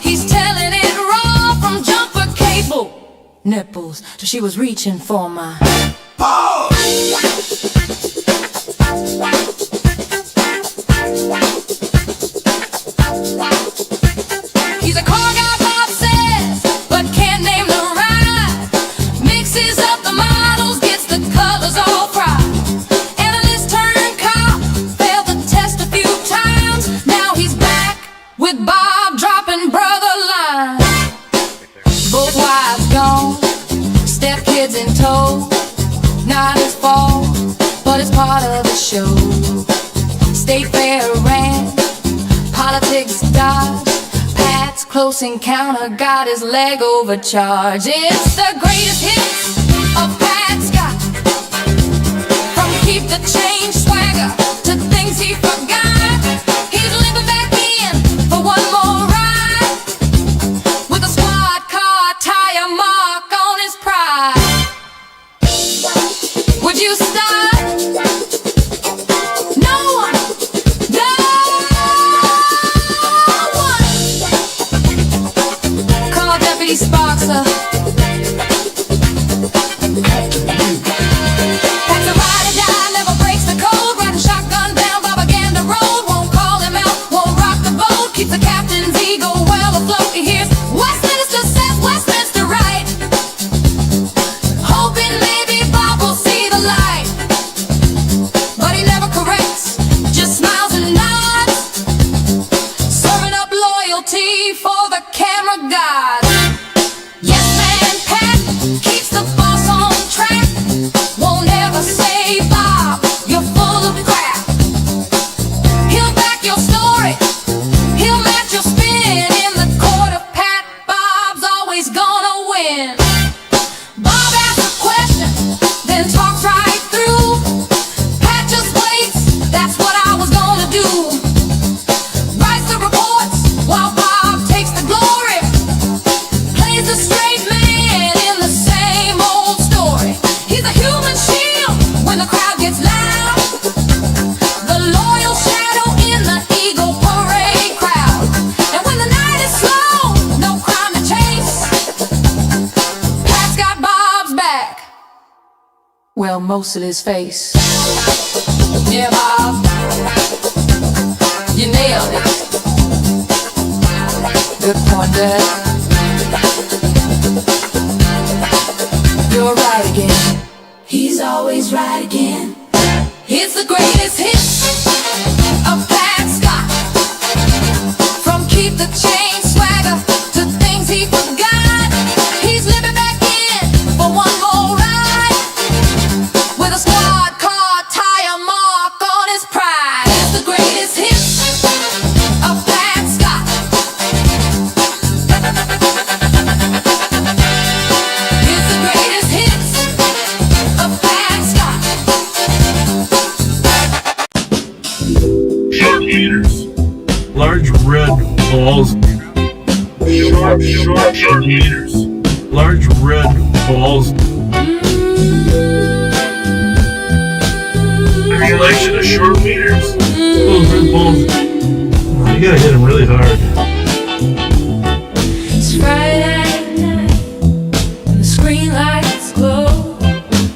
he's telling it raw, from jumper cable nipples till she was reaching for my balls. He's a car guy, Bob says, but can't name the ride. Mixes up the models, gets the colors all fried. Analyst turned cop, failed the test a few times. Now he's back with Bob dropping brother lines. Both wives gone, stepkids in tow. Not his fault, but it's part of the show. State fair ran, politics dodged. Pat's close encounter got his leg overcharged. It's the greatest hits of Pat Scott. From keep the change swagger to things he forgot. He's living back in for one more ride with a squad car tire mark on his pride. Would you stop? No one, no one. Call Deputy Sparkses. Pat's a ride or die, never breaks the code. Riding shotgun down Bobaganda Road. Won't call him out, won't rock the boat. Keeps the captain's ego well afloat. He hears Westminster says Westminster right. Hoping maybe Bob will see the light, but he never corrects, just smiles and nods, serving up loyalty for the camera god. Yes man Pat keeps the boss on track, won't ever say Bob, you're full of crap. He'll back your story, he'll match your spin. In the court of Pat, Bob's always gonna win. Bob asks a question, then talks right through. Pat just waits, that's what I was gonna do. Writes the reports while Bob takes the glory. Plays the straight man in the same old story. He's a human shield when the crowd gets loud. The loyal shadow in the Eagle Parade crowd. And when the night is slow, no crime to chase, Pat's got Bob's back. Well, most of his face. Yeah, Bob, you nailed it. Good point, Dad. You're right again. He's always right again. It's the greatest hit of Pat Scott. From keep the chain swagger to things he forgot. He's living back in for one more ride with a squad car tire mark on his pride. It's the greatest hit of Pat Scott. It's the greatest hits of Pat Scott. Short meters. Large red balls. Short meters. Large red balls. Regulation of short meters. Those red balls. Oh, you gotta hit them really hard. It's Friday night and the screen lights glow.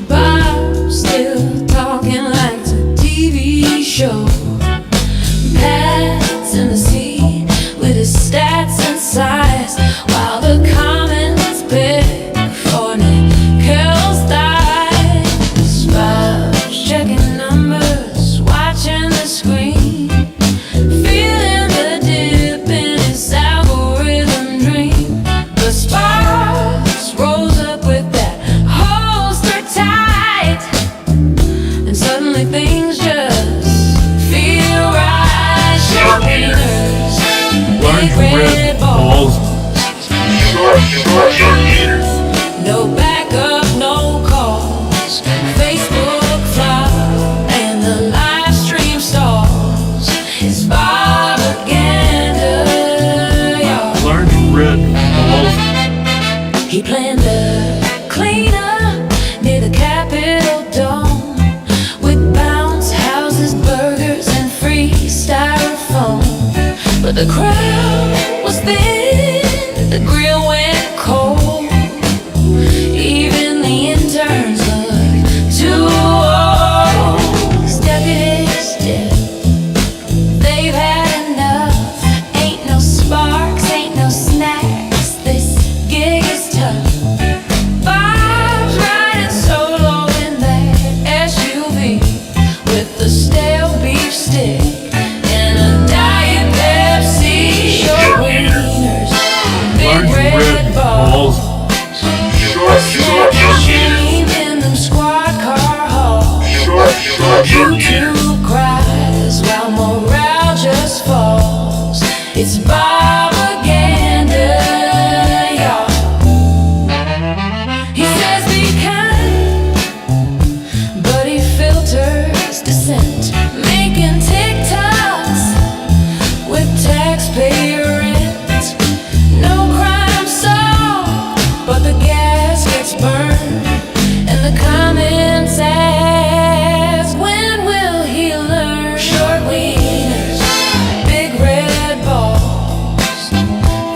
Bob's still talking like it's a TV show. Pat's in the seat with his stats and size while the comments pick for Nickel's thighs. Bob's checking numbers, watching the screen, feeling the dip in his algorithm dream. But Sparks rolls up with that holster tight, and suddenly things just feel right. Short meters, Large red balls. Short meters. no backup, no calls. Facebook flop and the live stream stalls. It's Bobaganda, y'all. Large red balls. He planned a cleanup near the Capitol Dome with bounce houses, burgers, and free styrofoam. But the crowd was thin, the grill went cold. Even the interns looked too old. Deputies dip, they've had enough. Ain't no sparks, ain't no snacks. This gig is tough. Bob's riding solo in that SUV with the stale beef stick and a Diet Pepsi. Short wieners, big Large red red balls. balls. Snap your shame in them squad car halls. YouTube cries while morale just falls. It's Bobaganda, y'all. He says be kind, but he filters dissent, making TikToks with taxpayer rent. No crime solved, but the gas gets burned, and the comments ask, when will he learn? Short wieners, big red balls,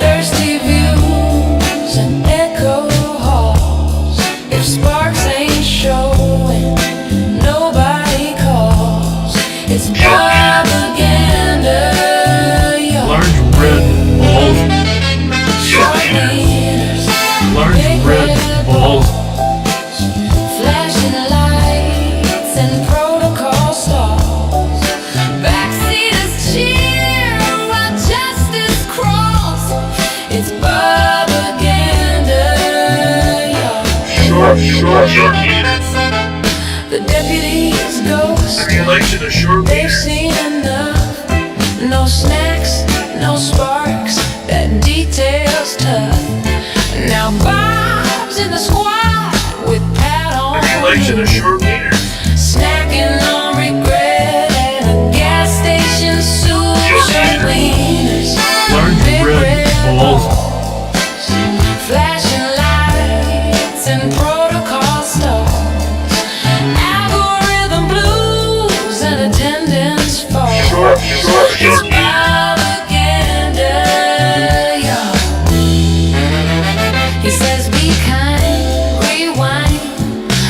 thirsty views and echo halls. If Sparks ain't showing, nobody calls. It's Bobaganda, y'all. Large red balls. Short wieners, Large big red balls. flashing lights and protocol stalls. Backseaters cheer while justice crawls. It's Bobaganda, y'all. Short meters. The deputies ghost. Regulation of short They've meters. seen enough. No snacks, no sparks. That detail's tough. Now Bob's in the squad with Pat on Regulation of short meters. snacking on regret at a gas station soup. Short wieners, Large big red balls. flashing lights and protocol stalls. Algorithm blues and attendance falls. It's Bobaganda, y'all. He says be kind, rewind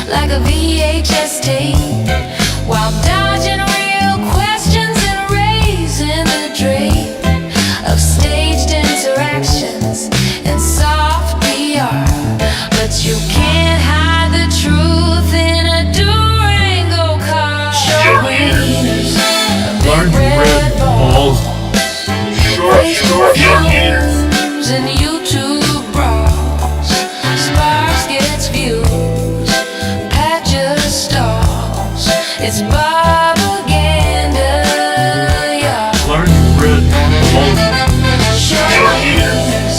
like a VHS You can't hide the truth in a Durango car. Short wieners, Large red balls. short films and YouTube bras. Sparks gets views, Pat just stalls. It's Bobaganda, yeah. Large red balls. Short wieners,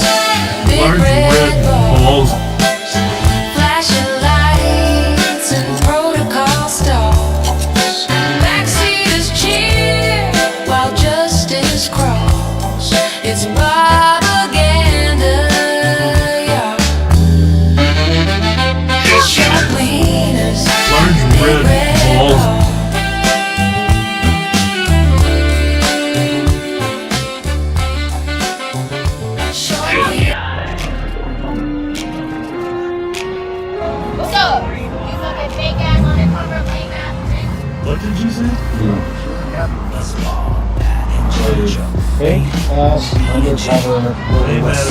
big Large red balls. flashing lights and protocol stalls. Backseaters cheer while justice crawls. It's Bobaganda, yeah. Short wieners, Large red balls. What's up? You fucking fake ass undercover lame ass. What did you say? Fake ass undercover lame ass.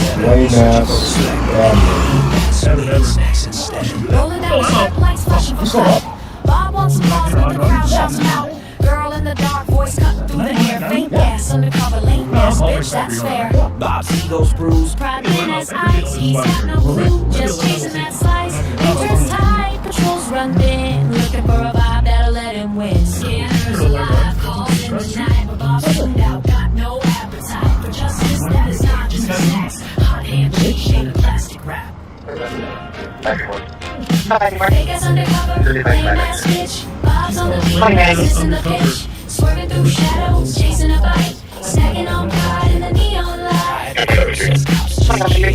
Rolling down the step lights, flashing for fun. Bob wants some balls, but the crowd shouts him out. Girl in the dark, voice cut through the air. Fake ass, undercover, lame ass, bitch, that's fair. Bob's ego's bruised. Pride in his eyes, he's got no clue, just chasing that slice. He dressed tight, patrols run in, looking for a vibe that'll let him win. Scanners alive, calls in the night, but Bob's tuned out, got no appetite for justice that is not just a sex. Hot handshake, shade of plastic wrap. Fake ass undercover, lame ass bitch. Bob's on the beat, missing the pitch. Swerving through shadows, chasing a bite. Stacking on pride in the neon light.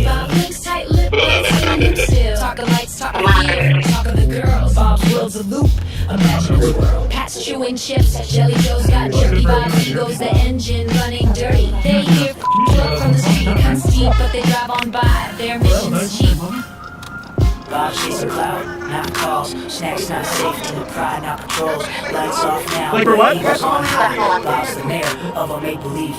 Bob links tight lip, standing still. Talking lights, talking gear, talking the girls. Bob's world's a loop, imagine the world. Pat's chewing chips, Jelly Joe's got jerky. Bob's ego's the engine running dirty. They hear look from the street, guns deep, but they drive on by. Their mission's cheap. Bob chasing cloud, not calls. Snacks not safe to the pride, not patrols. Lights off now. Like for what? Eagles on high. Bob's the mayor of a make-believe.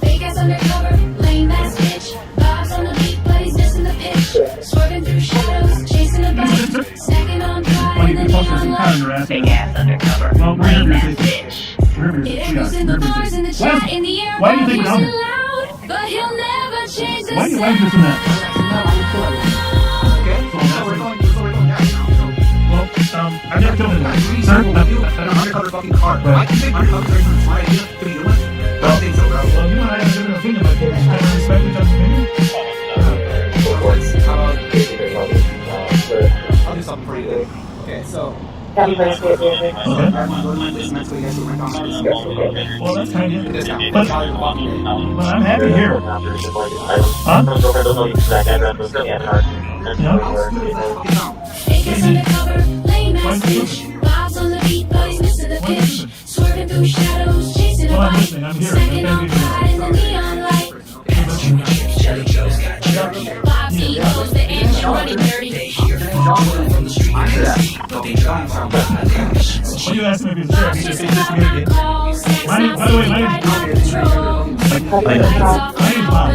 Fake ass undercover, lame ass bitch. Bob's on the beat, but he's missing the pitch. Swerving through shadows, chasing a bite. Stacking on pride in the neon light. Fake ass undercover, lame ass bitch. It echoes in the bars, in the chat, in the air. Why do you think Bob's we're loud, but he'll never change the Why do you like this and that? Well, I got to come in. Sir? An undercover fucking car. I can think undercover is a smart idea to begin with. I don't think so, bro. Well, you and I have a different opinion about this. Can I respect each other's opinion? I'll do something for you. Okay, so. Well, that's kind of it. But I'm happy here. Huh? Fake ass undercover, lame ass bitch. Bob's on the beat, but he's missing the pitch. Swerving through shadows, chasing a bite. Stacking on pride in the neon light. Jelly Joe's got jerky. Bob's ego's the engine running dirty. They hear from the street, but they drive on by their missions. When you asked me if he was there, he just said this again. By the way, my name's Bob.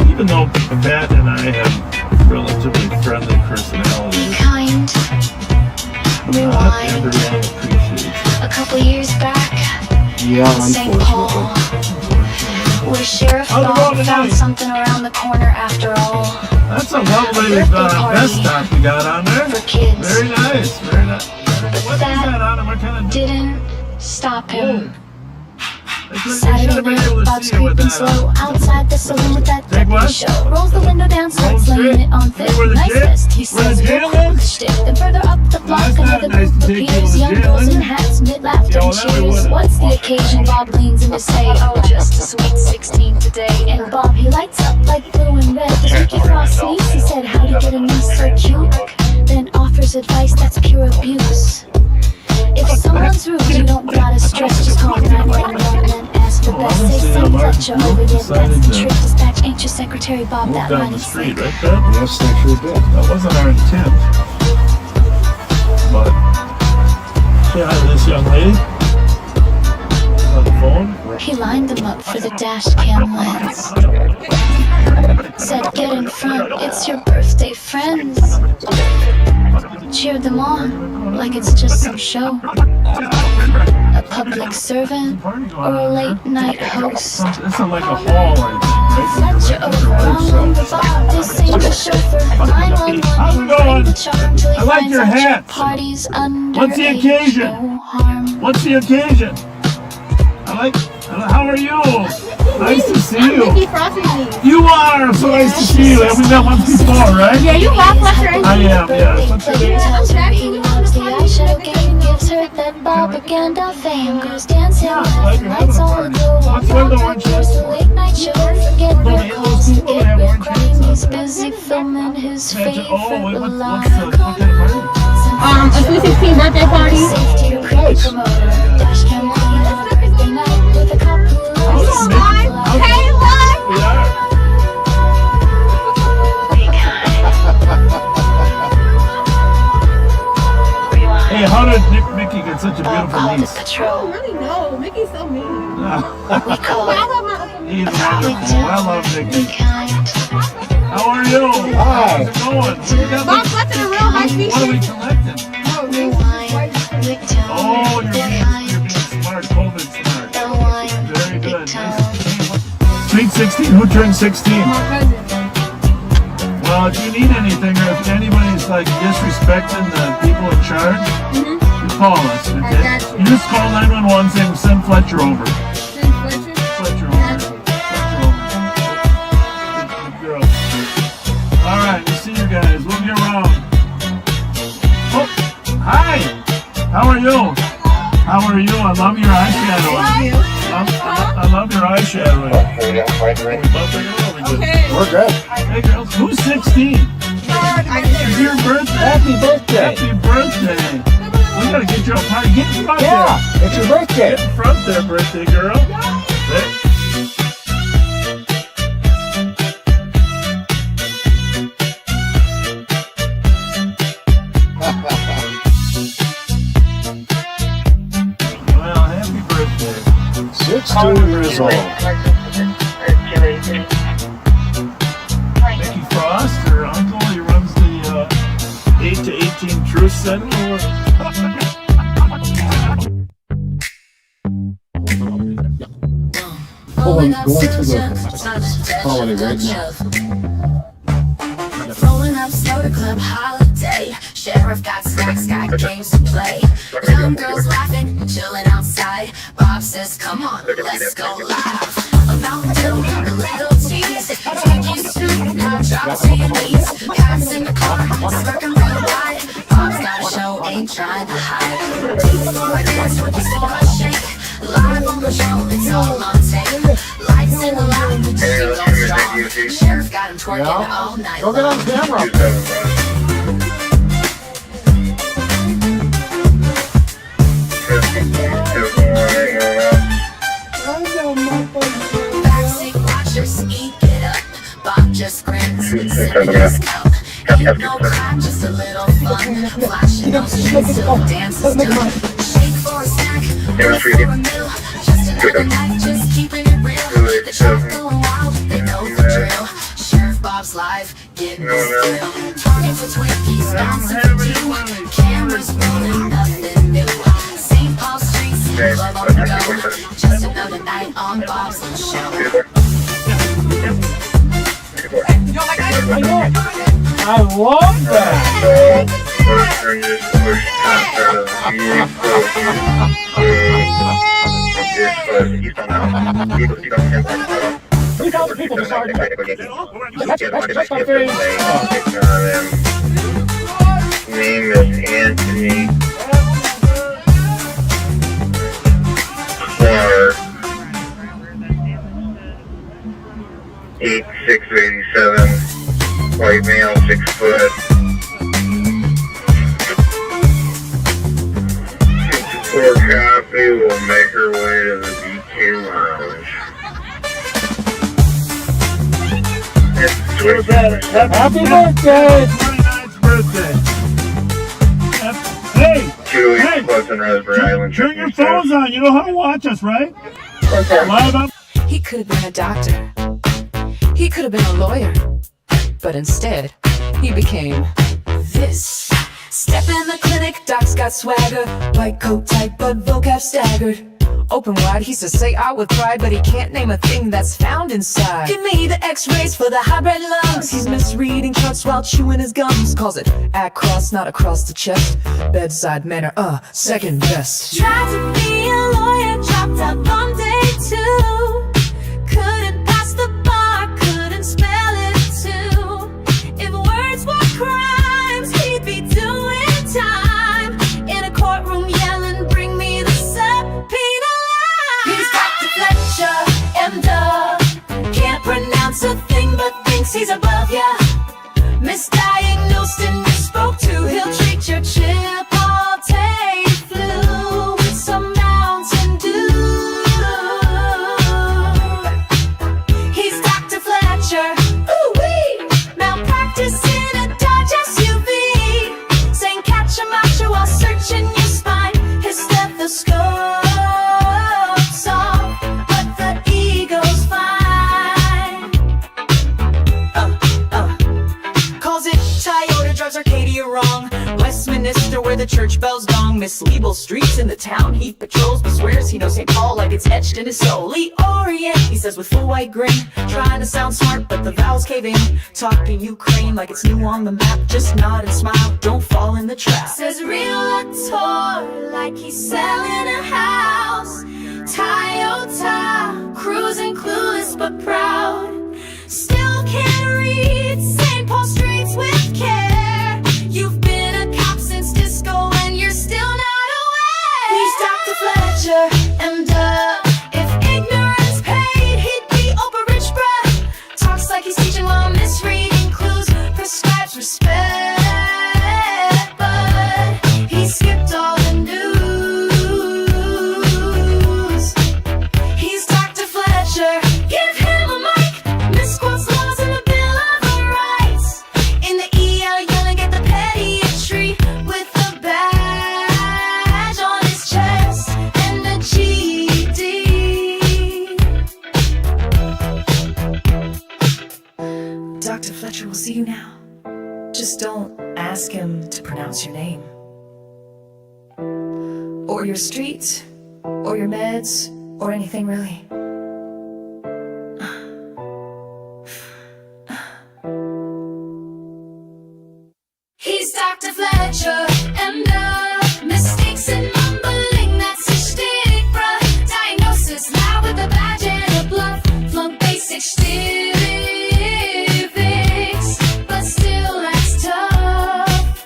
Even though Pat and I have relatively friendly personalities, Kind. Rewind. everyone appreciates A couple years back, Yeah, St. Paul, where Sheriff Bob found something around the corner after all. That's a lovely vest top you got on there. For kids. Very nice, very nice. But What you got on and what kind of... didn't stop him. They Saturday should have been night, able to Bob's see you with creeping that slow on. outside the saloon with that Take what? deputy show. Rolls the window down, starts laying it on thick. Where the Nice jail- vest, he where the says, jail real quick is? shit. Then further up the block, That's not another nice group to take you appears. to Young jail, girls is in it? hats, mid-laughter Yeah, well, and that we cheers. wouldn't. What's the occasion? Bob leans in to say, oh, just a sweet 16 today. And Bob, he lights up like blue and red. Does Mickey Frost sneeze? He said, how'd you get a niece so cute? Then offers advice that's pure abuse. If someone's rude, you don't gotta stress. Just call 911 and ask for best. Say some Fletcher over there, that's the trick. Dispatch Ain't your secretary Bob Moved that down the money street, sick? right, Ben? Yes, they sure did. That wasn't our intent. But, say hi to this young lady. On the phone. He lined them up for the dash cam lens. Said get in front, it's your birthday friends. Cheered them on like it's just some show. A public servant or a late night host. This is like a hall, I Fletcher over on the bar, this ain't the chauffeur. 911, how's it going? the charm till he I like finds your out hat. party's underage. What's the occasion? No harm. What's the occasion? How are you? Nice to see you. You are! So nice to see you. We met once before, right? Yeah, you laugh, Fletcher. I am, yeah. What's your name? He loves the eyeshadow game, gives her that Bobaganda fame. Goes dancing with the lights on low. What's one of the orange Here's the late night show, forget the calls to get with crying. He's busy filming his favorite alarm. What kind of party? A 316 birthday party. Safety promoter, dash cam queen, birthday night with a cop who loves Hey, look! We are. Hey, how did Mickey get such a beautiful niece? I don't really know. Mickey's so mean. He's wonderful. I love Mickey. How are you? Hi. How's it going? Bob collected a real high species. What are we collecting? Oh, you're being smart, COVID smart. Very good. Nice. Sweet 16, who turned 16? Well, if you need anything or if anybody's like disrespecting the people in charge, you call us, okay? You just call 911 saying send Fletcher over. Fletcher over. Good girl. Alright, we'll see you guys. We'll be around. Oh, hi! How are you? How are you? I love your eyeshadowing. I love your eyeshadowing. Okay. We're good. Hey girls, who's 16? It's your birthday. Happy birthday. Happy birthday. We gotta get you a party. Get in front Yeah, there. it's your birthday. Get in front there, birthday girl. Hey. Well, happy birthday. 16 years old. Mickey Frost, her uncle, he runs the 8 to 18 Truth Center. Going to the holiday right now. Rolling up Story Club holiday. Sheriff got snacks, got games to play. Young girls laughing, chilling outside. Bob says, come on, let's go live. About to a little tease. Take you to now drop to your knees. Cats in the car, smirking real wide. Bob's got a show, ain't trying to hide. Before I dance with the store I shake. Live on the show, it's all on tape. Lights in the lounge, the team goes strong. Sheriff got him twerking all night. Go get on camera. Backseat watchers, eat it up. Bob just grins, sipping his cup. Ain't no crime, just a little fun. Flashing those sheets till the dance is done. Shake for a snack, or for a meal. Just another night, just keeping it real. The chat going wild, they know the drill. Sheriff Bob's live, getting this thrill. Target for Twinkies, bouncing for two. Cameras rolling, nothing new. St. Paul streets, club on the go. Just another night on Bob's little show. I love that. Name is Anthony Clark, 8687, white male, 6 foot. 54 copy will make her way to the BQ lounge. You're better. Happy birthday! 29th birthday. Hey! Hey! Turn your phones on. You know how to watch us, right? Live up. He could have been a doctor. He could have been a lawyer. But instead, he became this. Step in the clinic, doc's got swagger. White coat tight, but vocab staggered. Open wide, he says say out with pride, but he can't name a thing that's found inside. Give me the x-rays for the hybrid lungs. He's misreading charts while chewing his gums. Calls it across, not across the chest. Bedside manner, second best. Tried to be a lawyer, dropped out on day 2. Couldn't pass the bar, couldn't spell it too. If words were crimes, he'd be doing time. In a courtroom yelling, bring me the subpoena. He's Dr. Fletcher, M.D. Can't pronounce a thing but thinks he's above ya. Misdiagnosed and misspoke to. He'll treat your Chipotle flu with some Mountain Dew. He's Dr. Fletcher. Ooh-wee! Malpractice in a Dodge SUV. Saying catch a masher while searching your spine. His stethoscope. Wrong. Westminster where the church bells gong. Misleadable streets in the town he patrols, but swears he knows St. Paul like it's etched in his soul. The Orient, he says with full white grin, trying to sound smart but the vowels cave in. Talk to Ukraine like it's new on the map. Just nod and smile, don't fall in the trap. Says realtor like he's selling a house. Toyota, cruising clueless but proud. Still can't read St. Paul streets with care. You've been a cop since Cisco and you're still not aware. He's Dr. Fletcher, M.D. If ignorance paid, he'd be Oprah rich, bruh. Talks like he's teaching while misreading clues. Prescribes respect, but he skipped all the news. He's Dr. Fletcher. Give him a mic. Misquotes laws in the Bill of Rights. In the EL, yelling at the pediatry with a badge on his chest and a GED. Dr. Fletcher will see you now. Just don't ask him to pronounce your name, or your street, or your meds, or anything really. He's Dr. Fletcher, and mistakes and mumbling, that's his shtick, bruh. Diagnosis loud with a badge and a bluff. Flunk basic civics, but still acts tough.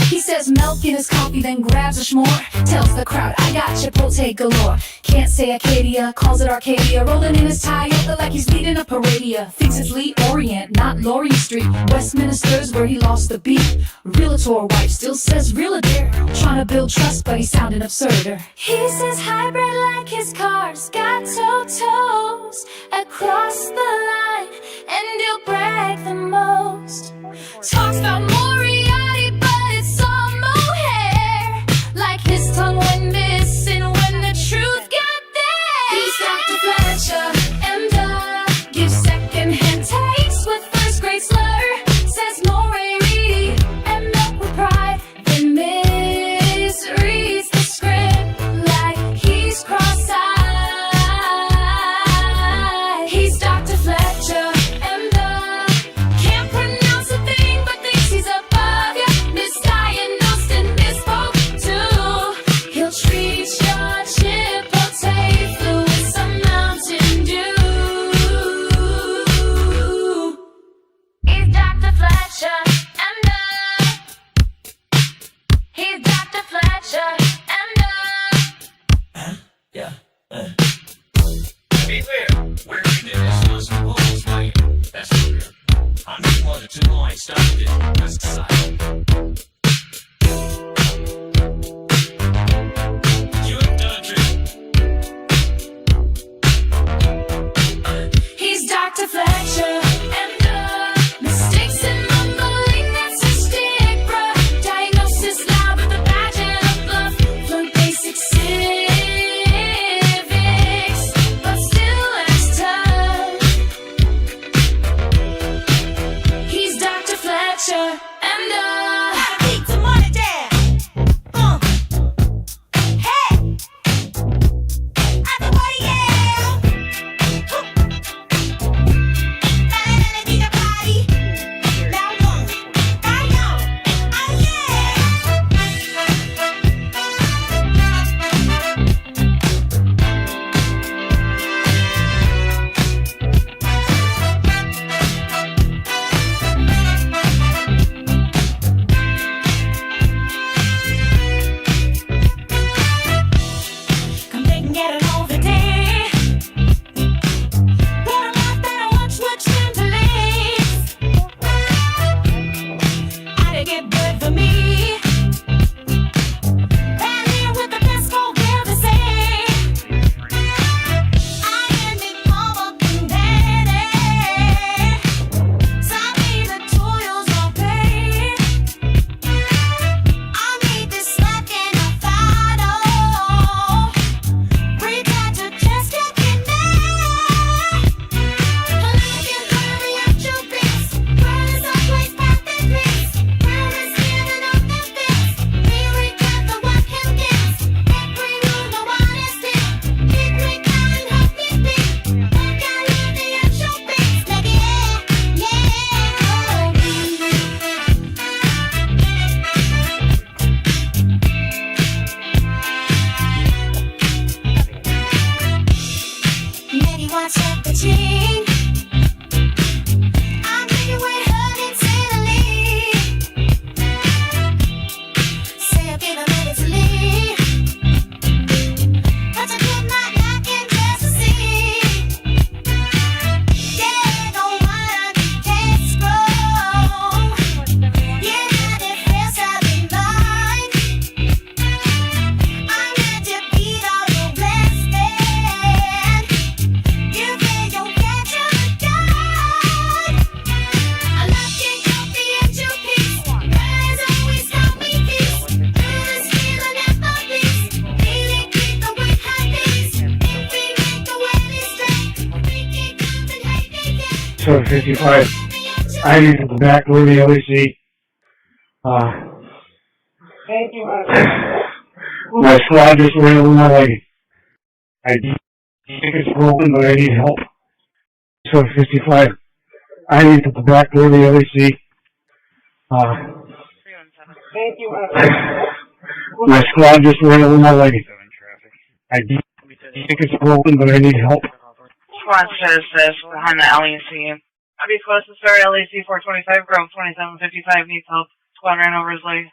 He says milk in his coffee, then grabs a s'more. Tells the crowd, I got Chipotle galore. Can't say Acadia, calls it Arcadia. Rolling in his Toyota like he's leading a paradia. Thinks it's Lee Orient, not Laurier Street. Westminster's where he lost the beat. Realtor wife still says realtor. Trying to build trust, but he's sounding absurder. He says hybrid like his car's got toes across the line, and he'll brag the most. Talks about Moriarty, but it's all mohair. Like his tongue went missing when the truth got there. He's Dr. Fletcher, M.D. Gives second-hand takes with first-grade slur. Says more reedy and milk with pride. Then misreads the script like he's cross-eyed. He's Dr. Fletcher, M.D. Can't pronounce a thing but thinks he's above ya. Misdiagnosed and misspoke too. He'll treat your Chipotle flu with some Mountain Dew. He's Dr. Fletcher, M.D. He's Dr. Fletcher, M.D. Yeah. Beware, we're in it as those rules, right? That's weird. I'm just one or two lines started it. That's the side. You have done it. He's 755. I need at the back door of the LEC. Thank you. My squad just ran over my leg. I think it's broken, but I need help. 755. I need at the back door of the LEC. Thank you. My squad just ran over my leg. I think it's broken, but I need help. Squad says this behind the LEC. I'll be close to start LEC 425 Grove 2755 needs help. Squad ran over his leg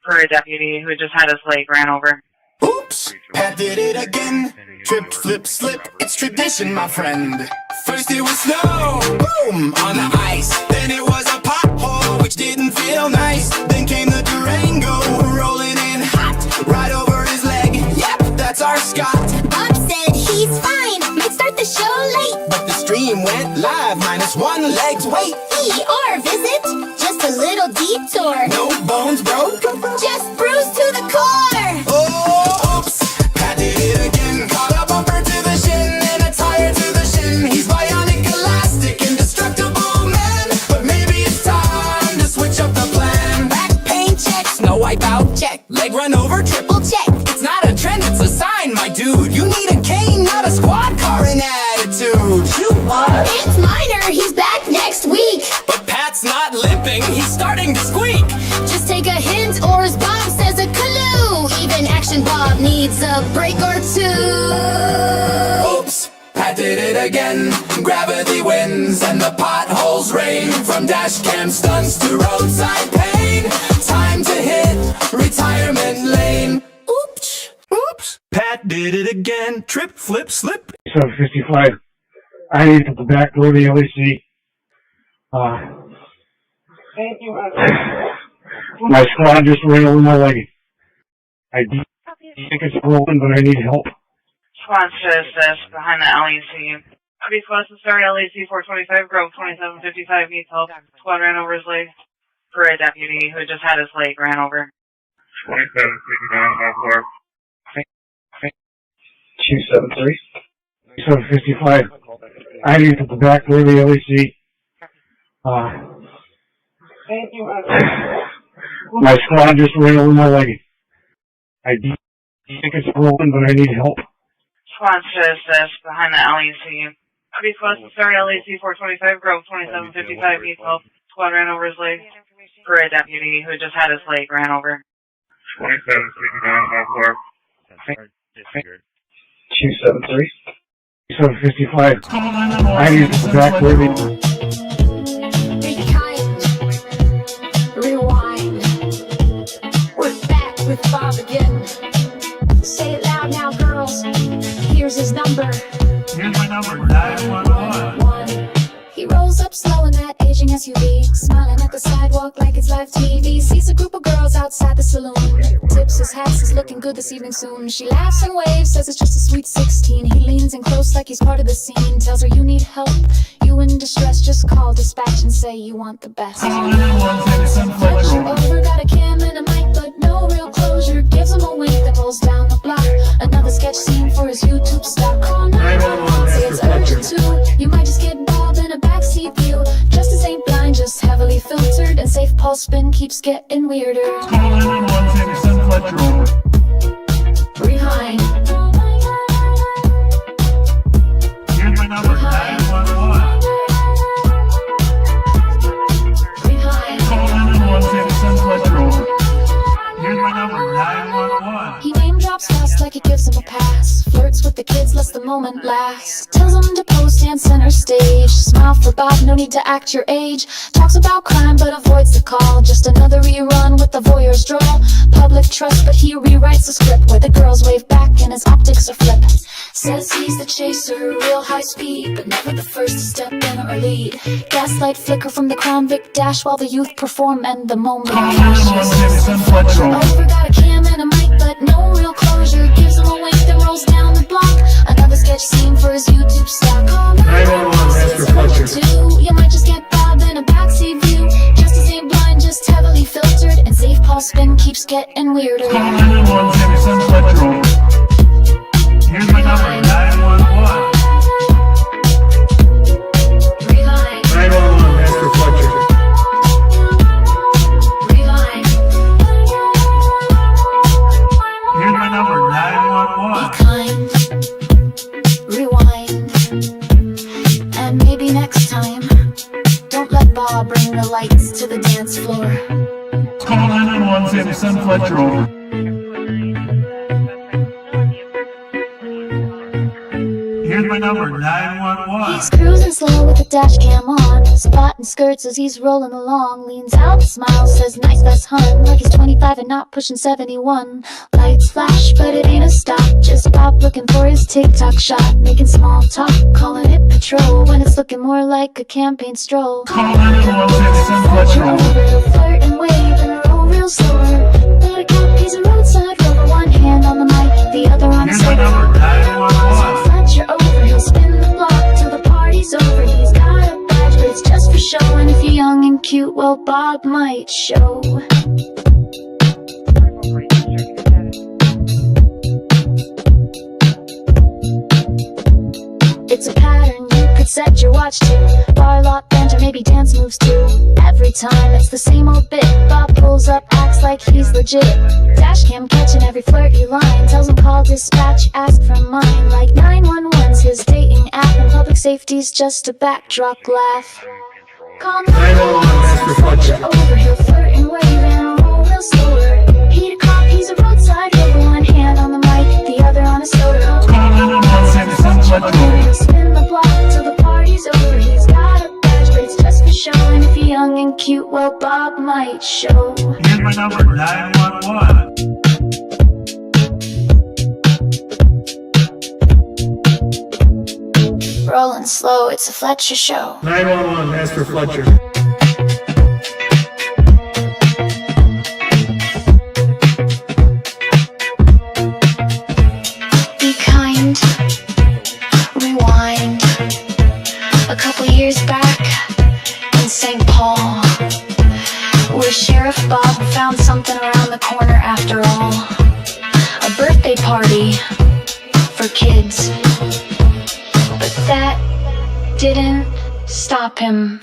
for a deputy who just had his leg ran over. Oops, Pat did it again. Trip, flip, slip, it's tradition, my friend. First it was snow, boom, on the ice. Then it was a pothole, which didn't feel nice. Then came the Durango, rolling in hot, right over his leg. Yep, that's our Scott. Bob said he's fine, might start the show late. But the stream went live, -1 leg's wait. ER visit, just a little detour. No bones broke, Just bruised to the core. oh, oops, Pat did it again. Caught a bumper to the shin and a tire to the shin. He's bionic, elastic, indestructible man. But maybe it's time to switch up the plan. Back pain check, snow wipeout check. Leg run over, triple check. It's not a trend, it's a sign, my dude. You need a cane, not a squad car and attitude. You are. It's minor, he's back next week. But Pat's not limping, he's starting to squeak. Just take a hint, or as Bob says, a clue. Even Action Bob needs a break or two. Oops, Pat did it again. Gravity wins and the potholes rain. From dash cam stunts to roadside pain. Time to hit retirement lane. Oops, oops, Pat did it again. Trip, flip, slip. 755. I need at the back door of the LEC. Thank you. My squad just ran over my leg. I think it's broken, but I need help. Squad says this behind the LEC. I'll be close to start LEC 425 Grove 2755 needs help. Squad ran over his leg for a deputy who just had his leg ran over. 273. 755. I need at the back door of the LEC. Thank you. My squad just ran over my leg. I think it's broken, but I need help. Squad says this behind the LEC. I'll be close to start LEC 425 Grove 2755 needs help. Squad ran over his leg for a deputy who just had his leg ran over. 273. 755. I need at the back door of the Be kind. Rewind. We're back with Bob again. Say it loud now, girls. Here's his number. Here's my number, 911. He rolls up slow in that aging SUV, smiling at the sidewalk like it's live TV. Sees a group of girls outside the saloon. Tips his hat, says looking good this evening soon. She laughs and waves, says it's just a sweet 16. He leans in close like he's part of the scene. Tells her you need help, you in distress. Just call dispatch and say you want the best. Fletcher over, got a cam and a mic, but no real closure. Gives him a wink that rolls down the block. Another sketch scene for his YouTube stock. Call 911, say it's urgent too. You might just get Bob in a backseat view. Justice ain't blind, just heavily filtered. And safe pulse spin keeps getting weirder. Call 911, say send Fletcher over. Rewind. Here's my number, 911. Call 911, say send Fletcher over. Here's my number, 911. He name drops fast like he gives him a pass. Flirts with the kids, lets the moment last. Tells them to post and center stage. Smile for Bob, no need to act your age. Talks about crime but avoids the call. Just another rerun with the voyeur's drawl. Public trust but he rewrites the script where the girls wave back and his optics are flip. Says he's the chaser, real high speed, but never the first to step in or lead. Gaslight flicker from the Crown Vic dash while the youth perform and the moment crashes. Over, got a cam and a mic but no real closure. Gives him a wink that rolls down the block. Another sketch scene for his YouTube stock. 911, you might just get Bob in a backseat view. Justice ain't blind, just heavily filtered. And safe pulse spin keeps getting weirder. Call 911, send Fletcher over. Here's my number, 911. Bob, bring the lights to the dance floor. Call 911, say to send Fletcher over. Here's my number, 911. He's cruising slow with the dash cam on, spotting skirts as he's rolling along. Leans out, smiles, says nice vest hun, like he's 25 and not pushing 71. Lights flash, but it ain't a stop, just Bob looking for his TikTok shot. Making small talk, calling it patrol, when it's looking more like a campaign stroll. Call 911, say to send Fletcher over. He'll flirt and wave and roll real slower. Let a cap, he's a roadside rover, one hand on the mic, the other on the Here's my number, 911. Fletcher over, he'll spin the block till the party's over. He's got a badge, but it's just for show. And if you're young and cute, well, Bob might show. It's a pattern you could set your watch to. Bar lot banter, maybe dance moves too. Every time it's the same old bit. Bob pulls up, acts like he's legit. Dashcam catching every flirty line. Tells him call dispatch, ask for mine. Like 911's his dating app, and public safety's just a backdrop laugh. Call 911, Fletcher over. He'll flirt and wave and roll real slower. He a cop, he's a roadside rover. One hand on the mic, the other on a soda. Call 911, say to send Fletcher over. He'll spin the block till the party's over. He's got a badge, but it's just for show. And if you're young and cute, well, Bob might show. Here's my number, 911. Rolling slow, it's a Fletcher show. 911, ask for Fletcher. Be kind, rewind. A couple years back in St. Paul, where Sheriff Bob found something around the corner after all. A birthday party for kids. But that didn't stop him.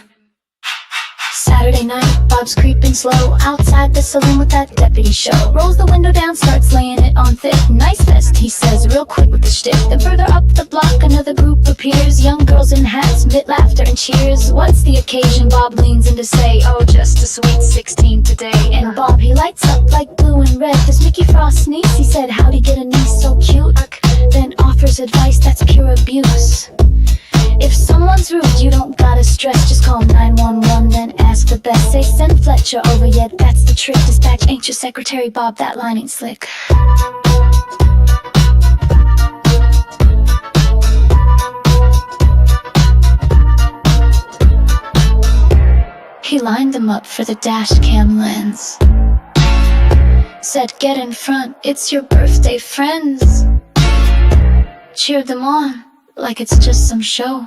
Saturday night, Bob's creeping slow outside the saloon with that deputy show. Rolls the window down, starts laying it on thick. Nice vest, he says, real quick with the shtick. Then further up the block, another group appears. Young girls in hats, mid laughter and cheers. What's the occasion? Bob leans in to say, oh, just a sweet 16 today. And Bob, he lights up like blue and red. Does Mickey Frost sneeze? He said, how'd he get a niece so cute? Then offers advice that's pure abuse. If someone's rude, you don't gotta stress. Just call 911, then ask the best. Say send Fletcher over, yeah, that's the trick. Dispatch ain't your secretary, Bob, that line ain't slick. He lined them up for the dash cam lens. Said get in front, it's your birthday friends. Cheered them on like it's just some show.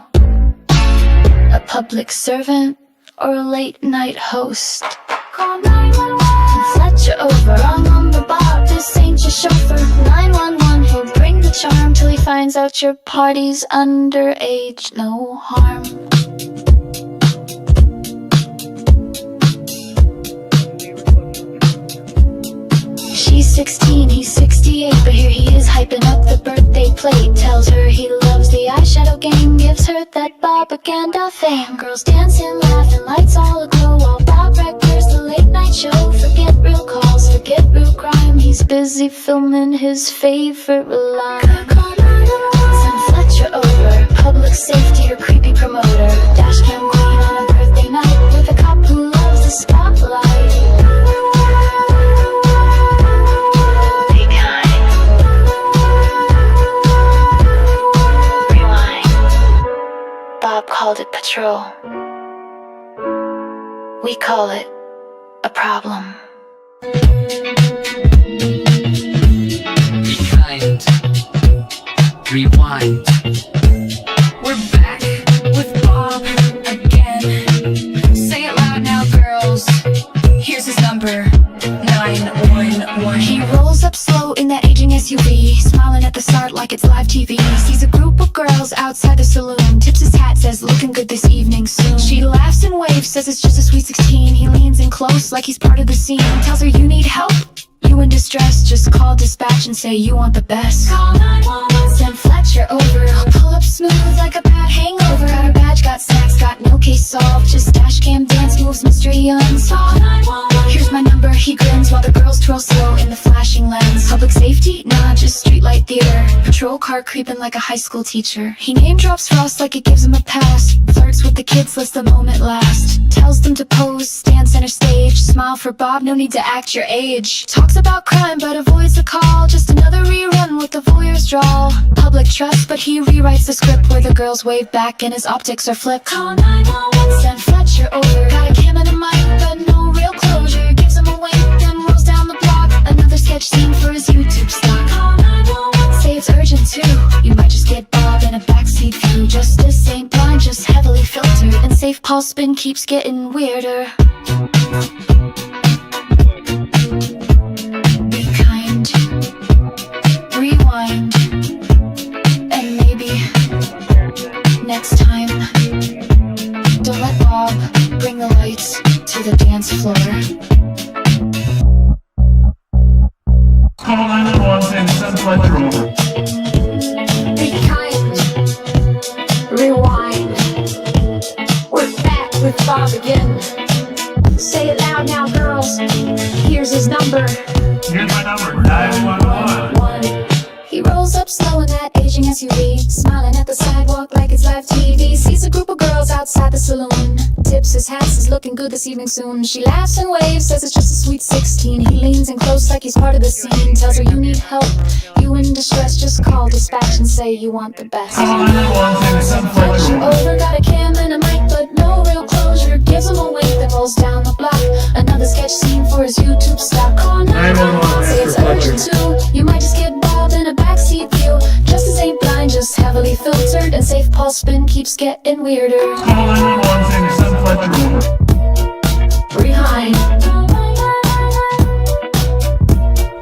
A public servant or a late night host. Call 911 and Fletcher over. Wrong number, Bob, this ain't your chauffeur. 911, he'll bring the charm till he finds out your party's underage. No harm. She's 16, he's 68, but here he is hyping up the birthday plate. Tells her he loves the eyeshadow game, gives her that Bobaganda fame. Girls dancing, laughing, lights all aglow, while Bob records the late night show. Forget real calls, forget real crime, he's busy filming his favorite line. Send Fletcher over, public safety or creepy promoter. Dashcam queen on a birthday night, with a cop who loves the spotlight. Bob called it patrol. We call it a problem. Be kind. Rewind. We're back with Bob again. Say it loud now, girls. Here's his number, 911. He rolls up slow in that aging SUV, smiling at the start like it's live TV. Sees a group of girls outside the saloon, tips his hat, says looking good this evening soon. She laughs and waves, says it's just a sweet 16. He leans in close like he's part of the scene. Tells her you need help, you in distress, just call dispatch and say you want the best. Call 911, send Fletcher over. He'll pull up smooth like a bad hangover. Got her badge, got snacks, got no case solved. Just dash cam dance yawns. Here's my number, he grins while the girls twirl slow in the flashing lens. Public safety? Nah, just streetlight theater. Patrol car creeping like a high school teacher. He name drops Frost like it gives him a pass. Flirts with the kids, lets the moment last. Tells them to pose, stand center stage. Smile for Bob, no need to act your age. Talks about crime but avoids the call. Just another rerun with the voyeur's drawl. Public trust but he rewrites the script where the girls wave back and his optics are flipped. Call 911, send Fletcher over. Got a cam and a mic but no real closure. Gives him a wink, then rolls down the block. Another sketch scene for his YouTube stock. Call 911, say it's urgent too. You might just get Bob in a backseat view. Justice ain't blind, just heavily filtered. And safe Paul spin keeps getting weirder. Be kind, rewind, and maybe next time don't let Bob bring the lights to the dance floor. Call 911 and send Fletcher over. Be kind, rewind. We're back with Bob again. Say it loud now, girls. Here's his number. Here's my number, 911. He rolls up slow in that aging SUV, smiling at the sidewalk like it's live TV. Sees a group of girls outside the saloon. Tips his hat, says looking good this evening soon. She laughs and waves, says it's just a sweet 16. He leans in close like he's part of the scene. Tells her you need help, you in distress. Just call dispatch and say you want the best. Call 911 and send Fletcher over. Got a cam and a mic but no real closure. Gives him a wink that rolls down the block. Another sketch scene for his YouTube stock. Call 911, say it's urgent too. You might just get Bob in a backseat view. Justice ain't blind, just heavily filtered. And safe Paul spin keeps getting weirder. Call 911 and send Fletcher over. Rewind.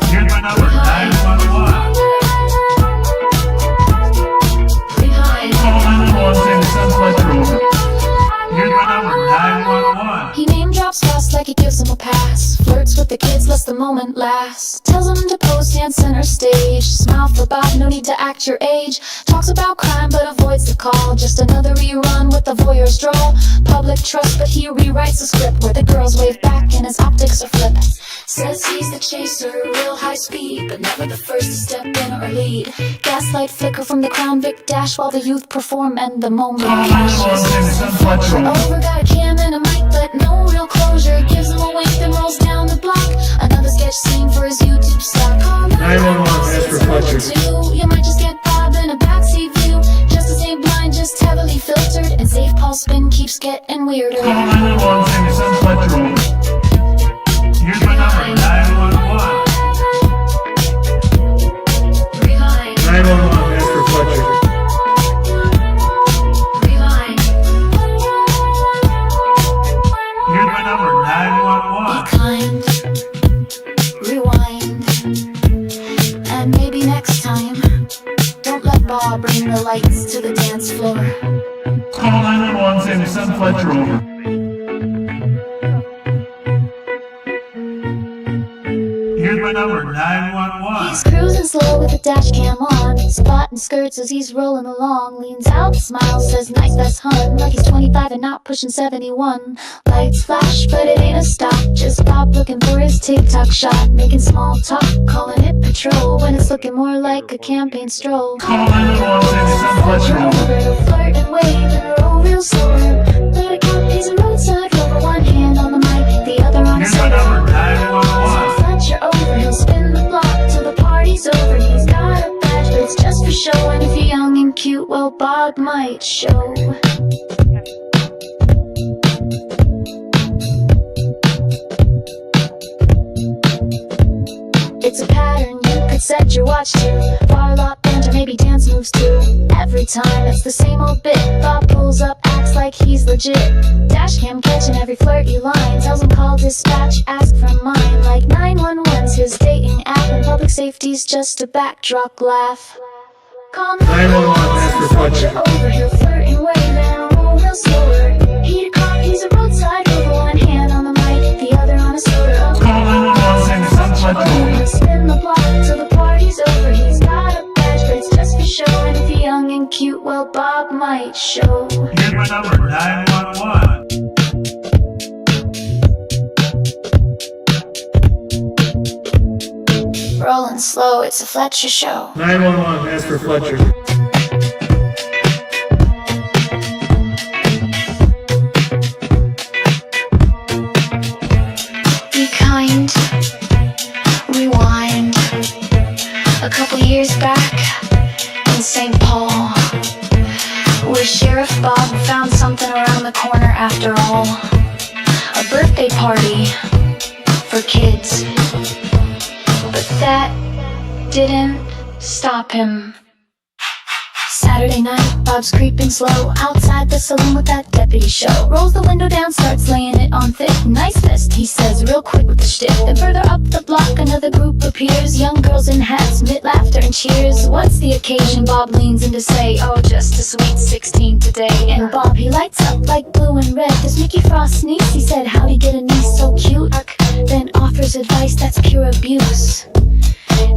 Here's my number, 911. Rewind. Call 911 and send Fletcher over. Here's my number, 911. He name drops Frost like he gives him a pass. Flirts with the kids, lets the moment last. Tells them to pose, stand center stage. Smile for Bob, no need to act your age. Talks about crime but avoids the call. Just another rerun with the voyeur's drawl. Public trust but he rewrites the script where the girls wave back and his optics are flipped. Says he's the chaser, real high speed, but never the first to step in or lead. Gaslight flicker from the Crown Vic dash while the youth perform and the moment flashes. Over, got a cam and a mic but no real closure. Gives him a wink then rolls down the block. Another sketch scene for his YouTube stock. 911, ask for Fletcher. You might just get Bob in a backseat view. Justice ain't blind, just heavily filtered. And safe Paul spin keeps getting weirder. Call 911 and send Fletcher over. Here's my number, 911. Rewind. 911, ask for Fletcher. Rewind. Here's my number, 911. Be kind. Rewind. And maybe next time, don't let Bob bring the lights to the dance floor. Call 911 and send Fletcher over. Here's my number, 911. He's cruising slow with the dash cam on. Spotting skirts as he's rolling along. Leans out, smiles, says nice best hun. Like he's 25 and not pushing 71. Lights flash, but it ain't a stop. Just Bob looking for his TikTok shot. Making small talk, calling it patrol. When it's looking more like a campaign stroll. Call 911 and send Fletcher over. He'll flirt and wave and roll real slower. Let it count, he's a roadside rover. One hand on the mic, the other on his Here's my number, 911. Fletcher over, he'll spin the block till the party's over. He's got a badge, but it's just for show. And if you're young and cute, well, Bob might show. It's a pattern you could set your watch to. Bar lot banter, maybe dance moves too. Every time it's the same old bit. Bob pulls up, acts like he's legit. Dashcam catching every flirty line. Tells him call dispatch, ask for mine. Like 911's his dating app, and public safety's just a backdrop laugh. Call 911, ask for Fletcher. Over, he'll flirt and wave and roll real slower. Heat a car, he's a roadside rover. One hand on the mic, the other on a soda. Call 911 and send Fletcher over. He'll spin the block till the party's over. He's got a badge, but it's just for show. And if you're young and cute, well, Bob might show. Here's my number, 911. it's a Fletcher show. 911, ask for Fletcher. Be kind, rewind. A couple years back in St. Paul, where Sheriff Bob found something around the corner after all. A birthday party for kids. But that didn't stop him. Saturday night, Bob's creeping slow outside the saloon with that deputy show. Rolls the window down, starts laying it on thick. Nice vest, he says, real quick with the shtick. Then further up the block, another group appears. Young girls in hats, mid laughter and cheers. What's the occasion? Bob leans in to say, oh, just a sweet 16 today. And Bob, he lights up like blue and red. Does Mickey Frost sneeze? He said, how'd he get a niece so cute? Then offers advice that's pure abuse.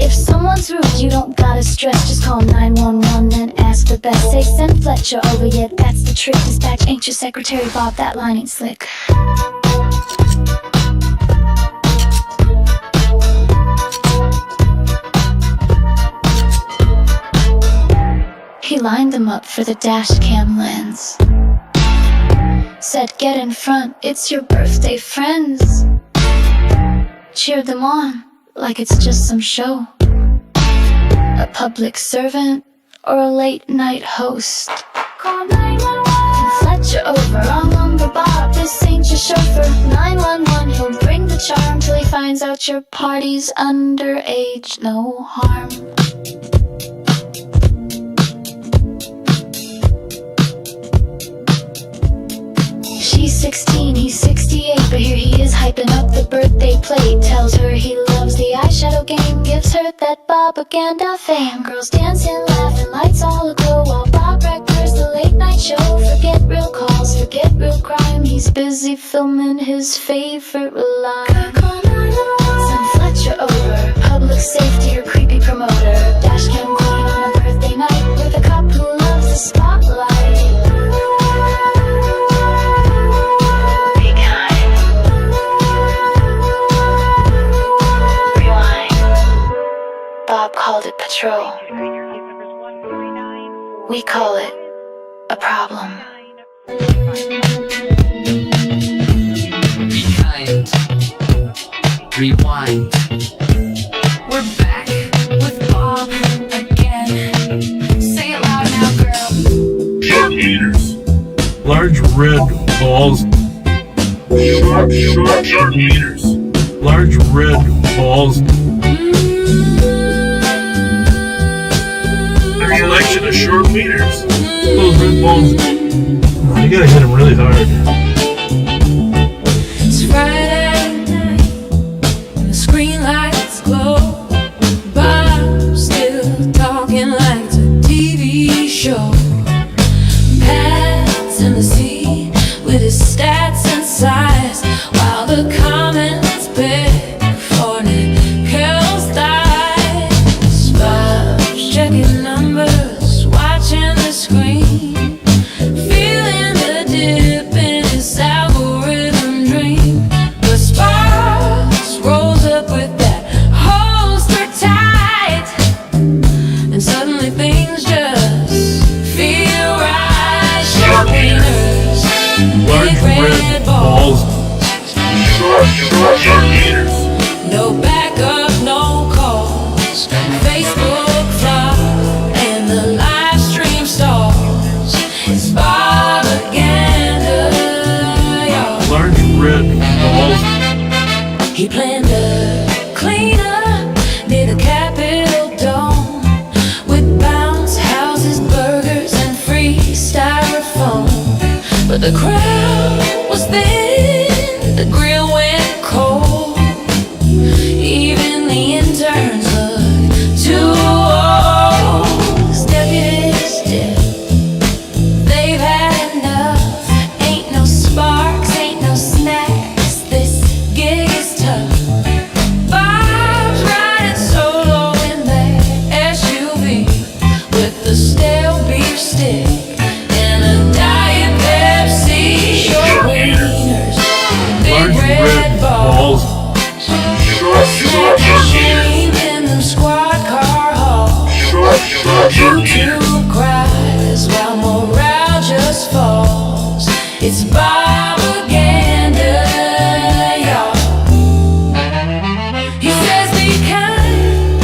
If someone's rude, you don't gotta stress. Just call 911 and ask the best. Say, send Fletcher over, yeah, that's the trick. Dispatch ain't your secretary, Bob, that line ain't slick. He lined them up for the dash cam lens. Said, get in front, it's your birthday friends. Cheered them on like it's just some show. A public servant or a late night host. Call 911 Fletcher over, I'll number Bob, this ain't your chauffeur. 911, he'll bring the charm till he finds out your party's underage, no harm. She's 16, he's 68, but here he is hyping up the birthday plate. Tells her he loves the eyeshadow game, gives her that Bobaganda fame. Girls dancing, laughing, lights all aglow, while Bob records the late night show. Forget real calls, forget real crime, he's busy filming his favorite line. Send Fletcher over, public safety or creepy promoter. Dashcam queen on a birthday night with a cop who loves the spotlight. Bob called it patrol. We call it a problem. Be kind. Rewind. We're back with Bob again. Say it loud now, girl. Short meters. Large red balls. Short meters. Large red balls. Selection of short meters. Those red balls. Oh, you gotta hit them really hard. It's Friday night, and the screen lights glow. Bob's still talking like it's a TV show. Pat's in the seat with his stats and size, while the comments beg for Nicole's thighs. Bob's checking numbers, watching the screen, feeling the dip in his algorithm dream. But Sparks rolls up with that holster tight, and suddenly things just feel right. Short meters, big red balls, short meters. no backup, no calls. Facebook flop and the live stream stalls. It's Bobaganda, y'all. Large red balls. He planned a cleanup near the Capitol Dome with bounce houses, burgers, and free styrofoam. But the crowd was thin, the grill went cold. Bobaganda, y'all. He says be kind,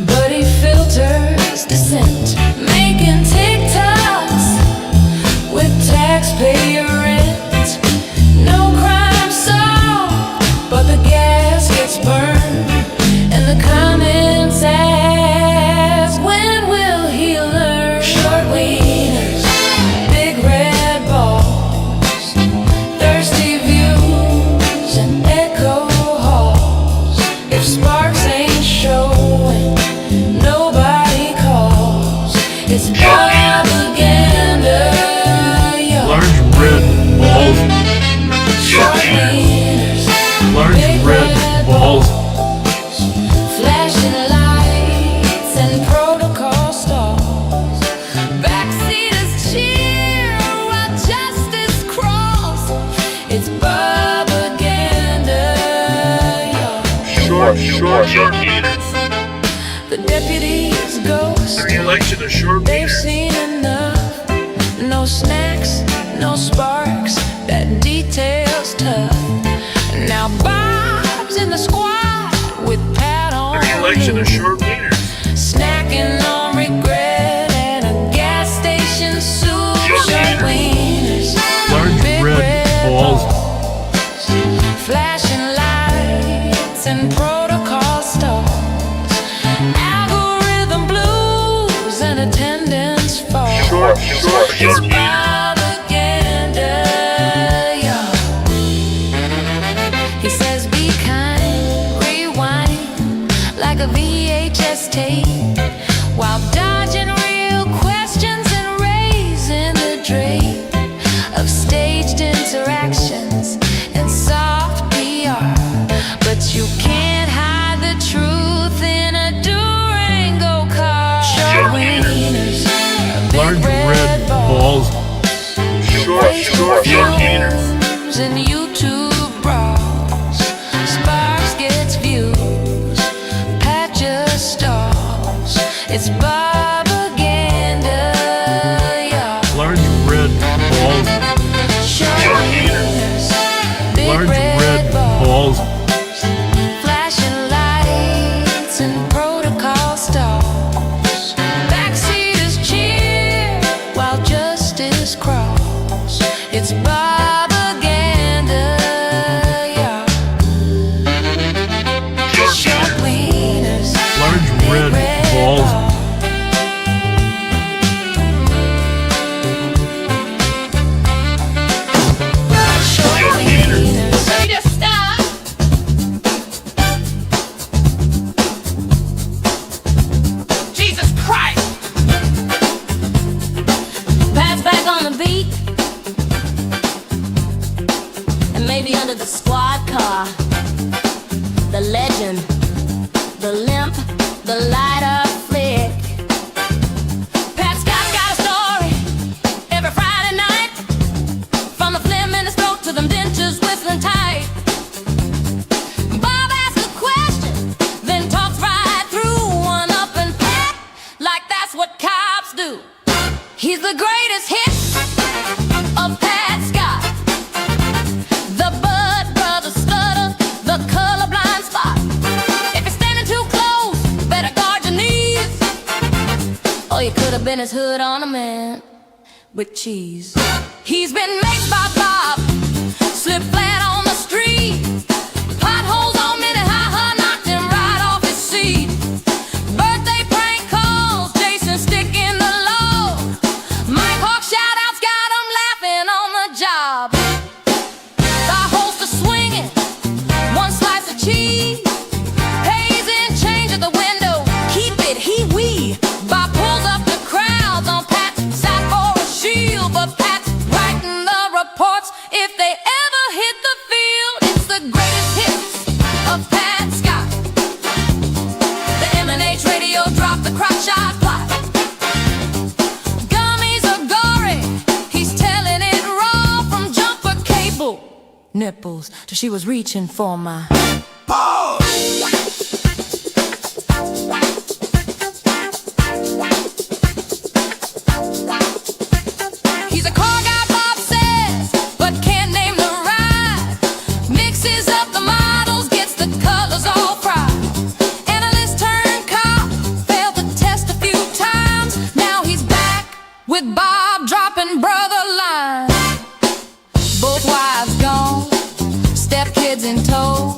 but he filters dissent, making TikToks with taxpayer rent. No crime solved, but the gas gets burned, and the comments ask, when will he learn? Short wieners, big red balls, thirsty views, and echo halls. If Sparks ain't showing, nobody calls. It's Bobaganda, y'all. Large red balls. Short wieners, Large red balls. flashing lights and protocol stalls. Backseaters cheer while justice crawls. It's Bobaganda, y'all. Short meters. The deputies ghost. The election is short They've meters. seen enough. No snacks, no sparks. That detail's tough. Now Bob's in the squad with Pat on The election is lead, short meters. snacking on regret at a gas station soup. Short wieners, Large big red balls. flashing lights and protocol stalls. Algorithm blues and attendance falls. Short It's meters. Bobaganda, y'all. He says be kind, rewind like a VHS tape, while dodging real questions and raising the drape of staged interactions and soft PR. But you can't hide the truth in a Durango car. Short wieners, Large red balls. Short meters. and YouTube brawls. Sparks gets views, Pat just stalls. It's Bobaganda, y'all. Large red balls. Short wieners, big Large red red balls, balls. flashing lights and protocol stalls. Backseaters cheer while justice crawls. It's Bobaganda, y'all. Short wieners, Large big red balls. Short wieners. Ready to stop? Jesus Christ! Pat's back on the beat, and maybe under the squad car, the legend, the limp, the lighter flick. Pat's got a story every Friday night, from the phlegm in his throat to them dentures whistling tight. Bob asks a question, then talks right through one up and Pat, like that's what cops do. He's the greatest hit of Pat Scott, the Bud Brothers stutter, the colorblind spot. If you're standing too close, better guard your knees. Or you could have been his hood ornament with cheese. He's been made by Bob, slip flat on the street. Potholes on Minnehaha knocked him right off his seat. Birthday prank calls, Jason stick in the log. Mike Hawk shout-outs got him laughing on the job. The host is swinging one slice of cheese. Pays in change at the window, keep it he-wee. Bob pulls up the crowds on Pat's side for a shield, but Pat's writing the reports if they ever hit the field. It's the greatest hits of Pat Scott. The M&H radio dropped the crotch shot plot. Gummies are gory, he's telling it raw, from jumper cable nipples till she was reaching for my He's a car guy, Bob says. Both wives gone, stepkids in tow.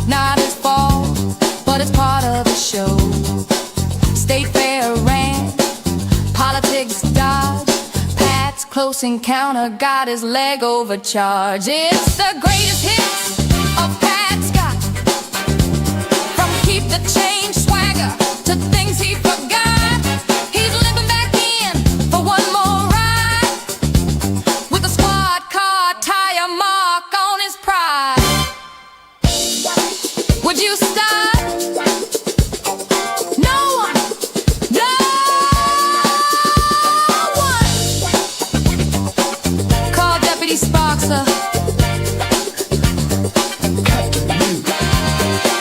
Not his fault, but it's part of the show. State fair ran, politics dodge. Pat's close encounter got his leg overcharged. It's the greatest hits of Pat Scott. From keep the change swagger to things he forgot. He's limping back in for one more ride, with a squad car tire mark on his pride. Would you stop? No one, no one. Call Deputy Sparkses.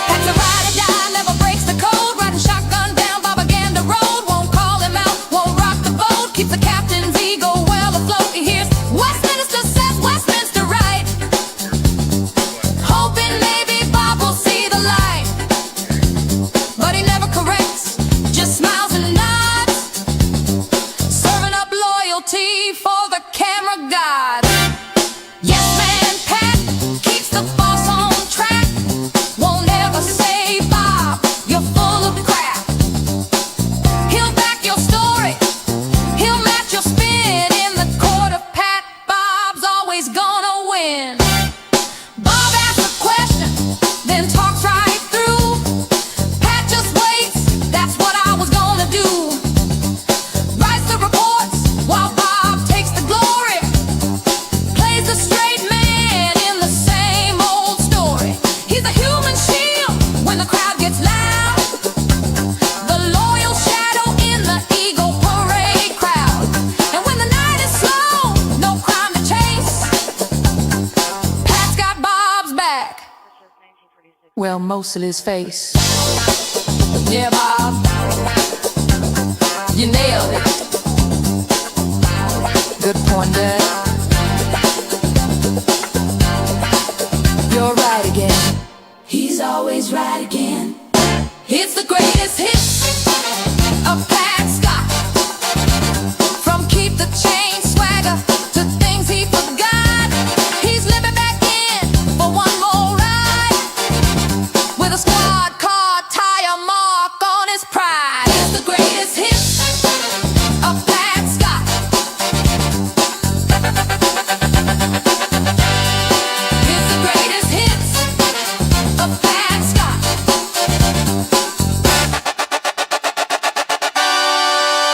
That's a ride or die, never breaks the code. Riding shotgun down Bobaganda Road. Won't call him out, won't rock the boat. Keeps the captain's ego well afloat. He hears Westminster says Westminster right, hoping maybe Bob will see the light. But he never corrects, just smiles and nods, serving up loyalty for the camera god. Yes man Pat keeps the boss on track. Won't ever say Bob, you're full of crap. He'll back your story, he'll match your spin. In the court of Pat, Bob's always gonna win. Bob asks a question, then talks right through. Pat just waits, that's what I was gonna do. Writes the reports while Bob takes the glory. Plays the straight man in the same old story. He's a human shield when the crowd gets loud. The loyal shadow in the Eagle Parade crowd. And when the night is slow, no crime to chase, Pat's got Bob's back. Well, most of his face. Yeah, Bob, you nailed it. Good point, Dad.